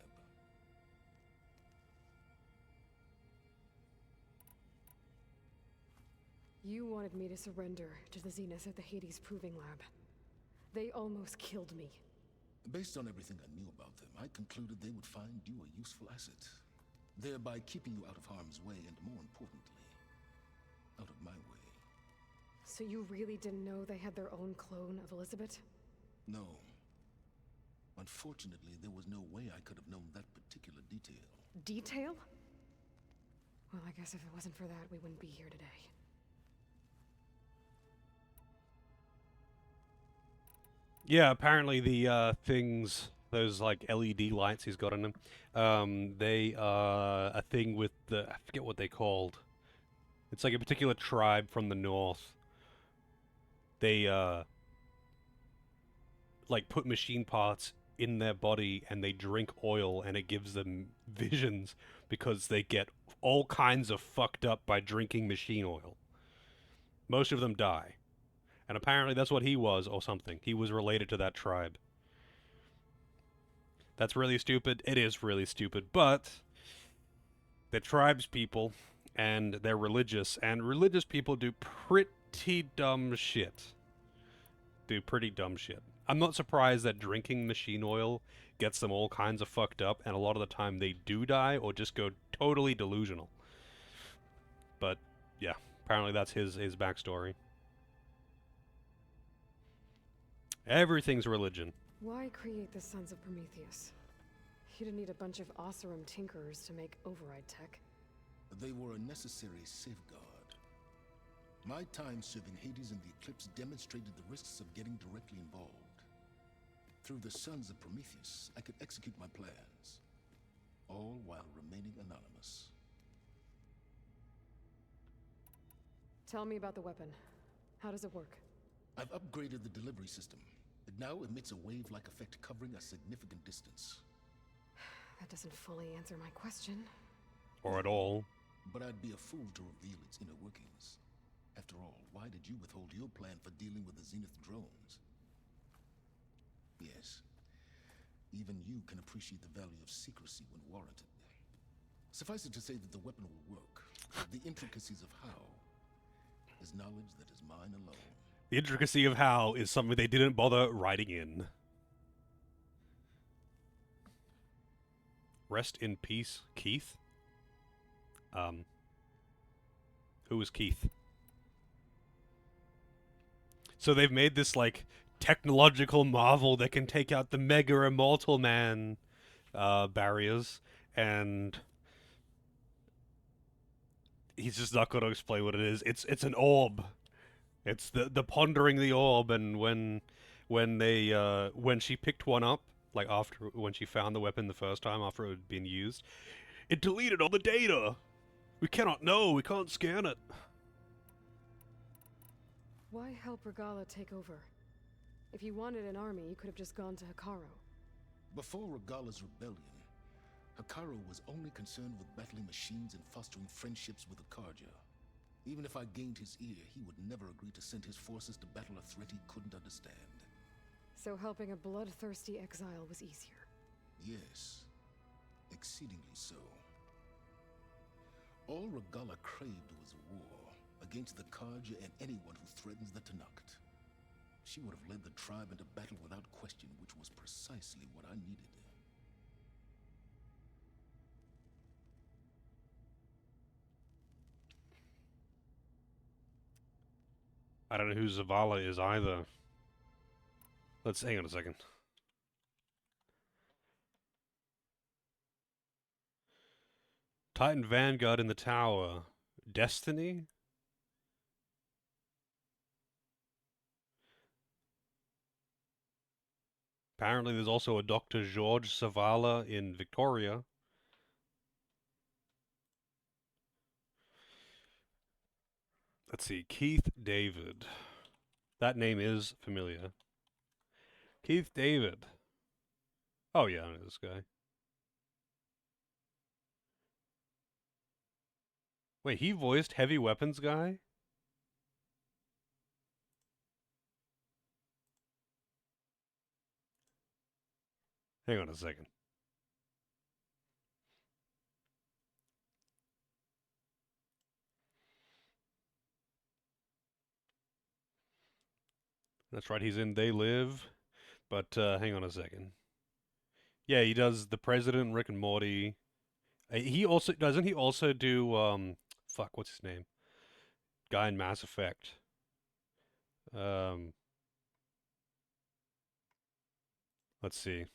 You wanted me to surrender to the Zeniths at the Hades Proving Lab. They almost killed me. Based on everything I knew about them, I concluded they would find you a useful asset, thereby keeping you out of harm's way and, more importantly, out of my way. So you really didn't know they had their own clone of Elizabeth? No. Unfortunately, there was no way I could have known that particular detail. Detail? Well, I guess if it wasn't for that, we wouldn't be here today. Yeah, apparently the things, those like LED lights he's got in them, they are a thing with the, I forget what they called. It's like a particular tribe from the north. They like put machine parts in their body and they drink oil and it gives them visions because they get all kinds of fucked up by drinking machine oil. Most of them die. And apparently that's what he was or something. He was related to that tribe. That's really stupid. It is really stupid, but the tribe's people and they're religious, and religious people do pretty dumb shit. I'm not surprised that drinking machine oil gets them all kinds of fucked up, and a lot of the time they do die or just go totally delusional. But, yeah, apparently that's his backstory. Everything's religion. Why create the Sons of Prometheus? You didn't need a bunch of Oseram tinkerers to make override tech. They were a necessary safeguard. My time serving Hades and the Eclipse demonstrated the risks of getting directly involved. Through the Sons of Prometheus, I could execute my plans, all while remaining anonymous. Tell me about the weapon. How does it work? I've upgraded the delivery system. It now emits a wave-like effect covering a significant distance. That doesn't fully answer my question. Or at all. But I'd be a fool to reveal its inner workings. After all, why did you withhold your plan for dealing with the Zenith drones? Yes. Even you can appreciate the value of secrecy when warranted. Suffice it to say that the weapon will work. The intricacies of how is knowledge that is mine alone. The intricacy of how is something they didn't bother writing in. Rest in peace, Keith. Who was Keith? So they've made this, like, technological marvel that can take out the Mega Immortal Man barriers, and he's just not going to explain what it is. It's an orb. It's the pondering the orb, and when she picked one up, like when she found the weapon the first time after it had been used, it deleted all the data. We cannot know. We can't scan it. Why help Regala take over? If you wanted an army, you could have just gone to Hekarro. Before Regala's rebellion, Hekarro was only concerned with battling machines and fostering friendships with the Karja. Even if I gained his ear, he would never agree to send his forces to battle a threat he couldn't understand. So helping a bloodthirsty exile was easier? Yes, exceedingly so. All Regala craved was war against the Karja and anyone who threatens the Tenakth. She would have led the tribe into battle without question, which was precisely what I needed. I don't know who Zavala is either. Let's hang on a second. Titan Vanguard in the tower. Destiny? Apparently there's also a Dr. George Zavala in Victoria. Let's see, Keith David. That name is familiar. Keith David. Oh yeah, I know this guy. Wait, he voiced Heavy Weapons guy? Hang on a second. That's right, he's in They Live. But hang on a second. Yeah, he does The President, Rick and Morty. He also doesn't he also do fuck, what's his name? Guy in Mass Effect. Let's see.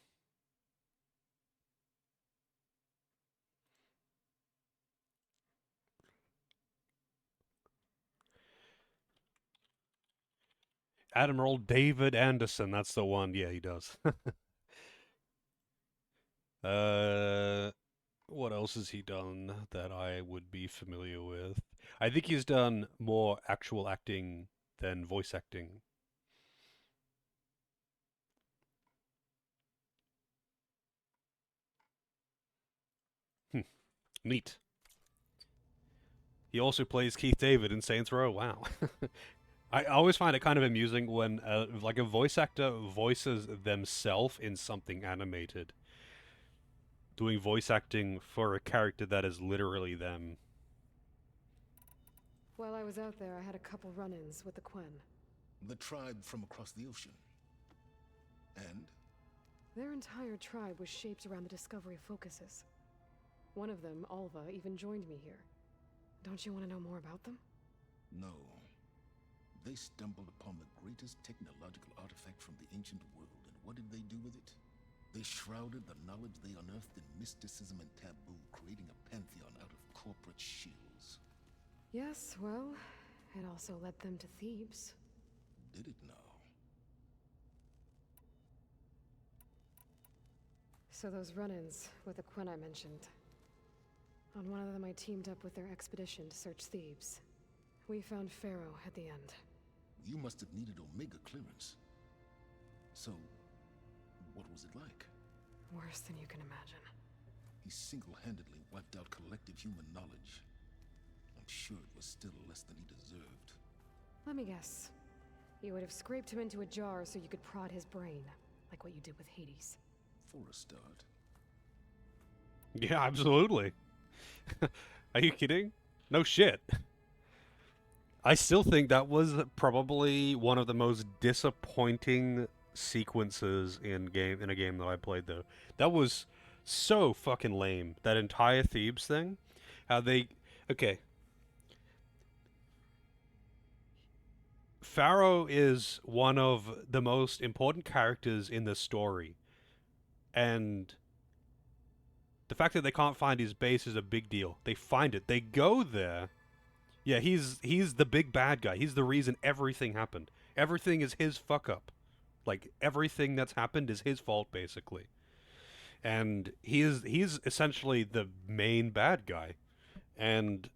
Admiral David Anderson, that's the one. Yeah, he does. What else has he done that I would be familiar with? I think he's done more actual acting than voice acting. Neat. He also plays Keith David in Saints Row. Wow. I always find it kind of amusing when like a voice actor voices themselves in something animated. Doing voice acting for a character that is literally them. While I was out there, I had a couple run-ins with the Quen. The tribe from across the ocean. And? Their entire tribe was shaped around the discovery of focuses. One of them, Alva, even joined me here. Don't you want to know more about them? No. They stumbled upon the greatest technological artifact from the ancient world, and what did they do with it? They shrouded the knowledge they unearthed in mysticism and taboo, creating a pantheon out of corporate shields. Yes, well, it also led them to Thebes. Did it now? So those run-ins with the Quen I mentioned. On one of them I teamed up with their expedition to search Thebes. We found Pharaoh at the end. You must have needed Omega clearance. So, what was it like? Worse than you can imagine. He single-handedly wiped out collective human knowledge. I'm sure it was still less than he deserved. Let me guess. You would have scraped him into a jar so you could prod his brain, like what you did with Hades. for a start. Yeah, absolutely. Are you kidding? No shit. I still think that was probably one of the most disappointing sequences in a game that I played though. That was so fucking lame. That entire Thebes thing. How they okay. Pharaoh is one of the most important characters in the story. And the fact that they can't find his base is a big deal. They find it. They go there. Yeah, he's the big bad guy. He's the reason everything happened. Everything is his fuck up. Like everything that's happened is his fault basically. And he's essentially the main bad guy. And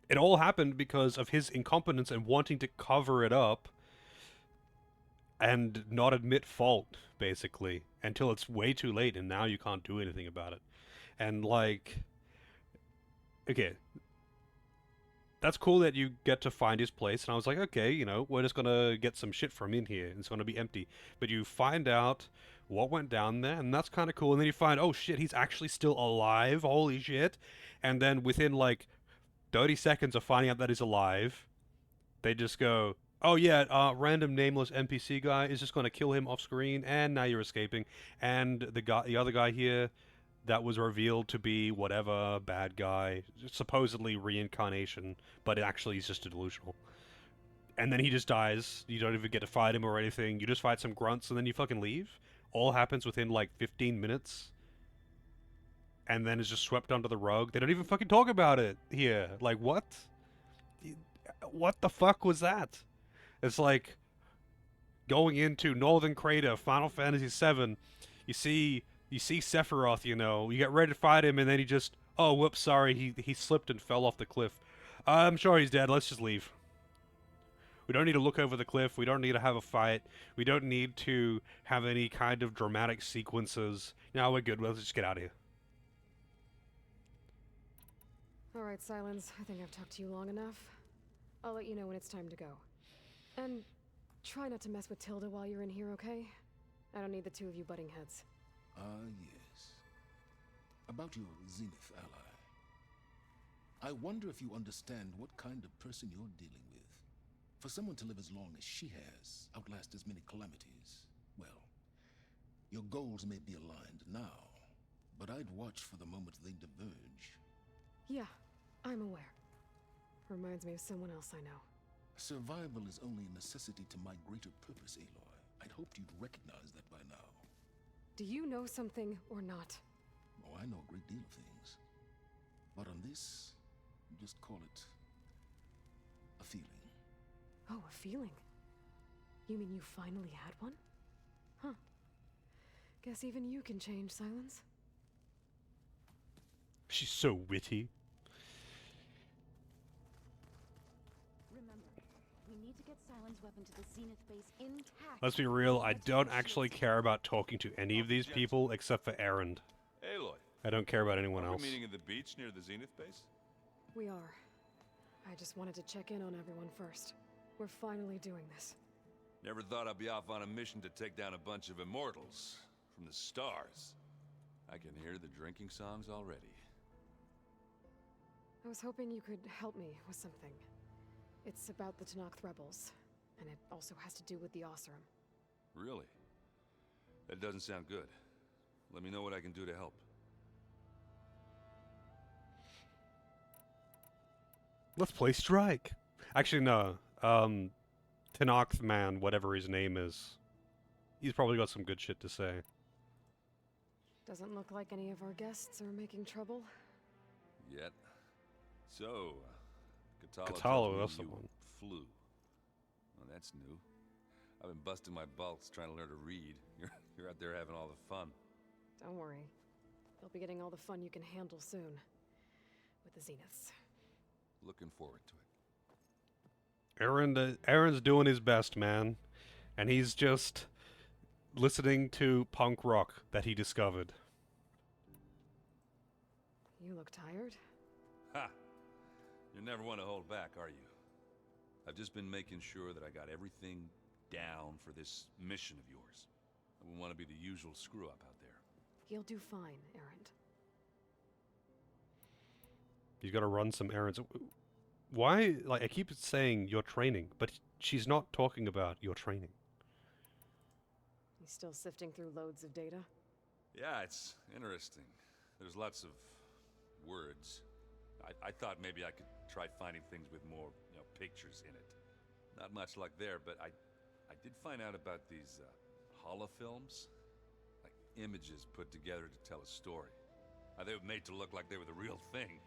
it all happened because of his incompetence and wanting to cover it up and not admit fault, basically, until it's way too late and now you can't do anything about it. And, like, okay, that's cool that you get to find his place. And I was like, okay, you know, we're just going to get some shit from in here. It's going to be empty. But you find out what went down there, and that's kind of cool. And then you find, oh shit, he's actually still alive. Holy shit. And then within, like, 30 seconds of finding out that he's alive, they just go, oh yeah, random nameless NPC guy is just going to kill him off screen, and now you're escaping. And the other guy here that was revealed to be whatever bad guy, supposedly reincarnation, but it actually is just a delusional. And then he just dies. You don't even get to fight him or anything. You just fight some grunts and then you fucking leave. All happens within like 15 minutes. And then it's just swept under the rug. They don't even fucking talk about it here. Like, what? What the fuck was that? It's like going into Northern Crater, Final Fantasy VII. You see Sephiroth, you know. You get ready to fight him, and then he just, oh, whoops, sorry, he slipped and fell off the cliff. I'm sure he's dead. Let's just leave. We don't need to look over the cliff. We don't need to have a fight. We don't need to have any kind of dramatic sequences. No, we're good. Let's just get out of here. Alright, Silence. I think I've talked to you long enough. I'll let you know when it's time to go. And try not to mess with Tilda while you're in here, okay? I don't need the two of you butting heads. Yes. About your Zenith ally. I wonder if you understand what kind of person you're dealing with. For someone to live as long as she has, outlast as many calamities, well, your goals may be aligned now, but I'd watch for the moment they diverge. Yeah, I'm aware. Reminds me of someone else I know. Survival is only a necessity to my greater purpose, Aloy. I'd hoped you'd recognize that by now. Do you know something or not? Oh, I know a great deal of things. But on this, just call it a feeling. Oh, a feeling? You mean you finally had one? Huh. Guess even you can change, Silence. She's so witty. Remember, we need to get Silence weapon to the Zenith base intact. Let's be real, I don't actually care about talking to any of these people except for Erend. Aloy. I don't care about anyone else. We're meeting at the beach near the Zenith base? We are. I just wanted to check in on everyone first. We're finally doing this. Never thought I'd be off on a mission to take down a bunch of immortals from the stars. I can hear the drinking songs already. I was hoping you could help me with something. It's about the Tenakth rebels, and it also has to do with the Oseram. Really? That doesn't sound good. Let me know what I can do to help. Let's play Strike. Actually, no. Tenakth man, whatever his name is. He's probably got some good shit to say. Doesn't look like any of our guests are making trouble. Yet. So, Kotallo, that's the one. Flew. Well, that's new. I've been busting my balls trying to learn to read. You're out there having all the fun. Don't worry. You'll be getting all the fun you can handle soon. With the Zeniths. Looking forward to it. Erend's doing his best, man. And he's just listening to punk rock that he discovered. You look tired. Ha! You never want to hold back, are you? I've just been making sure that I got everything down for this mission of yours. I wouldn't want to be the usual screw-up out there. You'll do fine, Errant. He's got to run some errands. Why? Like, I keep saying your training, but she's not talking about your training. You still sifting through loads of data? Yeah, it's interesting. There's lots of words. I thought maybe I could try finding things with more, pictures in it. Not much luck there, but I did find out about these holofilms. Like images put together to tell a story. They were made to look like they were the real thing.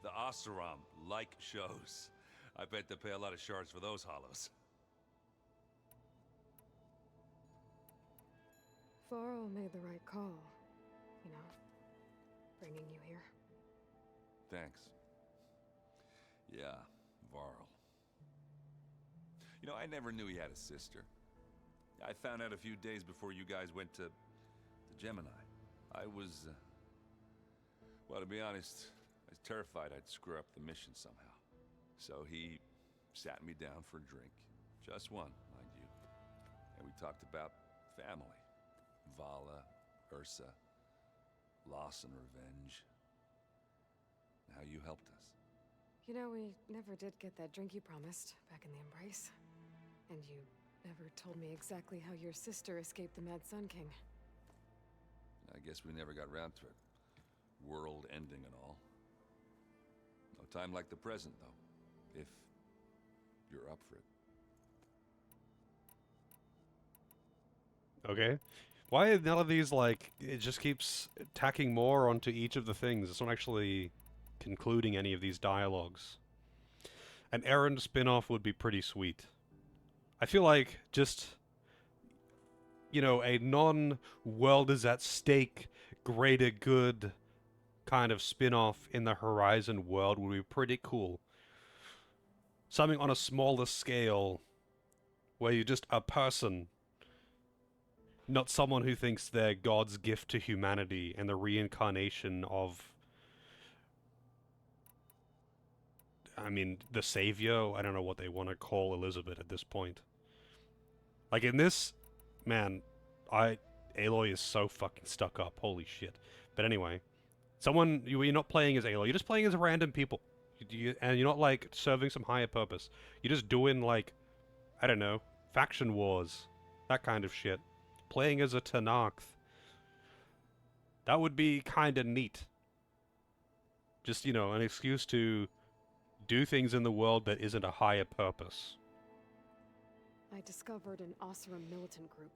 The Oseram like shows. I bet they pay a lot of shards for those hollows. Varl made the right call. Bringing you here. Thanks. Yeah, Varl. I never knew he had a sister. I found out a few days before you guys went to Gemini. I was, well, to be honest, I was terrified I'd screw up the mission somehow. So he sat me down for a drink. Just one, mind you. And we talked about family. Vala, Ursa, loss and revenge. And how you helped us. We never did get that drink you promised back in the Embrace. And you never told me exactly how your sister escaped the Mad Sun King. I guess we never got round to it. World ending and all. No time like the present, though. If you're up for it. Okay. Why are none of these, it just keeps tacking more onto each of the things? It's not actually concluding any of these dialogues. An errand spin-off would be pretty sweet. I feel like just, a non-world is at stake, greater good kind of spin-off in the Horizon world would be pretty cool. Something on a smaller scale, where you're just a person, not someone who thinks they're God's gift to humanity and the reincarnation of, the savior. I don't know what they want to call Elizabeth at this point. Like in this, man, Aloy is so fucking stuck up. Holy shit. But anyway, you're not playing as Aloy. You're just playing as random people. And you're not, serving some higher purpose. You're just doing, I don't know, faction wars. That kind of shit. Playing as a Tenakth. That would be kind of neat. Just, an excuse to do things in the world that isn't a higher purpose. I discovered an Oseram militant group.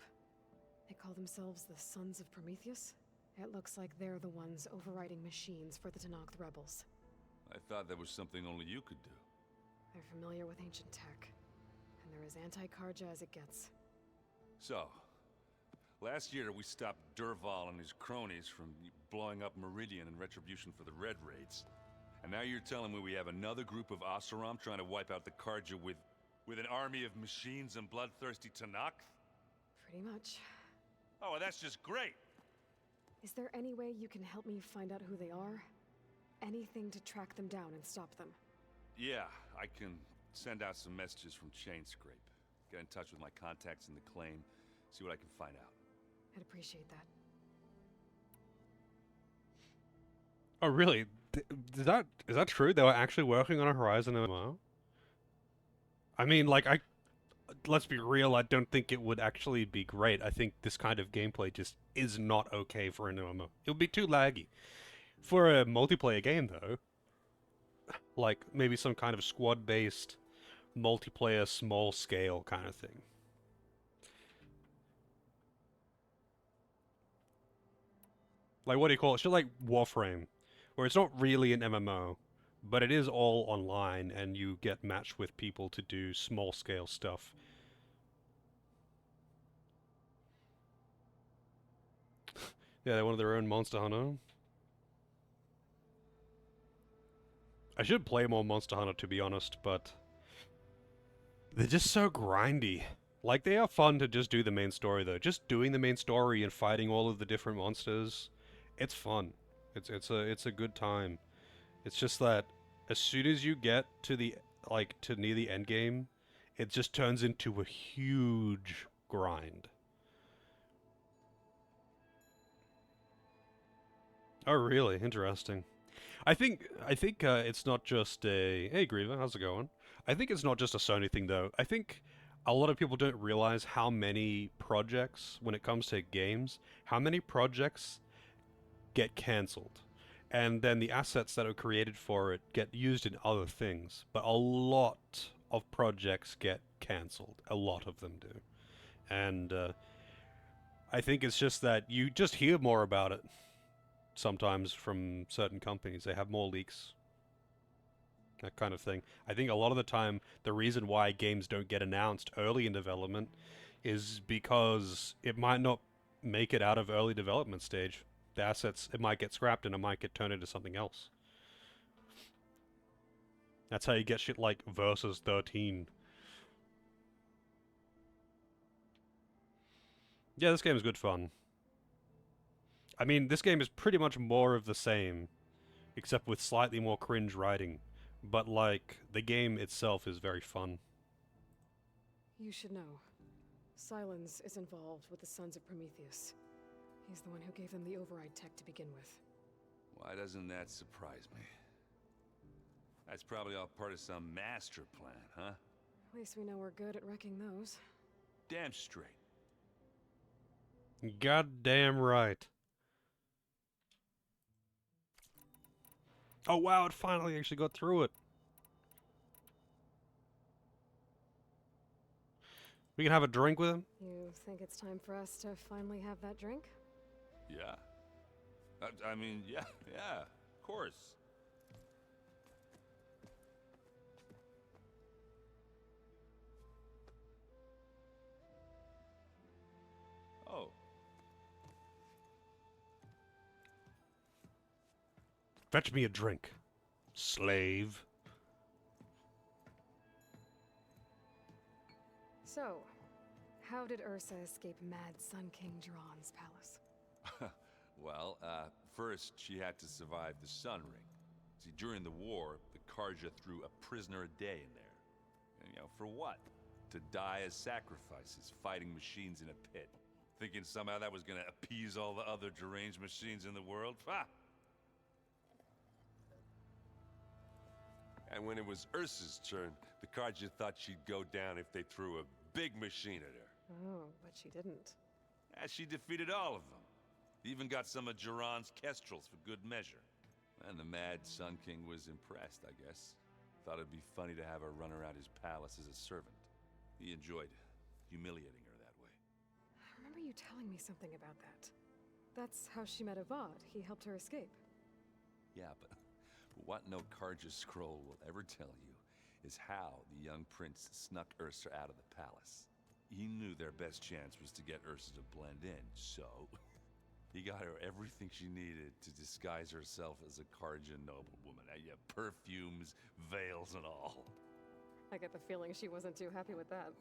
They call themselves the Sons of Prometheus. It looks like they're the ones overriding machines for the Tenakth rebels. I thought that was something only you could do. They're familiar with ancient tech, and they're as anti-Karja as it gets. So, last year we stopped Durval and his cronies from blowing up Meridian in retribution for the Red Raids. And now you're telling me we have another group of Oseram trying to wipe out the Karja with an army of machines and bloodthirsty Tenakth? Pretty much. Oh, well, that's just great! Is there any way you can help me find out who they are? Anything to track them down and stop them? Yeah, I can send out some messages from Chainscrape. Get in touch with my contacts in the claim, see what I can find out. I'd appreciate that. Oh, really? Is that true? They were actually working on a Horizon MMO? Let's be real, I don't think it would actually be great. I think this kind of gameplay just is not okay for an MMO. It would be too laggy. For a multiplayer game, though, maybe some kind of squad-based, multiplayer, small-scale kind of thing. What do you call it? Shit like Warframe, where it's not really an MMO, but it is all online, and you get matched with people to do small-scale stuff. Yeah, they wanted their own Monster Hunter. I should play more Monster Hunter, to be honest, but they're just so grindy. They are fun to just do the main story, though. Just doing the main story and fighting all of the different monsters, it's fun. It's a good time. It's just that as soon as you get to the to near the end game, it just turns into a huge grind. Oh, really? Interesting. I think it's not just a hey Griever, how's it going? I think it's not just a Sony thing though. I think a lot of people don't realize how many projects, when it comes to games, how many projects get cancelled, and then the assets that are created for it get used in other things. But a lot of projects get cancelled. A lot of them do, and I think it's just that you just hear more about it sometimes from certain companies. They have more leaks, that kind of thing. I think a lot of the time, the reason why games don't get announced early in development is because it might not make it out of early development stage. The assets, it might get scrapped and it might get turned into something else. That's how you get shit like Versus 13. Yeah, this game is good fun. I mean, this game is pretty much more of the same, except with slightly more cringe writing. But, like, the game itself is very fun. You should know. Silence is involved with the Sons of Prometheus. He's the one who gave them the override tech to begin with. Why doesn't that surprise me? That's probably all part of some master plan, huh? At least we know we're good at wrecking those. Damn straight. Goddamn right. Oh wow, it finally actually got through it. We can have a drink with him? You think it's time for us to finally have that drink? Yeah. I mean, yeah, of course. Oh. Fetch me a drink, slave. So, how did Ursa escape Mad Sun King Jiran's palace? Well, first she had to survive the Sun Ring. See, during the war, the Karja threw a prisoner a day in there. And, you know, for what? To die as sacrifices, fighting machines in a pit. Thinking somehow that was gonna appease all the other deranged machines in the world? Ha! And when it was Ursa's turn, the Karja thought she'd go down if they threw a big machine at her. Oh, but she didn't. And she defeated all of them. Even got some of Jiran's kestrels for good measure. And the Mad Sun King was impressed, I guess. Thought it'd be funny to have her run around his palace as a servant. He enjoyed humiliating her that way. I remember you telling me something about that. That's how she met Avad. He helped her escape. Yeah, but what no Karja scroll will ever tell you is how the young prince snuck Ursa out of the palace. He knew their best chance was to get Ursa to blend in, so he got her everything she needed to disguise herself as a Karja noblewoman. Yeah, perfumes, veils, and all. I get the feeling she wasn't too happy with that.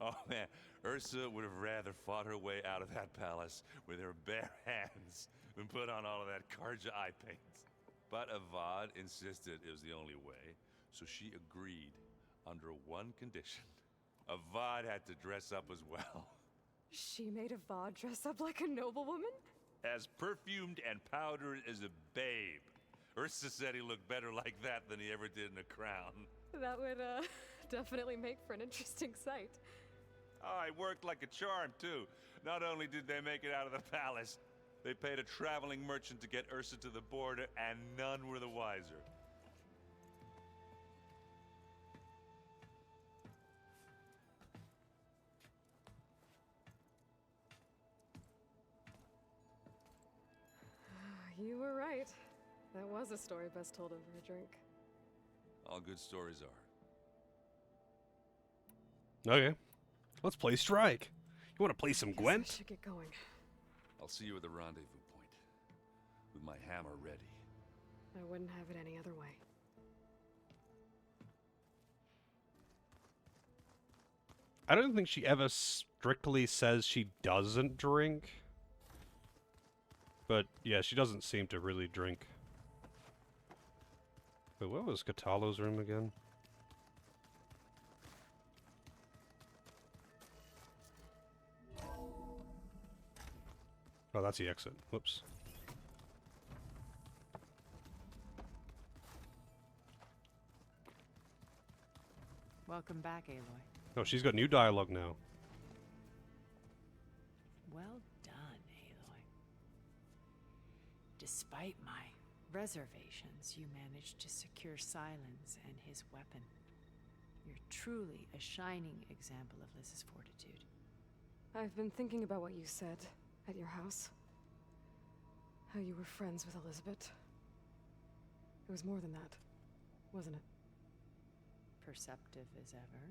Oh man, Ursa would have rather fought her way out of that palace with her bare hands than put on all of that Karja eye paint. But Avad insisted it was the only way, so she agreed under one condition. Avad had to dress up as well. She made Avad dress up like a noblewoman? As perfumed and powdered as a babe. Ursa said he looked better like that than he ever did in a crown. That would, definitely make for an interesting sight. Oh, it worked like a charm, too. Not only did they make it out of the palace, they paid a traveling merchant to get Ursa to the border, and none were the wiser. You were right. That was a story best told over a drink. All good stories are. Okay. Let's play Strike. You want to play some Gwent? I should get going. I'll see you at the rendezvous point. With my hammer ready. I wouldn't have it any other way. I don't think she ever strictly says she doesn't drink. But, yeah, she doesn't seem to really drink. Wait, what was Katalo's room again? Oh, that's the exit. Whoops. Welcome back, Aloy. Oh, she's got new dialogue now. Well done, Aloy. Despite my reservations, you managed to secure Silence and his weapon. You're truly a shining example of Liz's fortitude. I've been thinking about what you said at your house. How you were friends with Elizabeth. It was more than that, wasn't it? Perceptive as ever.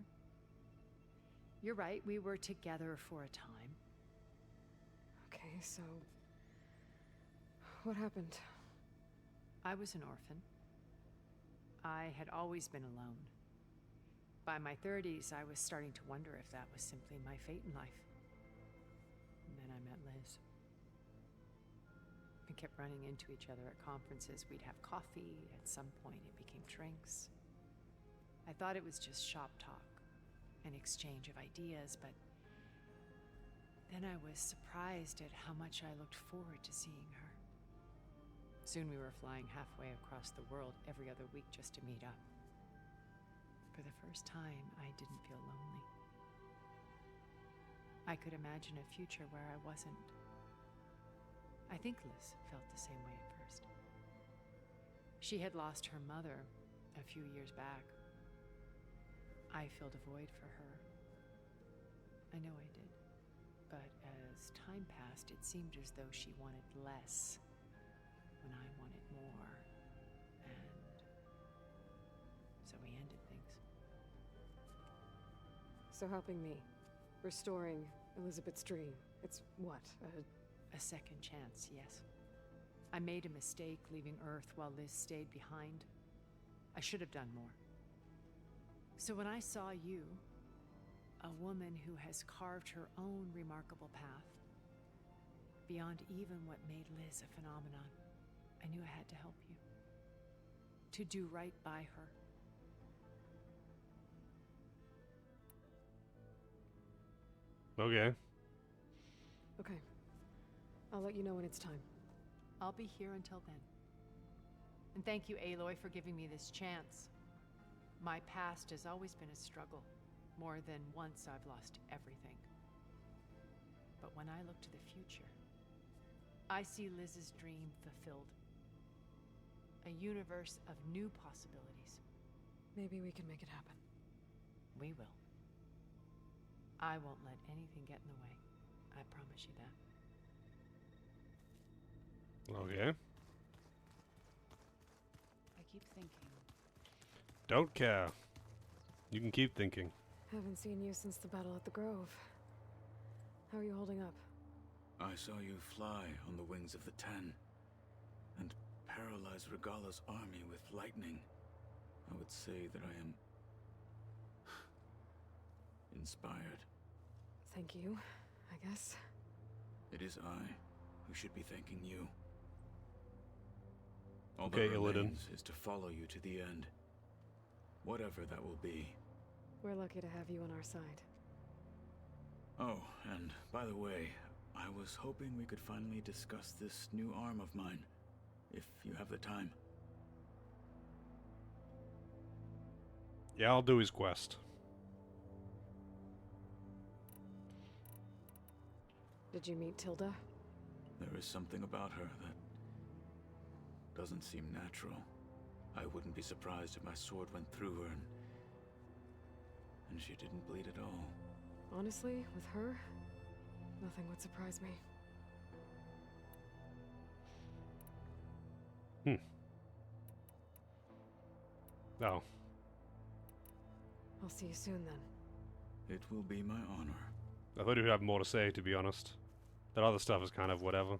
You're right, we were together for a time. Okay, so... what happened? I was an orphan. I had always been alone. By my 30s, I was starting to wonder if that was simply my fate in life. And then I met Liz. We kept running into each other at conferences. We'd have coffee. At some point, it became drinks. I thought it was just shop talk, an exchange of ideas, but then I was surprised at how much I looked forward to seeing her. Soon we were flying halfway across the world every other week just to meet up. For the first time, I didn't feel lonely. I could imagine a future where I wasn't. I think Liz felt the same way at first. She had lost her mother a few years back. I filled a void for her. I know I did. But as time passed, it seemed as though she wanted less when I wanted more. And so we ended things. So helping me, restoring Elizabeth's dream, it's what, a second chance, yes. I made a mistake leaving Earth while Liz stayed behind. I should have done more. So when I saw you, a woman who has carved her own remarkable path, beyond even what made Liz a phenomenon, I knew I had to help you. To do right by her. Okay. Okay. I'll let you know when it's time. I'll be here until then. And thank you, Aloy, for giving me this chance. My past has always been a struggle. More than once I've lost everything. But when I look to the future, I see Liz's dream fulfilled. A universe of new possibilities. Maybe we can make it happen. We will. I won't let anything get in the way. I promise you that. Okay. I keep thinking. Don't care. You can keep thinking. Haven't seen you since the battle at the Grove. How are you holding up? I saw you fly on the wings of the Ten, and paralyze Regalla's army with lightning. I would say that I am inspired. Thank you, I guess. It is I who should be thanking you. All Okay, that Illidan. remains is to follow you to the end. Whatever that will be. We're lucky to have you on our side. Oh, and by the way, I was hoping we could finally discuss this new arm of mine, if you have the time. Yeah, I'll do his quest. Did you meet Tilda? There is something about her that doesn't seem natural. I wouldn't be surprised if my sword went through her and she didn't bleed at all. Honestly, with her, nothing would surprise me. Oh. I'll see you soon then. It will be my honor. I thought you'd have more to say, to be honest. That other stuff is kind of whatever.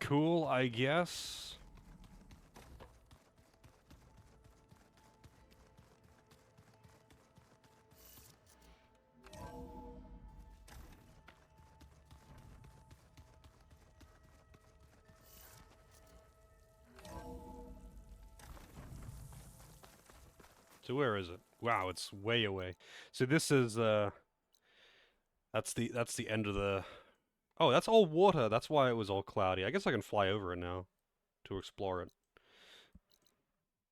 Cool, I guess. So where is it? Wow, it's way away. So this is that's the end of the. Oh, that's all water. That's why it was all cloudy. I guess I can fly over it now to explore it.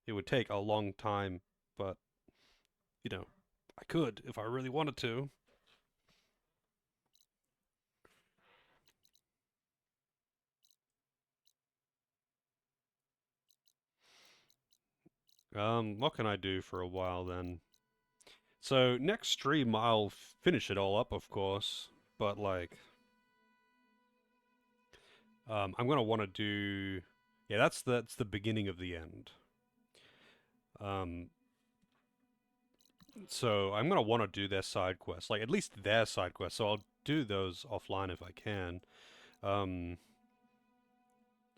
It would take a long time, but you know, I could if I really wanted to. What can I do for a while then? So next stream I'll finish it all up, of course, but like, I'm gonna want to do, yeah, that's the beginning of the end. So I'm gonna want to do their side quests, like at least their side quests. So I'll do those offline if I can.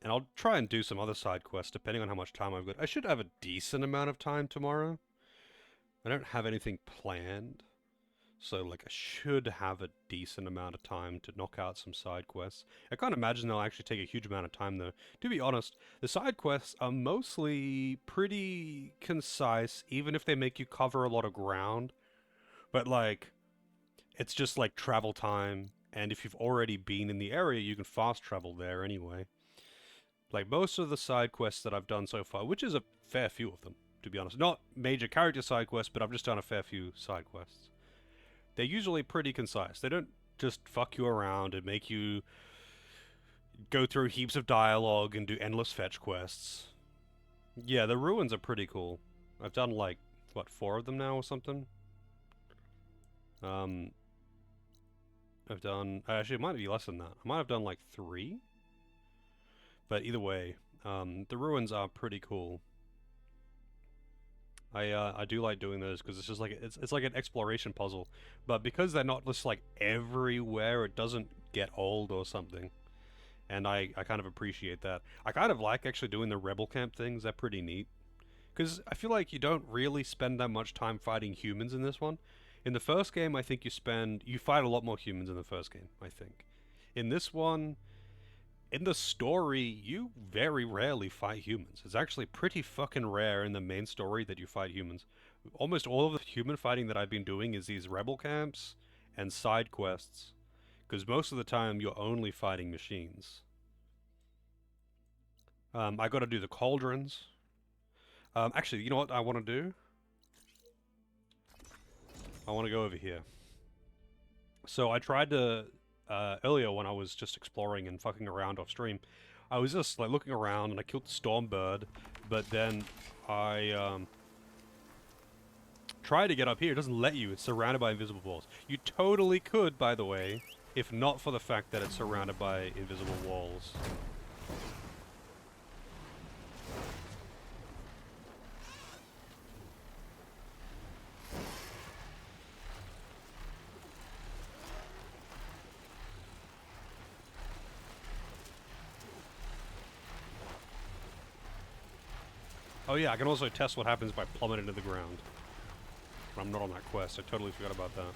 And I'll try and do some other side quests depending on how much time I've got. I should have a decent amount of time tomorrow. I don't have anything planned, so like I should have a decent amount of time to knock out some side quests. I can't imagine they'll actually take a huge amount of time though. To be honest, the side quests are mostly pretty concise, even if they make you cover a lot of ground. But like, it's just like travel time, and if you've already been in the area, you can fast travel there anyway. Like most of the side quests that I've done so far, which is a fair few of them, to be honest. Not major character side quests, but I've just done a fair few side quests. They're usually pretty concise. They don't just fuck you around and make you go through heaps of dialogue and do endless fetch quests. Yeah, the ruins are pretty cool. I've done like, what, 4 of them now or something? I've done, actually it might be less than that. I might have done like 3? But either way, the ruins are pretty cool. I do like doing those because it's just like it's like an exploration puzzle, but because they're not just like everywhere, it doesn't get old or something, and I kind of appreciate that. I kind of like actually doing the rebel camp things. They're pretty neat because I feel like you don't really spend that much time fighting humans in this one. In the first game, I think you fight a lot more humans in the first game. I think in this one. In the story, you very rarely fight humans. It's actually pretty fucking rare in the main story that you fight humans. Almost all of the human fighting that I've been doing is these rebel camps and side quests. Because most of the time, you're only fighting machines. I gotta do the cauldrons. Actually, you know what I want to do? I want to go over here. So I tried to... earlier when I was just exploring and fucking around off stream, I was just like looking around and I killed the Stormbird, but then I tried to get up here. It doesn't let you. It's surrounded by invisible walls. You totally could, by the way, if not for the fact that it's surrounded by invisible walls. Oh yeah, I can also test what happens by plummeting to the ground. But I'm not on that quest. I totally forgot about that.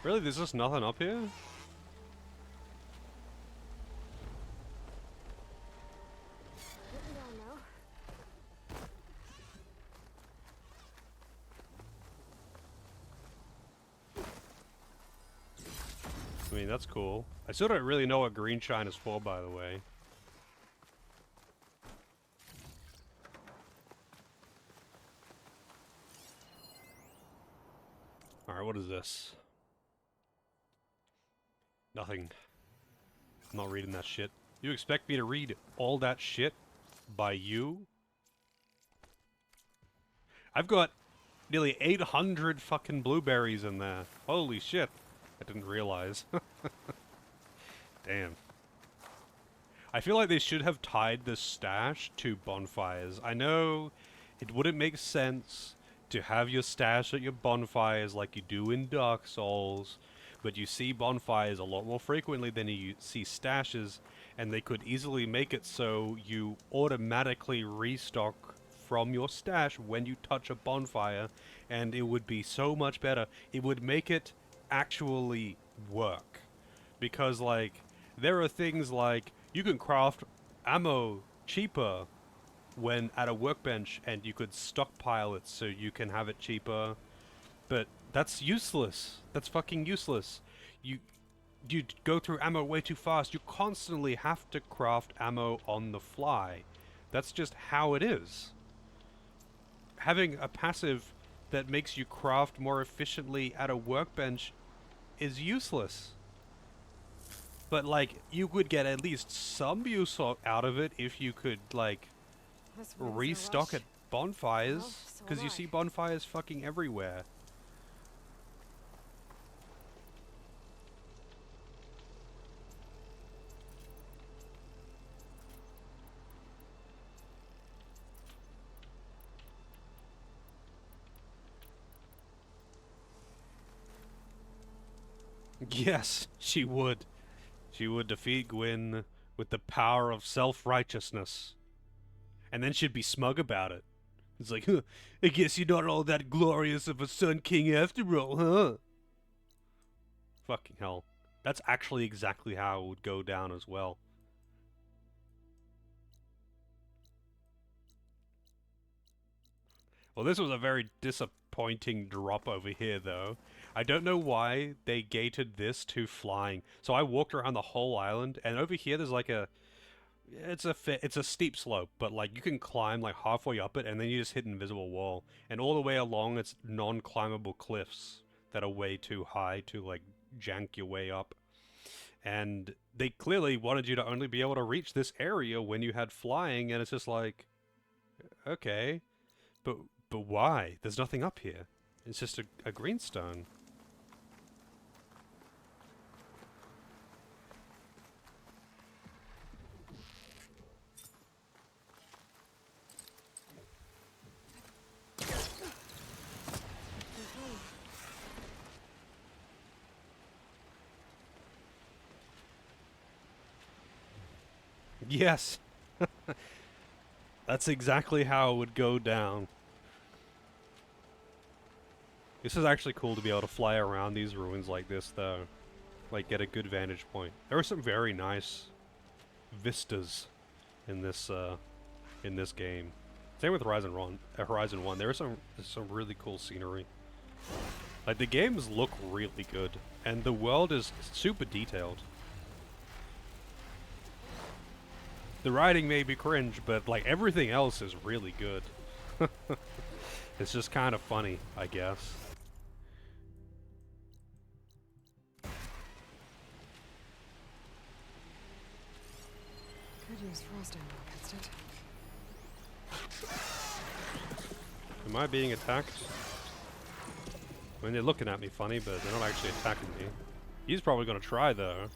Really? There's just nothing up here? I mean, that's cool. I still don't really know what green shine is for, by the way. Alright, what is this? Nothing. I'm not reading that shit. You expect me to read all that shit by you? I've got nearly 800 fucking blueberries in there. Holy shit. I didn't realize. Damn. I feel like they should have tied this stash to bonfires. I know it wouldn't make sense to have your stash at your bonfires like you do in Dark Souls, but you see bonfires a lot more frequently than you see stashes, and they could easily make it so you automatically restock from your stash when you touch a bonfire, and it would be so much better. It would make it actually work, because like there are things like you can craft ammo cheaper when at a workbench, and you could stockpile it so you can have it cheaper, but that's useless. That's fucking useless. you go through ammo way too fast. You constantly have to craft ammo on the fly. That's just how it is. Having a passive that makes you craft more efficiently at a workbench is useless. But, like, you would get at least some use out of it if you could, like, restock at bonfires. Because you see bonfires fucking everywhere. Yes, she would. She would defeat Gwyn with the power of self-righteousness. And then she'd be smug about it. It's like, huh, I guess you're not all that glorious of a Sun King after all, huh? Fucking hell. That's actually exactly how it would go down as well. Well, this was a very disappointing drop over here, though. I don't know why they gated this to flying. So I walked around the whole island, and over here there's like a... It's a steep slope, but like you can climb like halfway up it, and then you just hit an invisible wall. And all the way along, it's non-climbable cliffs that are way too high to like jank your way up. And they clearly wanted you to only be able to reach this area when you had flying, and it's just like... Okay. But why? There's nothing up here. It's just a greenstone. Yes. That's exactly how it would go down. This is actually cool to be able to fly around these ruins like this, though. Like, get a good vantage point. There are some very nice vistas in this game. Same with Horizon 1. There's some really cool scenery. Like, the games look really good, and the world is super detailed. The writing may be cringe, but like everything else is really good. It's just kind of funny, I guess. Could use frost ammo against it. Am I being attacked? I mean, they're looking at me funny, but they're not actually attacking me. He's probably gonna try, though.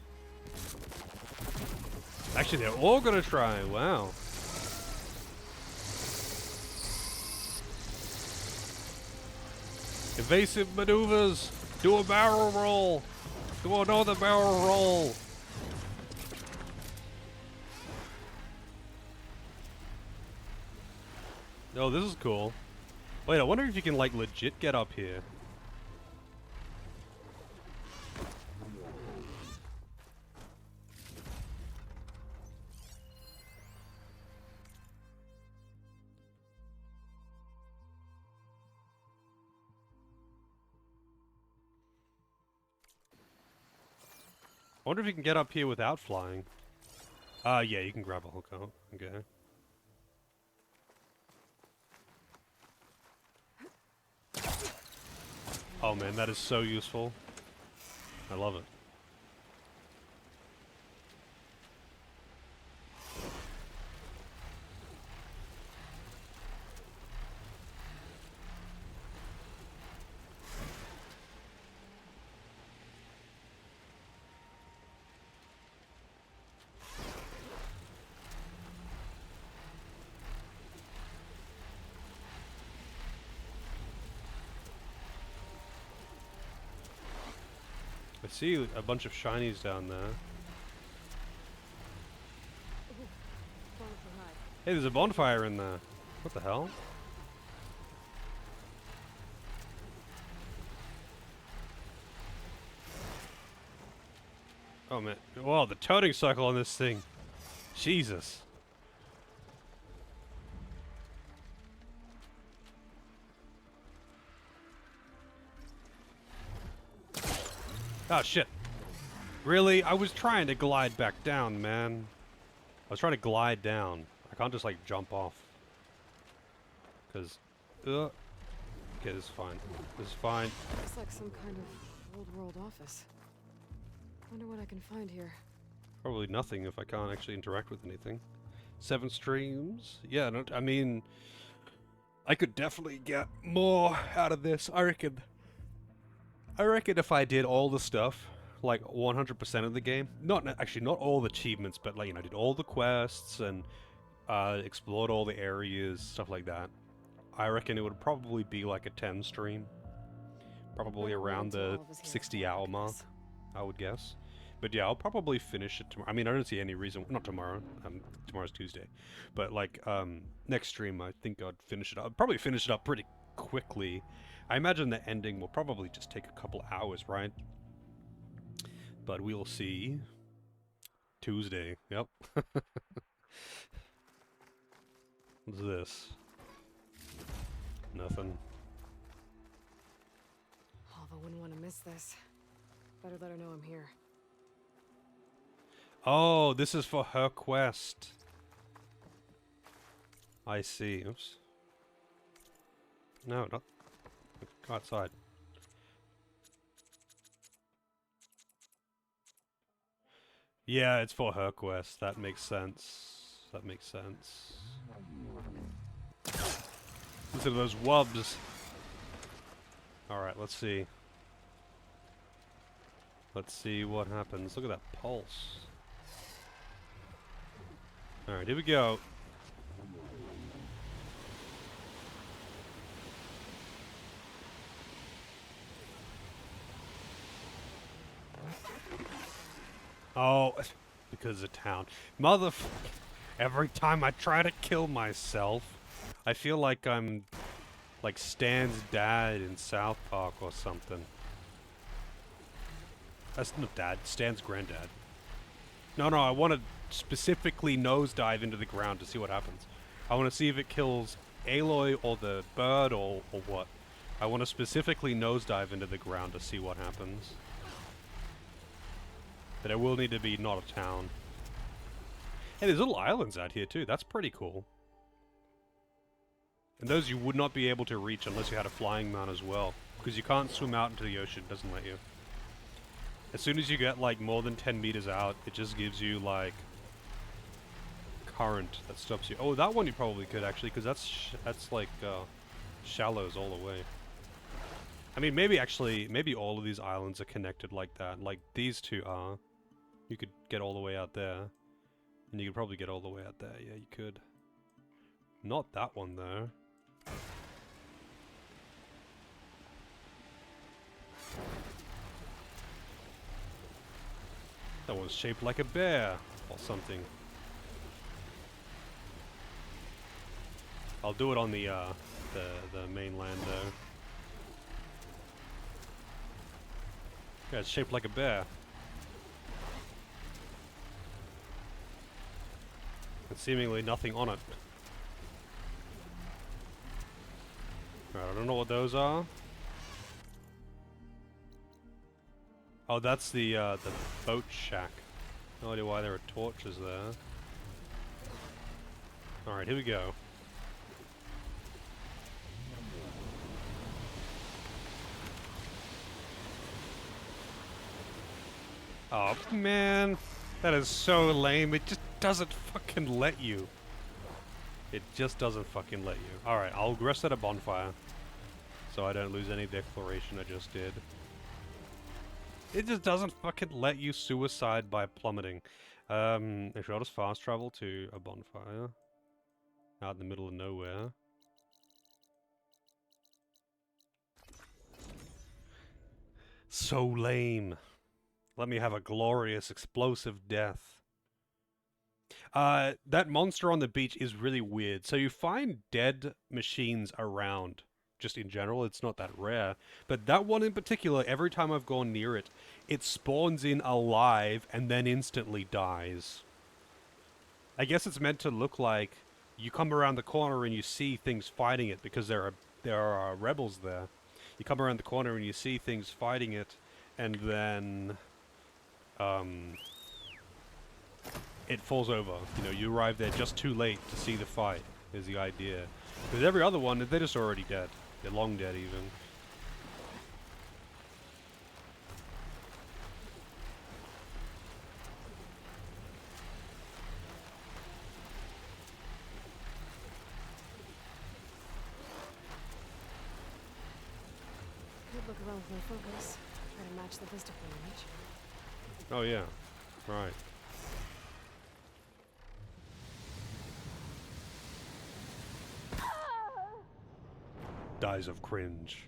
Actually, they're all gonna try. Wow. Evasive maneuvers. Do a barrel roll. Do another barrel roll. Oh, this is cool. Wait, I wonder if you can, like, legit get up here. I wonder if you can get up here without flying. Yeah, you can grab a hook out. Okay. Oh man, that is so useful. I love it. I see a bunch of shinies down there. Hey, there's a bonfire in there. What the hell? Oh man. Whoa, the toting cycle on this thing. Jesus. Oh shit. Really? I was trying to glide back down, man. I was trying to glide down. I can't just, like, jump off. Because... okay, this is fine. This is fine. Looks like some kind of old world office. Wonder what I can find here. Probably nothing if I can't actually interact with anything. 7 streams? Yeah, no, I mean... I could definitely get more out of this, I reckon. I reckon if I did all the stuff, like 100% of the game, actually not all the achievements, but like, you know, did all the quests and explored all the areas, stuff like that. I reckon it would probably be like a 10 stream. Probably around the 60-hour mark, I would guess. But yeah, I'll probably finish it tomorrow. I mean, I don't see any reason, not tomorrow, tomorrow's Tuesday. But like, next stream, I think I'd finish it up. I'd probably finish it up pretty quickly. I imagine the ending will probably just take a couple hours, right? But we'll see. Tuesday, yep. What's this? Nothing. Alva wouldn't want to miss this. Better let her know I'm here. Oh, this is for her quest. I see. Oops. No, not... Go outside. Yeah, it's for her quest. That makes sense. That makes sense. Listen to those wubs. Alright, let's see. Let's see what happens. Look at that pulse. Alright, here we go. Oh, because of town. Every time I try to kill myself, I feel like I'm like Stan's dad in South Park or something. That's not dad, Stan's granddad. No, I want to specifically nosedive into the ground to see what happens. I want to see if it kills Aloy or the bird or what. I want to specifically nosedive into the ground to see what happens. But it will need to be not a town. Hey, there's little islands out here too. That's pretty cool. And those you would not be able to reach unless you had a flying mount as well. Because you can't swim out into the ocean. It doesn't let you. As soon as you get like more than 10 meters out, it just gives you like current that stops you. Oh, that one you probably could actually, because that's like shallows all the way. I mean, maybe all of these islands are connected like that. Like these two are. You could get all the way out there. And you could probably get all the way out there. Yeah, you could. Not that one, though. That one's shaped like a bear or something. I'll do it on the mainland, though. Yeah, it's shaped like a bear. And seemingly nothing on it. Alright, I don't know what those are. Oh, that's the boat shack. No idea why there are torches there. Alright, here we go. Oh, man. That is so lame. It just doesn't fucking let you. It just doesn't fucking let you. Alright, I'll rest at a bonfire. So I don't lose any declaration I just did. It just doesn't fucking let you suicide by plummeting. Actually, I'll just fast travel to a bonfire. Out in the middle of nowhere. So lame. Let me have a glorious, explosive death. That monster on the beach is really weird. So you find dead machines around, just in general. It's not that rare. But that one in particular, every time I've gone near it, it spawns in alive and then instantly dies. I guess it's meant to look like you come around the corner and you see things fighting it because there are rebels there. You come around the corner and you see things fighting it, and then it falls over. You know, you arrive there just too late to see the fight, is the idea. Because every other one, they're just already dead. They're long dead, even. Could look around with my focus. Try to match the vista for image. Oh yeah, right. Dies of cringe.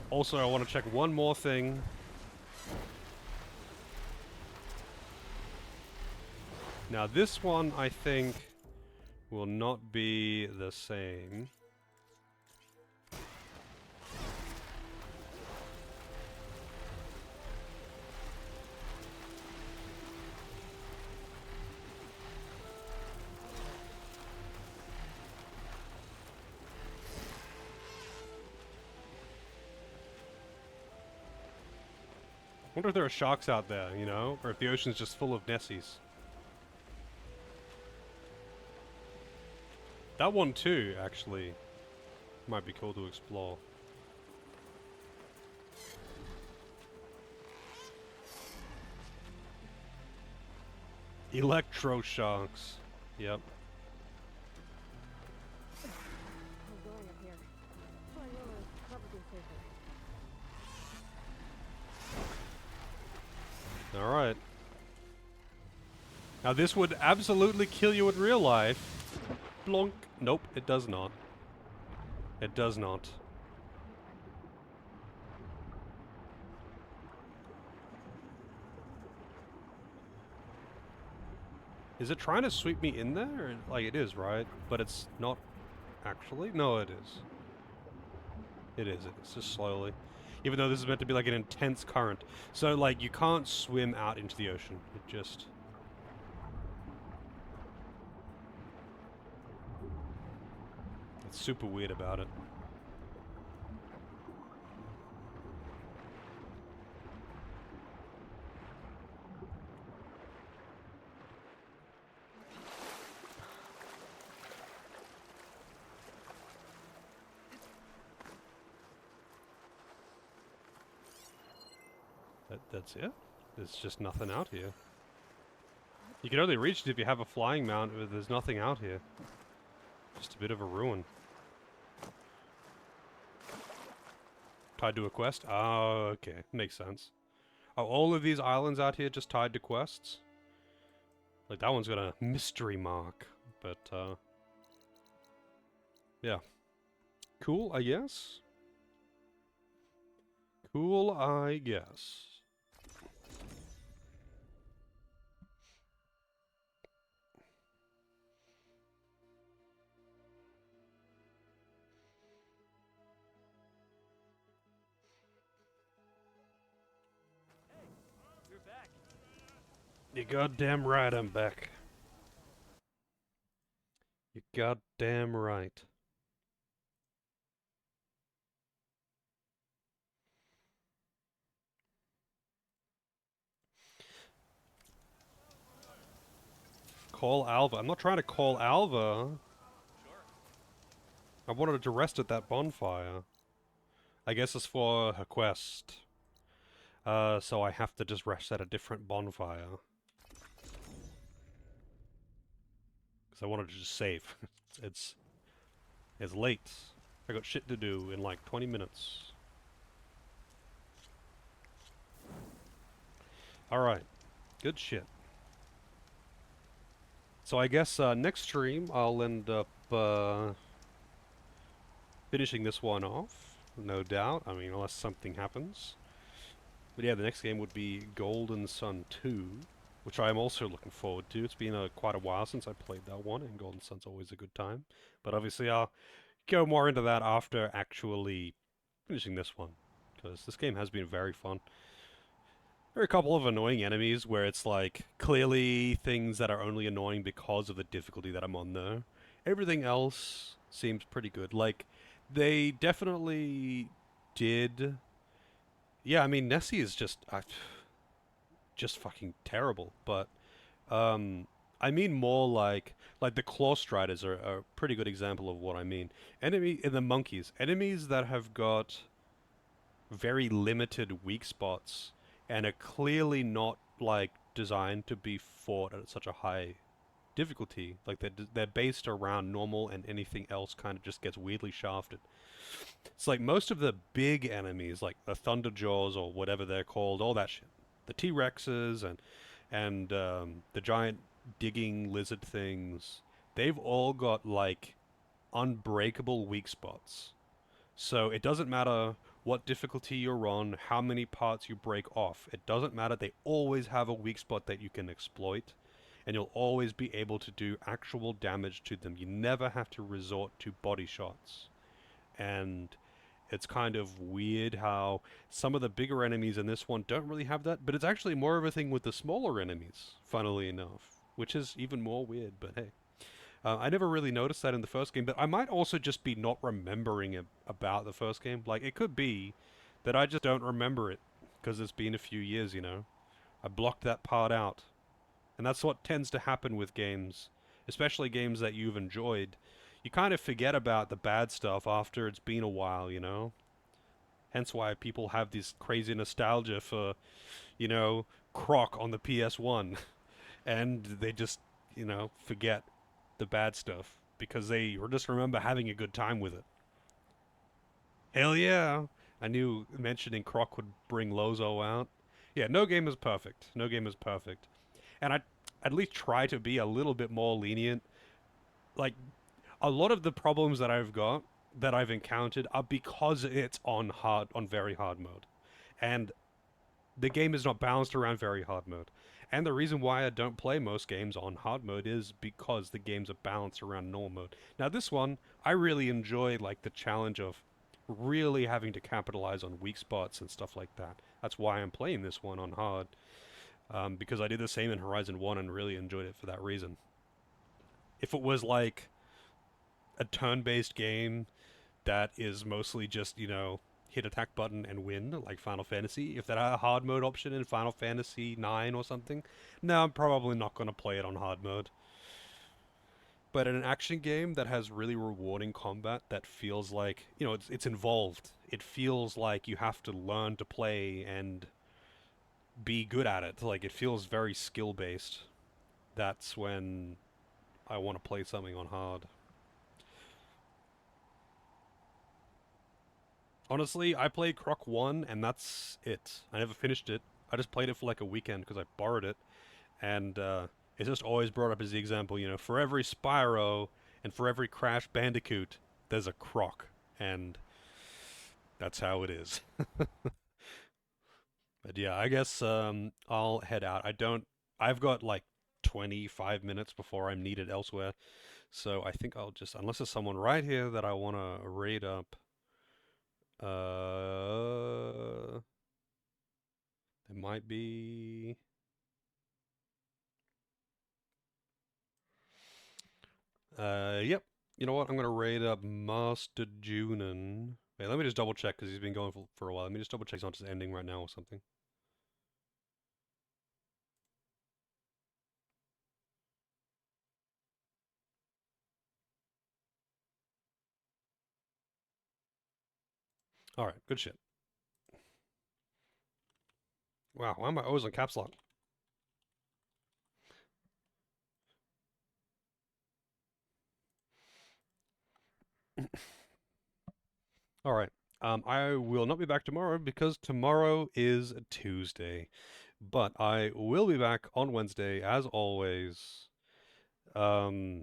Also, I want to check one more thing. Now this one, I think, will not be the same. I wonder if there are sharks out there, you know? Or if the ocean's just full of Nessies. That one too, actually, might be cool to explore. Electro sharks. Yep. I'm going up here. Flying over is probably safer. Alright. Now this would absolutely kill you in real life. Blonk. Nope, it does not. It does not. Is it trying to sweep me in there? Like, it is, right? But it's not actually? No, it is. It is. It's just slowly. Even though this is meant to be like an intense current. So, like, you can't swim out into the ocean. It just... It's super weird about it. That's it? There's just nothing out here. You can only reach it if you have a flying mount, but there's nothing out here. Just a bit of a ruin. Tied to a quest? Oh, okay. Makes sense. Are all of these islands out here just tied to quests? Like, that one's got a mystery mark, but, yeah. Cool, I guess? Cool, I guess. You're back. You're goddamn right I'm back. You're goddamn right. Call Alva. I'm not trying to call Alva. I wanted to rest at that bonfire. I guess it's for her quest. So I have to just rest at a different bonfire. Because I wanted to just save. It's late. I got shit to do in like 20 minutes. Alright. Good shit. So I guess next stream I'll end up finishing this one off. No doubt. I mean, unless something happens. But yeah, the next game would be Golden Sun 2, which I am also looking forward to. It's been quite a while since I played that one, and Golden Sun's always a good time. But obviously I'll go more into that after actually finishing this one, because this game has been very fun. There are a couple of annoying enemies where it's like clearly things that are only annoying because of the difficulty that I'm on there. Everything else seems pretty good. Like, they definitely did. Yeah, I mean, Nessie is just fucking terrible. But I mean more like the Claw Striders are a pretty good example of what I mean. The monkeys, enemies that have got very limited weak spots and are clearly not like designed to be fought at such a high difficulty. Like they're based around normal, and anything else kind of just gets weirdly shafted. It's like most of the big enemies, like the Thunderjaws or whatever they're called, all that shit, the T-Rexes and the giant digging lizard things, they've all got like unbreakable weak spots. So it doesn't matter what difficulty you're on, how many parts you break off. It doesn't matter. They always have a weak spot that you can exploit, and you'll always be able to do actual damage to them. You never have to resort to body shots. And it's kind of weird how some of the bigger enemies in this one don't really have that, but it's actually more of a thing with the smaller enemies, funnily enough, which is even more weird, but hey. I never really noticed that in the first game, but I might also just be not remembering about the first game. Like, it could be that I just don't remember it, because it's been a few years, you know? I blocked that part out. And that's what tends to happen with games, especially games that you've enjoyed. You kind of forget about the bad stuff after it's been a while, you know? Hence why people have this crazy nostalgia for, you know, Croc on the PS1. And they just, you know, forget the bad stuff because they just remember having a good time with it. Hell yeah! I knew mentioning Croc would bring Lozo out. Yeah, no game is perfect. No game is perfect. And I at least try to be a little bit more lenient. Like, a lot of the problems that I've got, that I've encountered, are because it's on very hard mode. And the game is not balanced around very hard mode. And the reason why I don't play most games on hard mode is because the games are balanced around normal mode. Now this one, I really enjoy like the challenge of really having to capitalize on weak spots and stuff like that. That's why I'm playing this one on hard. Because I did the same in Horizon 1 and really enjoyed it for that reason. If it was like a turn-based game that is mostly just, you know, hit attack button and win, like Final Fantasy, if that had a hard mode option in Final Fantasy 9 or something, no, I'm probably not going to play it on hard mode. But in an action game that has really rewarding combat that feels like, you know, it's involved. It feels like you have to learn to play and be good at it. Like, it feels very skill-based. That's when I want to play something on hard. Honestly, I played Croc 1, and that's it. I never finished it. I just played it for like a weekend because I borrowed it. And it's just always brought up as the example, you know, for every Spyro and for every Crash Bandicoot, there's a Croc. And that's how it is. But yeah, I guess I'll head out. I've got like 25 minutes before I'm needed elsewhere. So I think I'll just, unless there's someone right here that I want to raid up. There might be. Yep. You know what? I'm gonna raid up Master Junin. Wait, let me just double check because he's been going for a while. Let me just double check he's not just ending right now or something. Alright, good shit. Wow, why am I always on caps lock? Alright, I will not be back tomorrow because tomorrow is Tuesday. But I will be back on Wednesday, as always. So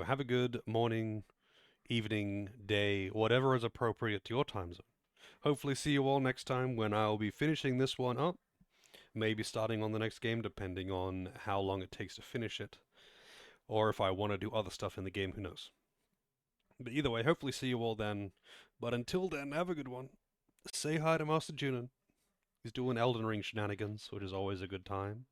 have a good morning, evening, day, whatever is appropriate to your time zone. Hopefully see you all next time when I'll be finishing this one up. Maybe starting on the next game, depending on how long it takes to finish it. Or if I want to do other stuff in the game, who knows. But either way, hopefully see you all then. But until then, have a good one. Say hi to Master Junin. He's doing Elden Ring shenanigans, which is always a good time.